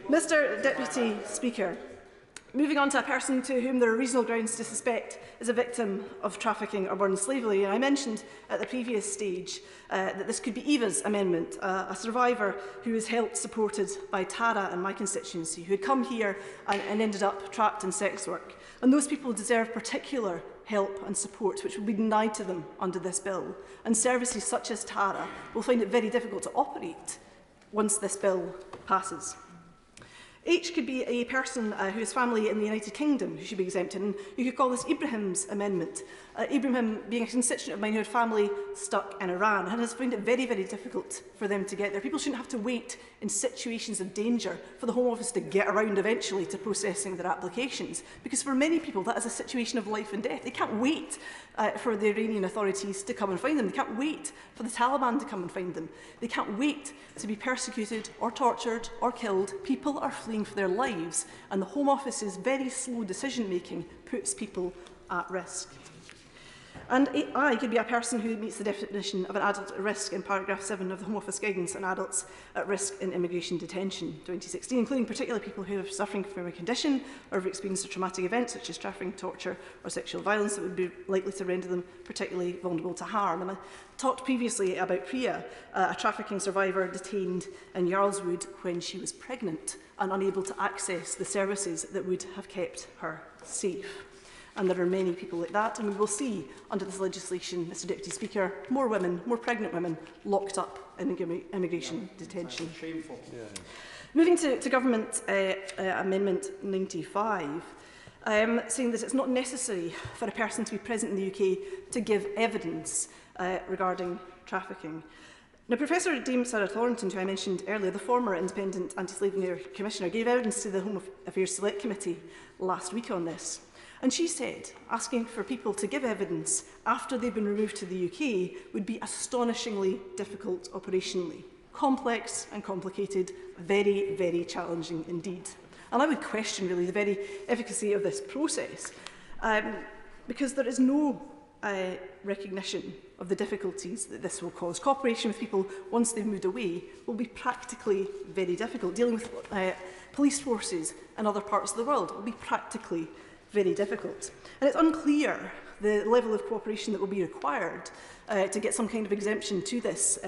Mr. Deputy Speaker, moving on to a person to whom there are reasonable grounds to suspect is a victim of trafficking or modern slavery. And I mentioned at the previous stage that this could be Eva's amendment, a survivor who was helped, supported by Tara in my constituency, who had come here and ended up trapped in sex work. And those people deserve particular help and support, which will be denied to them under this bill. And services such as Tara will find it very difficult to operate once this bill passes. H could be a person who has family in the United Kingdom who should be exempted, and you could call this Ibrahim's amendment. Ibrahim, being a constituent of mine who had family stuck in Iran, and has found it very, very difficult for them to get there. People shouldn't have to wait in situations of danger for the Home Office to get around eventually to processing their applications, because for many people that is a situation of life and death. They can't wait for the Iranian authorities to come and find them. They can't wait for the Taliban to come and find them. They can't wait to be persecuted or tortured or killed. People are fleeing for their lives, and the Home Office's very slow decision-making puts people at risk. And I could be a person who meets the definition of an adult at risk in paragraph 7 of the Home Office Guidance on Adults at Risk in Immigration Detention 2016, including particularly people who are suffering from a condition or have experienced a traumatic event such as trafficking, torture or sexual violence that would be likely to render them particularly vulnerable to harm. And I talked previously about Priya, a trafficking survivor detained in Yarlswood when she was pregnant and unable to access the services that would have kept her safe. And there are many people like that, and we will see under this legislation, Mr Deputy Speaker, more women, more pregnant women, locked up in immigration detention. Shameful. Moving to Government Amendment 95, saying that it's not necessary for a person to be present in the UK to give evidence regarding trafficking. Now, Professor Dame Sarah Thornton, who I mentioned earlier, the former Independent Anti-Slavery Commissioner, gave evidence to the Home Affairs Select Committee last week on this. And she said asking for people to give evidence after they've been removed to the UK would be astonishingly difficult operationally. Complex and complicated, very, very challenging indeed. And I would question really the very efficacy of this process because there is no recognition of the difficulties that this will cause. Cooperation with people once they've moved away will be practically very difficult. Dealing with police forces in other parts of the world will be practically very difficult. And it's unclear the level of cooperation that will be required to get some kind of exemption to this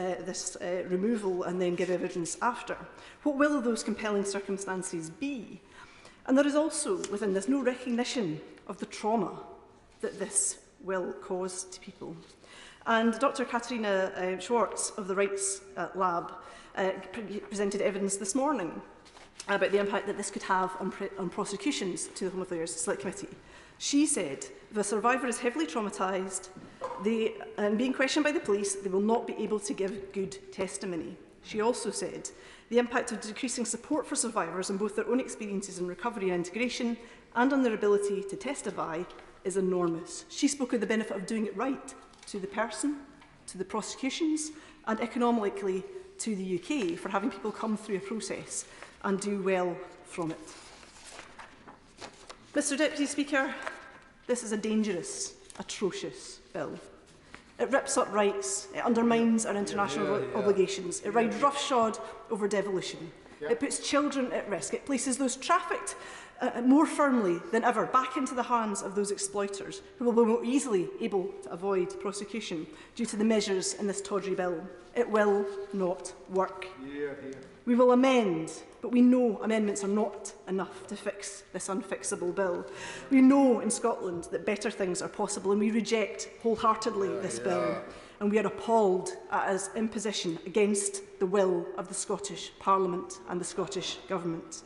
removal and then give evidence after. What will those compelling circumstances be? And there is also within this no recognition of the trauma that this will cause to people. And Dr. Katarina Schwartz of the Rights Lab presented evidence this morning about the impact that this could have on prosecutions to the Home Affairs Select Committee. She said, if a survivor is heavily traumatised and being questioned by the police, they will not be able to give good testimony. She also said, the impact of decreasing support for survivors on both their own experiences in recovery and integration and on their ability to testify is enormous. She spoke of the benefit of doing it right to the person, to the prosecutions, and economically to the UK for having people come through a process and do well from it. Mr Deputy Speaker, this is a dangerous, atrocious bill. It rips up rights, it undermines our international obligations, it rides roughshod over devolution, it puts children at risk, it places those trafficked more firmly than ever back into the hands of those exploiters who will be more easily able to avoid prosecution due to the measures in this tawdry bill. It will not work. We will amend, but we know amendments are not enough to fix this unfixable bill. We know in Scotland that better things are possible, and we reject wholeheartedly this bill. And we are appalled at its imposition against the will of the Scottish Parliament and the Scottish Government.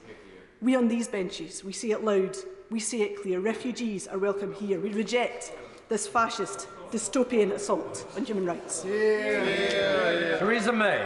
We on these benches, we say it loud, we say it clear. Refugees are welcome here. We reject this fascist dystopian assault on human rights. Theresa May.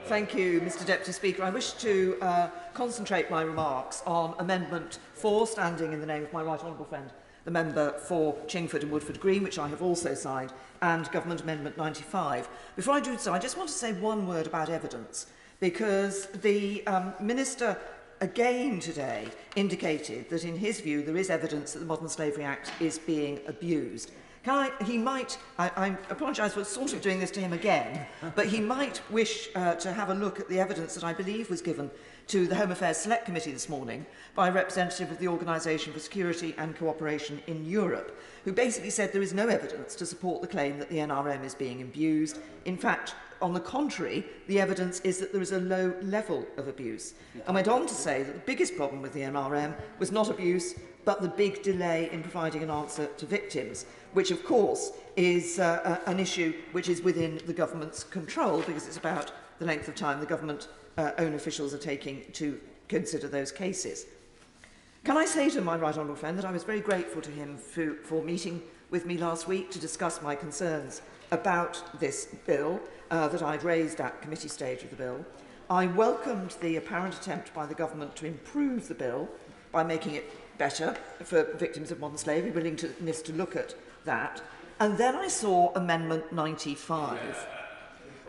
Thank you, Mr Deputy Speaker. I wish to concentrate my remarks on Amendment 4, standing in the name of my right honourable friend, the member for Chingford and Woodford Green, which I have also signed, and Government Amendment 95. Before I do so, I just want to say one word about evidence, because the Minister again today indicated that in his view there is evidence that the Modern Slavery Act is being abused. I apologise for sort of doing this to him again, but he might wish to have a look at the evidence that I believe was given to the Home Affairs Select Committee this morning by a representative of the Organisation for Security and Cooperation in Europe, who basically said there is no evidence to support the claim that the NRM is being abused. In fact, on the contrary, the evidence is that there is a low level of abuse, and went on to say that the biggest problem with the NRM was not abuse, but the big delay in providing an answer to victims, which of course is an issue which is within the government's control, because it's about the length of time the government own officials are taking to consider those cases. Can I say to my right honourable friend that I was very grateful to him for meeting with me last week to discuss my concerns about this bill that I'd raised at committee stage of the bill. I welcomed the apparent attempt by the government to improve the bill by making it better for victims of modern slavery, willingness to look at that. And then I saw Amendment 95,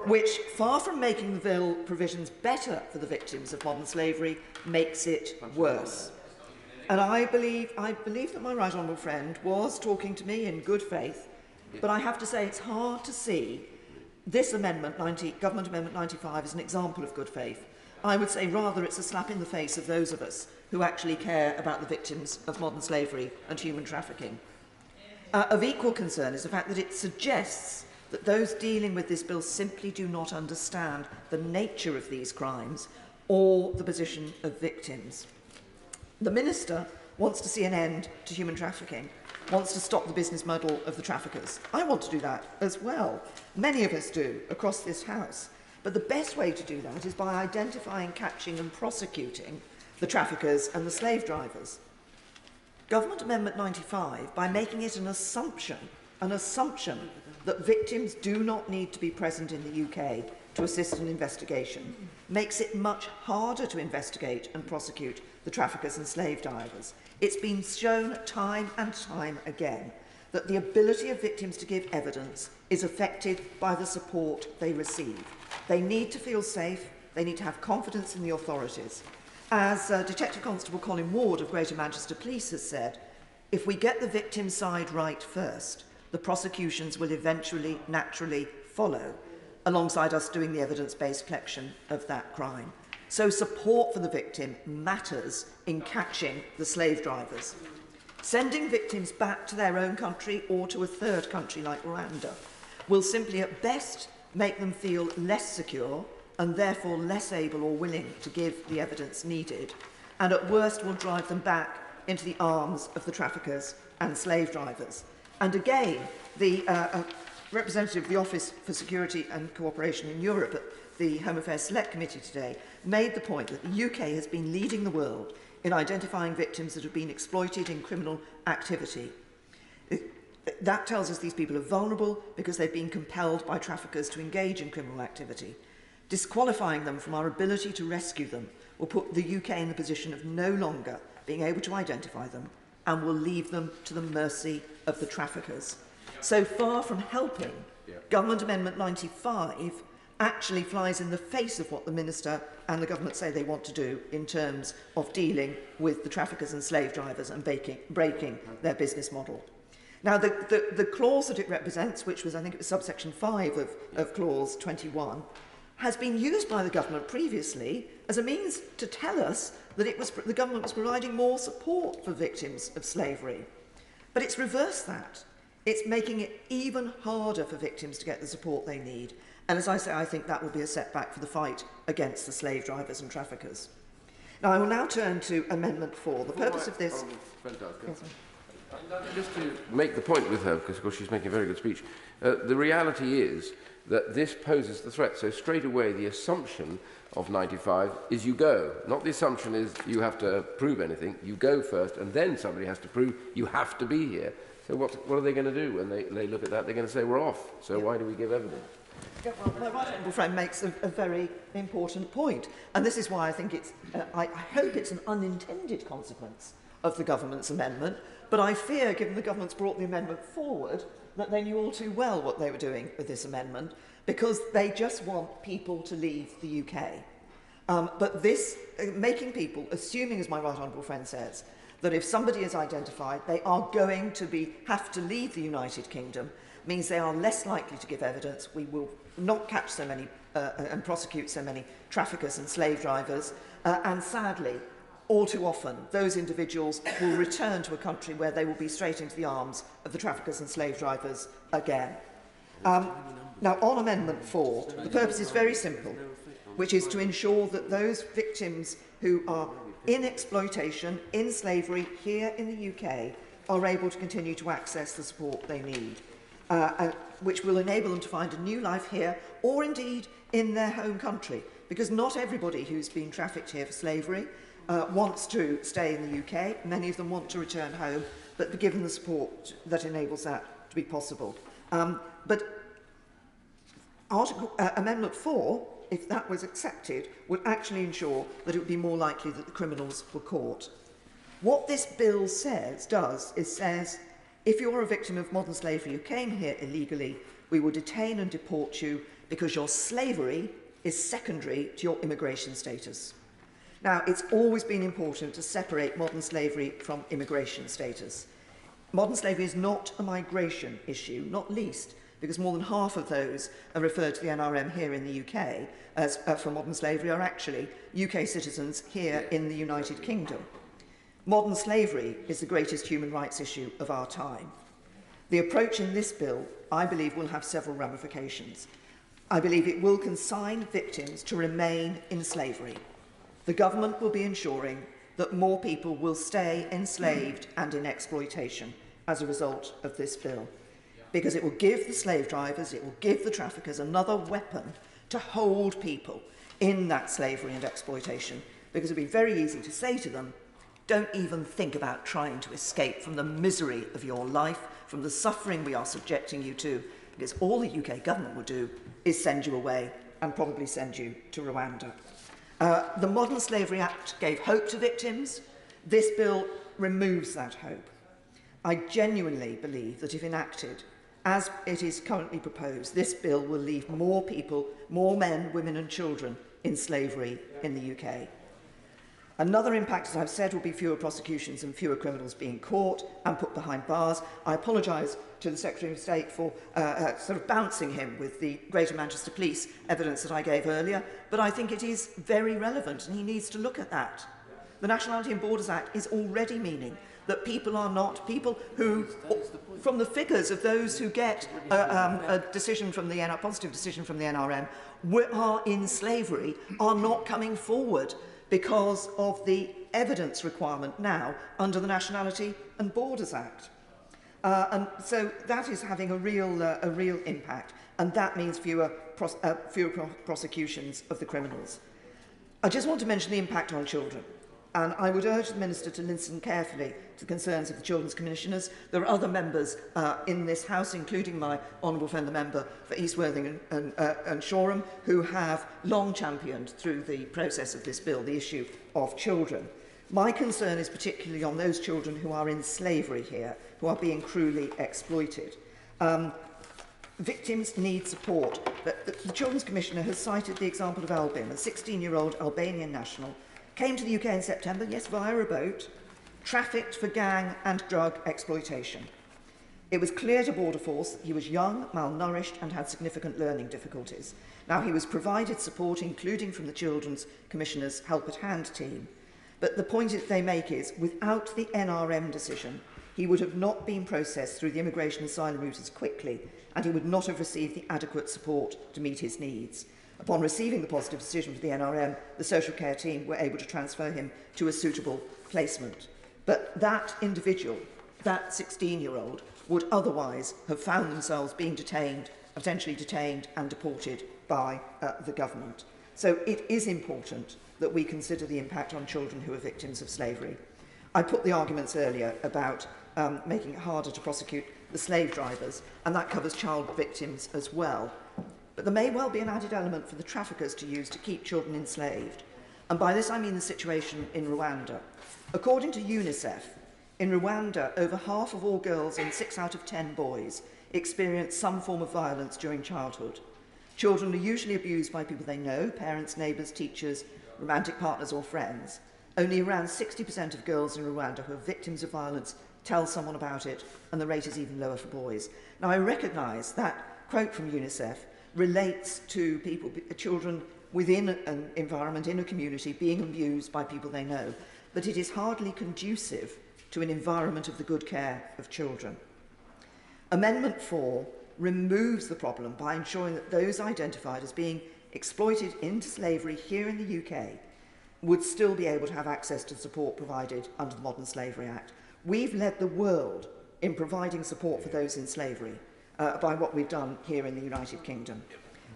which, far from making the bill provisions better for the victims of modern slavery, makes it worse. And I believe that my right honourable friend was talking to me in good faith, but I have to say it's hard to see this amendment, Government Amendment 95, as an example of good faith. I would say rather it's a slap in the face of those of us who actually care about the victims of modern slavery and human trafficking. Of equal concern is the fact that it suggests that those dealing with this bill simply do not understand the nature of these crimes or the position of victims. The Minister wants to see an end to human trafficking, wants to stop the business model of the traffickers. I want to do that as well. Many of us do across this House. But the best way to do that is by identifying, catching and prosecuting the traffickers and the slave drivers. Government Amendment 95, by making it an assumption that victims do not need to be present in the UK to assist in investigation, makes it much harder to investigate and prosecute the traffickers and slave drivers. It's been shown time and time again that the ability of victims to give evidence is affected by the support they receive. They need to feel safe, they need to have confidence in the authorities. As Detective Constable Colin Ward of Greater Manchester Police has said, if we get the victim's side right first, the prosecutions will eventually, naturally follow, alongside us doing the evidence-based collection of that crime. So support for the victim matters in catching the slave drivers. Sending victims back to their own country or to a third country like Rwanda will simply at best make them feel less secure and therefore less able or willing to give the evidence needed, and at worst will drive them back into the arms of the traffickers and slave drivers. And again, the representative of the Office for Security and Cooperation in Europe at the Home Affairs Select Committee today made the point that the UK has been leading the world in identifying victims that have been exploited in criminal activity. That tells us these people are vulnerable because they've been compelled by traffickers to engage in criminal activity. Disqualifying them from our ability to rescue them will put the UK in the position of no longer being able to identify them and will leave them to the mercy of the traffickers. So far from helping, Government Amendment 95 actually flies in the face of what the Minister and the government say they want to do in terms of dealing with the traffickers and slave drivers and breaking their business model. Now, the clause that it represents, which was, I think it was subsection 5 of clause 21, has been used by the government previously as a means to tell us that the government was providing more support for victims of slavery. But it's reversed that. It's making it even harder for victims to get the support they need. And as I say, I think that will be a setback for the fight against the slave drivers and traffickers. Now, I will now turn to Amendment 4. The purpose of this... Just to make the point with her, because of course she's making a very good speech, the reality is that this poses the threat. So straight away the assumption of 95 is you go. Not the assumption is you have to prove anything. You go first and then somebody has to prove you have to be here. So what are they going to do when they look at that? They're going to say, we're off. So why do we give evidence? Yeah, well, my right honourable friend makes a very important point. And this is why I think it's, I hope it's an unintended consequence of the government's amendment. But I fear, given the government's brought the amendment forward, that they knew all too well what they were doing with this amendment, because they just want people to leave the UK. But this, making people, assuming, as my right honourable friend says, that if somebody is identified, they are going to have to leave the United Kingdom, means they are less likely to give evidence. We will not catch so many and prosecute so many traffickers and slave drivers. And sadly, all too often, those individuals will return to a country where they will be straight into the arms of the traffickers and slave drivers again. Now, on Amendment 4, the purpose is very simple, which is to ensure that those victims who are in exploitation, in slavery, here in the UK, are able to continue to access the support they need, which will enable them to find a new life here, or indeed in their home country, because not everybody who's been trafficked here for slavery wants to stay in the UK. Many of them want to return home, but be given the support that enables that to be possible. But Amendment 4, if that was accepted, would actually ensure that it would be more likely that the criminals were caught. What this bill says, if you're a victim of modern slavery, you came here illegally, we will detain and deport you because your slavery is secondary to your immigration status. Now, it's always been important to separate modern slavery from immigration status. Modern slavery is not a migration issue, not least because more than half of those are referred to the NRM here in the UK as for modern slavery are actually UK citizens here in the United Kingdom. Modern slavery is the greatest human rights issue of our time. The approach in this bill, I believe, will have several ramifications. I believe it will consign victims to remain in slavery. The government will be ensuring that more people will stay enslaved and in exploitation as a result of this bill, because it will give the slave drivers, it will give the traffickers another weapon to hold people in that slavery and exploitation, because it would be very easy to say to them, don't even think about trying to escape from the misery of your life, from the suffering we are subjecting you to, because all the UK government will do is send you away and probably send you to Rwanda. The Modern Slavery Act gave hope to victims. This bill removes that hope. I genuinely believe that if enacted, as it is currently proposed, this bill will leave more people, more men, women and children in slavery in the UK. Another impact, as I've said, will be fewer prosecutions and fewer criminals being caught and put behind bars. I apologise to the Secretary of State for sort of bouncing him with the Greater Manchester Police evidence that I gave earlier, but I think it is very relevant and he needs to look at that. The Nationality and Borders Act is already meaning that people are not, people who, from the figures of those who get a decision from the positive decision from the NRM, are in slavery, are not coming forward because of the evidence requirement now under the Nationality and Borders Act. And so that is having a real impact, and that means fewer prosecutions of the criminals. I just want to mention the impact on children. And I would urge the Minister to listen carefully to the concerns of the Children's Commissioners. There are other members in this House, including my honourable friend, the member for East Worthing and Shoreham, who have long championed through the process of this bill the issue of children. My concern is particularly on those children who are in slavery here, who are being cruelly exploited. Victims need support. The Children's Commissioner has cited the example of Albin, a 16-year-old Albanian national, came to the UK in September, yes, via a boat, trafficked for gang and drug exploitation. It was clear to Border Force that he was young, malnourished and had significant learning difficulties. Now, he was provided support, including from the Children's Commissioner's Help at Hand team. But the point that they make is, without the NRM decision, he would have not been processed through the immigration asylum route as quickly, and he would not have received the adequate support to meet his needs. Upon receiving the positive decision from the NRM, the social care team were able to transfer him to a suitable placement. But that individual, that 16-year-old, would otherwise have found themselves being detained, potentially detained and deported by the government. So it is important that we consider the impact on children who are victims of slavery. I put the arguments earlier about making it harder to prosecute the slave drivers, and that covers child victims as well. But there may well be an added element for the traffickers to use to keep children enslaved. And by this I mean the situation in Rwanda. According to UNICEF, in Rwanda, over half of all girls and 6 out of 10 boys experience some form of violence during childhood. Children are usually abused by people they know, parents, neighbours, teachers, romantic partners or friends. Only around 60% of girls in Rwanda who are victims of violence tell someone about it, and the rate is even lower for boys. Now, I recognise that quote from UNICEF relates to children within an environment, in a community, being abused by people they know, but it is hardly conducive to an environment of the good care of children. Amendment 4 removes the problem by ensuring that those identified as being exploited into slavery here in the UK would still be able to have access to support provided under the Modern Slavery Act. We've led the world in providing support for those in slavery by what we've done here in the United Kingdom.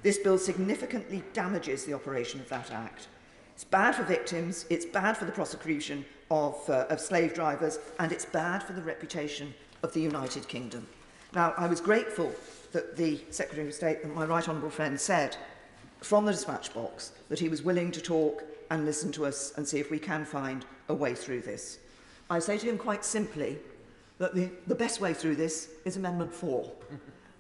This bill significantly damages the operation of that act. It's bad for victims, it's bad for the prosecution of slave drivers, and it's bad for the reputation of the United Kingdom. Now, I was grateful that the Secretary of State, and my right honourable friend, said from the dispatch box that he was willing to talk and listen to us and see if we can find a way through this. I say to him quite simply that the best way through this is Amendment 4.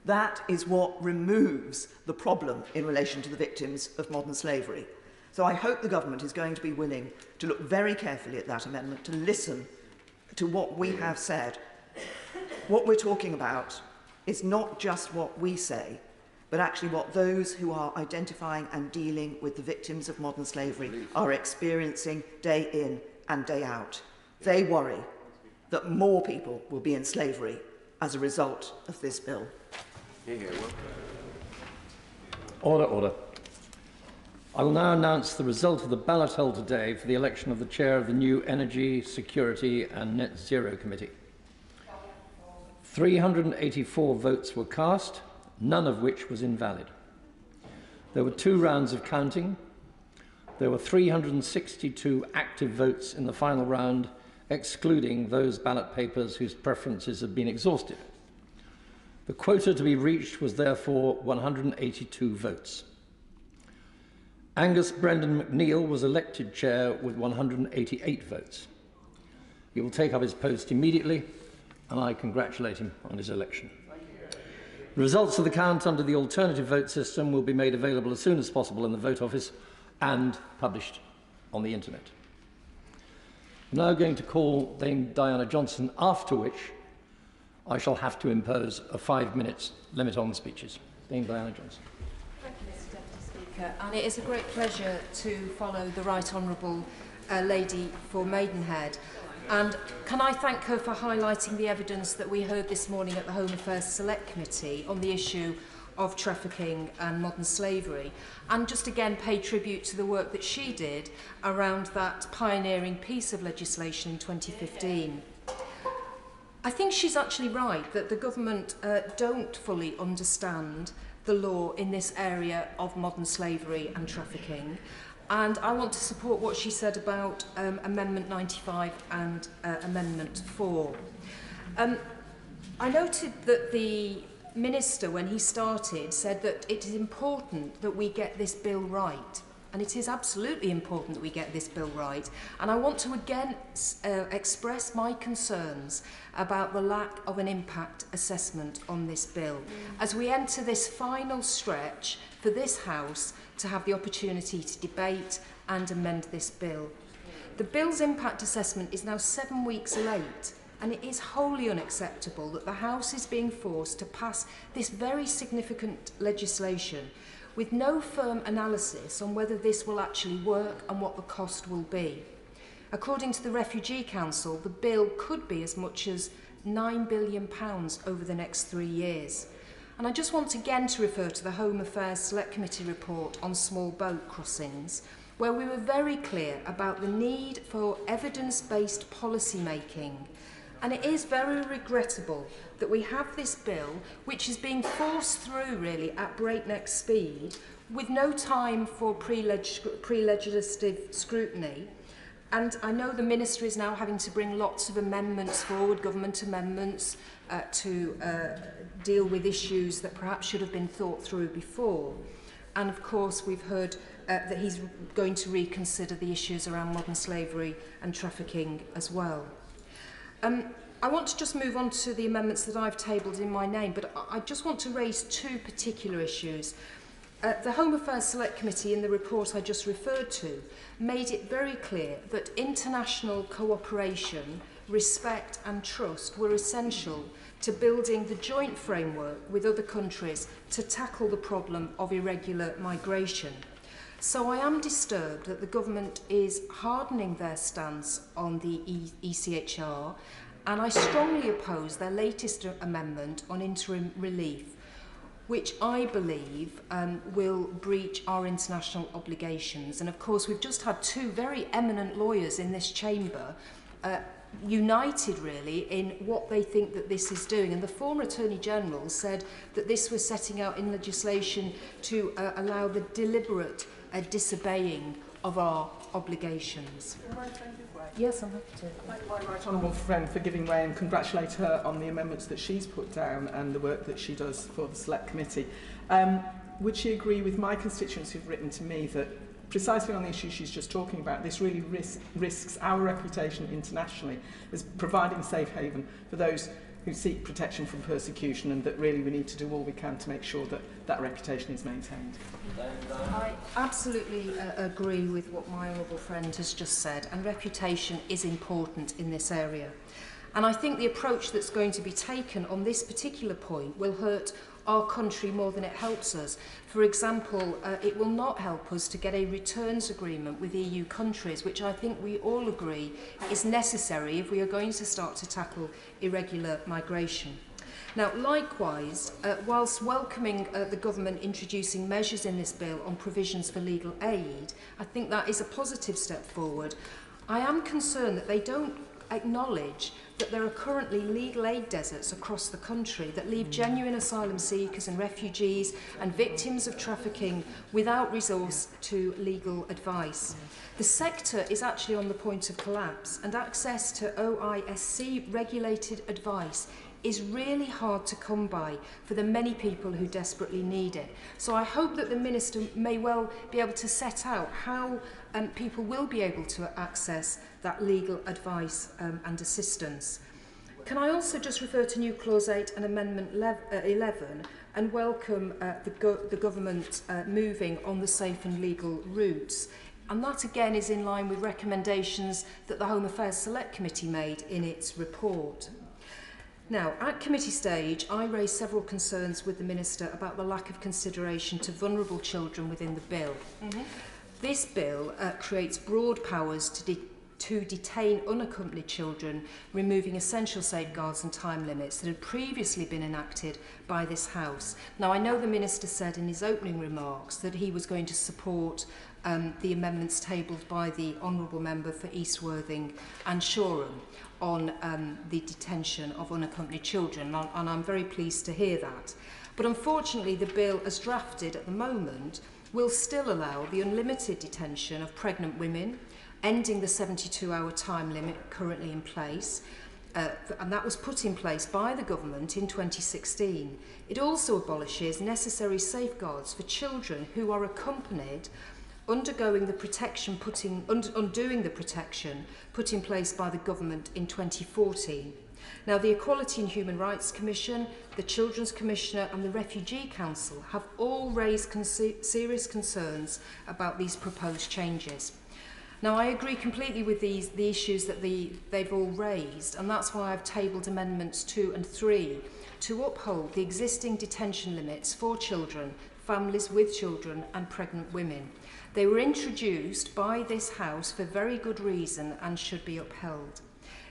That is what removes the problem in relation to the victims of modern slavery. So I hope the government is going to be willing to look very carefully at that amendment, to listen to what we have said. What we're talking about is not just what we say, but actually what those who are identifying and dealing with the victims of modern slavery are experiencing day in and day out. They worry that more people will be in slavery as a result of this bill. Order, order. I will now announce the result of the ballot held today for the election of the chair of the new Energy, Security and Net Zero Committee. 384 votes were cast, none of which was invalid. There were 2 rounds of counting. There were 362 active votes in the final round, excluding those ballot papers whose preferences had been exhausted. The quota to be reached was therefore 182 votes. Angus Brendan McNeill was elected chair with 188 votes. He will take up his post immediately, and I congratulate him on his election. The results of the count under the alternative vote system will be made available as soon as possible in the vote office and published on the internet. I'm now going to call Dame Diana Johnson, after which I shall have to impose a 5-minute limit on speeches. Dame Diana Johnson. Thank you, Mr Deputy Speaker. And it is a great pleasure to follow the Right Honourable Lady for Maidenhead. And can I thank her for highlighting the evidence that we heard this morning at the Home Affairs Select Committee on the issue of trafficking and modern slavery, and just again pay tribute to the work that she did around that pioneering piece of legislation in 2015. I think she's actually right that the government don't fully understand the law in this area of modern slavery and trafficking. And I want to support what she said about Amendment 95 and Amendment 4. I noted that the Minister, when he started, said that it is important that we get this bill right. And it is absolutely important that we get this bill right. And I want to again express my concerns about the lack of an impact assessment on this bill as we enter this final stretch for this House to have the opportunity to debate and amend this bill. The bill's impact assessment is now 7 weeks late, and it is wholly unacceptable that the House is being forced to pass this very significant legislation with no firm analysis on whether this will actually work and what the cost will be. According to the Refugee Council, the bill could be as much as £9 billion over the next 3 years. And I just want again to refer to the Home Affairs Select Committee report on small boat crossings, where we were very clear about the need for evidence-based policy making. And it is very regrettable that we have this bill, which is being forced through really at breakneck speed, with no time for pre-legislative scrutiny, And I know the Minister is now having to bring lots of amendments forward, government amendments, to deal with issues that perhaps should have been thought through before. And of course, we've heard that he's going to reconsider the issues around modern slavery and trafficking as well. I want to just move on to the amendments that I've tabled in my name, but I just want to raise two particular issues. The Home Affairs Select Committee, in the report I just referred to, made it very clear that international cooperation, respect and trust were essential to building the joint framework with other countries to tackle the problem of irregular migration. So I am disturbed that the government is hardening their stance on the ECHR, and I strongly oppose their latest amendment on interim relief, which I believe will breach our international obligations. And of course, we've just had two very eminent lawyers in this chamber united really in what they think that this is doing. And the former Attorney General said that this was setting out in legislation to allow the deliberate disobeying of our obligations. Yes, I'm happy to. Thank my right honourable friend for giving way and congratulate her on the amendments that she's put down and the work that she does for the Select Committee. Would she agree with my constituents who've written to me that precisely on the issue she's just talking about, this really risks our reputation internationally as providing safe haven for those who seek protection from persecution, and that really we need to do all we can to make sure that that reputation is maintained? I absolutely agree with what my honourable friend has just said, and reputation is important in this area. And I think the approach that's going to be taken on this particular point will hurt our country more than it helps us. For example, it will not help us to get a returns agreement with EU countries, which I think we all agree is necessary if we are going to start to tackle irregular migration. Now, likewise, whilst welcoming the government introducing measures in this bill on provisions for legal aid, I think that is a positive step forward. I am concerned that they don't acknowledge that there are currently legal aid deserts across the country that leave genuine asylum seekers and refugees and victims of trafficking without resource to legal advice. The sector is actually on the point of collapse, and access to OISC regulated advice is really hard to come by for the many people who desperately need it. So I hope that the Minister may well be able to set out how people will be able to access that legal advice and assistance. Can I also just refer to New Clause 8 and Amendment 11 and welcome the government moving on the safe and legal routes. And that again is in line with recommendations that the Home Affairs Select Committee made in its report. Now, at committee stage, I raised several concerns with the Minister about the lack of consideration to vulnerable children within the bill. This bill creates broad powers to detain unaccompanied children, removing essential safeguards and time limits that had previously been enacted by this House. Now, I know the Minister said in his opening remarks that he was going to support the amendments tabled by the Honourable Member for East Worthing and Shoreham on the detention of unaccompanied children, and I'm very pleased to hear that. But unfortunately, the bill as drafted at the moment will still allow the unlimited detention of pregnant women, ending the 72-hour time limit currently in place, and that was put in place by the government in 2016. It also abolishes necessary safeguards for children who are accompanied, undoing the protection put in place by the government in 2014. Now, the Equality and Human Rights Commission, the Children's Commissioner and the Refugee Council have all raised serious concerns about these proposed changes. Now, I agree completely with the issues that they've all raised, and that's why I've tabled Amendments 2 and 3 to uphold the existing detention limits for children, families with children and pregnant women. They were introduced by this House for very good reason and should be upheld.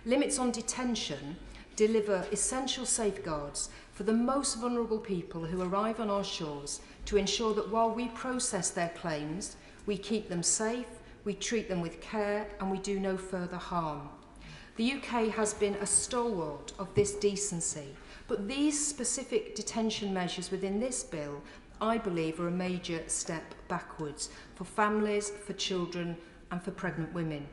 Limits on detention deliver essential safeguards for the most vulnerable people who arrive on our shores to ensure that while we process their claims, we keep them safe, we treat them with care, and we do no further harm. The UK has been a stalwart of this decency, but these specific detention measures within this bill, I believe, are a major step backwards for families, for children, and for pregnant women.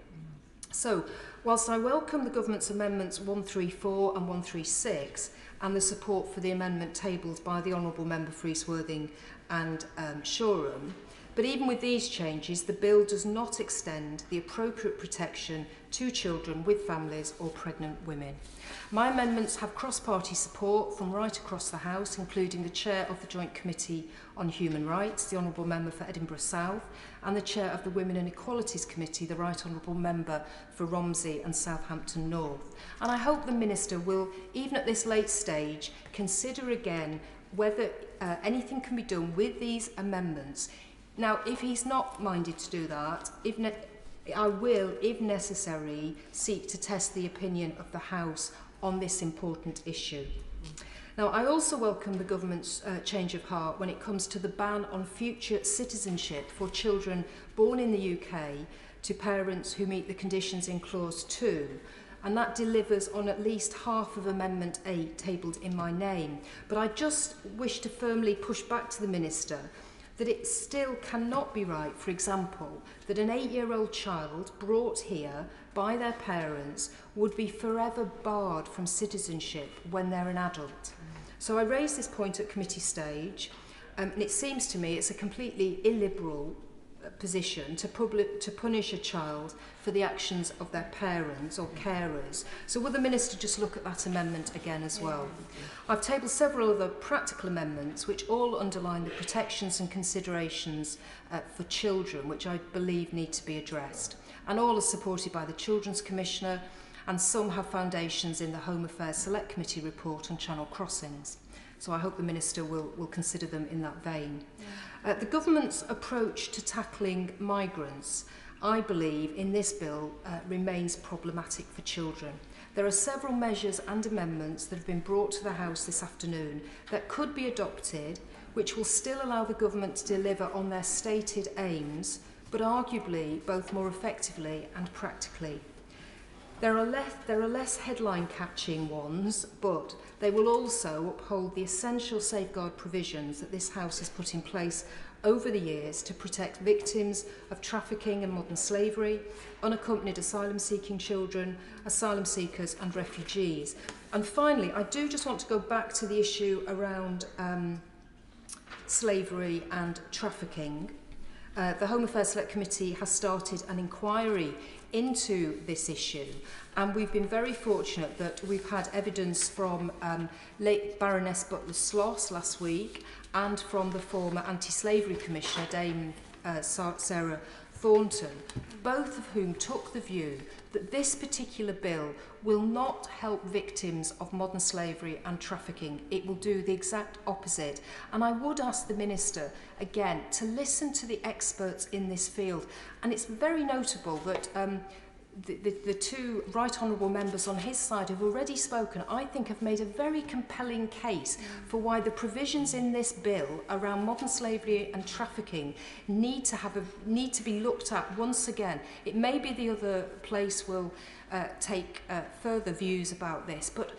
So, whilst I welcome the Government's Amendments 134 and 136 and the support for the amendment tabled by the Honourable Member for East Worthing and Shoreham, but even with these changes, the bill does not extend the appropriate protection to children with families or pregnant women. My amendments have cross-party support from right across the House, including the Chair of the Joint Committee on Human Rights, the Honourable Member for Edinburgh South, and the Chair of the Women and Equalities Committee, the Right Honourable Member for Romsey and Southampton North. And I hope the Minister will, even at this late stage, consider again whether anything can be done with these amendments. Now, if he's not minded to do that, I will, if necessary, seek to test the opinion of the House on this important issue. Now, I also welcome the Government's change of heart when it comes to the ban on future citizenship for children born in the UK to parents who meet the conditions in Clause 2, and that delivers on at least half of Amendment 8 tabled in my name. But I just wish to firmly push back to the Minister that it still cannot be right, for example, that an 8-year-old child brought here by their parents would be forever barred from citizenship when they're an adult. So I raised this point at committee stage, and it seems to me it's a completely illiberal position to punish a child for the actions of their parents or carers. So will the Minister just look at that amendment again as well? I've tabled several other practical amendments which all underline the protections and considerations for children which I believe need to be addressed. And all are supported by the Children's Commissioner, and some have foundations in the Home Affairs Select Committee report on Channel Crossings. So I hope the Minister will consider them in that vein. The Government's approach to tackling migrants, I believe, in this bill remains problematic for children. There are several measures and amendments that have been brought to the House this afternoon that could be adopted, which will still allow the Government to deliver on their stated aims, but arguably both more effectively and practically. There are less headline-catching ones, but they will also uphold the essential safeguard provisions that this House has put in place over the years to protect victims of trafficking and modern slavery, unaccompanied asylum-seeking children, asylum seekers and refugees. And finally, I do just want to go back to the issue around slavery and trafficking. The Home Affairs Select Committee has started an inquiry into this issue, and we've been very fortunate that we've had evidence from late Baroness Butler-Sloss last week and from the former Anti-Slavery Commissioner, Dame Sarah Thornton, both of whom took the view that this particular bill will not help victims of modern slavery and trafficking. It will do the exact opposite. And I would ask the Minister, again, to listen to the experts in this field. And it's very notable that the two right honourable members on his side have already spoken, I think have made a very compelling case for why the provisions in this bill around modern slavery and trafficking need to be looked at once again. It may be the other place will take further views about this, but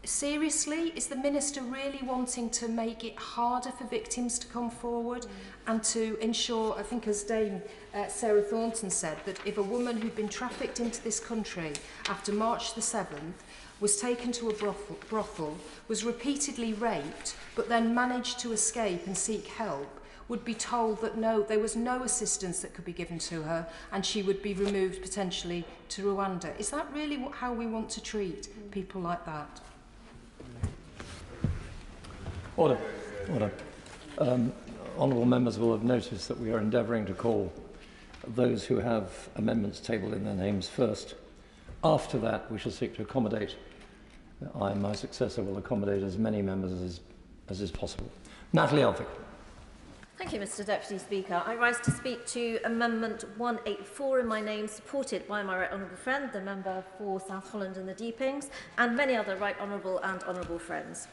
seriously, is the Minister really wanting to make it harder for victims to come forward and to ensure, I think as Dame Sarah Thornton said, that if a woman who'd been trafficked into this country after March the 7th was taken to a brothel, was repeatedly raped, but then managed to escape and seek help, would be told that no, there was no assistance that could be given to her and she would be removed potentially to Rwanda. Is that really how we want to treat people like that? Order. Honourable members will have noticed that we are endeavouring to call those who have amendments tabled in their names first. After that, we shall seek to accommodate. I and my successor will accommodate as many members as is possible. Natalie Elphick. Thank you, Mr Deputy Speaker. I rise to speak to Amendment 184 in my name, supported by my right honourable friend, the member for South Holland and the Deepings, and many other right honourable and honourable friends.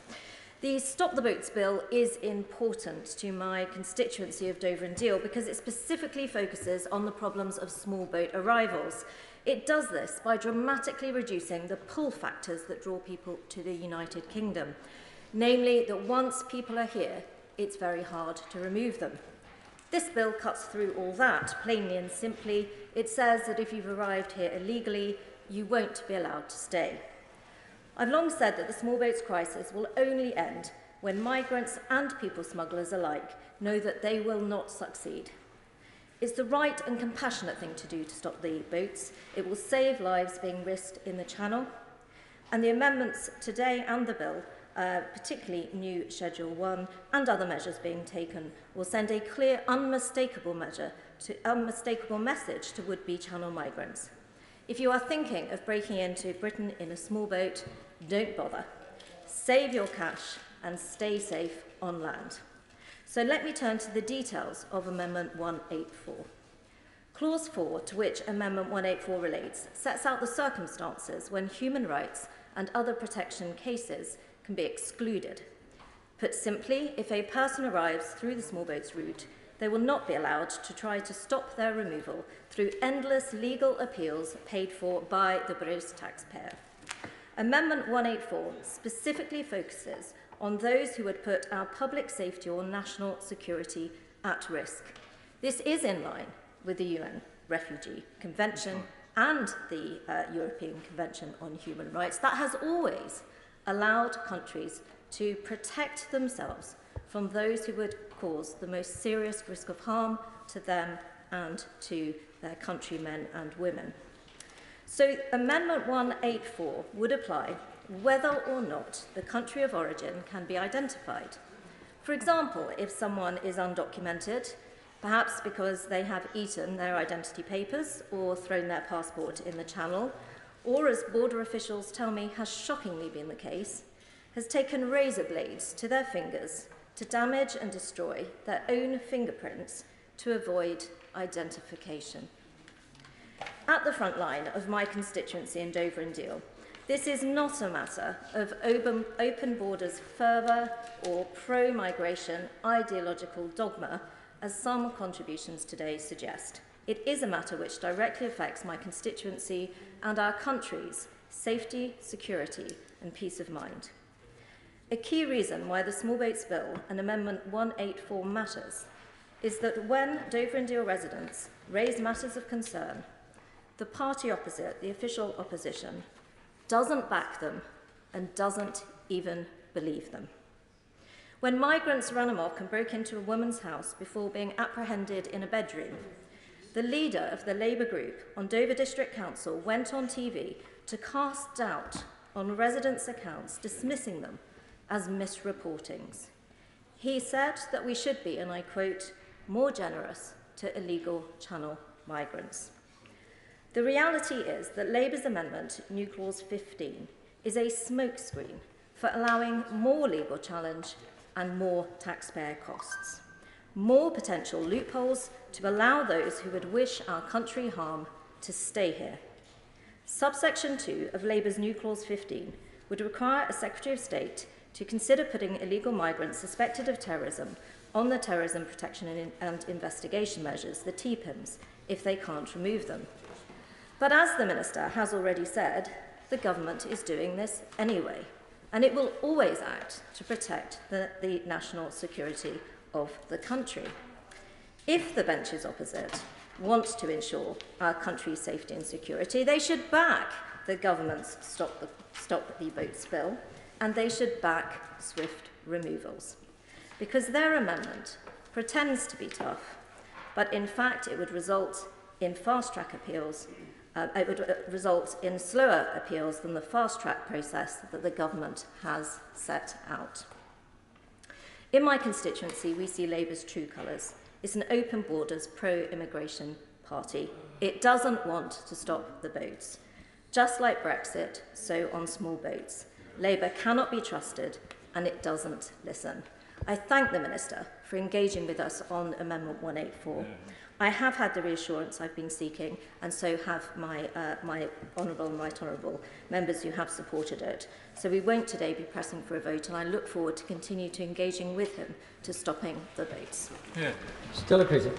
The Stop the Boats Bill is important to my constituency of Dover and Deal because it specifically focuses on the problems of small boat arrivals. It does this by dramatically reducing the pull factors that draw people to the United Kingdom, namely that once people are here, it's very hard to remove them. This bill cuts through all that. Plainly and simply, it says that if you've arrived here illegally, you won't be allowed to stay. I've long said that the small boats crisis will only end when migrants and people smugglers alike know that they will not succeed. It's the right and compassionate thing to do to stop the boats. It will save lives being risked in the Channel. And the amendments today and the bill, particularly new Schedule 1 and other measures being taken, will send a clear, unmistakable message to would-be Channel migrants. If you are thinking of breaking into Britain in a small boat, don't bother. Save your cash and stay safe on land. So let me turn to the details of Amendment 184. Clause 4, to which Amendment 184 relates, sets out the circumstances when human rights and other protection cases can be excluded. Put simply, if a person arrives through the small boats route, they will not be allowed to try to stop their removal through endless legal appeals paid for by the British taxpayer. Amendment 184 specifically focuses on those who would put our public safety or national security at risk. This is in line with the UN Refugee Convention and the European Convention on Human Rights that has always allowed countries to protect themselves from those who would cause the most serious risk of harm to them and to their countrymen and women. So Amendment 184 would apply whether or not the country of origin can be identified. For example, if someone is undocumented, perhaps because they have eaten their identity papers or thrown their passport in the Channel, or, as border officials tell me has shockingly been the case, has taken razor blades to their fingers to damage and destroy their own fingerprints to avoid identification. At the front line of my constituency in Dover and Deal, this is not a matter of open borders fervour or pro-migration ideological dogma, as some contributions today suggest. It is a matter which directly affects my constituency and our country's safety, security and peace of mind. A key reason why the Small Boats Bill and Amendment 184 matters is that when Dover and Deal residents raise matters of concern, the party opposite, the official opposition, doesn't back them and doesn't even believe them. When migrants ran amok and broke into a woman's house before being apprehended in a bedroom, the leader of the Labour group on Dover District Council went on TV to cast doubt on residents' accounts, dismissing them as misreportings. He said that we should be, and I quote, more generous to illegal Channel migrants. The reality is that Labour's amendment, New Clause 15, is a smokescreen for allowing more legal challenge and more taxpayer costs, more potential loopholes to allow those who would wish our country harm to stay here. Subsection 2 of Labour's New Clause 15 would require a Secretary of State to consider putting illegal migrants suspected of terrorism on the Terrorism Protection and Investigation Measures, the TPIMs, if they can't remove them. But as the Minister has already said, the government is doing this anyway, and it will always act to protect the national security of the country. If the benches opposite want to ensure our country's safety and security, they should back the government's Stop the Boats bill, and they should back swift removals. Because their amendment pretends to be tough, but in fact it would result in fast-track appeals. It would result in slower appeals than the fast-track process that the government has set out. In my constituency, we see Labour's true colours. It's an open borders, pro-immigration party. It doesn't want to stop the boats. Just like Brexit, so on small boats. Labour cannot be trusted, and it doesn't listen. I thank the Minister for engaging with us on Amendment 184. I have had the reassurance I've been seeking, and so have my honourable and right honourable members who have supported it. So we won't today be pressing for a vote, and I look forward to continue to engaging with him to stopping the votes. Yeah. Stella Peter.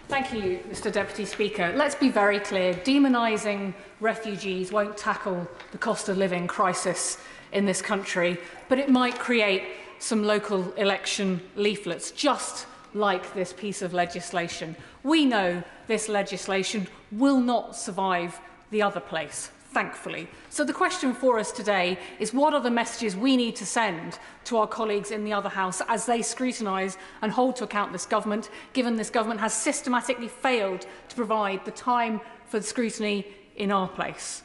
Thank you, Mr Deputy Speaker. Let's be very clear. Demonising refugees won't tackle the cost of living crisis in this country, but it might create some local election leaflets, just like this piece of legislation. We know this legislation will not survive the other place, thankfully. So the question for us today is, what are the messages we need to send to our colleagues in the other House as they scrutinise and hold to account this government, given this government has systematically failed to provide the time for the scrutiny in our place?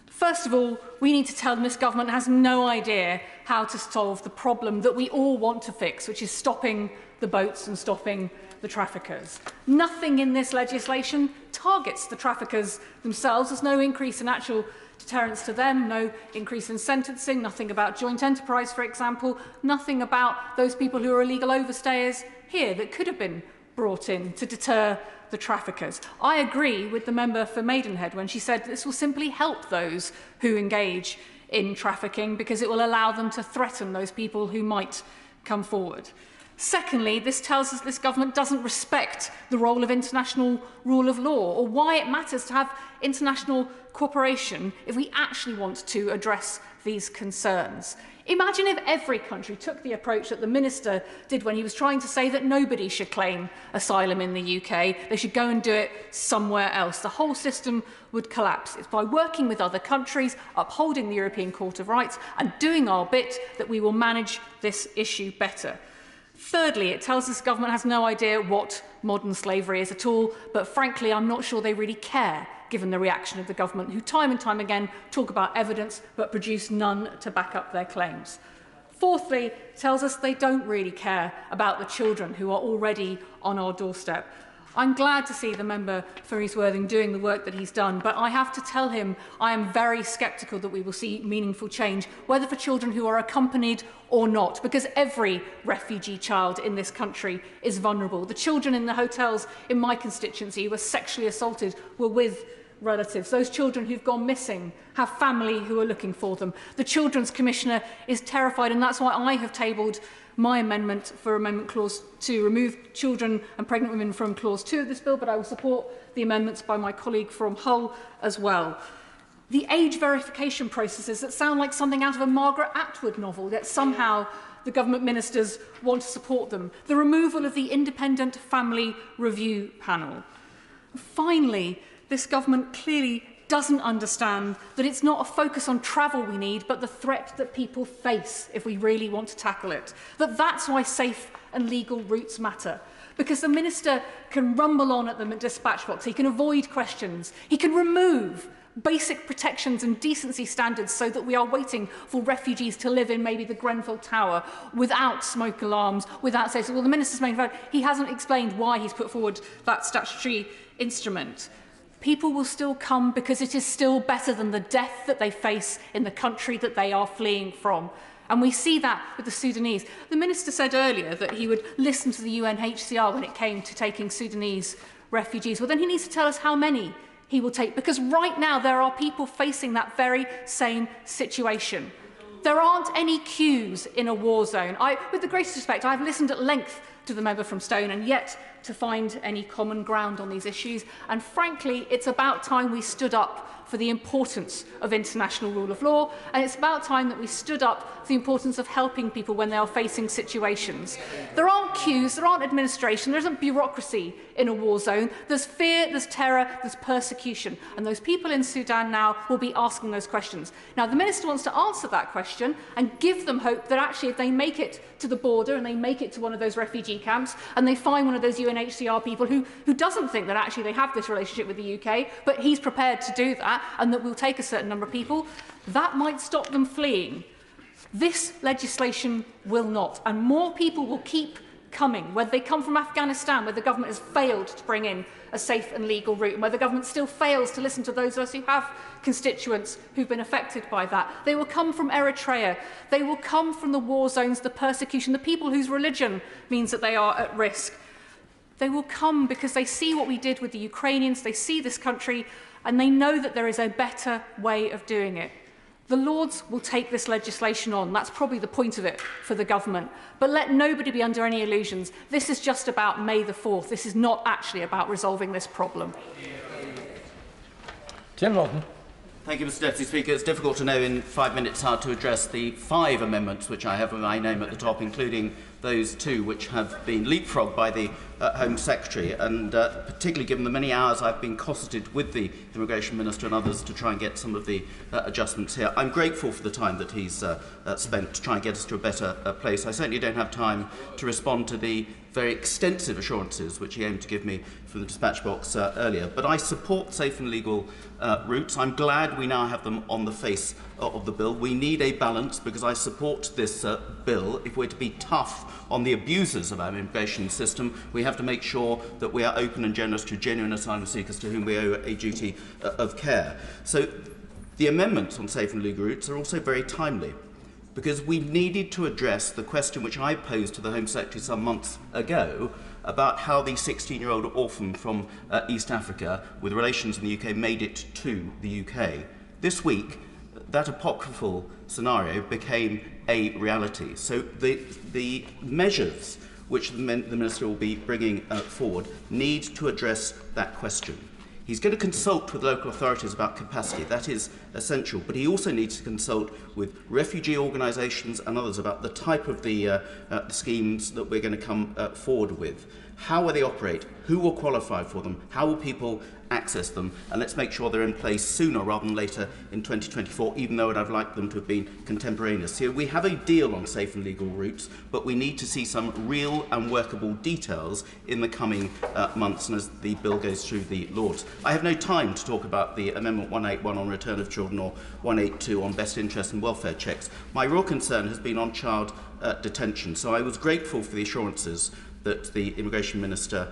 First of all, we need to tell them this government has no idea how to solve the problem that we all want to fix, which is stopping the boats and stopping the traffickers. Nothing in this legislation targets the traffickers themselves. There's no increase in actual deterrence to them, no increase in sentencing, nothing about joint enterprise, for example, nothing about those people who are illegal overstayers here that could have been brought in to deter the traffickers. I agree with the member for Maidenhead when she said this will simply help those who engage in trafficking because it will allow them to threaten those people who might come forward. Secondly, this tells us this government doesn't respect the role of international rule of law or why it matters to have international cooperation if we actually want to address these concerns. Imagine if every country took the approach that the Minister did when he was trying to say that nobody should claim asylum in the UK. They should go and do it somewhere else. The whole system would collapse. It's by working with other countries, upholding the European Court of Rights and doing our bit that we will manage this issue better. Thirdly, it tells us government has no idea what modern slavery is at all, but frankly, I'm not sure they really care, given the reaction of the government, who time and time again talk about evidence but produce none to back up their claims. Fourthly, it tells us they don't really care about the children who are already on our doorstep. I'm glad to see the member for East Worthing doing the work that he's done, but I have to tell him I am very sceptical that we will see meaningful change, whether for children who are accompanied or not, because every refugee child in this country is vulnerable. The children in the hotels in my constituency who were sexually assaulted were with relatives. Those children who've gone missing have family who are looking for them. The Children's Commissioner is terrified, and that's why I have tabled my amendment for Amendment Clause 2, remove children and pregnant women from Clause 2 of this bill, but I will support the amendments by my colleague from Hull as well. The age verification processes that sound like something out of a Margaret Atwood novel, yet somehow the government ministers want to support them. The removal of the Independent Family Review Panel. Finally, this government clearly doesn't understand that it's not a focus on travel we need, but the threat that people face if we really want to tackle it. That's why safe and legal routes matter. Because the minister can rumble on at the dispatch box, he can avoid questions, he can remove basic protections and decency standards so that we are waiting for refugees to live in maybe the Grenfell Tower without smoke alarms, without safety. Well, the minister's main fact, he hasn't explained why he's put forward that statutory instrument. People will still come because it is still better than the death that they face in the country that they are fleeing from. And we see that with the Sudanese. The minister said earlier that he would listen to the UNHCR when it came to taking Sudanese refugees. Well, then he needs to tell us how many he will take, because right now there are people facing that very same situation. There aren't any queues in a war zone. With the greatest respect, I've listened at length to the member from Stone and yet to find any common ground on these issues. And frankly, it's about time we stood up for the importance of international rule of law, and it's about time that we stood up for the importance of helping people when they are facing situations. There aren't queues, there aren't administration, there isn't bureaucracy in a war zone. There's fear, there's terror, there's persecution, and those people in Sudan now will be asking those questions. Now, the minister wants to answer that question and give them hope that actually if they make it to the border and they make it to one of those refugee camps and they find one of those UNHCR people who doesn't think that actually they have this relationship with the UK, but he's prepared to do that, and that we'll take a certain number of people, that might stop them fleeing. This legislation will not, and more people will keep coming, whether they come from Afghanistan, where the government has failed to bring in a safe and legal route, and where the government still fails to listen to those of us who have constituents who've been affected by that. They will come from Eritrea. They will come from the war zones, the persecution, the people whose religion means that they are at risk. They will come because they see what we did with the Ukrainians, they see this country, and they know that there is a better way of doing it. The Lords will take this legislation on. That's probably the point of it for the government. But let nobody be under any illusions. This is just about May the 4th. This is not actually about resolving this problem. Tim Lawton. Thank you, Mr Deputy Speaker. It's difficult to know in 5 minutes how to address the 5 amendments which I have with my name at the top, including those 2 which have been leapfrogged by the Home Secretary, and particularly given the many hours I've been cosseted with the Immigration Minister and others to try and get some of the adjustments here. I'm grateful for the time that he's spent to try and get us to a better place. I certainly don't have time to respond to the very extensive assurances which he aimed to give me from the dispatch box earlier, but I support safe and legal routes. I'm glad we now have them on the face of the bill. We need a balance, because I support this bill. If we're to be tough on the abusers of our immigration system, we have to make sure that we are open and generous to genuine asylum seekers to whom we owe a duty of care. So the amendments on safe and legal routes are also very timely, because we needed to address the question which I posed to the Home Secretary some months ago about how the 16-year-old orphan from East Africa with relations in the UK made it to the UK. This week, that apocryphal scenario became a reality. So the measures which the Minister will be bringing forward need to address that question. He's going to consult with local authorities about capacity. That is essential. But he also needs to consult with refugee organisations and others about the type of the schemes that we're going to come forward with. How will they operate? Who will qualify for them? How will people access them? And let's make sure they're in place sooner rather than later in 2024, even though I'd like them to have been contemporaneous. Here we have a deal on safe and legal routes, but we need to see some real and workable details in the coming months and as the bill goes through the Lords. I have no time to talk about the Amendment 181 on return of children or 182 on best interest and welfare checks. My real concern has been on child detention, so I was grateful for the assurances that the Immigration Minister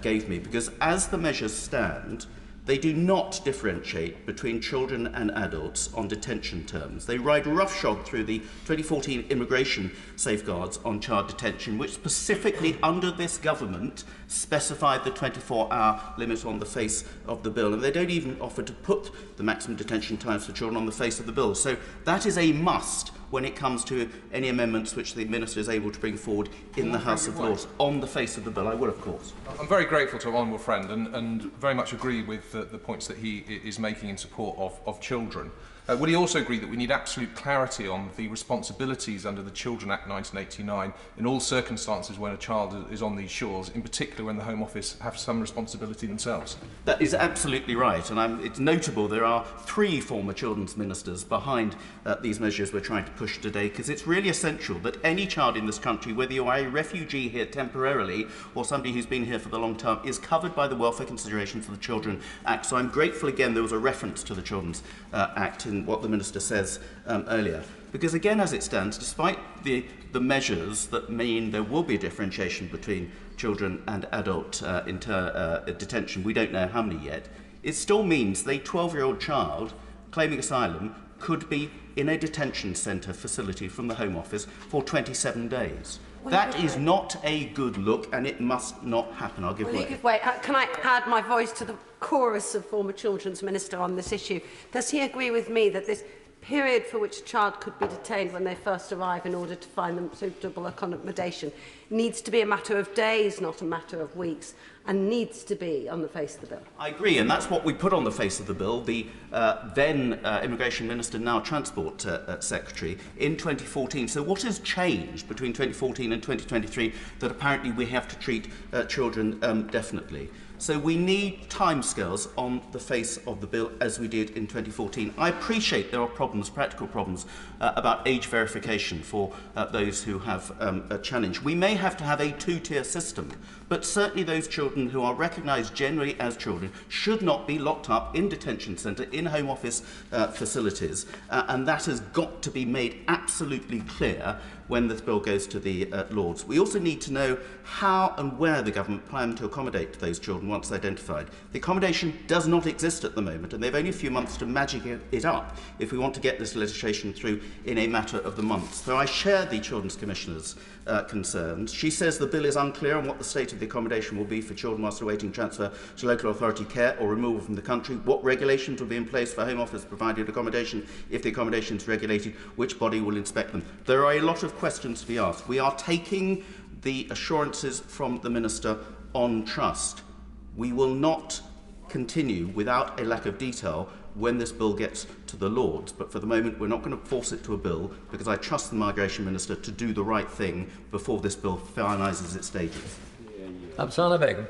gave me, because as the measures stand, they do not differentiate between children and adults on detention terms. They ride roughshod through the 2014 immigration safeguards on child detention, which specifically under this government specified the 24-hour limit on the face of the bill. And they don't even offer to put the maximum detention times for children on the face of the bill. So that is a must when it comes to any amendments which the Minister is able to bring forward in the House of Lords on the face of the bill. I will, of course. I'm very grateful to our honourable friend and very much agree with the points that he is making in support of children. Would he also agree that we need absolute clarity on the responsibilities under the Children Act 1989 in all circumstances when a child is on these shores, in particular when the Home Office have some responsibility themselves? That is absolutely right, and it's notable there are 3 former children's ministers behind these measures we're trying to push today, because it's really essential that any child in this country, whether you are a refugee here temporarily or somebody who's been here for the long term, is covered by the Welfare Considerations of the Children Act. So I'm grateful again there was a reference to the Children's Act in what the Minister says earlier. Because again, as it stands, despite the measures that mean there will be a differentiation between children and adult detention, we don't know how many yet, it still means that a 12-year-old child claiming asylum could be in a detention centre facility from the Home Office for 27 days. That is not a good look, and it must not happen. I'll give way. Can I add my voice to the chorus of former Children's Minister on this issue? Does he agree with me that this period for which a child could be detained when they first arrive in order to find them suitable accommodation needs to be a matter of days, not a matter of weeks, and needs to be on the face of the bill? I agree, and that's what we put on the face of the bill. The then Immigration Minister, now Transport Secretary, in 2014. So what has changed between 2014 and 2023 that apparently we have to treat children definitely? So we need timescales on the face of the bill, as we did in 2014. I appreciate there are problems, practical problems, about age verification for those who have a challenge. We may have to have a 2-tier system, but certainly those children who are recognised generally as children should not be locked up in detention centre, in Home Office facilities, and that has got to be made absolutely clear when this bill goes to the Lords. We also need to know how and where the government plan to accommodate those children once identified. The accommodation does not exist at the moment, and they've only a few months to magic it up if we want to get this legislation through in a matter of the months. So I share the Children's Commissioner's concerns. She says the bill is unclear on what the state of the accommodation will be for children whilst awaiting transfer to local authority care or removal from the country, what regulations will be in place for Home Office provided accommodation if the accommodation is regulated, which body will inspect them. There are a lot of questions to be asked. We are taking the assurances from the Minister on trust. We will not continue without a lack of detail when this bill gets to the Lords. But for the moment, we're not going to force it to a bill because I trust the Migration Minister to do the right thing before this bill finalises its stages. Absana Begum.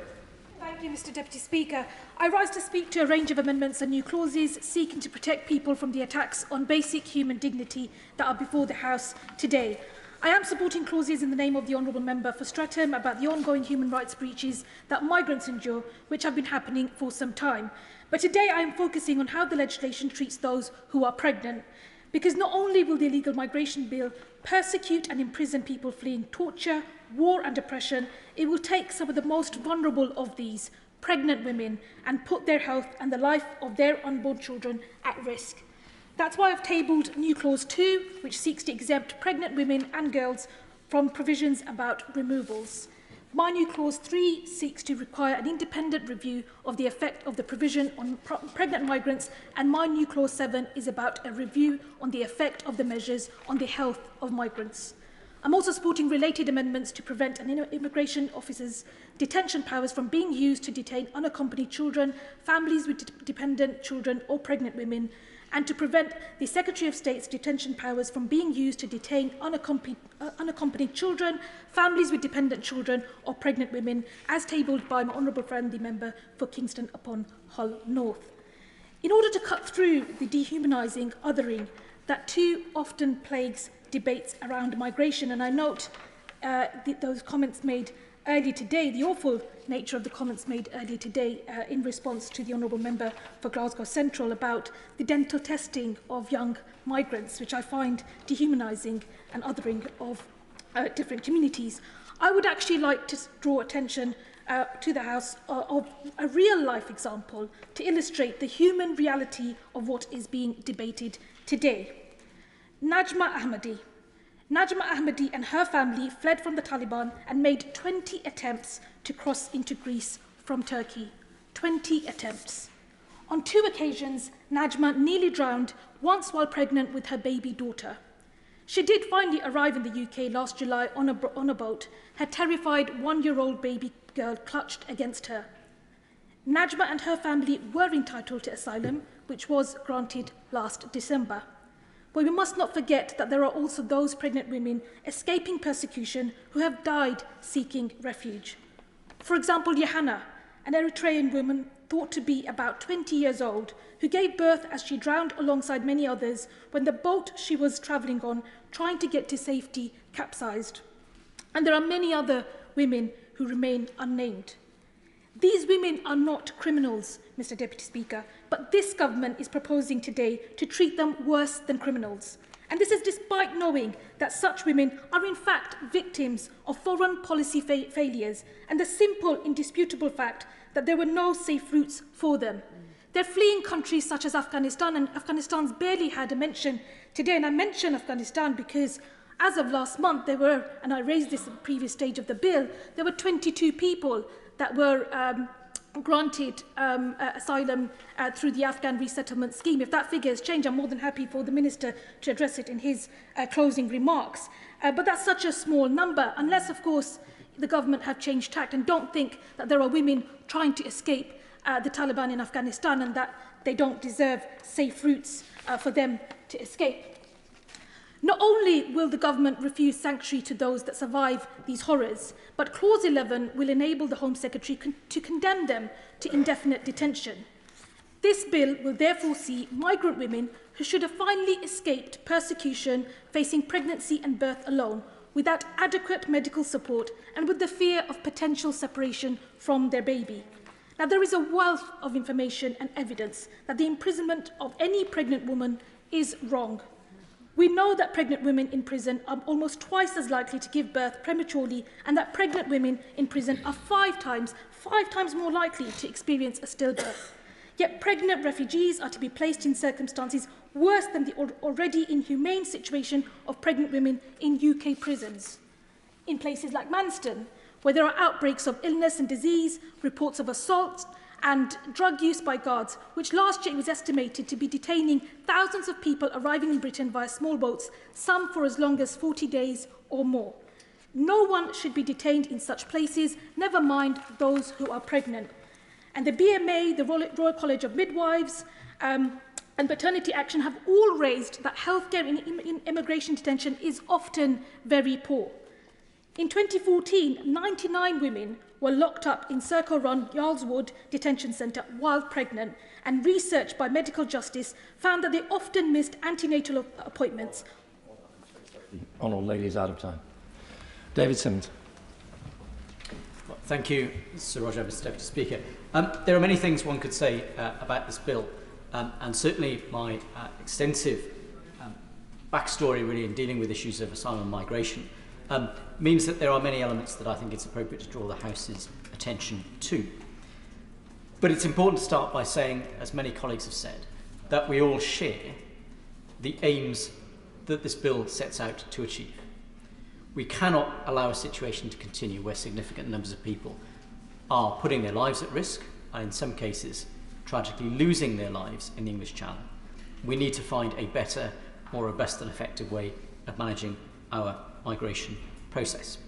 Thank you, Mr Deputy Speaker. I rise to speak to a range of amendments and new clauses seeking to protect people from the attacks on basic human dignity that are before the House today. I am supporting clauses in the name of the Honourable Member for Streatham about the ongoing human rights breaches that migrants endure, which have been happening for some time. But today I am focusing on how the legislation treats those who are pregnant, because not only will the illegal migration bill persecute and imprison people fleeing torture, war and oppression, it will take some of the most vulnerable of these, pregnant women, and put their health and the life of their unborn children at risk. That's why I've tabled new clause 2, which seeks to exempt pregnant women and girls from provisions about removals. My new clause 3 seeks to require an independent review of the effect of the provision on pregnant migrants, and my new clause 7 is about a review on the effect of the measures on the health of migrants. I'm also supporting related amendments to prevent an immigration officer's detention powers from being used to detain unaccompanied children, families with dependent children or pregnant women, and to prevent the Secretary of State's detention powers from being used to detain unaccompanied children, families with dependent children or pregnant women, as tabled by my honourable friend, the member for Kingston upon Hull North. In order to cut through the dehumanising othering that too often plagues debates around migration, and I note those comments made earlier today, the awful nature of the comments made earlier today in response to the Honourable Member for Glasgow Central about the dental testing of young migrants, which I find dehumanising and othering of different communities. I would actually like to draw attention to the House of a real-life example to illustrate the human reality of what is being debated today. Najma Ahmadi and her family fled from the Taliban and made 20 attempts to cross into Greece from Turkey. 20 attempts. On 2 occasions, Najma nearly drowned, once while pregnant with her baby daughter. She did finally arrive in the UK last July on a boat, her terrified 1-year-old baby girl clutched against her. Najma and her family were entitled to asylum, which was granted last December. But we must not forget that there are also those pregnant women escaping persecution who have died seeking refuge. For example, Johanna, an Eritrean woman thought to be about 20 years old, who gave birth as she drowned alongside many others when the boat she was travelling on, trying to get to safety, capsized. And there are many other women who remain unnamed. These women are not criminals, Mr Deputy Speaker, but this government is proposing today to treat them worse than criminals. And this is despite knowing that such women are in fact victims of foreign policy failures and the simple, indisputable fact that there were no safe routes for them. They're fleeing countries such as Afghanistan, and Afghanistan's barely had a mention today. And I mention Afghanistan because as of last month, there were, and I raised this at the previous stage of the bill, there were 22 people that were granted asylum through the Afghan resettlement scheme. If that figure has changed, I'm more than happy for the Minister to address it in his closing remarks. But that's such a small number, unless, of course, the government have changed tact and don't think that there are women trying to escape the Taliban in Afghanistan and that they don't deserve safe routes for them to escape. Not only will the government refuse sanctuary to those that survive these horrors, but Clause 11 will enable the Home Secretary to condemn them to indefinite detention. This bill will therefore see migrant women who should have finally escaped persecution facing pregnancy and birth alone, without adequate medical support and with the fear of potential separation from their baby. Now, there is a wealth of information and evidence that the imprisonment of any pregnant woman is wrong. We know that pregnant women in prison are almost twice as likely to give birth prematurely, and that pregnant women in prison are five times more likely to experience a stillbirth. Yet pregnant refugees are to be placed in circumstances worse than the already inhumane situation of pregnant women in UK prisons. In places like Manston, where there are outbreaks of illness and disease, reports of assault and drug use by guards, which last year was estimated to be detaining thousands of people arriving in Britain via small boats, some for as long as 40 days or more. No one should be detained in such places, never mind those who are pregnant. And the BMA, the Royal College of Midwives, and Maternity Action have all raised that healthcare in immigration detention is often very poor. In 2014, 99 women were locked up in Circle Run, Yarlswood Detention Centre while pregnant, and research by Medical Justice found that they often missed antenatal appointments. The honourable lady is out of time. David Simmons. Thank you, Sir Roger, Mr Deputy Speaker. There are many things one could say about this bill, and certainly my extensive backstory really in dealing with issues of asylum and migration means that there are many elements that I think it's appropriate to draw the House's attention to. But it's important to start by saying, as many colleagues have said, that we all share the aims that this bill sets out to achieve. We cannot allow a situation to continue where significant numbers of people are putting their lives at risk, and in some cases, tragically losing their lives in the English Channel. We need to find a better, more robust and effective way of managing our migration process.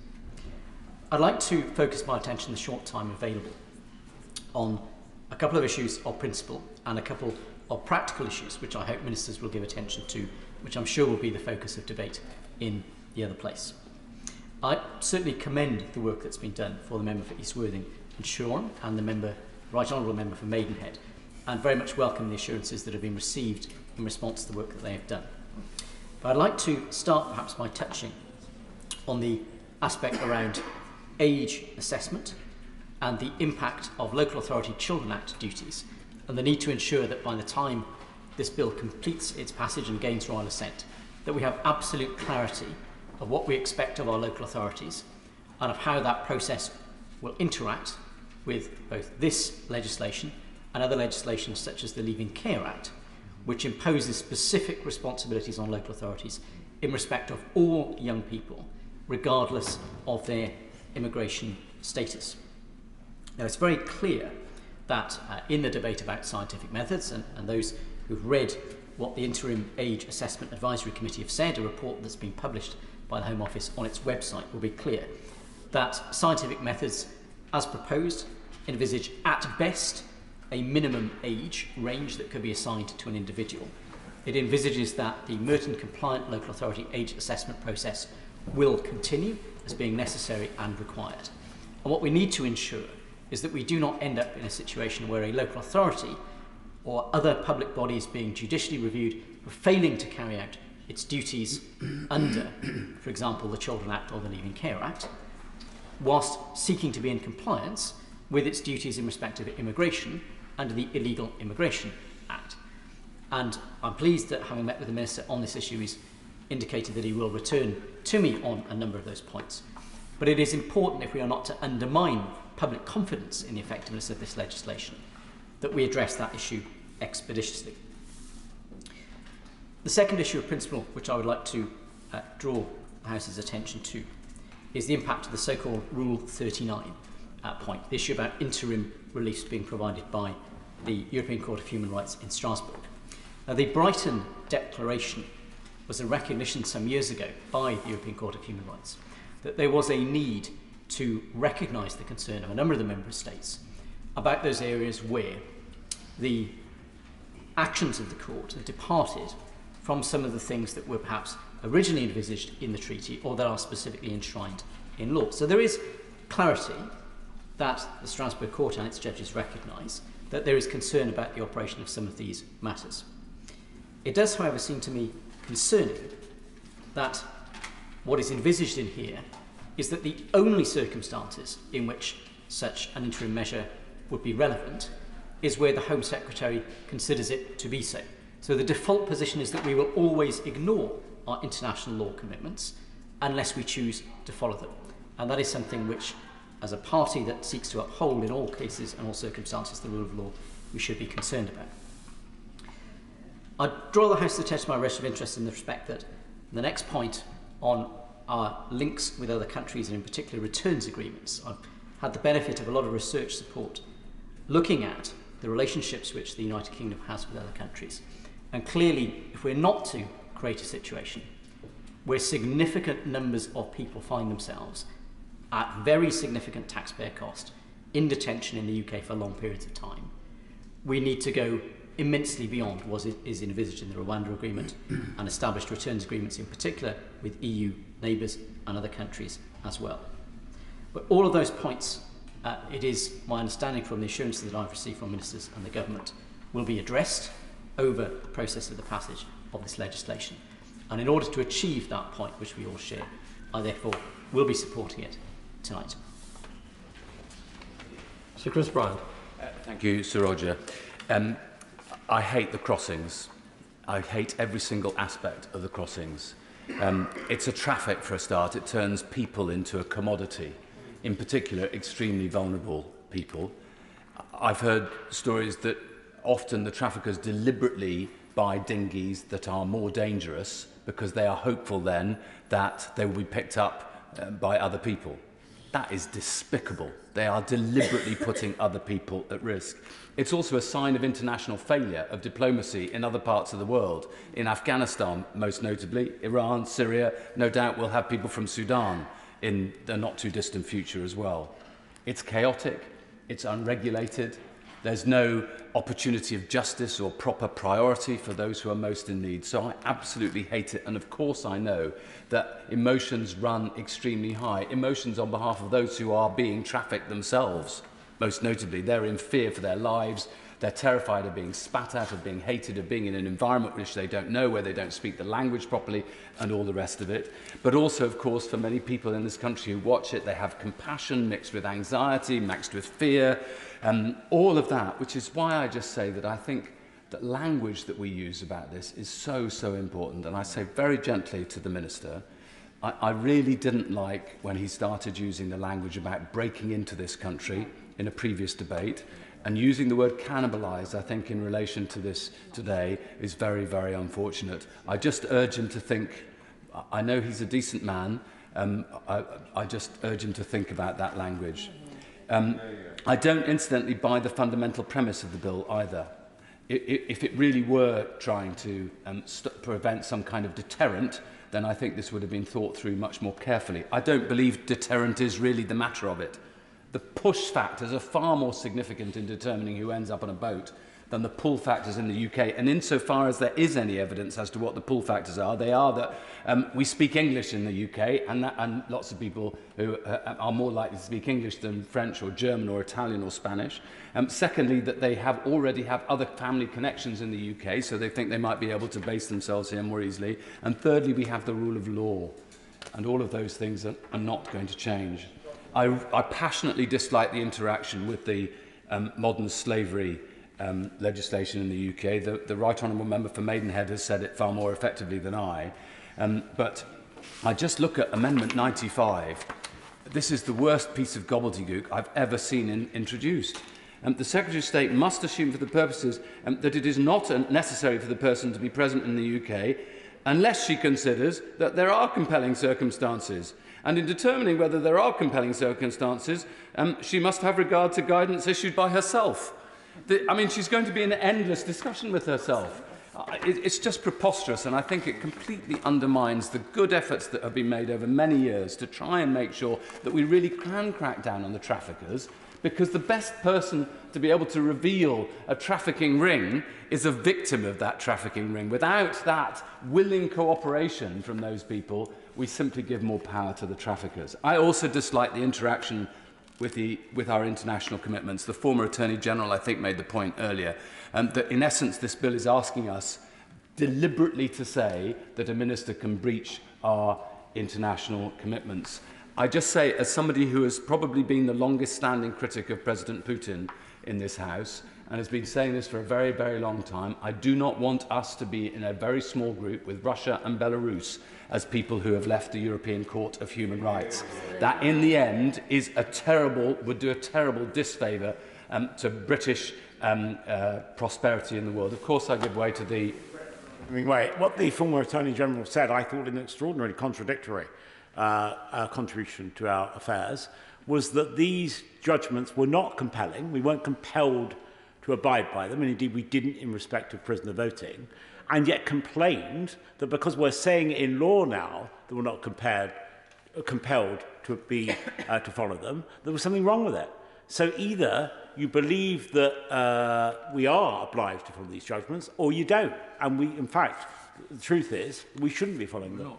I'd like to focus my attention in the short time available on a couple of issues of principle and a couple of practical issues which I hope ministers will give attention to, which I'm sure will be the focus of debate in the other place. I certainly commend the work that's been done for the member for East Worthing and Shoreham and the Right Honourable Member for Maidenhead, and very much welcome the assurances that have been received in response to the work that they have done. But I'd like to start perhaps by touching on the aspect around age assessment and the impact of Local Authority Children Act duties, and the need to ensure that by the time this bill completes its passage and gains royal assent, that we have absolute clarity of what we expect of our local authorities and of how that process will interact with both this legislation and other legislation such as the Leaving Care Act, which imposes specific responsibilities on local authorities in respect of all young people, regardless of their immigration status. Now, it's very clear that in the debate about scientific methods, and those who've read what the Interim Age Assessment Advisory Committee have said, a report that's been published by the Home Office on its website, will be clear that scientific methods, as proposed, envisage at best a minimum age range that could be assigned to an individual. It envisages that the Merton compliant local authority age assessment process will continue as being necessary and required. And what we need to ensure is that we do not end up in a situation where a local authority or other public bodies being judicially reviewed for failing to carry out its duties under, for example, the Children Act or the Leaving Care Act, whilst seeking to be in compliance with its duties in respect of immigration under the Illegal Immigration Act. And I'm pleased that, having met with the Minister on this issue, he's indicated that he will return to me on a number of those points. But it is important, if we are not to undermine public confidence in the effectiveness of this legislation, that we address that issue expeditiously. The second issue of principle which I would like to draw the House's attention to is the impact of the so-called Rule 39 point, the issue about interim reliefs being provided by the European Court of Human Rights in Strasbourg. Now, the Brighton Declaration was a recognition some years ago by the European Court of Human Rights that there was a need to recognise the concern of a number of the member states about those areas where the actions of the court had departed from some of the things that were perhaps originally envisaged in the treaty or that are specifically enshrined in law. So there is clarity that the Strasbourg Court and its judges recognise that there is concern about the operation of some of these matters. It does, however, seem to me concerning that what is envisaged in here is that the only circumstances in which such an interim measure would be relevant is where the Home Secretary considers it to be so. So the default position is that we will always ignore our international law commitments unless we choose to follow them. And that is something which, as a party that seeks to uphold in all cases and all circumstances the rule of law, we should be concerned about. I draw the House's attention to my register of interest in the respect that the next point on our links with other countries, and in particular returns agreements, I've had the benefit of a lot of research support looking at the relationships which the United Kingdom has with other countries. And clearly, if we're not to create a situation where significant numbers of people find themselves at very significant taxpayer cost in detention in the UK for long periods of time. We need to go immensely beyond what is envisaged in the Rwanda Agreement and established returns agreements in particular with EU neighbours and other countries as well. But all of those points, it is my understanding from the assurances that I've received from ministers and the government, will be addressed over the process of the passage of this legislation. And in order to achieve that point, which we all share, I therefore will be supporting it tonight. Sir Chris Bryan. Thank you, Sir Roger. I hate the crossings. I hate every single aspect of the crossings. It's a traffic for a start. It turns people into a commodity, in particular extremely vulnerable people. I've heard stories that often the traffickers deliberately buy dinghies that are more dangerous because they are hopeful then that they will be picked up by other people. That is despicable. They are deliberately putting other people at risk. It's also a sign of international failure of diplomacy in other parts of the world. In Afghanistan, most notably, Iran, Syria, no doubt we'll have people from Sudan in the not too distant future as well. It's chaotic, it's unregulated, there's no opportunity of justice or proper priority for those who are most in need. So I absolutely hate it. And of course I know that emotions run extremely high. Emotions on behalf of those who are being trafficked themselves. Most notably, they're in fear for their lives. They're terrified of being spat at, of being hated, of being in an environment which they don't know, where they don't speak the language properly, and all the rest of it. But also, of course, for many people in this country who watch it, they have compassion mixed with anxiety, mixed with fear, all of that, which is why I just say that I think that language that we use about this is so, so important. And I say very gently to the Minister, I really didn't like when he started using the language about breaking into this country in a previous debate. And using the word cannibalise, I think, in relation to this today is very, very unfortunate. I just urge him to think, I know he's a decent man, I just urge him to think about that language. I don't incidentally buy the fundamental premise of the bill either. If it really were trying to prevent some kind of deterrent, then I think this would have been thought through much more carefully. I don't believe deterrent is really the matter of it. The push factors are far more significant in determining who ends up on a boat than the pull factors in the UK. And insofar as there is any evidence as to what the pull factors are, they are that we speak English in the UK, and lots of people who are more likely to speak English than French or German or Italian or Spanish. Secondly, that they already have other family connections in the UK, so they think they might be able to base themselves here more easily. And thirdly, we have the rule of law. And all of those things are not going to change. I passionately dislike the interaction with the modern slavery legislation in the UK. The Right Honourable Member for Maidenhead has said it far more effectively than I. But I just look at Amendment 95. This is the worst piece of gobbledygook I've ever seen introduced. The Secretary of State must assume for the purposes that it is not necessary for the person to be present in the UK unless she considers that there are compelling circumstances. And in determining whether there are compelling circumstances, she must have regard to guidance issued by herself. I mean, she's going to be in an endless discussion with herself. It's just preposterous, and I think it completely undermines the good efforts that have been made over many years to try and make sure that we really can crack down on the traffickers, because the best person to be able to reveal a trafficking ring is a victim of that trafficking ring. Without that willing cooperation from those people, we simply give more power to the traffickers. I also dislike the interaction with our international commitments. The former Attorney General, I think, made the point earlier that in essence this bill is asking us deliberately to say that a minister can breach our international commitments. I just say, as somebody who has probably been the longest standing critic of President Putin in this House, and has been saying this for a very, very long time, I do not want us to be in a very small group with Russia and Belarus as people who have left the European Court of Human Rights. That, in the end, is would do a terrible disfavour to British prosperity in the world. Of course, I give way to the... What the former Attorney General said, I thought an extraordinarily contradictory contribution to our affairs, was that these judgments were not compelling. We weren't compelled to abide by them, and indeed we didn't in respect of prisoner voting, and yet complained that because we're saying in law now that we're not compelled to follow them, there was something wrong with it. So either you believe that we are obliged to follow these judgments, or you don't. And we, in fact, the truth is, we shouldn't be following them.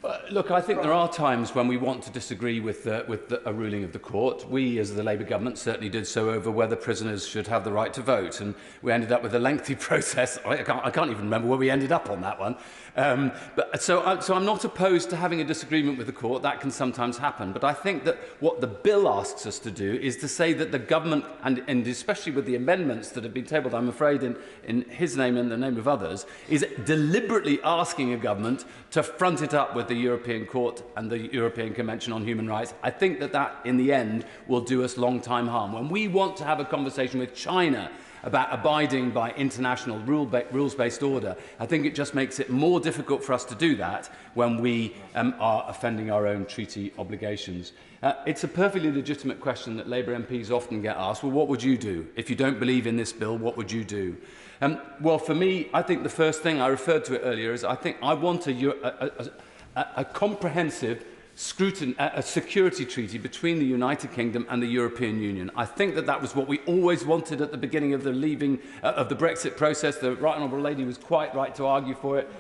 Well, look, I think there are times when we want to disagree with a ruling of the court. We, as the Labour government, certainly did so over whether prisoners should have the right to vote, and we ended up with a lengthy process. I can't even remember where we ended up on that one. So I'm not opposed to having a disagreement with the court. That can sometimes happen. But I think that what the bill asks us to do is to say that the government, and especially with the amendments that have been tabled, I'm afraid, in his name and the name of others, is deliberately asking a government to front it up with the European Court and the European Convention on Human Rights. I think that in the end, will do us long time harm. When we want to have a conversation with China about abiding by international rules-based order, I think it just makes it more difficult for us to do that when we are offending our own treaty obligations. It's a perfectly legitimate question that Labour MPs often get asked, well, what would you do? If you don't believe in this bill, what would you do? Well, for me, I think the first thing, I referred to it earlier, is I think I want a comprehensive a security treaty between the United Kingdom and the European Union. I think that was what we always wanted at the beginning of the of the Brexit process. The Right Honourable Lady was quite right to argue for it.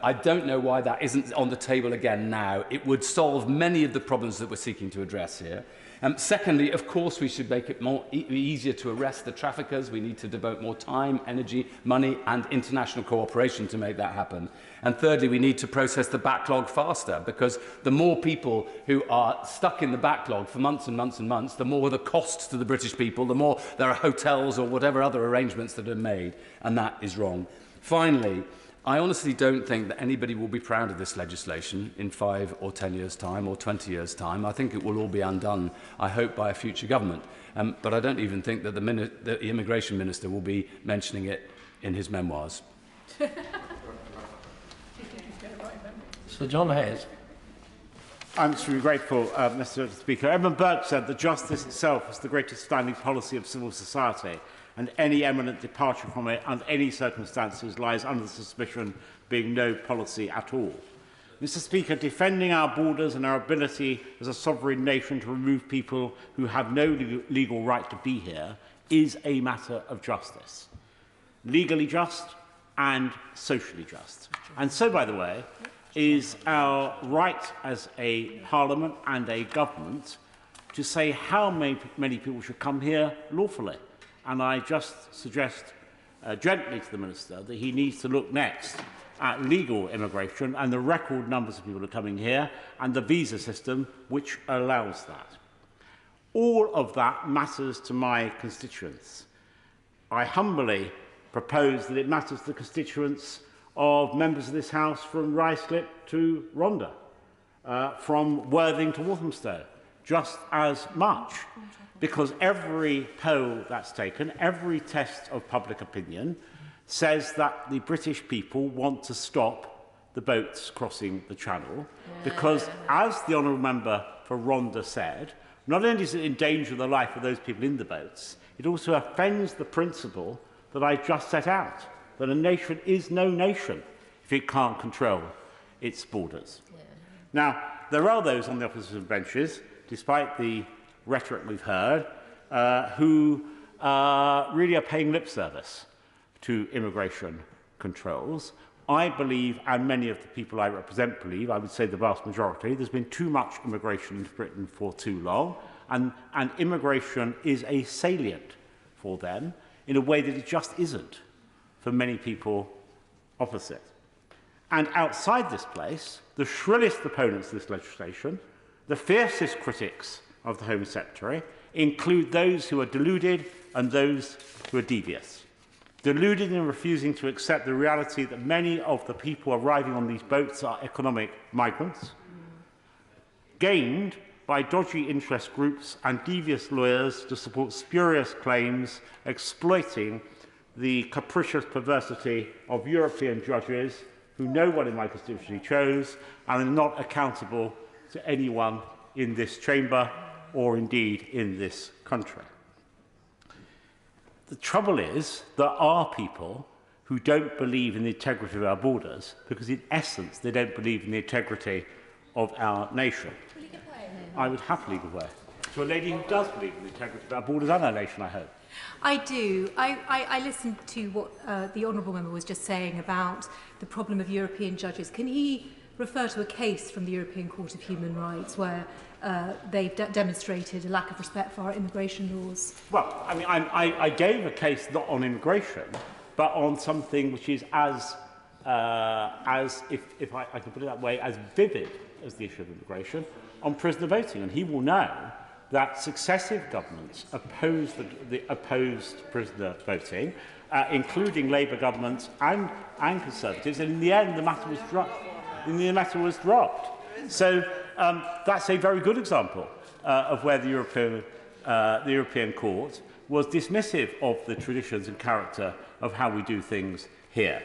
I don't know why that isn't on the table again now. It would solve many of the problems that we're seeking to address here. Secondly, of course, we should make it easier to arrest the traffickers. We need to devote more time, energy, money and international cooperation to make that happen. And thirdly, we need to process the backlog faster, because the more people who are stuck in the backlog for months and months and months, the more the costs to the British people, the more there are hotels or whatever other arrangements that are made, and that is wrong. Finally, I honestly don't think that anybody will be proud of this legislation in 5 or 10 years' time or 20 years' time. I think it will all be undone, I hope, by a future government. But I don't even think that the Immigration Minister will be mentioning it in his memoirs. Sir John Hayes. I'm extremely grateful, Mr. Speaker. Edmund Burke said that justice itself is the greatest standing policy of civil society, and any eminent departure from it under any circumstances lies under the suspicion of being no policy at all. Mr. Speaker, defending our borders and our ability as a sovereign nation to remove people who have no legal right to be here is a matter of justice. Legally just and socially just. And so, by the way, is our right as a parliament and a government to say how many people should come here lawfully. And I just suggest gently to the Minister that he needs to look next at legal immigration and the record numbers of people who are coming here and the visa system which allows that. All of that matters to my constituents. I humbly propose that it matters to the constituents of members of this House from Ruislip to Rhondda, from Worthing to Walthamstow, just as much. Because every poll that's taken, every test of public opinion, says that the British people want to stop the boats crossing the Channel. Because, as the Honourable Member for Rhondda said, not only does it endanger the life of those people in the boats, it also offends the principle that I just set out, that a nation is no nation if it can't control its borders. Now, there are those on the opposition benches, despite the rhetoric we've heard, who really are paying lip service to immigration controls. I believe, and many of the people I represent believe, I would say the vast majority, there's been too much immigration into Britain for too long, and immigration is a salient for them in a way that it just isn't for many people opposite. And outside this place, the shrillest opponents of this legislation, the fiercest critics of the Home Secretary, include those who are deluded and those who are devious. Deluded in refusing to accept the reality that many of the people arriving on these boats are economic migrants, gained by dodgy interest groups and devious lawyers to support spurious claims exploiting the capricious perversity of European judges who no one in my constituency chose and are not accountable to anyone in this chamber or indeed in this country. The trouble is, there are people who don't believe in the integrity of our borders because, in essence, they don't believe in the integrity of our nation. I would happily give way. To a lady who does believe in the integrity of our borders and our nation, I hope. I do. I listened to what the Honourable Member was just saying about the problem of European judges. Can he refer to a case from the European Court of Human Rights where they've demonstrated a lack of respect for our immigration laws? Well, I mean, I gave a case not on immigration, but on something which is as if I can put it that way, as vivid as the issue of immigration, on prisoner voting. And he will know that successive governments opposed prisoner voting, including Labour governments and Conservatives, and in the end the matter was dropped. So that's a very good example of where the European Court was dismissive of the traditions and character of how we do things here.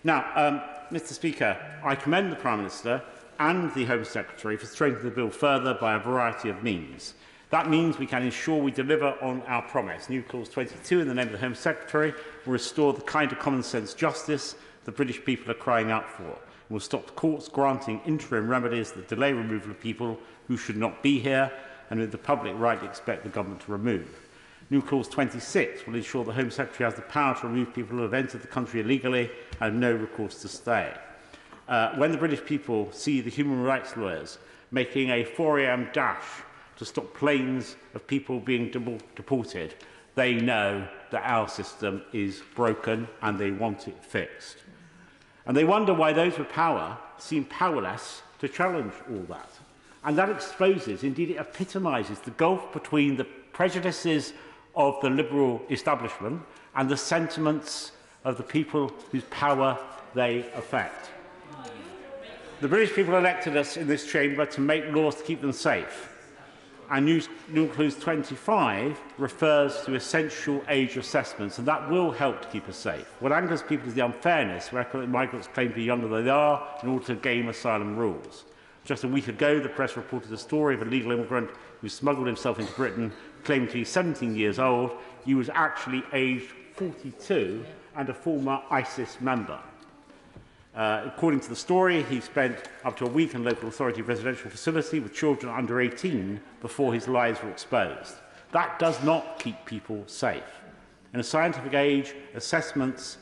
Now, Mr. Speaker, I commend the Prime Minister and the Home Secretary for strengthening the bill further by a variety of means. That means we can ensure we deliver on our promise. New Clause 22, in the name of the Home Secretary, will restore the kind of common-sense justice the British people are crying out for. It will stop the courts granting interim remedies that delay removal of people who should not be here and with the public rightly expect the government to remove. New Clause 26 will ensure the Home Secretary has the power to remove people who have entered the country illegally and have no recourse to stay. When the British people see the human rights lawyers making a 4 a.m. dash to stop planes of people being deported, they know that our system is broken and they want it fixed. And they wonder why those with power seem powerless to challenge all that. And that exposes, indeed it epitomises, the gulf between the prejudices of the liberal establishment and the sentiments of the people whose power they affect. The British people elected us in this chamber to make laws to keep them safe. And New Clause 25 refers to essential age assessments, and that will help to keep us safe. What angers people is the unfairness where migrants claim to be younger than they are in order to game asylum rules. Just a week ago, the press reported the story of a legal immigrant who smuggled himself into Britain, claiming to be 17 years old. He was actually aged 42 and a former ISIS member. According to the story, he spent up to a week in a local authority residential facility with children under 18 before his lives were exposed. That does not keep people safe. In a scientific age, assessments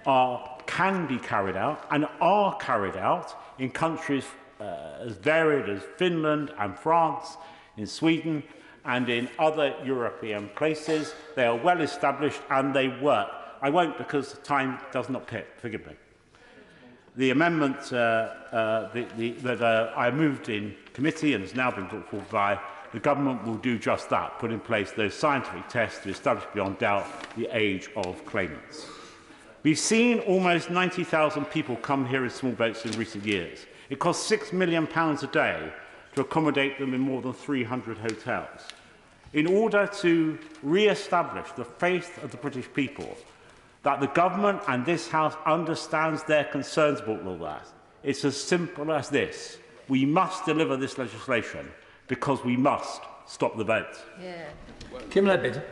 can be carried out and are carried out in countries as varied as Finland and France, in Sweden and in other European places. They are well established and they work. I won't because time does not forgive me. The amendment that I moved in committee and has now been brought forward by the government will do just that, put in place those scientific tests to establish beyond doubt the age of claimants. We've seen almost 90,000 people come here in small boats in recent years. It costs £6 million a day to accommodate them in more than 300 hotels. In order to re-establish the faith of the British people that the government and this House understands their concerns about all that, it's as simple as this. We must deliver this legislation because we must stop the vote. Yeah. Kim Leppard.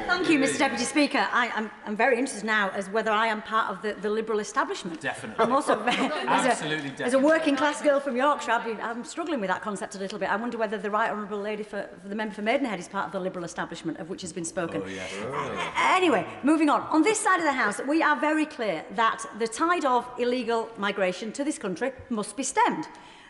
Thank you, Mr Deputy Speaker. I'm very interested now as whether I am part of the Liberal establishment. Definitely. I'm also, Absolutely, as a working class girl from Yorkshire, I'm struggling with that concept a little bit. I wonder whether the Right Honourable Lady for the member for Maidenhead is part of the Liberal establishment, of which has been spoken. Oh, yes. Anyway, moving on. On this side of the House, we are very clear that the tide of illegal migration to this country must be stemmed.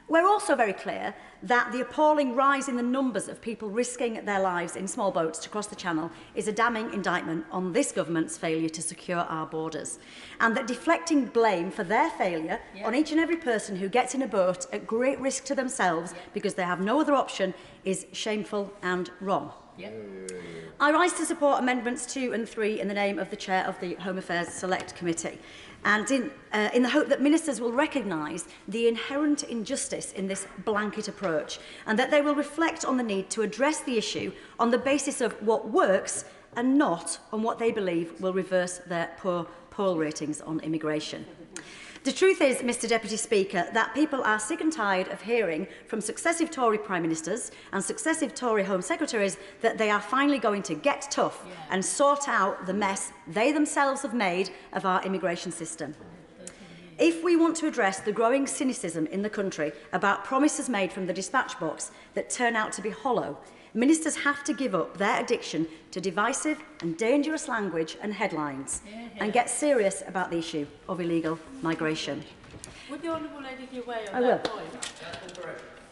We're also very clear that the appalling rise in the numbers of people risking their lives in small boats to cross the Channel is a damning indictment on this government's failure to secure our borders, and that deflecting blame for their failure on each and every person who gets in a boat at great risk to themselves because they have no other option is shameful and wrong. I rise to support Amendments 2 and 3 in the name of the Chair of the Home Affairs Select Committee, and in the hope that ministers will recognise the inherent injustice in this blanket approach, and that they will reflect on the need to address the issue on the basis of what works and not on what they believe will reverse their poor poll ratings on immigration. The truth is, Mr Deputy Speaker, that people are sick and tired of hearing from successive Tory Prime Ministers and successive Tory Home Secretaries that they are finally going to get tough and sort out the mess they themselves have made of our immigration system. If we want to address the growing cynicism in the country about promises made from the dispatch box that turn out to be hollow, ministers have to give up their addiction to divisive and dangerous language and headlines and get serious about the issue of illegal migration. Would the Honourable Lady give way on I that will. point?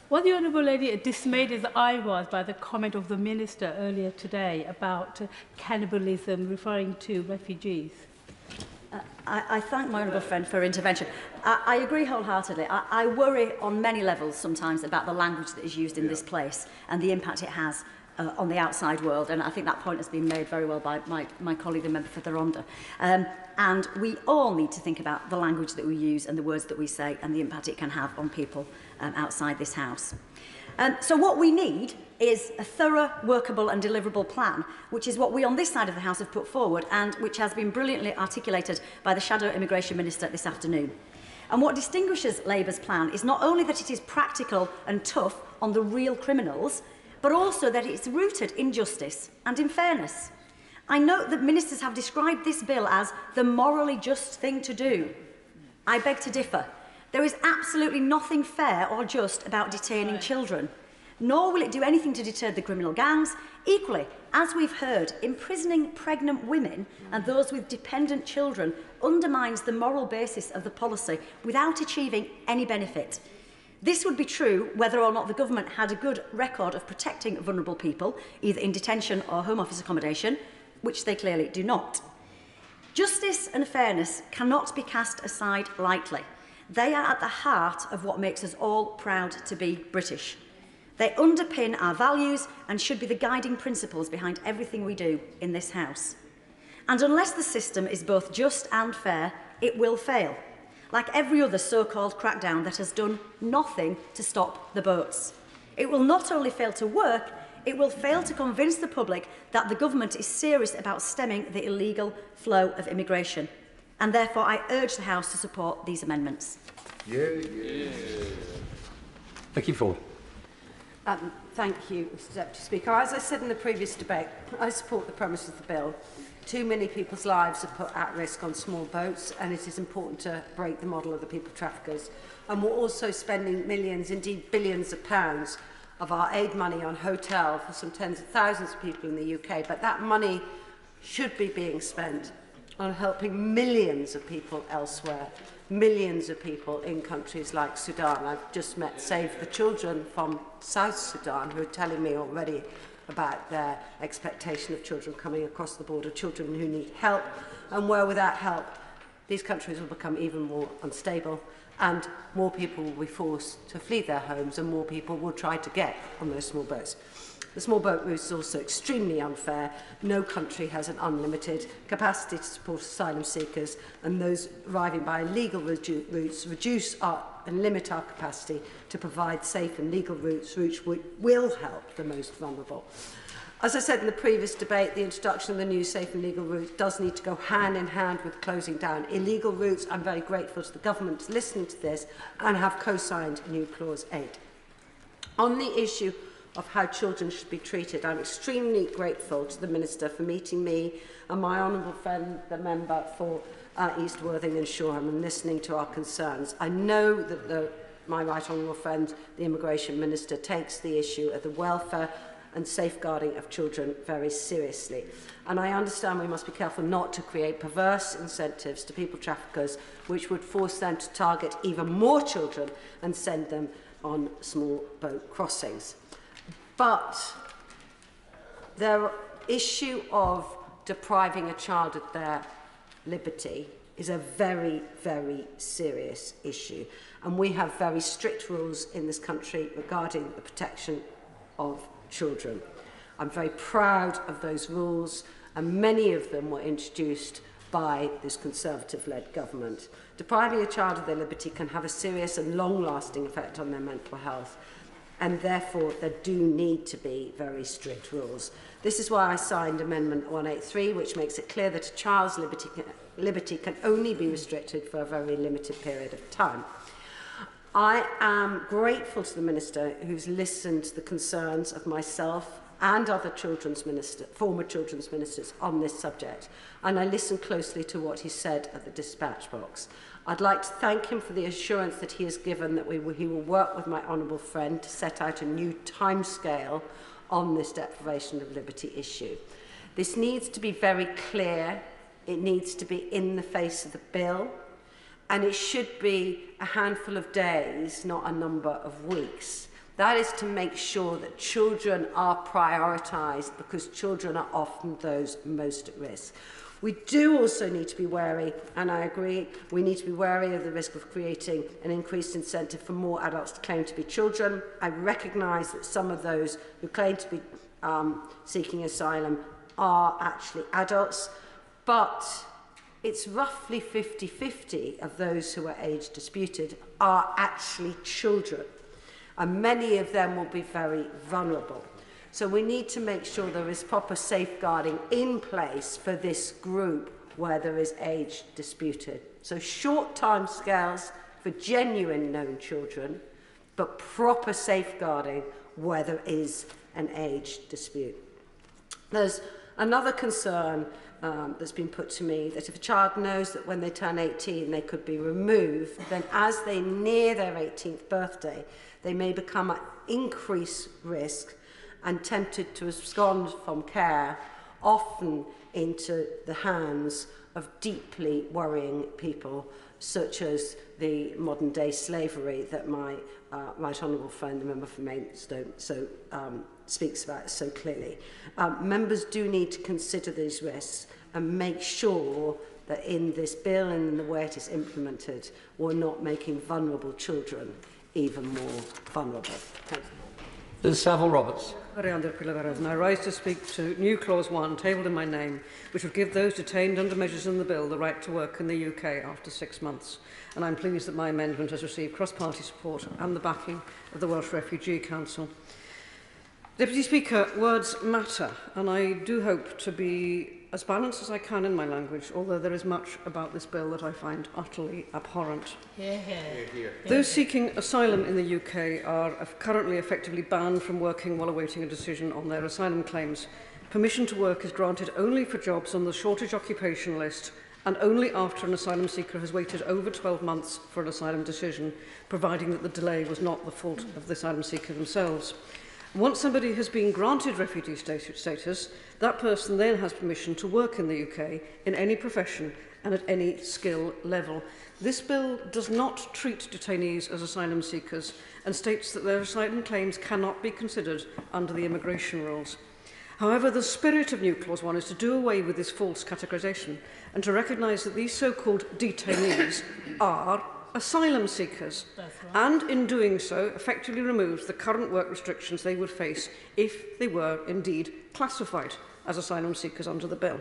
Was the Honourable Lady dismayed as I was by the comment of the Minister earlier today about cannibalism referring to refugees? I thank my honourable friend for her intervention. I agree wholeheartedly. I worry on many levels sometimes about the language that is used in this place and the impact it has on the outside world, and I think that point has been made very well by my colleague, the member for the Rhondda. And we all need to think about the language that we use and the words that we say and the impact it can have on people outside this House. So what we need is a thorough, workable and deliverable plan, which is what we on this side of the House have put forward and which has been brilliantly articulated by the Shadow Immigration Minister this afternoon. And what distinguishes Labour's plan is not only that it is practical and tough on the real criminals, but also that it's rooted in justice and in fairness. I note that ministers have described this bill as the morally just thing to do. I beg to differ. There is absolutely nothing fair or just about detaining children, nor will it do anything to deter the criminal gangs. Equally, as we've heard, imprisoning pregnant women and those with dependent children undermines the moral basis of the policy without achieving any benefit. This would be true whether or not the government had a good record of protecting vulnerable people, either in detention or home office accommodation, which they clearly do not. Justice and fairness cannot be cast aside lightly. They are at the heart of what makes us all proud to be British. They underpin our values and should be the guiding principles behind everything we do in this House. And unless the system is both just and fair, it will fail, like every other so-called crackdown that has done nothing to stop the boats. It will not only fail to work, it will fail to convince the public that the government is serious about stemming the illegal flow of immigration. And therefore, I urge the House to support these amendments. Vicky Ford. Thank you, Mr Deputy Speaker. As I said in the previous debate, I support the premise of the bill. Too many people's lives are put at risk on small boats, and it is important to break the model of the people traffickers. And we're also spending millions, indeed billions of pounds of our aid money on hotel for some tens of thousands of people in the UK, but that money should be being spent on helping millions of people elsewhere, millions of people in countries like Sudan. I've just met Save the Children from South Sudan who are telling me already about their expectation of children coming across the border, children who need help, and where without help these countries will become even more unstable and more people will be forced to flee their homes and more people will try to get on those small boats. The small boat route is also extremely unfair. No country has an unlimited capacity to support asylum seekers, and those arriving by illegal routes reduce and limit our capacity to provide safe and legal routes which will help the most vulnerable. As I said in the previous debate, the introduction of the new safe and legal routes does need to go hand in hand with closing down illegal routes. I'm very grateful to the government listening to this and have co-signed new Clause 8. On the issue of how children should be treated, I'm extremely grateful to the Minister for meeting me and my honourable friend, the member for East Worthing and Shoreham, and listening to our concerns. I know that my right honourable friend, the Immigration Minister, takes the issue of the welfare and safeguarding of children very seriously. And I understand we must be careful not to create perverse incentives to people traffickers which would force them to target even more children and send them on small boat crossings. But the issue of depriving a child of their liberty is a very, very serious issue. And we have very strict rules in this country regarding the protection of children. I'm very proud of those rules, and many of them were introduced by this Conservative-led government. Depriving a child of their liberty can have a serious and long-lasting effect on their mental health, and therefore there do need to be very strict rules. This is why I signed Amendment 183, which makes it clear that a child's liberty can only be restricted for a very limited period of time. I am grateful to the Minister who's listened to the concerns of myself and other former children's ministers on this subject, and I listened closely to what he said at the dispatch box. I'd like to thank him for the assurance that he has given that he will work with my honourable friend to set out a new timescale on this deprivation of liberty issue. This needs to be very clear, it needs to be in the face of the bill, and it should be a handful of days, not a number of weeks. That is to make sure that children are prioritised, because children are often those most at risk. We do also need to be wary, and I agree, we need to be wary of the risk of creating an increased incentive for more adults to claim to be children. I recognise that some of those who claim to be seeking asylum are actually adults, but it's roughly 50-50 of those who are age disputed are actually children, and many of them will be very vulnerable. So we need to make sure there is proper safeguarding in place for this group where there is age disputed. So short time scales for genuine known children, but proper safeguarding where there is an age dispute. There's another concern that's been put to me, that if a child knows that when they turn 18 they could be removed, then as they near their 18th birthday, they may become at increased risk and tempted to abscond from care, often into the hands of deeply worrying people, such as the modern-day slavery that my right honourable friend, the member for Maidstone, speaks about so clearly. Members do need to consider these risks and make sure that in this bill and in the way it is implemented, we're not making vulnerable children even more vulnerable. Thank you. Liz Saville-Roberts. And I rise to speak to new clause 1 tabled in my name, which would give those detained under measures in the bill the right to work in the UK after 6 months. And I'm pleased that my amendment has received cross-party support and the backing of the Welsh Refugee Council. Deputy Speaker, words matter, and I do hope to be as balanced as I can in my language, although there is much about this bill that I find utterly abhorrent. Those seeking asylum in the UK are currently effectively banned from working while awaiting a decision on their asylum claims. Permission to work is granted only for jobs on the shortage occupation list and only after an asylum seeker has waited over 12 months for an asylum decision, providing that the delay was not the fault of the asylum seeker themselves. Once somebody has been granted refugee status, that person then has permission to work in the UK in any profession and at any skill level. This bill does not treat detainees as asylum seekers and states that their asylum claims cannot be considered under the immigration rules. However, the spirit of new clause 1 is to do away with this false categorisation and to recognise that these so-called detainees are asylum seekers, and in doing so effectively removes the current work restrictions they would face if they were indeed classified as asylum seekers under the bill.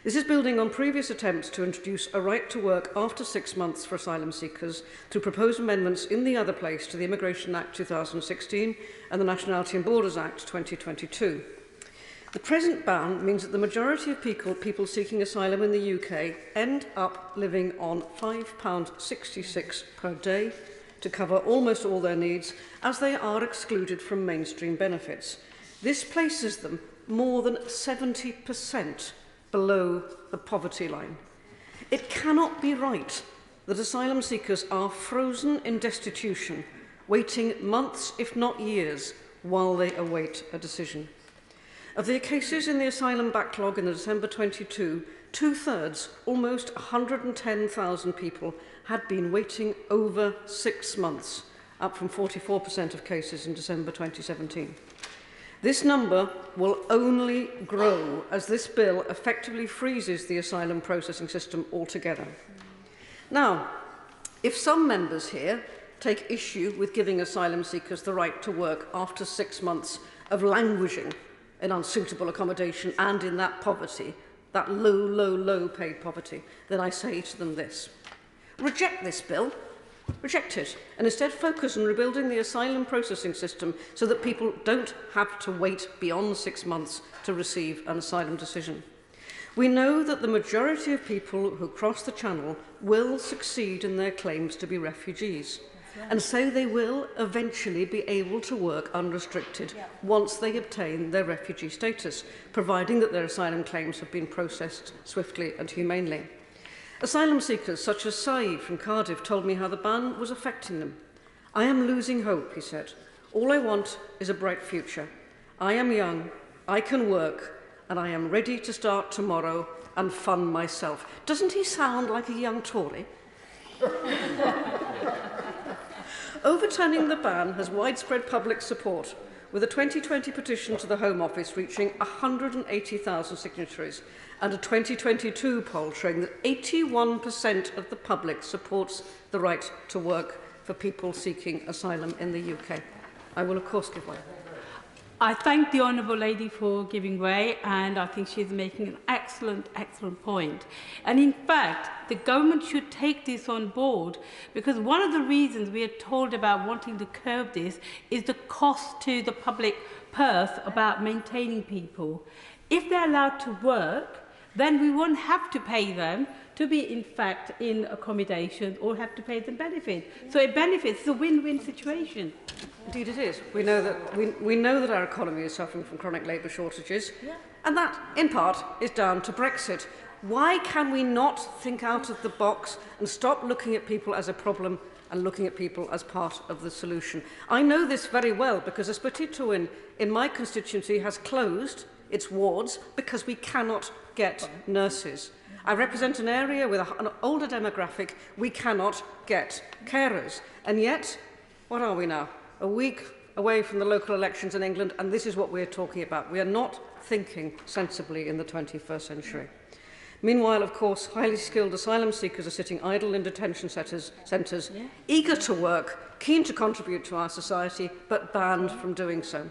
This is building on previous attempts to introduce a right to work after 6 months for asylum seekers through proposed amendments in the other place to the Immigration Act 2016 and the Nationality and Borders Act 2022. The present ban means that the majority of people seeking asylum in the UK end up living on £5.66 per day to cover almost all their needs, as they are excluded from mainstream benefits. This places them more than 70% below the poverty line. It cannot be right that asylum seekers are frozen in destitution, waiting months, if not years, while they await a decision. Of the cases in the asylum backlog in the December 22, two-thirds, almost 110,000 people, had been waiting over 6 months, up from 44% of cases in December 2017. This number will only grow as this bill effectively freezes the asylum processing system altogether. Now, if some members here take issue with giving asylum seekers the right to work after 6 months of languishing in unsuitable accommodation and in that poverty, that low paid poverty, then I say to them this: reject this bill, reject it, and instead focus on rebuilding the asylum processing system so that people don't have to wait beyond 6 months to receive an asylum decision. We know that the majority of people who cross the Channel will succeed in their claims to be refugees. And so they will eventually be able to work unrestricted once they obtain their refugee status, providing that their asylum claims have been processed swiftly and humanely. Asylum seekers such as Saeed from Cardiff told me how the ban was affecting them. I am losing hope, he said. All I want is a bright future. I am young, I can work, and I am ready to start tomorrow and fund myself. Doesn't he sound like a young Tory? Overturning the ban has widespread public support, with a 2020 petition to the Home Office reaching 180,000 signatories and a 2022 poll showing that 81% of the public supports the right to work for people seeking asylum in the UK. I will, of course, give way. I thank the Honourable Lady for giving way, and I think she's making an excellent point. And in fact, the government should take this on board, because one of the reasons we are told about wanting to curb this is the cost to the public purse about maintaining people. If they're allowed to work, then we won't have to pay them to be, in fact, in accommodation or have to pay them benefit. So it benefits, it's a win-win situation. Indeed it is. We know that our economy is suffering from chronic labour shortages, and that, in part, is down to Brexit. Why can we not think out of the box and stop looking at people as a problem and looking at people as part of the solution? I know this very well because a Petit Tywyn in my constituency has closed its wards because we cannot get nurses. I represent an area with an older demographic. We cannot get carers. And yet, what are we now? A week away from the local elections in England, and this is what we're talking about. We are not thinking sensibly in the 21st century. Meanwhile, of course, highly skilled asylum seekers are sitting idle in detention centres, eager to work, keen to contribute to our society, but banned from doing so.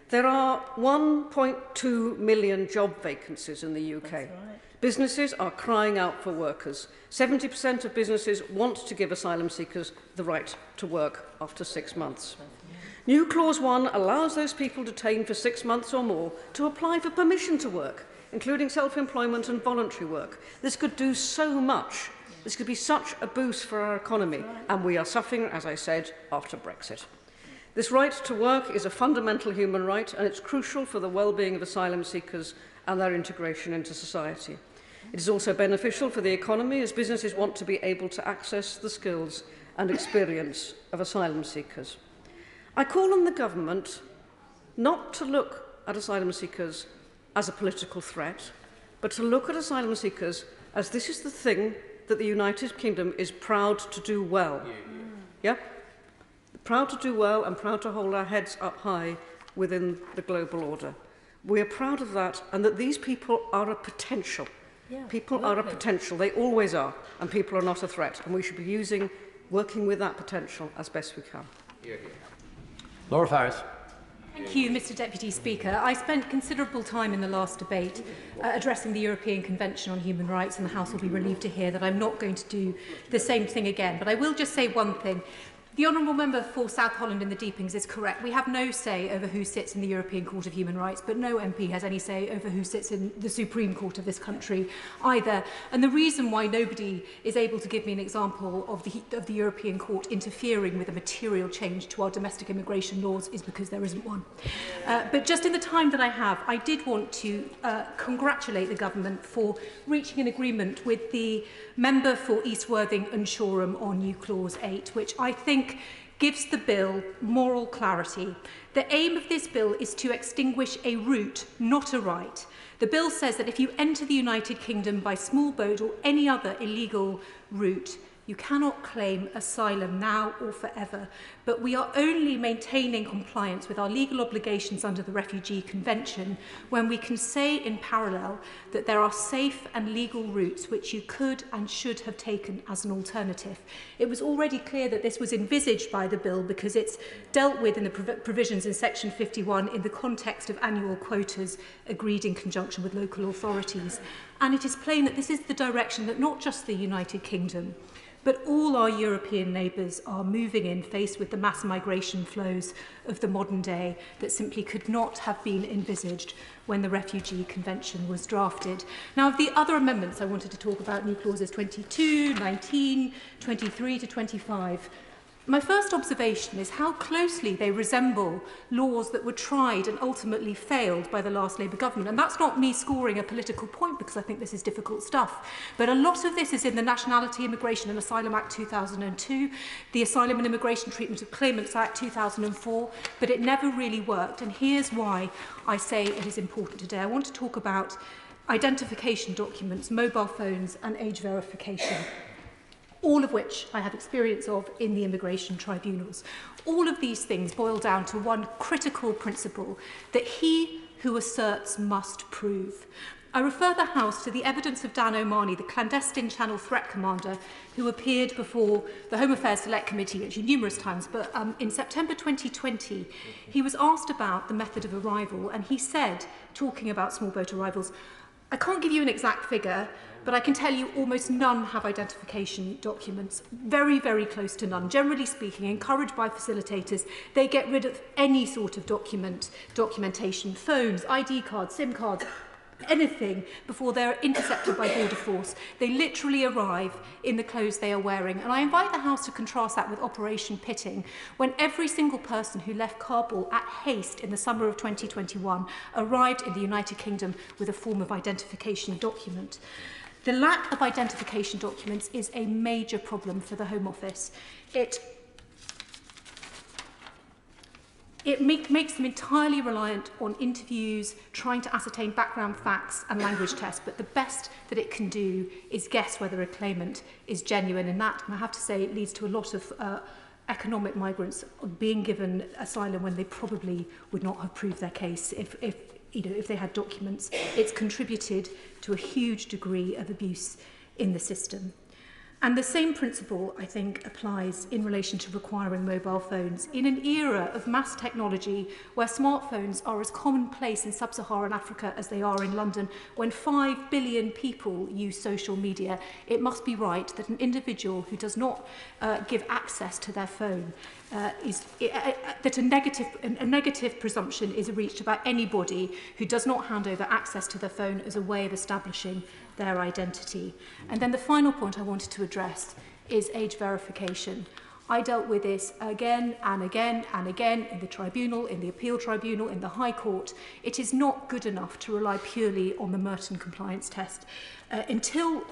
There are 1.2 million job vacancies in the UK. That's right. Businesses are crying out for workers. 70% of businesses want to give asylum seekers the right to work after 6 months. New Clause 1 allows those people detained for 6 months or more to apply for permission to work, including self-employment and voluntary work. This could do so much. This could be such a boost for our economy, and we are suffering, as I said, after Brexit. This right to work is a fundamental human right, and it's crucial for the well-being of asylum seekers and their integration into society. It is also beneficial for the economy, as businesses want to be able to access the skills and experience of asylum seekers. I call on the government not to look at asylum seekers as a political threat, but to look at asylum seekers as this is the thing that the United Kingdom is proud to do well. Yeah? Proud to do well and proud to hold our heads up high within the global order. We are proud of that, and that these people are a potential. People are a potential. They always are, and people are not a threat. And we should be working with that potential as best we can. Laura Farris. Thank you, Mr Deputy Speaker. I spent considerable time in the last debate addressing the European Convention on Human Rights, and the House will be relieved to hear that I'm not going to do the same thing again. But I will just say one thing. The Honourable Member for South Holland and the Deepings is correct. We have no say over who sits in the European Court of Human Rights, but no MP has any say over who sits in the Supreme Court of this country either. And the reason why nobody is able to give me an example of the European Court interfering with a material change to our domestic immigration laws is because there isn't one. But just in the time that I have, I did want to congratulate the government for reaching an agreement with the member for East Worthing and Shoreham on New Clause 8, which I think gives the bill moral clarity. The aim of this bill is to extinguish a route, not a right. The bill says that if you enter the United Kingdom by small boat or any other illegal route, you cannot claim asylum now or forever, but we are only maintaining compliance with our legal obligations under the Refugee Convention when we can say in parallel that there are safe and legal routes which you could and should have taken as an alternative. It was already clear that this was envisaged by the bill because it's dealt with in the provisions in section 51 in the context of annual quotas agreed in conjunction with local authorities. And it is plain that this is the direction that not just the United Kingdom, but all our European neighbours are moving in, faced with the mass migration flows of the modern day that simply could not have been envisaged when the Refugee Convention was drafted. Now, of the other amendments I wanted to talk about, new clauses 22, 19, 23 to 25, My first observation is how closely they resemble laws that were tried and ultimately failed by the last Labour government. And that's not me scoring a political point, because I think this is difficult stuff. But a lot of this is in the Nationality, Immigration and Asylum Act 2002, the Asylum and Immigration Treatment of Claimants Act 2004, but it never really worked. And here's why I say it is important today. I want to talk about identification documents, mobile phones and age verification, all of which I have experience of in the immigration tribunals. All of these things boil down to one critical principle, that he who asserts must prove. I refer the House to the evidence of Dan O'Mahony, the clandestine Channel threat commander, who appeared before the Home Affairs Select Committee actually numerous times, but in September 2020, he was asked about the method of arrival, and he said, talking about small boat arrivals, "I can't give you an exact figure, but I can tell you almost none have identification documents. Very, very close to none. Generally speaking, encouraged by facilitators, they get rid of any sort of documentation, phones, ID cards, SIM cards, anything, before they're intercepted by border force. They literally arrive in the clothes they are wearing." And I invite the House to contrast that with Operation Pitting, when every single person who left Kabul at haste in the summer of 2021 arrived in the United Kingdom with a form of identification document. The lack of identification documents is a major problem for the Home Office. It makes them entirely reliant on interviews, trying to ascertain background facts and language tests, but the best that it can do is guess whether a claimant is genuine, and that, and I have to say, it leads to a lot of economic migrants being given asylum when they probably would not have proved their case if they had documents. It's contributed to a huge degree of abuse in the system. And the same principle, I think, applies in relation to requiring mobile phones. In an era of mass technology where smartphones are as commonplace in sub-Saharan Africa as they are in London, when 5 billion people use social media, it must be right that an individual who does not give access to their phone that a negative presumption is reached about anybody who does not hand over access to their phone as a way of establishing their identity. And then the final point I wanted to address is age verification. I dealt with this again and again and again in the tribunal, in the appeal tribunal, in the High Court. It is not good enough to rely purely on the Merton compliance test. Until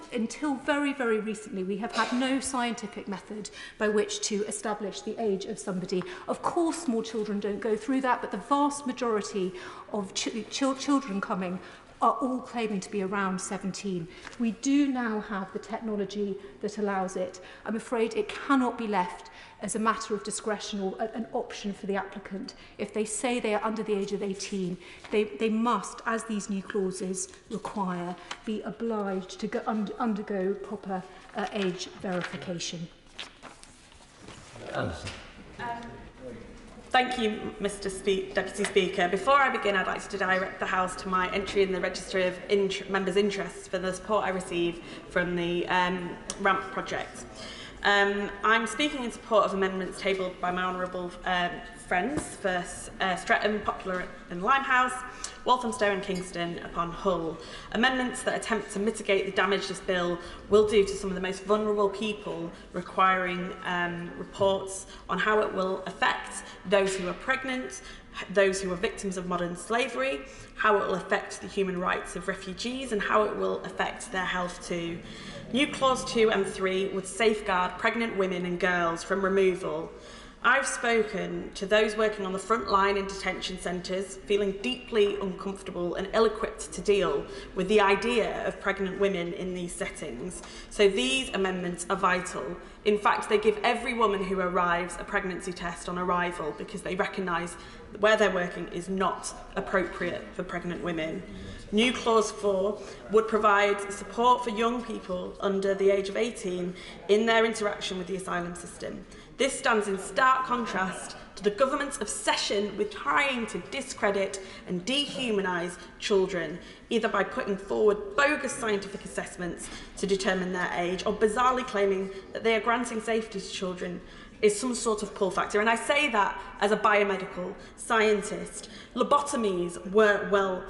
very, very recently, we have had no scientific method by which to establish the age of somebody. Of course, small children don't go through that, but the vast majority of children coming are all claiming to be around 17. We do now have the technology that allows it. I'm afraid it cannot be left as a matter of discretion or an option for the applicant. If they say they are under the age of 18, they must, as these new clauses require, be obliged to undergo proper age verification. Thank you, Mr. Deputy Speaker. Before I begin, I'd like to direct the House to my entry in the Registry of Members' Interests for the support I receive from the RAMP project. I'm speaking in support of amendments tabled by my honourable friends for Streatham, Poplar and Limehouse, Walthamstow and Kingston upon Hull. Amendments that attempt to mitigate the damage this bill will do to some of the most vulnerable people, requiring reports on how it will affect those who are pregnant, those who are victims of modern slavery, how it will affect the human rights of refugees, and how it will affect their health too. New Clause 2 and 3 would safeguard pregnant women and girls from removal. I've spoken to those working on the front line in detention centres, feeling deeply uncomfortable and ill-equipped to deal with the idea of pregnant women in these settings. So these amendments are vital. In fact, they give every woman who arrives a pregnancy test on arrival, because they recognise that where they're working is not appropriate for pregnant women. New Clause 4 would provide support for young people under the age of 18 in their interaction with the asylum system. This stands in stark contrast to the government's obsession with trying to discredit and dehumanise children, either by putting forward bogus scientific assessments to determine their age, or bizarrely claiming that they are granting safety to children is some sort of pull factor. And I say that as a biomedical scientist. Lobotomies were well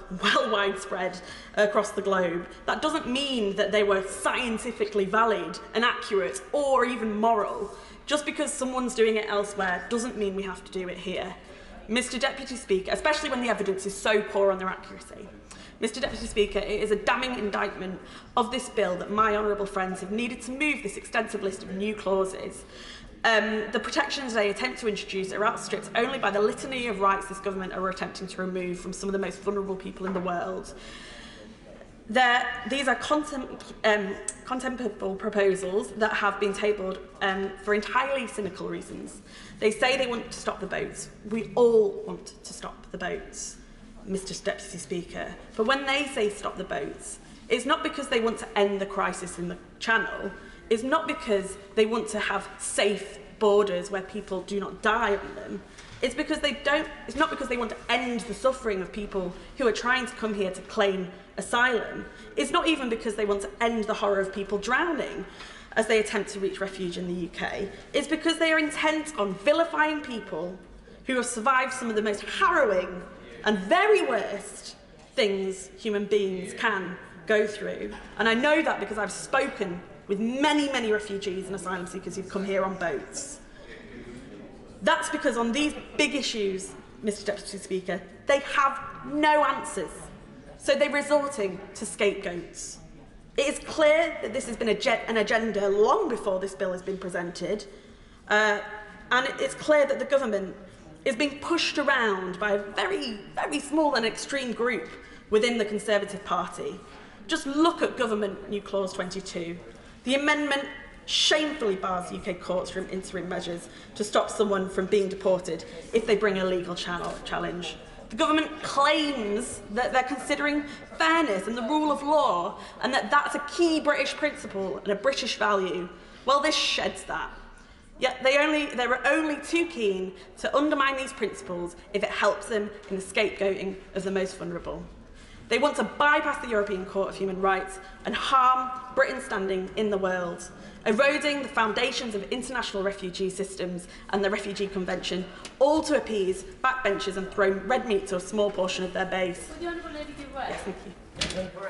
widespread across the globe. That doesn't mean that they were scientifically valid and accurate or even moral. Just because someone's doing it elsewhere doesn't mean we have to do it here. Mr. Deputy Speaker, especially when the evidence is so poor on their accuracy. Mr. Deputy Speaker, it is a damning indictment of this bill that my honourable friends have needed to move this extensive list of new clauses. The protections they attempt to introduce are outstripped only by the litany of rights this government are attempting to remove from some of the most vulnerable people in the world. These are contemptible proposals that have been tabled for entirely cynical reasons. They say they want to stop the boats. We all want to stop the boats, Mr. Deputy Speaker. But when they say stop the boats, it's not because they want to end the crisis in the Channel. It's not because they want to have safe borders where people do not die on them. It's because it's not because they want to end the suffering of people who are trying to come here to claim asylum. It's not even because they want to end the horror of people drowning as they attempt to reach refuge in the UK. It's because they are intent on vilifying people who have survived some of the most harrowing and very worst things human beings can go through. And I know that because I've spoken with many, many refugees and asylum seekers who've come here on boats. That's because on these big issues, Mr. Deputy Speaker, they have no answers. So they're resorting to scapegoats. It is clear that this has been an agenda long before this bill has been presented. And it's clear that the government is being pushed around by a very, very small and extreme group within the Conservative Party. Just look at Government New Clause 22. The amendment shamefully bars UK courts from interim measures to stop someone from being deported if they bring a legal challenge. The government claims that they're considering fairness and the rule of law and that that's a key British principle and a British value. Well, this sheds that. Yet they were only too keen to undermine these principles if it helps them in the scapegoating of the most vulnerable. They want to bypass the European Court of Human Rights and harm Britain's standing in the world, eroding the foundations of international refugee systems and the Refugee Convention, all to appease backbenchers and throw red meat to a small portion of their base. The Honourable Lady give way. Yes, thank you.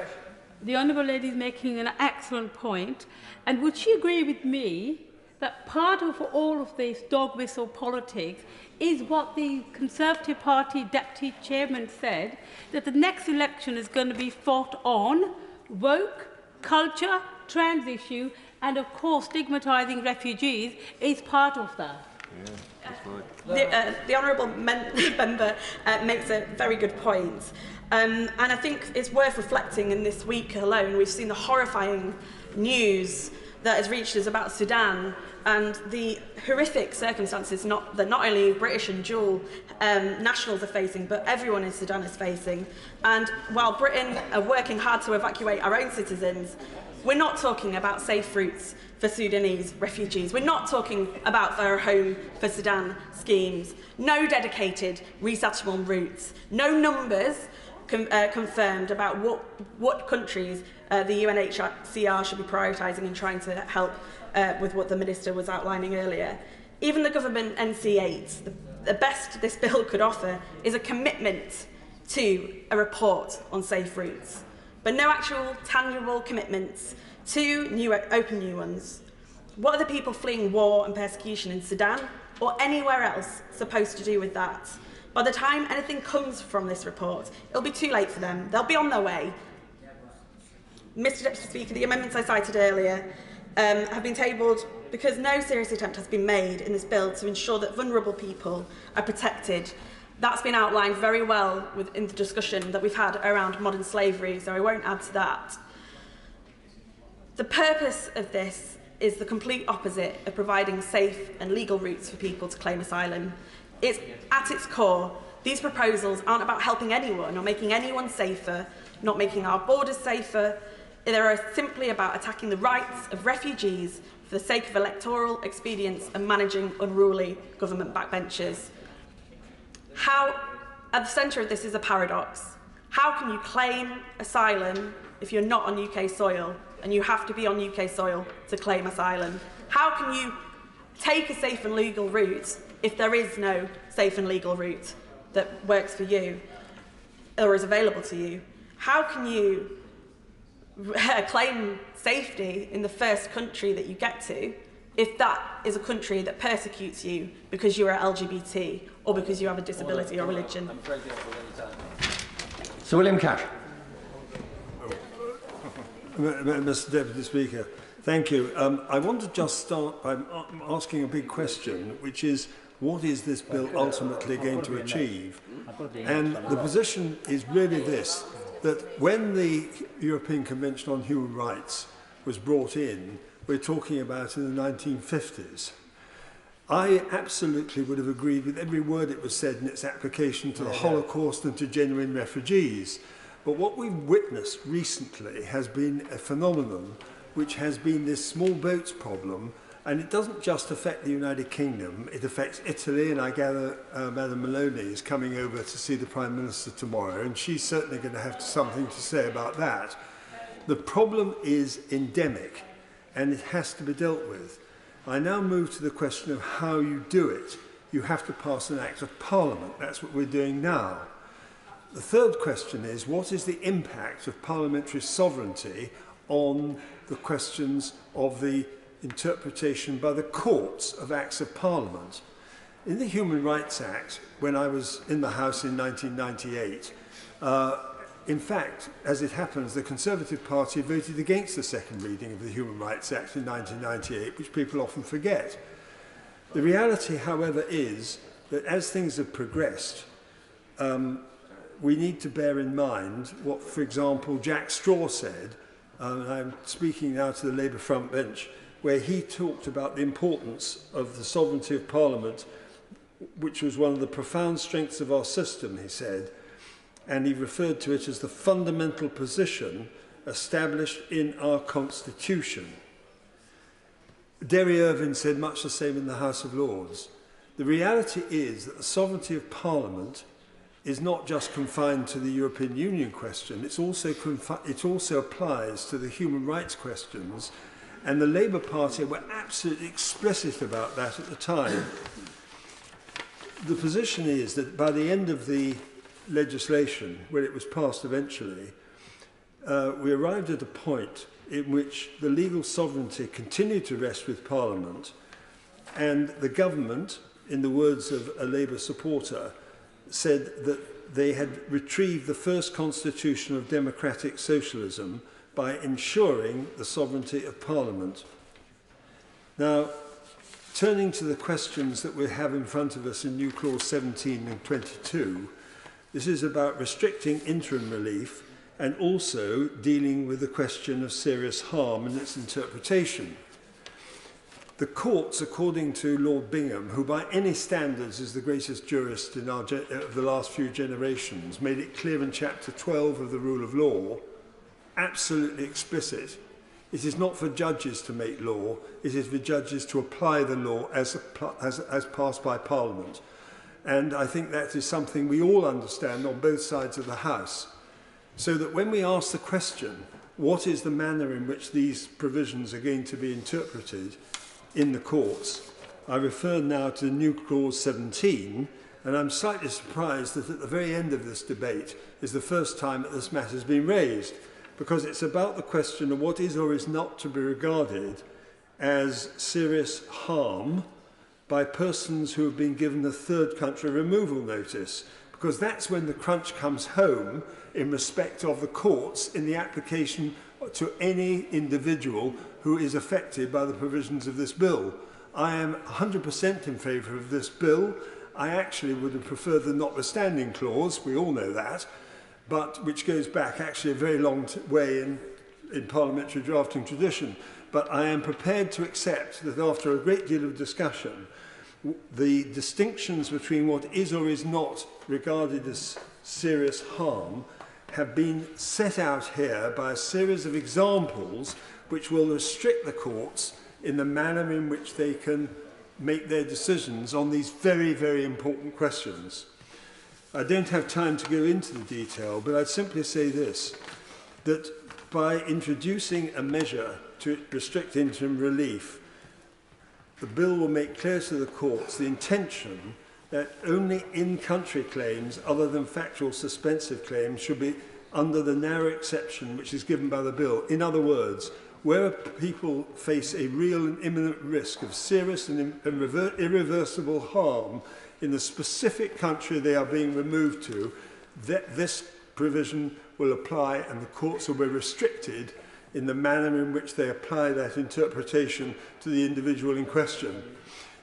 The Honourable Lady is making an excellent point, and would she agree with me that part of all of this dog whistle politics is what the Conservative Party Deputy Chairman said, that the next election is going to be fought on woke, culture, trans issue, and of course stigmatising refugees is part of that. The Honourable Member makes a very good point. And I think it's worth reflecting in this week alone. We've seen the horrifying news that has reached us about Sudan and the horrific circumstances that not only British and dual nationals are facing, but everyone in Sudan is facing. And while Britain are working hard to evacuate our own citizens, we're not talking about safe routes for Sudanese refugees. We're not talking about our Home for Sudan schemes. No dedicated resettlement routes. No numbers confirmed about what countries the UNHCR should be prioritising and trying to help with what the Minister was outlining earlier. Even the government NC8, the best this bill could offer is a commitment to a report on safe routes, but no actual tangible commitments to open new ones. What are the people fleeing war and persecution in Sudan or anywhere else supposed to do with that? By the time anything comes from this report, it'll be too late for them. They'll be on their way. Mr. Deputy Speaker, the amendments I cited earlier have been tabled because no serious attempt has been made in this bill to ensure that vulnerable people are protected. That's been outlined very well in the discussion that we've had around modern slavery, so I won't add to that. The purpose of this is the complete opposite of providing safe and legal routes for people to claim asylum. It's at its core, these proposals aren't about helping anyone or making anyone safer, not making our borders safer. They're simply about attacking the rights of refugees for the sake of electoral expedience and managing unruly government backbenchers. At the centre of this is a paradox. How can you claim asylum if you're not on UK soil and you have to be on UK soil to claim asylum? How can you take a safe and legal route if there is no safe and legal route that works for you or is available to you? How can you claim safety in the first country that you get to if that is a country that persecutes you because you are LGBT or because you have a disability or religion? Sir William Cash. Mr Deputy Speaker, thank you. I want to just start by asking a big question, which is, what is this bill ultimately going to achieve? And the position is really this, that when the European Convention on Human Rights was brought in, we're talking about in the 1950s. I absolutely would have agreed with every word it was said in its application to the Holocaust and to genuine refugees. But what we've witnessed recently has been a phenomenon which has been this small boats problem, and it doesn't just affect the United Kingdom, it affects Italy, and I gather Madam Maloney is coming over to see the Prime Minister tomorrow, and she's certainly going to have something to say about that. The problem is endemic, and it has to be dealt with. I now move to the question of how you do it. You have to pass an Act of Parliament. That's what we're doing now. The third question is, what is the impact of parliamentary sovereignty on the questions of the interpretation by the courts of Acts of Parliament? In the Human Rights Act, when I was in the House in 1998, in fact, as it happens, the Conservative Party voted against the second reading of the Human Rights Act in 1998, which people often forget. The reality, however, is that as things have progressed, we need to bear in mind what, for example, Jack Straw said, and I'm speaking now to the Labour front bench, where he talked about the importance of the sovereignty of Parliament, which was one of the profound strengths of our system, he said, and he referred to it as the fundamental position established in our Constitution. Derry Irvine said much the same in the House of Lords. The reality is that the sovereignty of Parliament is not just confined to the European Union question, it also applies to the human rights questions, and the Labour Party were absolutely explicit about that at the time. The position is that by the end of the legislation, when it was passed eventually, we arrived at a point in which the legal sovereignty continued to rest with Parliament, and the government, in the words of a Labour supporter, said that they had retrieved the first constitution of democratic socialism by ensuring the sovereignty of Parliament. Now, turning to the questions that we have in front of us in New Clause 17 and 22, this is about restricting interim relief and also dealing with the question of serious harm and its interpretation. The courts, according to Lord Bingham, who by any standards is the greatest jurist in of the last few generations, made it clear in Chapter 12 of the Rule of Law, absolutely explicit. It is not for judges to make law, it is for judges to apply the law as passed by Parliament. And I think that is something we all understand on both sides of the House. So that when we ask the question, what is the manner in which these provisions are going to be interpreted in the courts, I refer now to the New Clause 17, and I'm slightly surprised that at the very end of this debate is the first time that this matter has been raised, because it's about the question of what is or is not to be regarded as serious harm by persons who have been given a third country removal notice, because that's when the crunch comes home in respect of the courts in the application to any individual who is affected by the provisions of this bill. I am 100% in favour of this bill. I actually would have preferred the notwithstanding clause, we all know that, but which goes back actually a very long way in parliamentary drafting tradition. But I am prepared to accept that after a great deal of discussion, the distinctions between what is or is not regarded as serious harm have been set out here by a series of examples which will restrict the courts in the manner in which they can make their decisions on these very, very important questions. I don't have time to go into the detail, but I'd simply say this, that by introducing a measure to restrict interim relief, the bill will make clear to the courts the intention that only in-country claims other than factual suspensive claims should be under the narrow exception which is given by the bill. In other words, where people face a real and imminent risk of serious and irreversible harm in the specific country they are being removed to, this provision will apply and the courts will be restricted in the manner in which they apply that interpretation to the individual in question.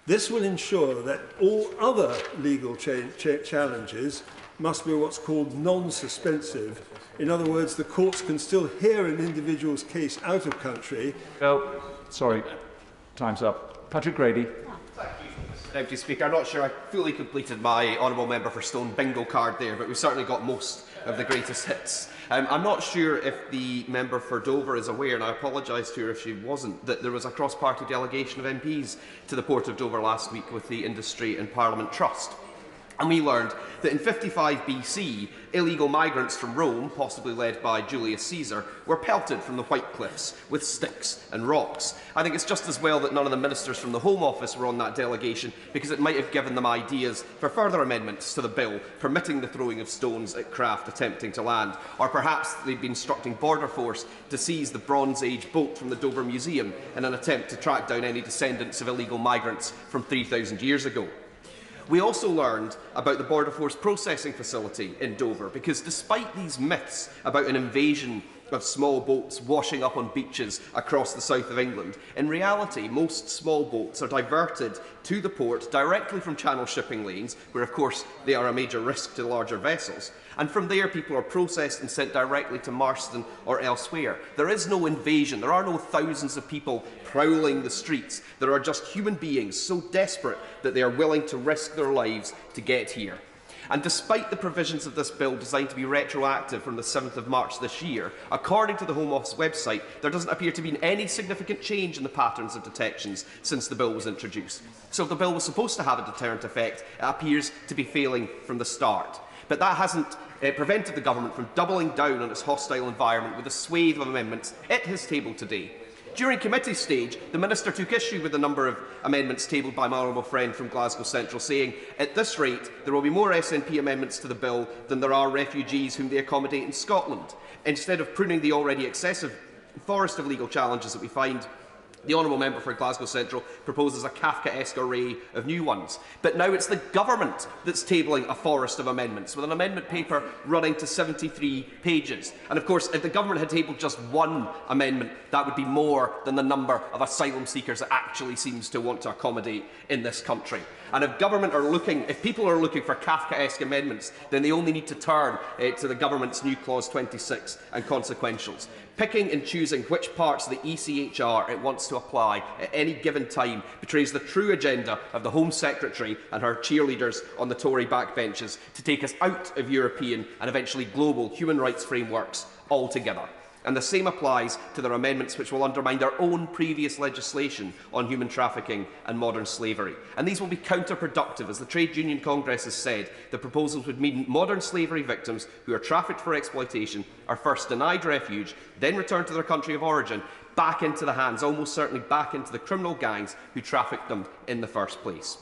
This will ensure that all other legal challenges must be what's called non-suspensive. In other words, the courts can still hear an individual's case out of country. Oh, sorry, time's up. Patrick Grady. Deputy Speaker, I'm not sure I fully completed my honourable member for Stone bingo card there, but we've certainly got most of the greatest hits. I'm not sure if the member for Dover is aware, and I apologise to her if she wasn't, that there was a cross-party delegation of MPs to the Port of Dover last week with the Industry and Parliament Trust. And we learned that in 55 BC, illegal migrants from Rome, possibly led by Julius Caesar, were pelted from the White Cliffs with sticks and rocks. I think it's just as well that none of the ministers from the Home Office were on that delegation, because it might have given them ideas for further amendments to the bill, permitting the throwing of stones at craft attempting to land. Or perhaps they'd been instructing Border Force to seize the Bronze Age boat from the Dover Museum in an attempt to track down any descendants of illegal migrants from 3,000 years ago. We also learned about the Border Force processing facility in Dover, because despite these myths about an invasion of small boats washing up on beaches across the south of England, in reality most small boats are diverted to the port directly from Channel shipping lanes, where of course they are a major risk to larger vessels, and from there people are processed and sent directly to Marston or elsewhere. There is no invasion, there are no thousands of people prowling the streets, there are just human beings so desperate that they are willing to risk their lives to get here. And despite the provisions of this bill designed to be retroactive from the 7th of March this year, according to the Home Office website, there doesn't appear to be any significant change in the patterns of detections since the bill was introduced. So if the bill was supposed to have a deterrent effect, it appears to be failing from the start. But that hasn't prevented the government from doubling down on its hostile environment with a swathe of amendments it has tabled today. During committee stage, the Minister took issue with a number of amendments tabled by my honourable friend from Glasgow Central, saying, at this rate, there will be more SNP amendments to the bill than there are refugees whom they accommodate in Scotland. Instead of pruning the already excessive forest of legal challenges that we find, the honourable member for Glasgow Central proposes a Kafkaesque array of new ones. But now it's the government that's tabling a forest of amendments, with an amendment paper running to 73 pages. And of course, if the government had tabled just one amendment, that would be more than the number of asylum seekers it actually seems to want to accommodate in this country. And if people are looking for Kafkaesque amendments, then they only need to turn to the government's new Clause 26 and consequentials. Picking and choosing which parts of the ECHR it wants to apply at any given time betrays the true agenda of the Home Secretary and her cheerleaders on the Tory backbenches to take us out of European and eventually global human rights frameworks altogether. And the same applies to their amendments which will undermine their own previous legislation on human trafficking and modern slavery. And these will be counterproductive. As the Trade Union Congress has said, the proposals would mean modern slavery victims who are trafficked for exploitation are first denied refuge, then returned to their country of origin, back into the hands, almost certainly back into the criminal gangs who trafficked them in the first place.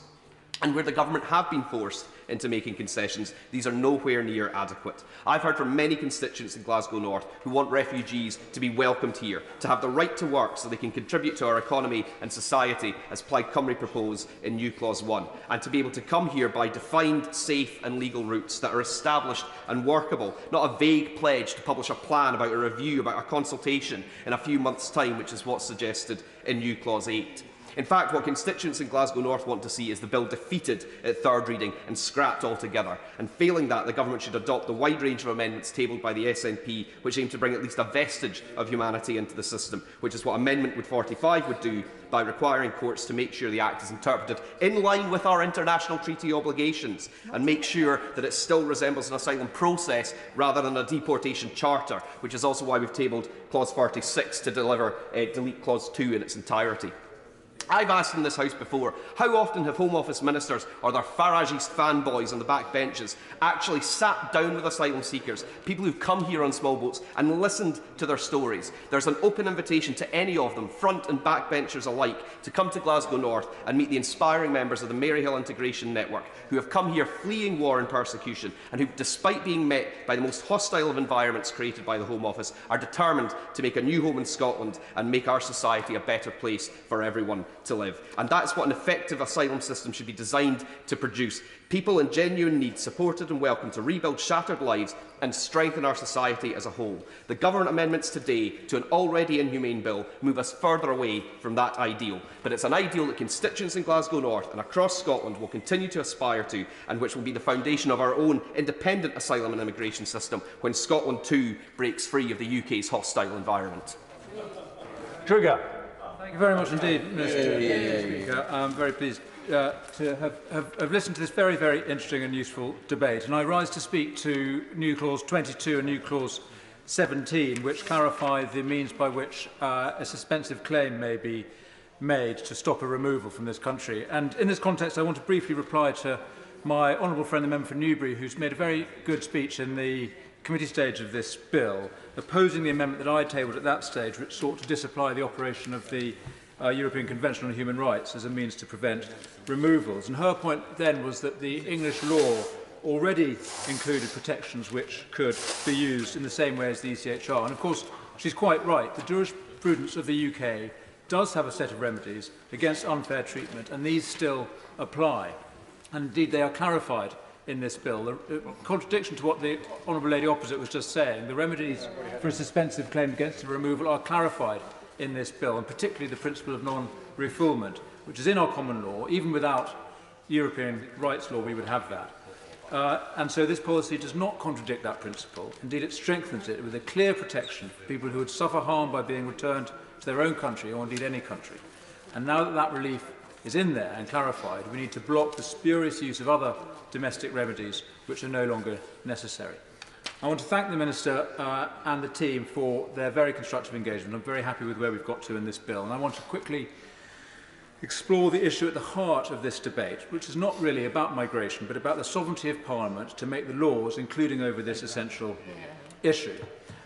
And where the government have been forced into making concessions, these are nowhere near adequate. I've heard from many constituents in Glasgow North who want refugees to be welcomed here, to have the right to work so they can contribute to our economy and society, as Plaid Cymru propose in New Clause 1, and to be able to come here by defined, safe and legal routes that are established and workable, not a vague pledge to publish a plan about a review, about a consultation in a few months' time, which is what's suggested in New Clause 8. In fact, what constituents in Glasgow North want to see is the bill defeated at third reading and scrapped altogether. And failing that, the government should adopt the wide range of amendments tabled by the SNP, which aim to bring at least a vestige of humanity into the system, which is what Amendment 45 would do by requiring courts to make sure the Act is interpreted in line with our international treaty obligations and make sure that it still resembles an asylum process rather than a deportation charter, which is also why we've tabled Clause 46 to delete Clause 2 in its entirety. I've asked in this House before, how often have Home Office ministers or their Farageist fanboys on the back benches actually sat down with asylum seekers, people who've come here on small boats, and listened to their stories? There's an open invitation to any of them, front and back benchers alike, to come to Glasgow North and meet the inspiring members of the Maryhill Integration Network, who have come here fleeing war and persecution, and who, despite being met by the most hostile of environments created by the Home Office, are determined to make a new home in Scotland and make our society a better place for everyone to live. And that's what an effective asylum system should be designed to produce. People in genuine need, supported and welcomed to rebuild shattered lives and strengthen our society as a whole. The government amendments today to an already inhumane bill move us further away from that ideal. But it's an ideal that constituents in Glasgow North and across Scotland will continue to aspire to, and which will be the foundation of our own independent asylum and immigration system when Scotland too breaks free of the UK's hostile environment. Trigger. Thank you very much indeed, Mr. Speaker. I'm very pleased to have listened to this very, very interesting and useful debate. And I rise to speak to new clause 22 and new clause 17, which clarify the means by which a suspensive claim may be made to stop a removal from this country. And in this context, I want to briefly reply to my honourable friend, the member for Newbury, who's made a very good speech in the committee stage of this bill, opposing the amendment that I tabled at that stage, which sought to disapply the operation of the European Convention on Human Rights as a means to prevent removals. And her point then was that the English law already included protections which could be used in the same way as the ECHR. And of course, she's quite right. The jurisprudence of the UK does have a set of remedies against unfair treatment, and these still apply. And indeed, they are clarified in this bill. The contradiction to what the Honourable Lady opposite was just saying, the remedies for a suspensive claim against a removal are clarified in this bill, and particularly the principle of non-refoulement, which is in our common law. Even without European rights law, we would have that. And so this policy does not contradict that principle. Indeed, it strengthens it with a clear protection for people who would suffer harm by being returned to their own country, or indeed any country. And now that that relief is in there and clarified, we need to block the spurious use of other domestic remedies which are no longer necessary. I want to thank the Minister and the team for their very constructive engagement. I'm very happy with where we've got to in this bill, and I want to quickly explore the issue at the heart of this debate, which is not really about migration, but about the sovereignty of Parliament to make the laws, including over this essential issue.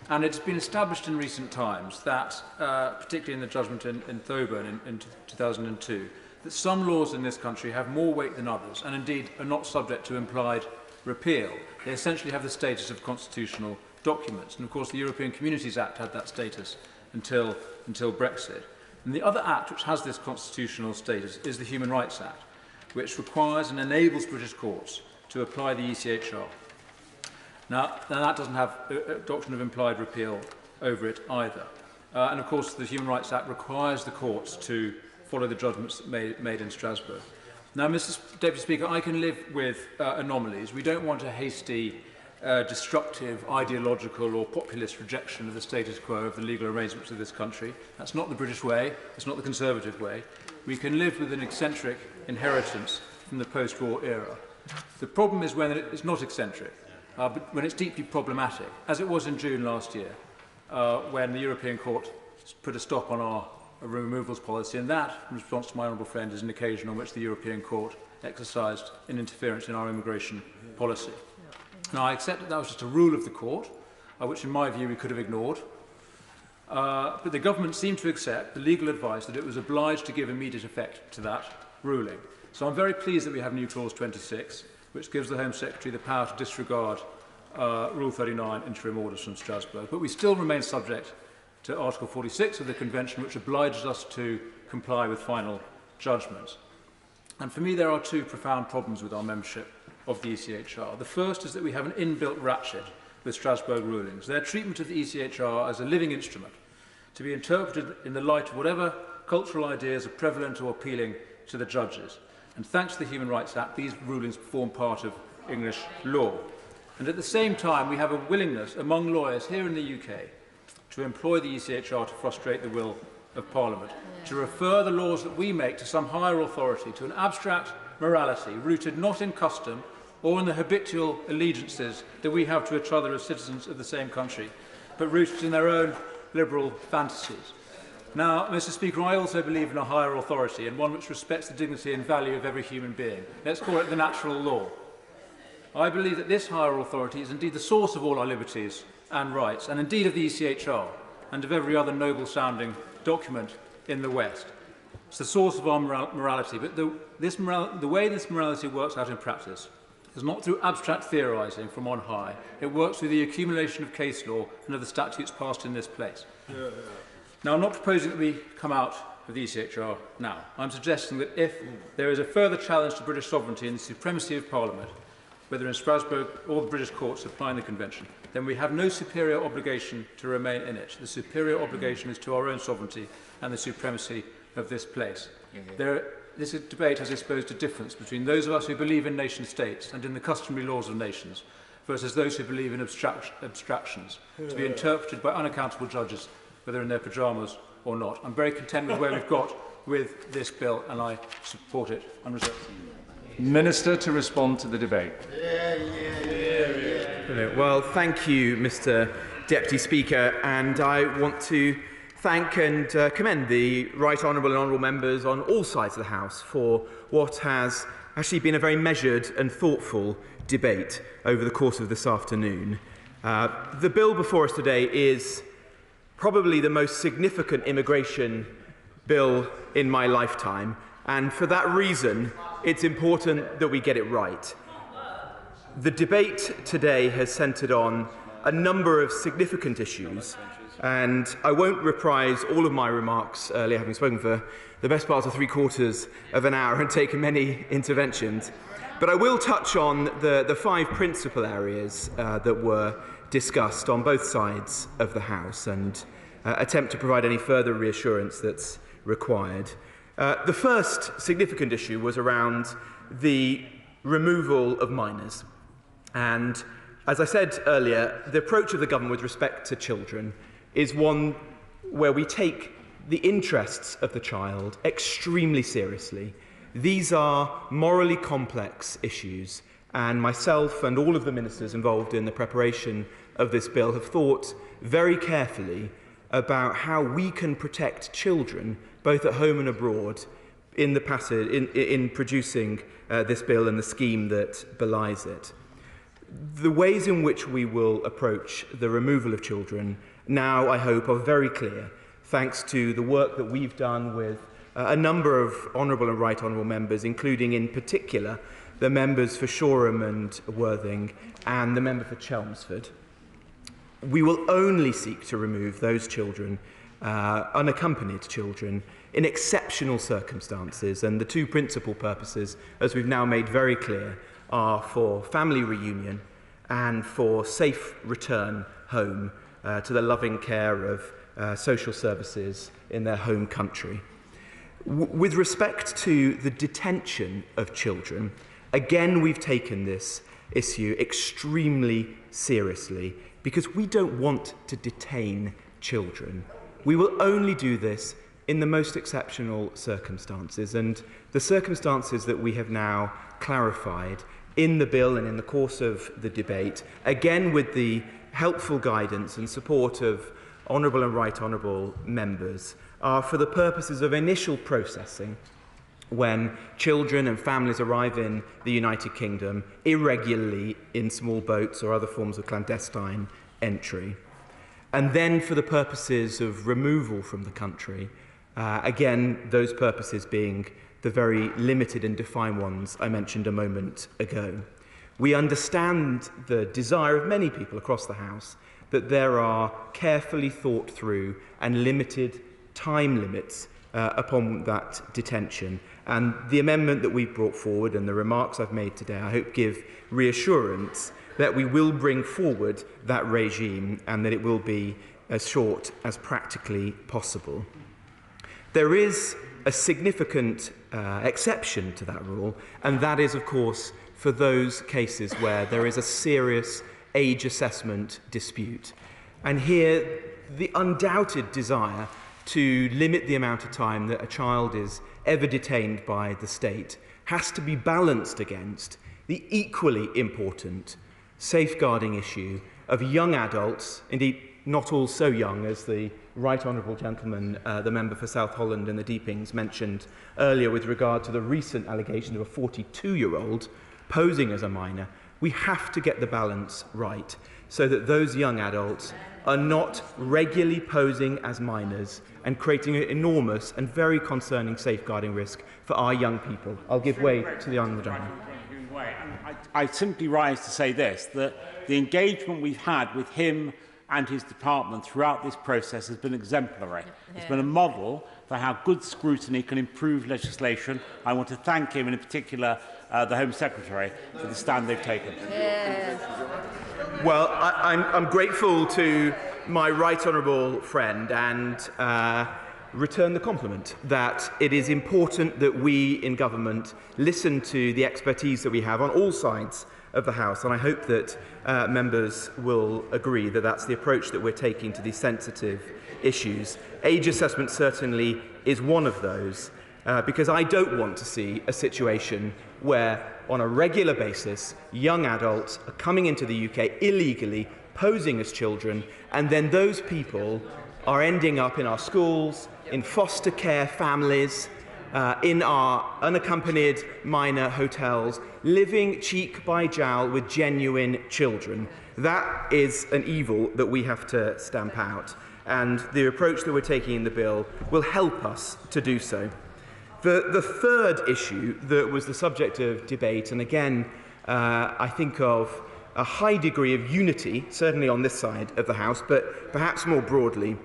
And it's been established in recent times that, particularly in the judgment in Thoburn in 2002, that some laws in this country have more weight than others, and indeed are not subject to implied repeal. They essentially have the status of constitutional documents. And of course, the European Communities Act had that status until Brexit. And the other act which has this constitutional status is the Human Rights Act, which requires and enables British courts to apply the ECHR. Now that doesn't have a doctrine of implied repeal over it either. And of course, the Human Rights Act requires the courts to follow the judgments made in Strasbourg. Now, Mr. Deputy Speaker, I can live with anomalies. We don't want a hasty, destructive, ideological or populist rejection of the status quo of the legal arrangements of this country. That's not the British way. It's not the Conservative way. We can live with an eccentric inheritance from the post-war era. The problem is when it's not eccentric, but when it's deeply problematic, as it was in June last year, when the European Court put a stop on our removals policy, and that, in response to my honourable friend, is an occasion on which the European Court exercised an interference in our immigration policy. Now, I accept that that was just a rule of the Court, which in my view we could have ignored, but the government seemed to accept the legal advice that it was obliged to give immediate effect to that ruling. So I'm very pleased that we have new clause 26, which gives the Home Secretary the power to disregard Rule 39 interim orders from Strasbourg, but we still remain subject to Article 46 of the Convention, which obliges us to comply with final judgments. And for me, there are two profound problems with our membership of the ECHR. The first is that we have an inbuilt ratchet with Strasbourg rulings. Their treatment of the ECHR as a living instrument to be interpreted in the light of whatever cultural ideas are prevalent or appealing to the judges. And thanks to the Human Rights Act, these rulings form part of English law. And at the same time, we have a willingness among lawyers here in the UK to employ the ECHR to frustrate the will of Parliament, to refer the laws that we make to some higher authority, to an abstract morality rooted not in custom or in the habitual allegiances that we have to each other as citizens of the same country, but rooted in their own liberal fantasies. Now, Mr. Speaker, I also believe in a higher authority and one which respects the dignity and value of every human being. Let's call it the natural law. I believe that this higher authority is indeed the source of all our liberties and rights, and indeed of the ECHR, and of every other noble-sounding document in the West. It's the source of our morality, but the way this morality works out in practice is not through abstract theorising from on high. It works through the accumulation of case law and of the statutes passed in this place. Now, I'm not proposing that we come out of the ECHR now. I'm suggesting that if there is a further challenge to British sovereignty and the supremacy of Parliament, whether in Strasbourg or the British courts applying the Convention, then we have no superior obligation to remain in it. The superior obligation is to our own sovereignty and the supremacy of this place. This debate has exposed a difference between those of us who believe in nation-states and in the customary laws of nations versus those who believe in abstractions to be interpreted by unaccountable judges, whether in their pyjamas or not. I'm very content with where we've got with this bill, and I support it unreservedly. Minister to respond to the debate. Brilliant. Well, thank you, Mr. Deputy Speaker, and I want to thank and commend the Right Honourable and Honourable members on all sides of the House for what has actually been a very measured and thoughtful debate over the course of this afternoon. The bill before us today is probably the most significant immigration bill in my lifetime, and for that reason, it's important that we get it right. The debate today has centred on a number of significant issues, and I won't reprise all of my remarks earlier, having spoken for the best part of 3/4 of an hour and taken many interventions, but I will touch on the 5 principal areas that were discussed on both sides of the House and attempt to provide any further reassurance that's required. The first significant issue was around the removal of minors. And as I said earlier, the approach of the government with respect to children is one where we take the interests of the child extremely seriously. These are morally complex issues, and myself and all of the ministers involved in the preparation of this bill have thought very carefully about how we can protect children, both at home and abroad, in producing this bill and the scheme that belies it. The ways in which we will approach the removal of children now, I hope, are very clear, thanks to the work that we've done with a number of Honourable and Right Honourable members, including in particular the members for Shoreham and Worthing and the member for Chelmsford. We will only seek to remove those children, unaccompanied children, in exceptional circumstances, and the 2 principal purposes, as we've now made very clear, are for family reunion and for safe return home to the loving care of social services in their home country. With respect to the detention of children, again we've taken this issue extremely seriously because we don't want to detain children. We will only do this in the most exceptional circumstances, and the circumstances that we have now clarified in the bill and in the course of the debate, again with the helpful guidance and support of Honourable and Right Honourable members, are for the purposes of initial processing when children and families arrive in the United Kingdom irregularly in small boats or other forms of clandestine entry. And then for the purposes of removal from the country, again, those purposes being the very limited and defined ones I mentioned a moment ago. We understand the desire of many people across the House that there are carefully thought through and limited time limits upon that detention. And the amendment that we've brought forward and the remarks I've made today, I hope give reassurance that we will bring forward that regime and that it will be as short as practically possible. There is a significant exception to that rule, and that is, of course, for those cases where there is a serious age assessment dispute. And here, the undoubted desire to limit the amount of time that a child is ever detained by the state has to be balanced against the equally important safeguarding issue of young adults, indeed not all so young as the right honourable gentleman, the member for South Holland and the Deepings, mentioned earlier with regard to the recent allegation of a 42-year-old posing as a minor. We have to get the balance right so that those young adults are not regularly posing as minors and creating an enormous and very concerning safeguarding risk for our young people. I'll give way to the honourable gentleman. I simply rise to say this, that the engagement we've had with him and his department throughout this process has been exemplary. It's been a model for how good scrutiny can improve legislation. I want to thank him, and in particular the Home Secretary, for the stand they've taken. Well, I'm grateful to my right honourable friend and return the compliment that it is important that we in government listen to the expertise that we have on all sides of the House, and I hope that members will agree that that's the approach that we're taking to these sensitive issues. Age assessment certainly is one of those, because I don't want to see a situation where on a regular basis young adults are coming into the UK illegally, posing as children, and then those people are ending up in our schools, in foster care families, in our unaccompanied minor hotels, living cheek by jowl with genuine children. That is an evil that we have to stamp out, and the approach that we're taking in the bill will help us to do so. The third issue that was the subject of debate, and again I think of a high degree of unity, certainly on this side of the House, but perhaps more broadly,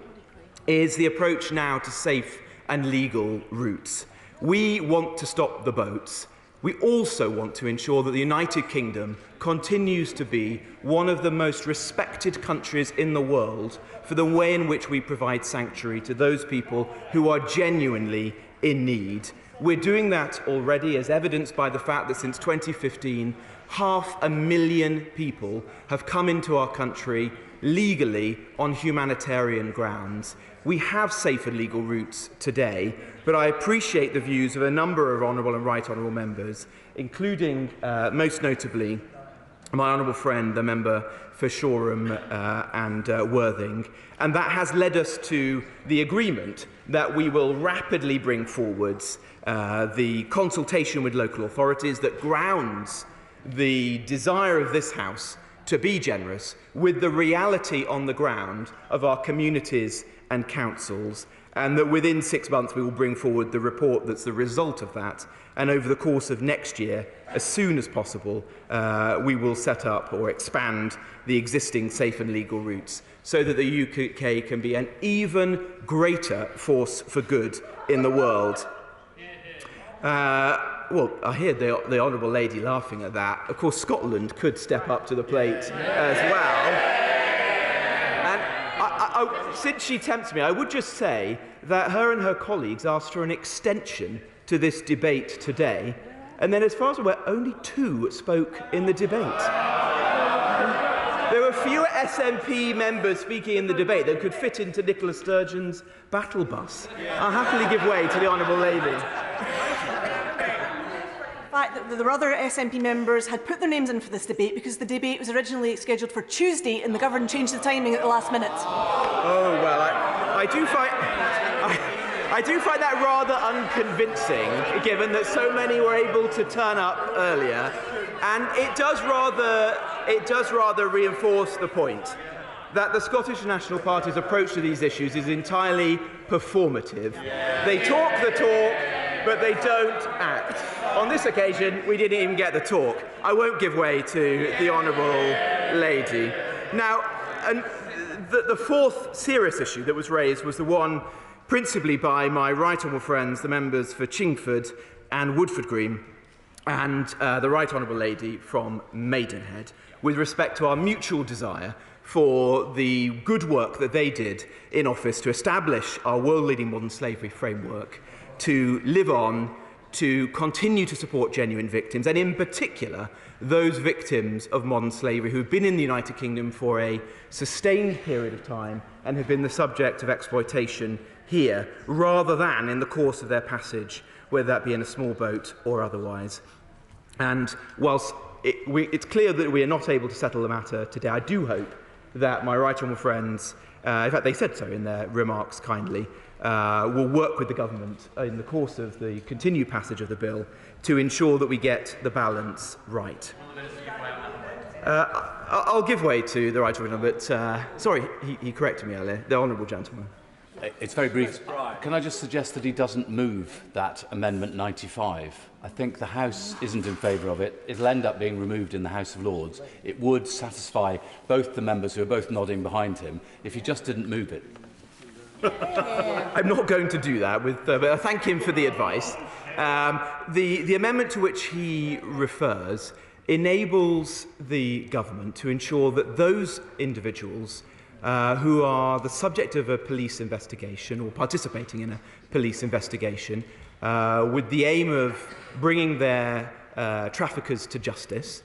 is the approach now to safe and legal routes. We want to stop the boats. We also want to ensure that the United Kingdom continues to be one of the most respected countries in the world for the way in which we provide sanctuary to those people who are genuinely in need. We're doing that already, as evidenced by the fact that since 2015, 500,000 people have come into our country legally on humanitarian grounds. We have safe and legal routes today, but I appreciate the views of a number of honourable and right honourable members, including, most notably, my honourable friend, the member for Shoreham and Worthing, and that has led us to the agreement that we will rapidly bring forwards the consultation with local authorities that grounds the desire of this House to be generous with the reality on the ground of our communities and councils, and that within 6 months we will bring forward the report that's the result of that, and over the course of next year, as soon as possible, we will set up or expand the existing safe and legal routes so that the UK can be an even greater force for good in the world. Well, I hear the honourable lady laughing at that. Of course, Scotland could step up to the plate as well. And since she tempts me, I would just say that her and her colleagues asked for an extension to this debate today, and then as far as I'm aware, only 2 spoke in the debate. There were fewer SNP members speaking in the debate than could fit into Nicola Sturgeon's battle bus. I'll happily give way to the honourable lady. That the other SNP members had put their names in for this debate because the debate was originally scheduled for Tuesday and the government changed the timing at the last minute. Oh, well, I do find that rather unconvincing, given that so many were able to turn up earlier, and it does rather reinforce the point that the Scottish National Party's approach to these issues is entirely performative. They talk the talk, but they don't act. On this occasion, we didn't even get the talk. I won't give way to the honourable lady. Now, the fourth serious issue that was raised was the one principally by my right honourable friends, the members for Chingford and Woodford Green, and the right honourable lady from Maidenhead, with respect to our mutual desire for the good work that they did in office to establish our world-leading modern slavery framework, to live on, to continue to support genuine victims, and in particular those victims of modern slavery who have been in the United Kingdom for a sustained period of time and have been the subject of exploitation here, rather than in the course of their passage, whether that be in a small boat or otherwise. And whilst it's clear that we are not able to settle the matter today, I do hope that my right honourable friends, in fact they said so in their remarks kindly, will work with the government in the course of the continued passage of the bill to ensure that we get the balance right. I'll give way to the right honourable, but sorry, he corrected me earlier, the honourable gentleman. It's very brief. Can I just suggest that he doesn't move that Amendment 95? I think the House isn't in favour of it. It'll end up being removed in the House of Lords. It would satisfy both the members who are both nodding behind him if he just didn't move it. I'm not going to do that, but I thank him for the advice. The amendment to which he refers enables the government to ensure that those individuals who are the subject of a police investigation or participating in a police investigation with the aim of bringing their traffickers to justice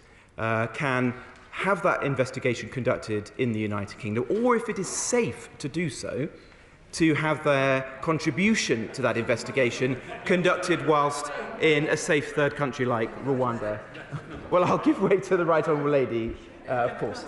can have that investigation conducted in the United Kingdom, or if it is safe to do so, to have their contribution to that investigation conducted whilst in a safe third country like Rwanda. Well, I'll give way to the right honourable lady. Of course.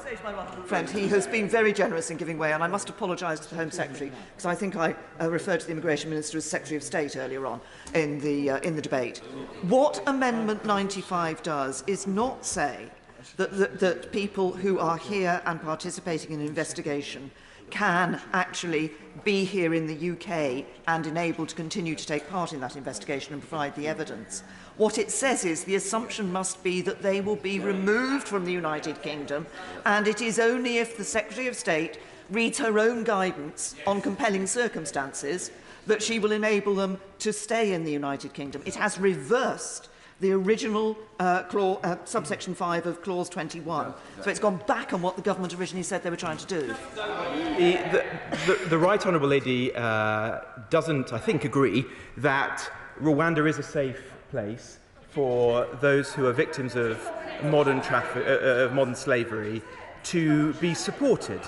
Friend, he has been very generous in giving way, and I must apologise to the Home Secretary because I think I referred to the Immigration Minister as Secretary of State earlier on in the debate. What Amendment 95 does is not say that people who are here and participating in an investigation can actually be here in the UK and enabled to continue to take part in that investigation and provide the evidence. What it says is the assumption must be that they will be removed from the United Kingdom, and it is only if the Secretary of State reads her own guidance on compelling circumstances that she will enable them to stay in the United Kingdom. It has reversed the original subsection 5 of clause 21. So it's gone back on what the government originally said they were trying to do. The right honourable lady doesn't, I think, agree that Rwanda is a safe place for those who are victims of modern slavery to be supported.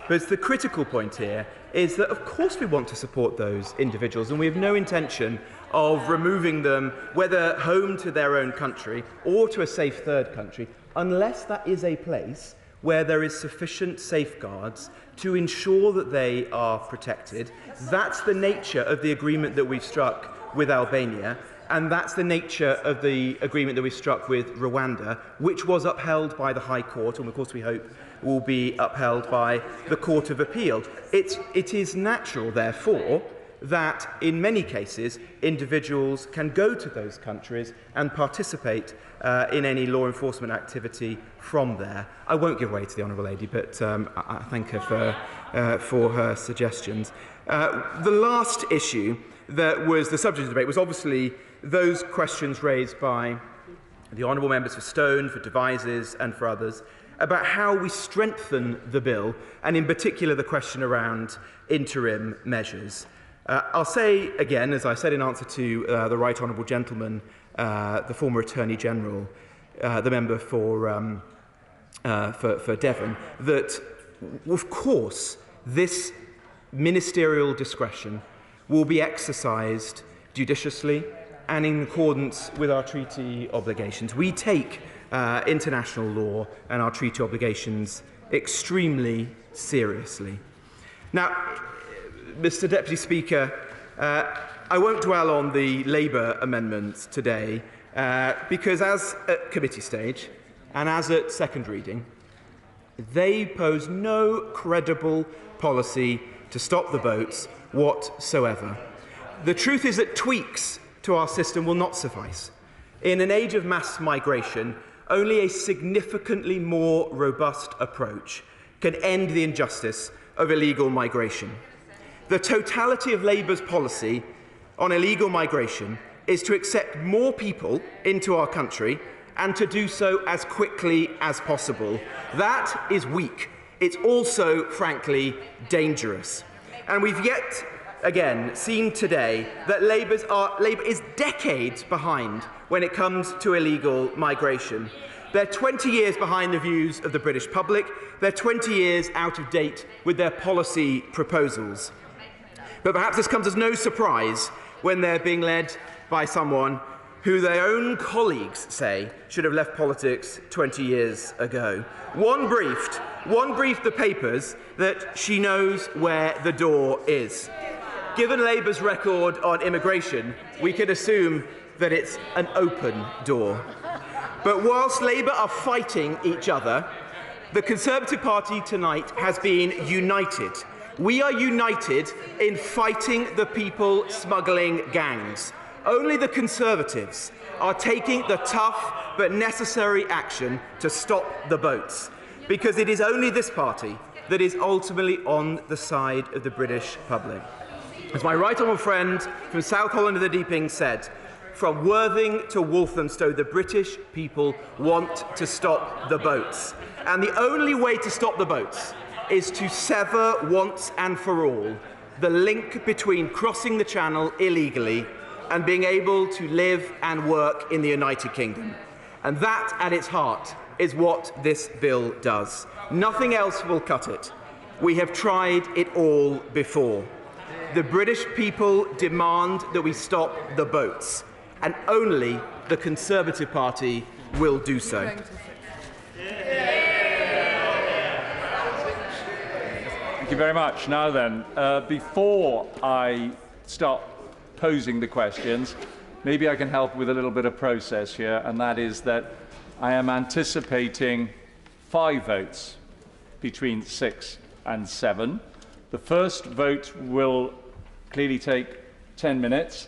But the critical point here is that, of course, we want to support those individuals, and we have no intention of removing them, whether home to their own country or to a safe third country, unless that is a place where there is sufficient safeguards to ensure that they are protected. That's the nature of the agreement that we've struck with Albania, and that's the nature of the agreement that we struck with Rwanda, which was upheld by the High Court, and of course we hope will be upheld by the Court of Appeal. It is natural, therefore, that in many cases individuals can go to those countries and participate in any law enforcement activity from there. I won't give way to the honourable lady, but I thank her for her suggestions. The last issue that was the subject of the debate was obviously those questions raised by the honourable members for Stone, for Devizes and for others about how we strengthen the bill, and in particular the question around interim measures. I'll say again, as I said in answer to the right honourable gentleman, the former Attorney General, the member for Devon, that of course this ministerial discretion will be exercised judiciously and in accordance with our treaty obligations. We take international law and our treaty obligations extremely seriously. Now, Mr. Deputy Speaker, I won't dwell on the Labour amendments today because as at committee stage and as at second reading, they pose no credible policy to stop the boats whatsoever. The truth is that tweaks to our system will not suffice. In an age of mass migration, only a significantly more robust approach can end the injustice of illegal migration. The totality of Labour's policy on illegal migration is to accept more people into our country and to do so as quickly as possible. That is weak. It's also, frankly, dangerous. And we've yet again seen today that Labour is decades behind when it comes to illegal migration. They're 20 years behind the views of the British public. They're 20 years out of date with their policy proposals. But perhaps this comes as no surprise when they're being led by someone who their own colleagues say should have left politics 20 years ago. One briefed One briefed the papers that she knows where the door is. Given Labour's record on immigration, we can assume that it's an open door. But whilst Labour are fighting each other, the Conservative Party tonight has been united. We are united in fighting the people smuggling gangs. Only the Conservatives are taking the tough but necessary action to stop the boats, because it is only this party that is ultimately on the side of the British public. As my right honourable friend from South Holland and the Deeping said, from Worthing to Walthamstow, the British people want to stop the boats. And the only way to stop the boats is to sever once and for all the link between crossing the Channel illegally and being able to live and work in the United Kingdom. And that, at its heart, is what this bill does. Nothing else will cut it. We have tried it all before. The British people demand that we stop the boats, and only the Conservative Party will do so. Thank you very much. Now then, before I start posing the questions, maybe I can help with a little bit of process here, and that is that I am anticipating 5 votes between 6 and 7. The first vote will clearly take 10 minutes,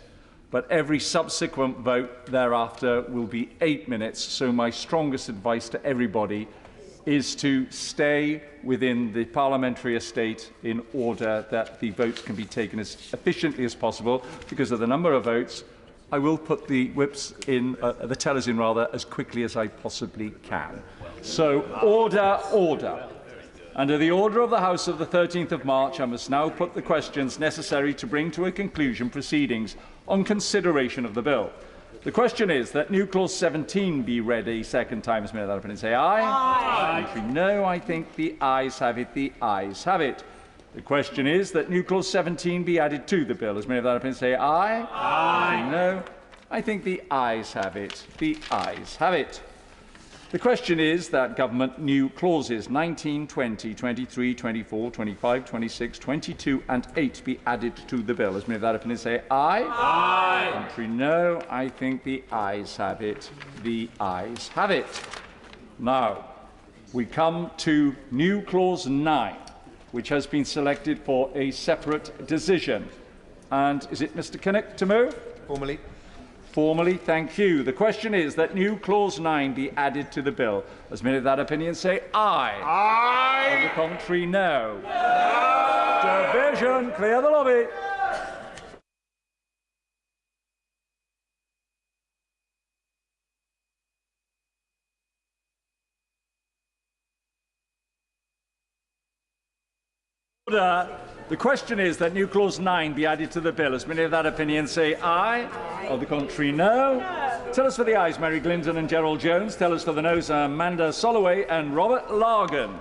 but every subsequent vote thereafter will be 8 minutes. So my strongest advice to everybody is to stay within the parliamentary estate in order that the votes can be taken as efficiently as possible. Because of the number of votes, I will put the whips in, the tellers in rather, as quickly as I possibly can. So order, order. Under the order of the House of the 13th of March, I must now put the questions necessary to bring to a conclusion proceedings on consideration of the bill. The question is that new clause 17 be read a second time. As may that opinion say aye? Aye. No, I think the ayes have it. The ayes have it. The question is that new clause 17 be added to the bill. As many of that opinion say aye? Aye. No, I think the ayes have it. The ayes have it. The question is that government new clauses 19, 20, 23, 24, 25, 26, 22 and 8 be added to the bill. As many of that opinion say aye? Aye. Contrary no, I think the ayes have it. The ayes have it. Now, we come to new clause 9, which has been selected for a separate decision. And is it Mr. Kinnock to move? Formally. Formally, thank you. The question is that new clause 9 be added to the bill. As many of that opinion say aye. Aye. On the contrary, no. Division, clear the lobby. Order. The question is that new clause 9 be added to the bill. As many of that opinion say aye. On the contrary, no. Tell us for the ayes, Mary Glinton and Gerald Jones. Tell us for the noes, Amanda Soloway and Robert Largan.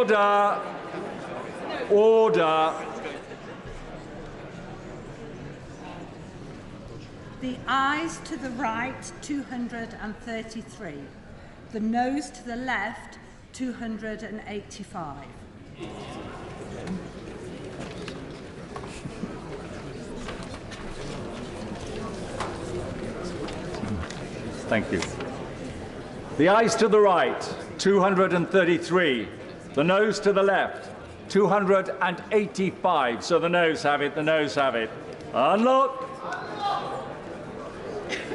Order. Order. The ayes to the right, 233. The noes to the left, 285. Thank you. The ayes to the right, 233. The noes to the left, 285. So the noes have it, the noes have it. Unlock.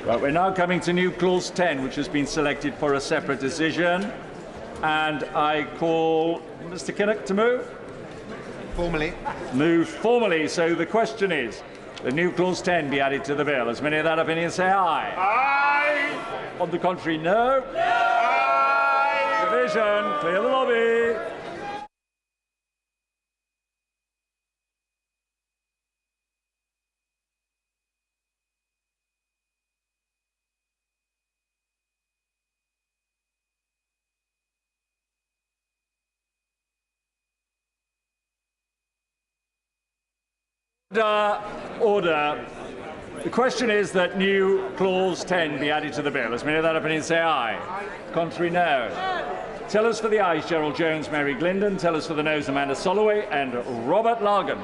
Right, we're now coming to new clause 10, which has been selected for a separate decision. And I call Mr. Kinnock to move. Formally. Move formally. So the question is, the new clause 10 be added to the bill. As many of that opinion say aye. Aye. On the contrary, no. No. Aye. Division. Clear the lobby. Order. The question is that new clause 10 be added to the bill. As many of that opinion say aye. Contrary, no. Tell us for the ayes, Gerald Jones, Mary Glindon. Tell us for the noes, Amanda Soloway and Robert Largan.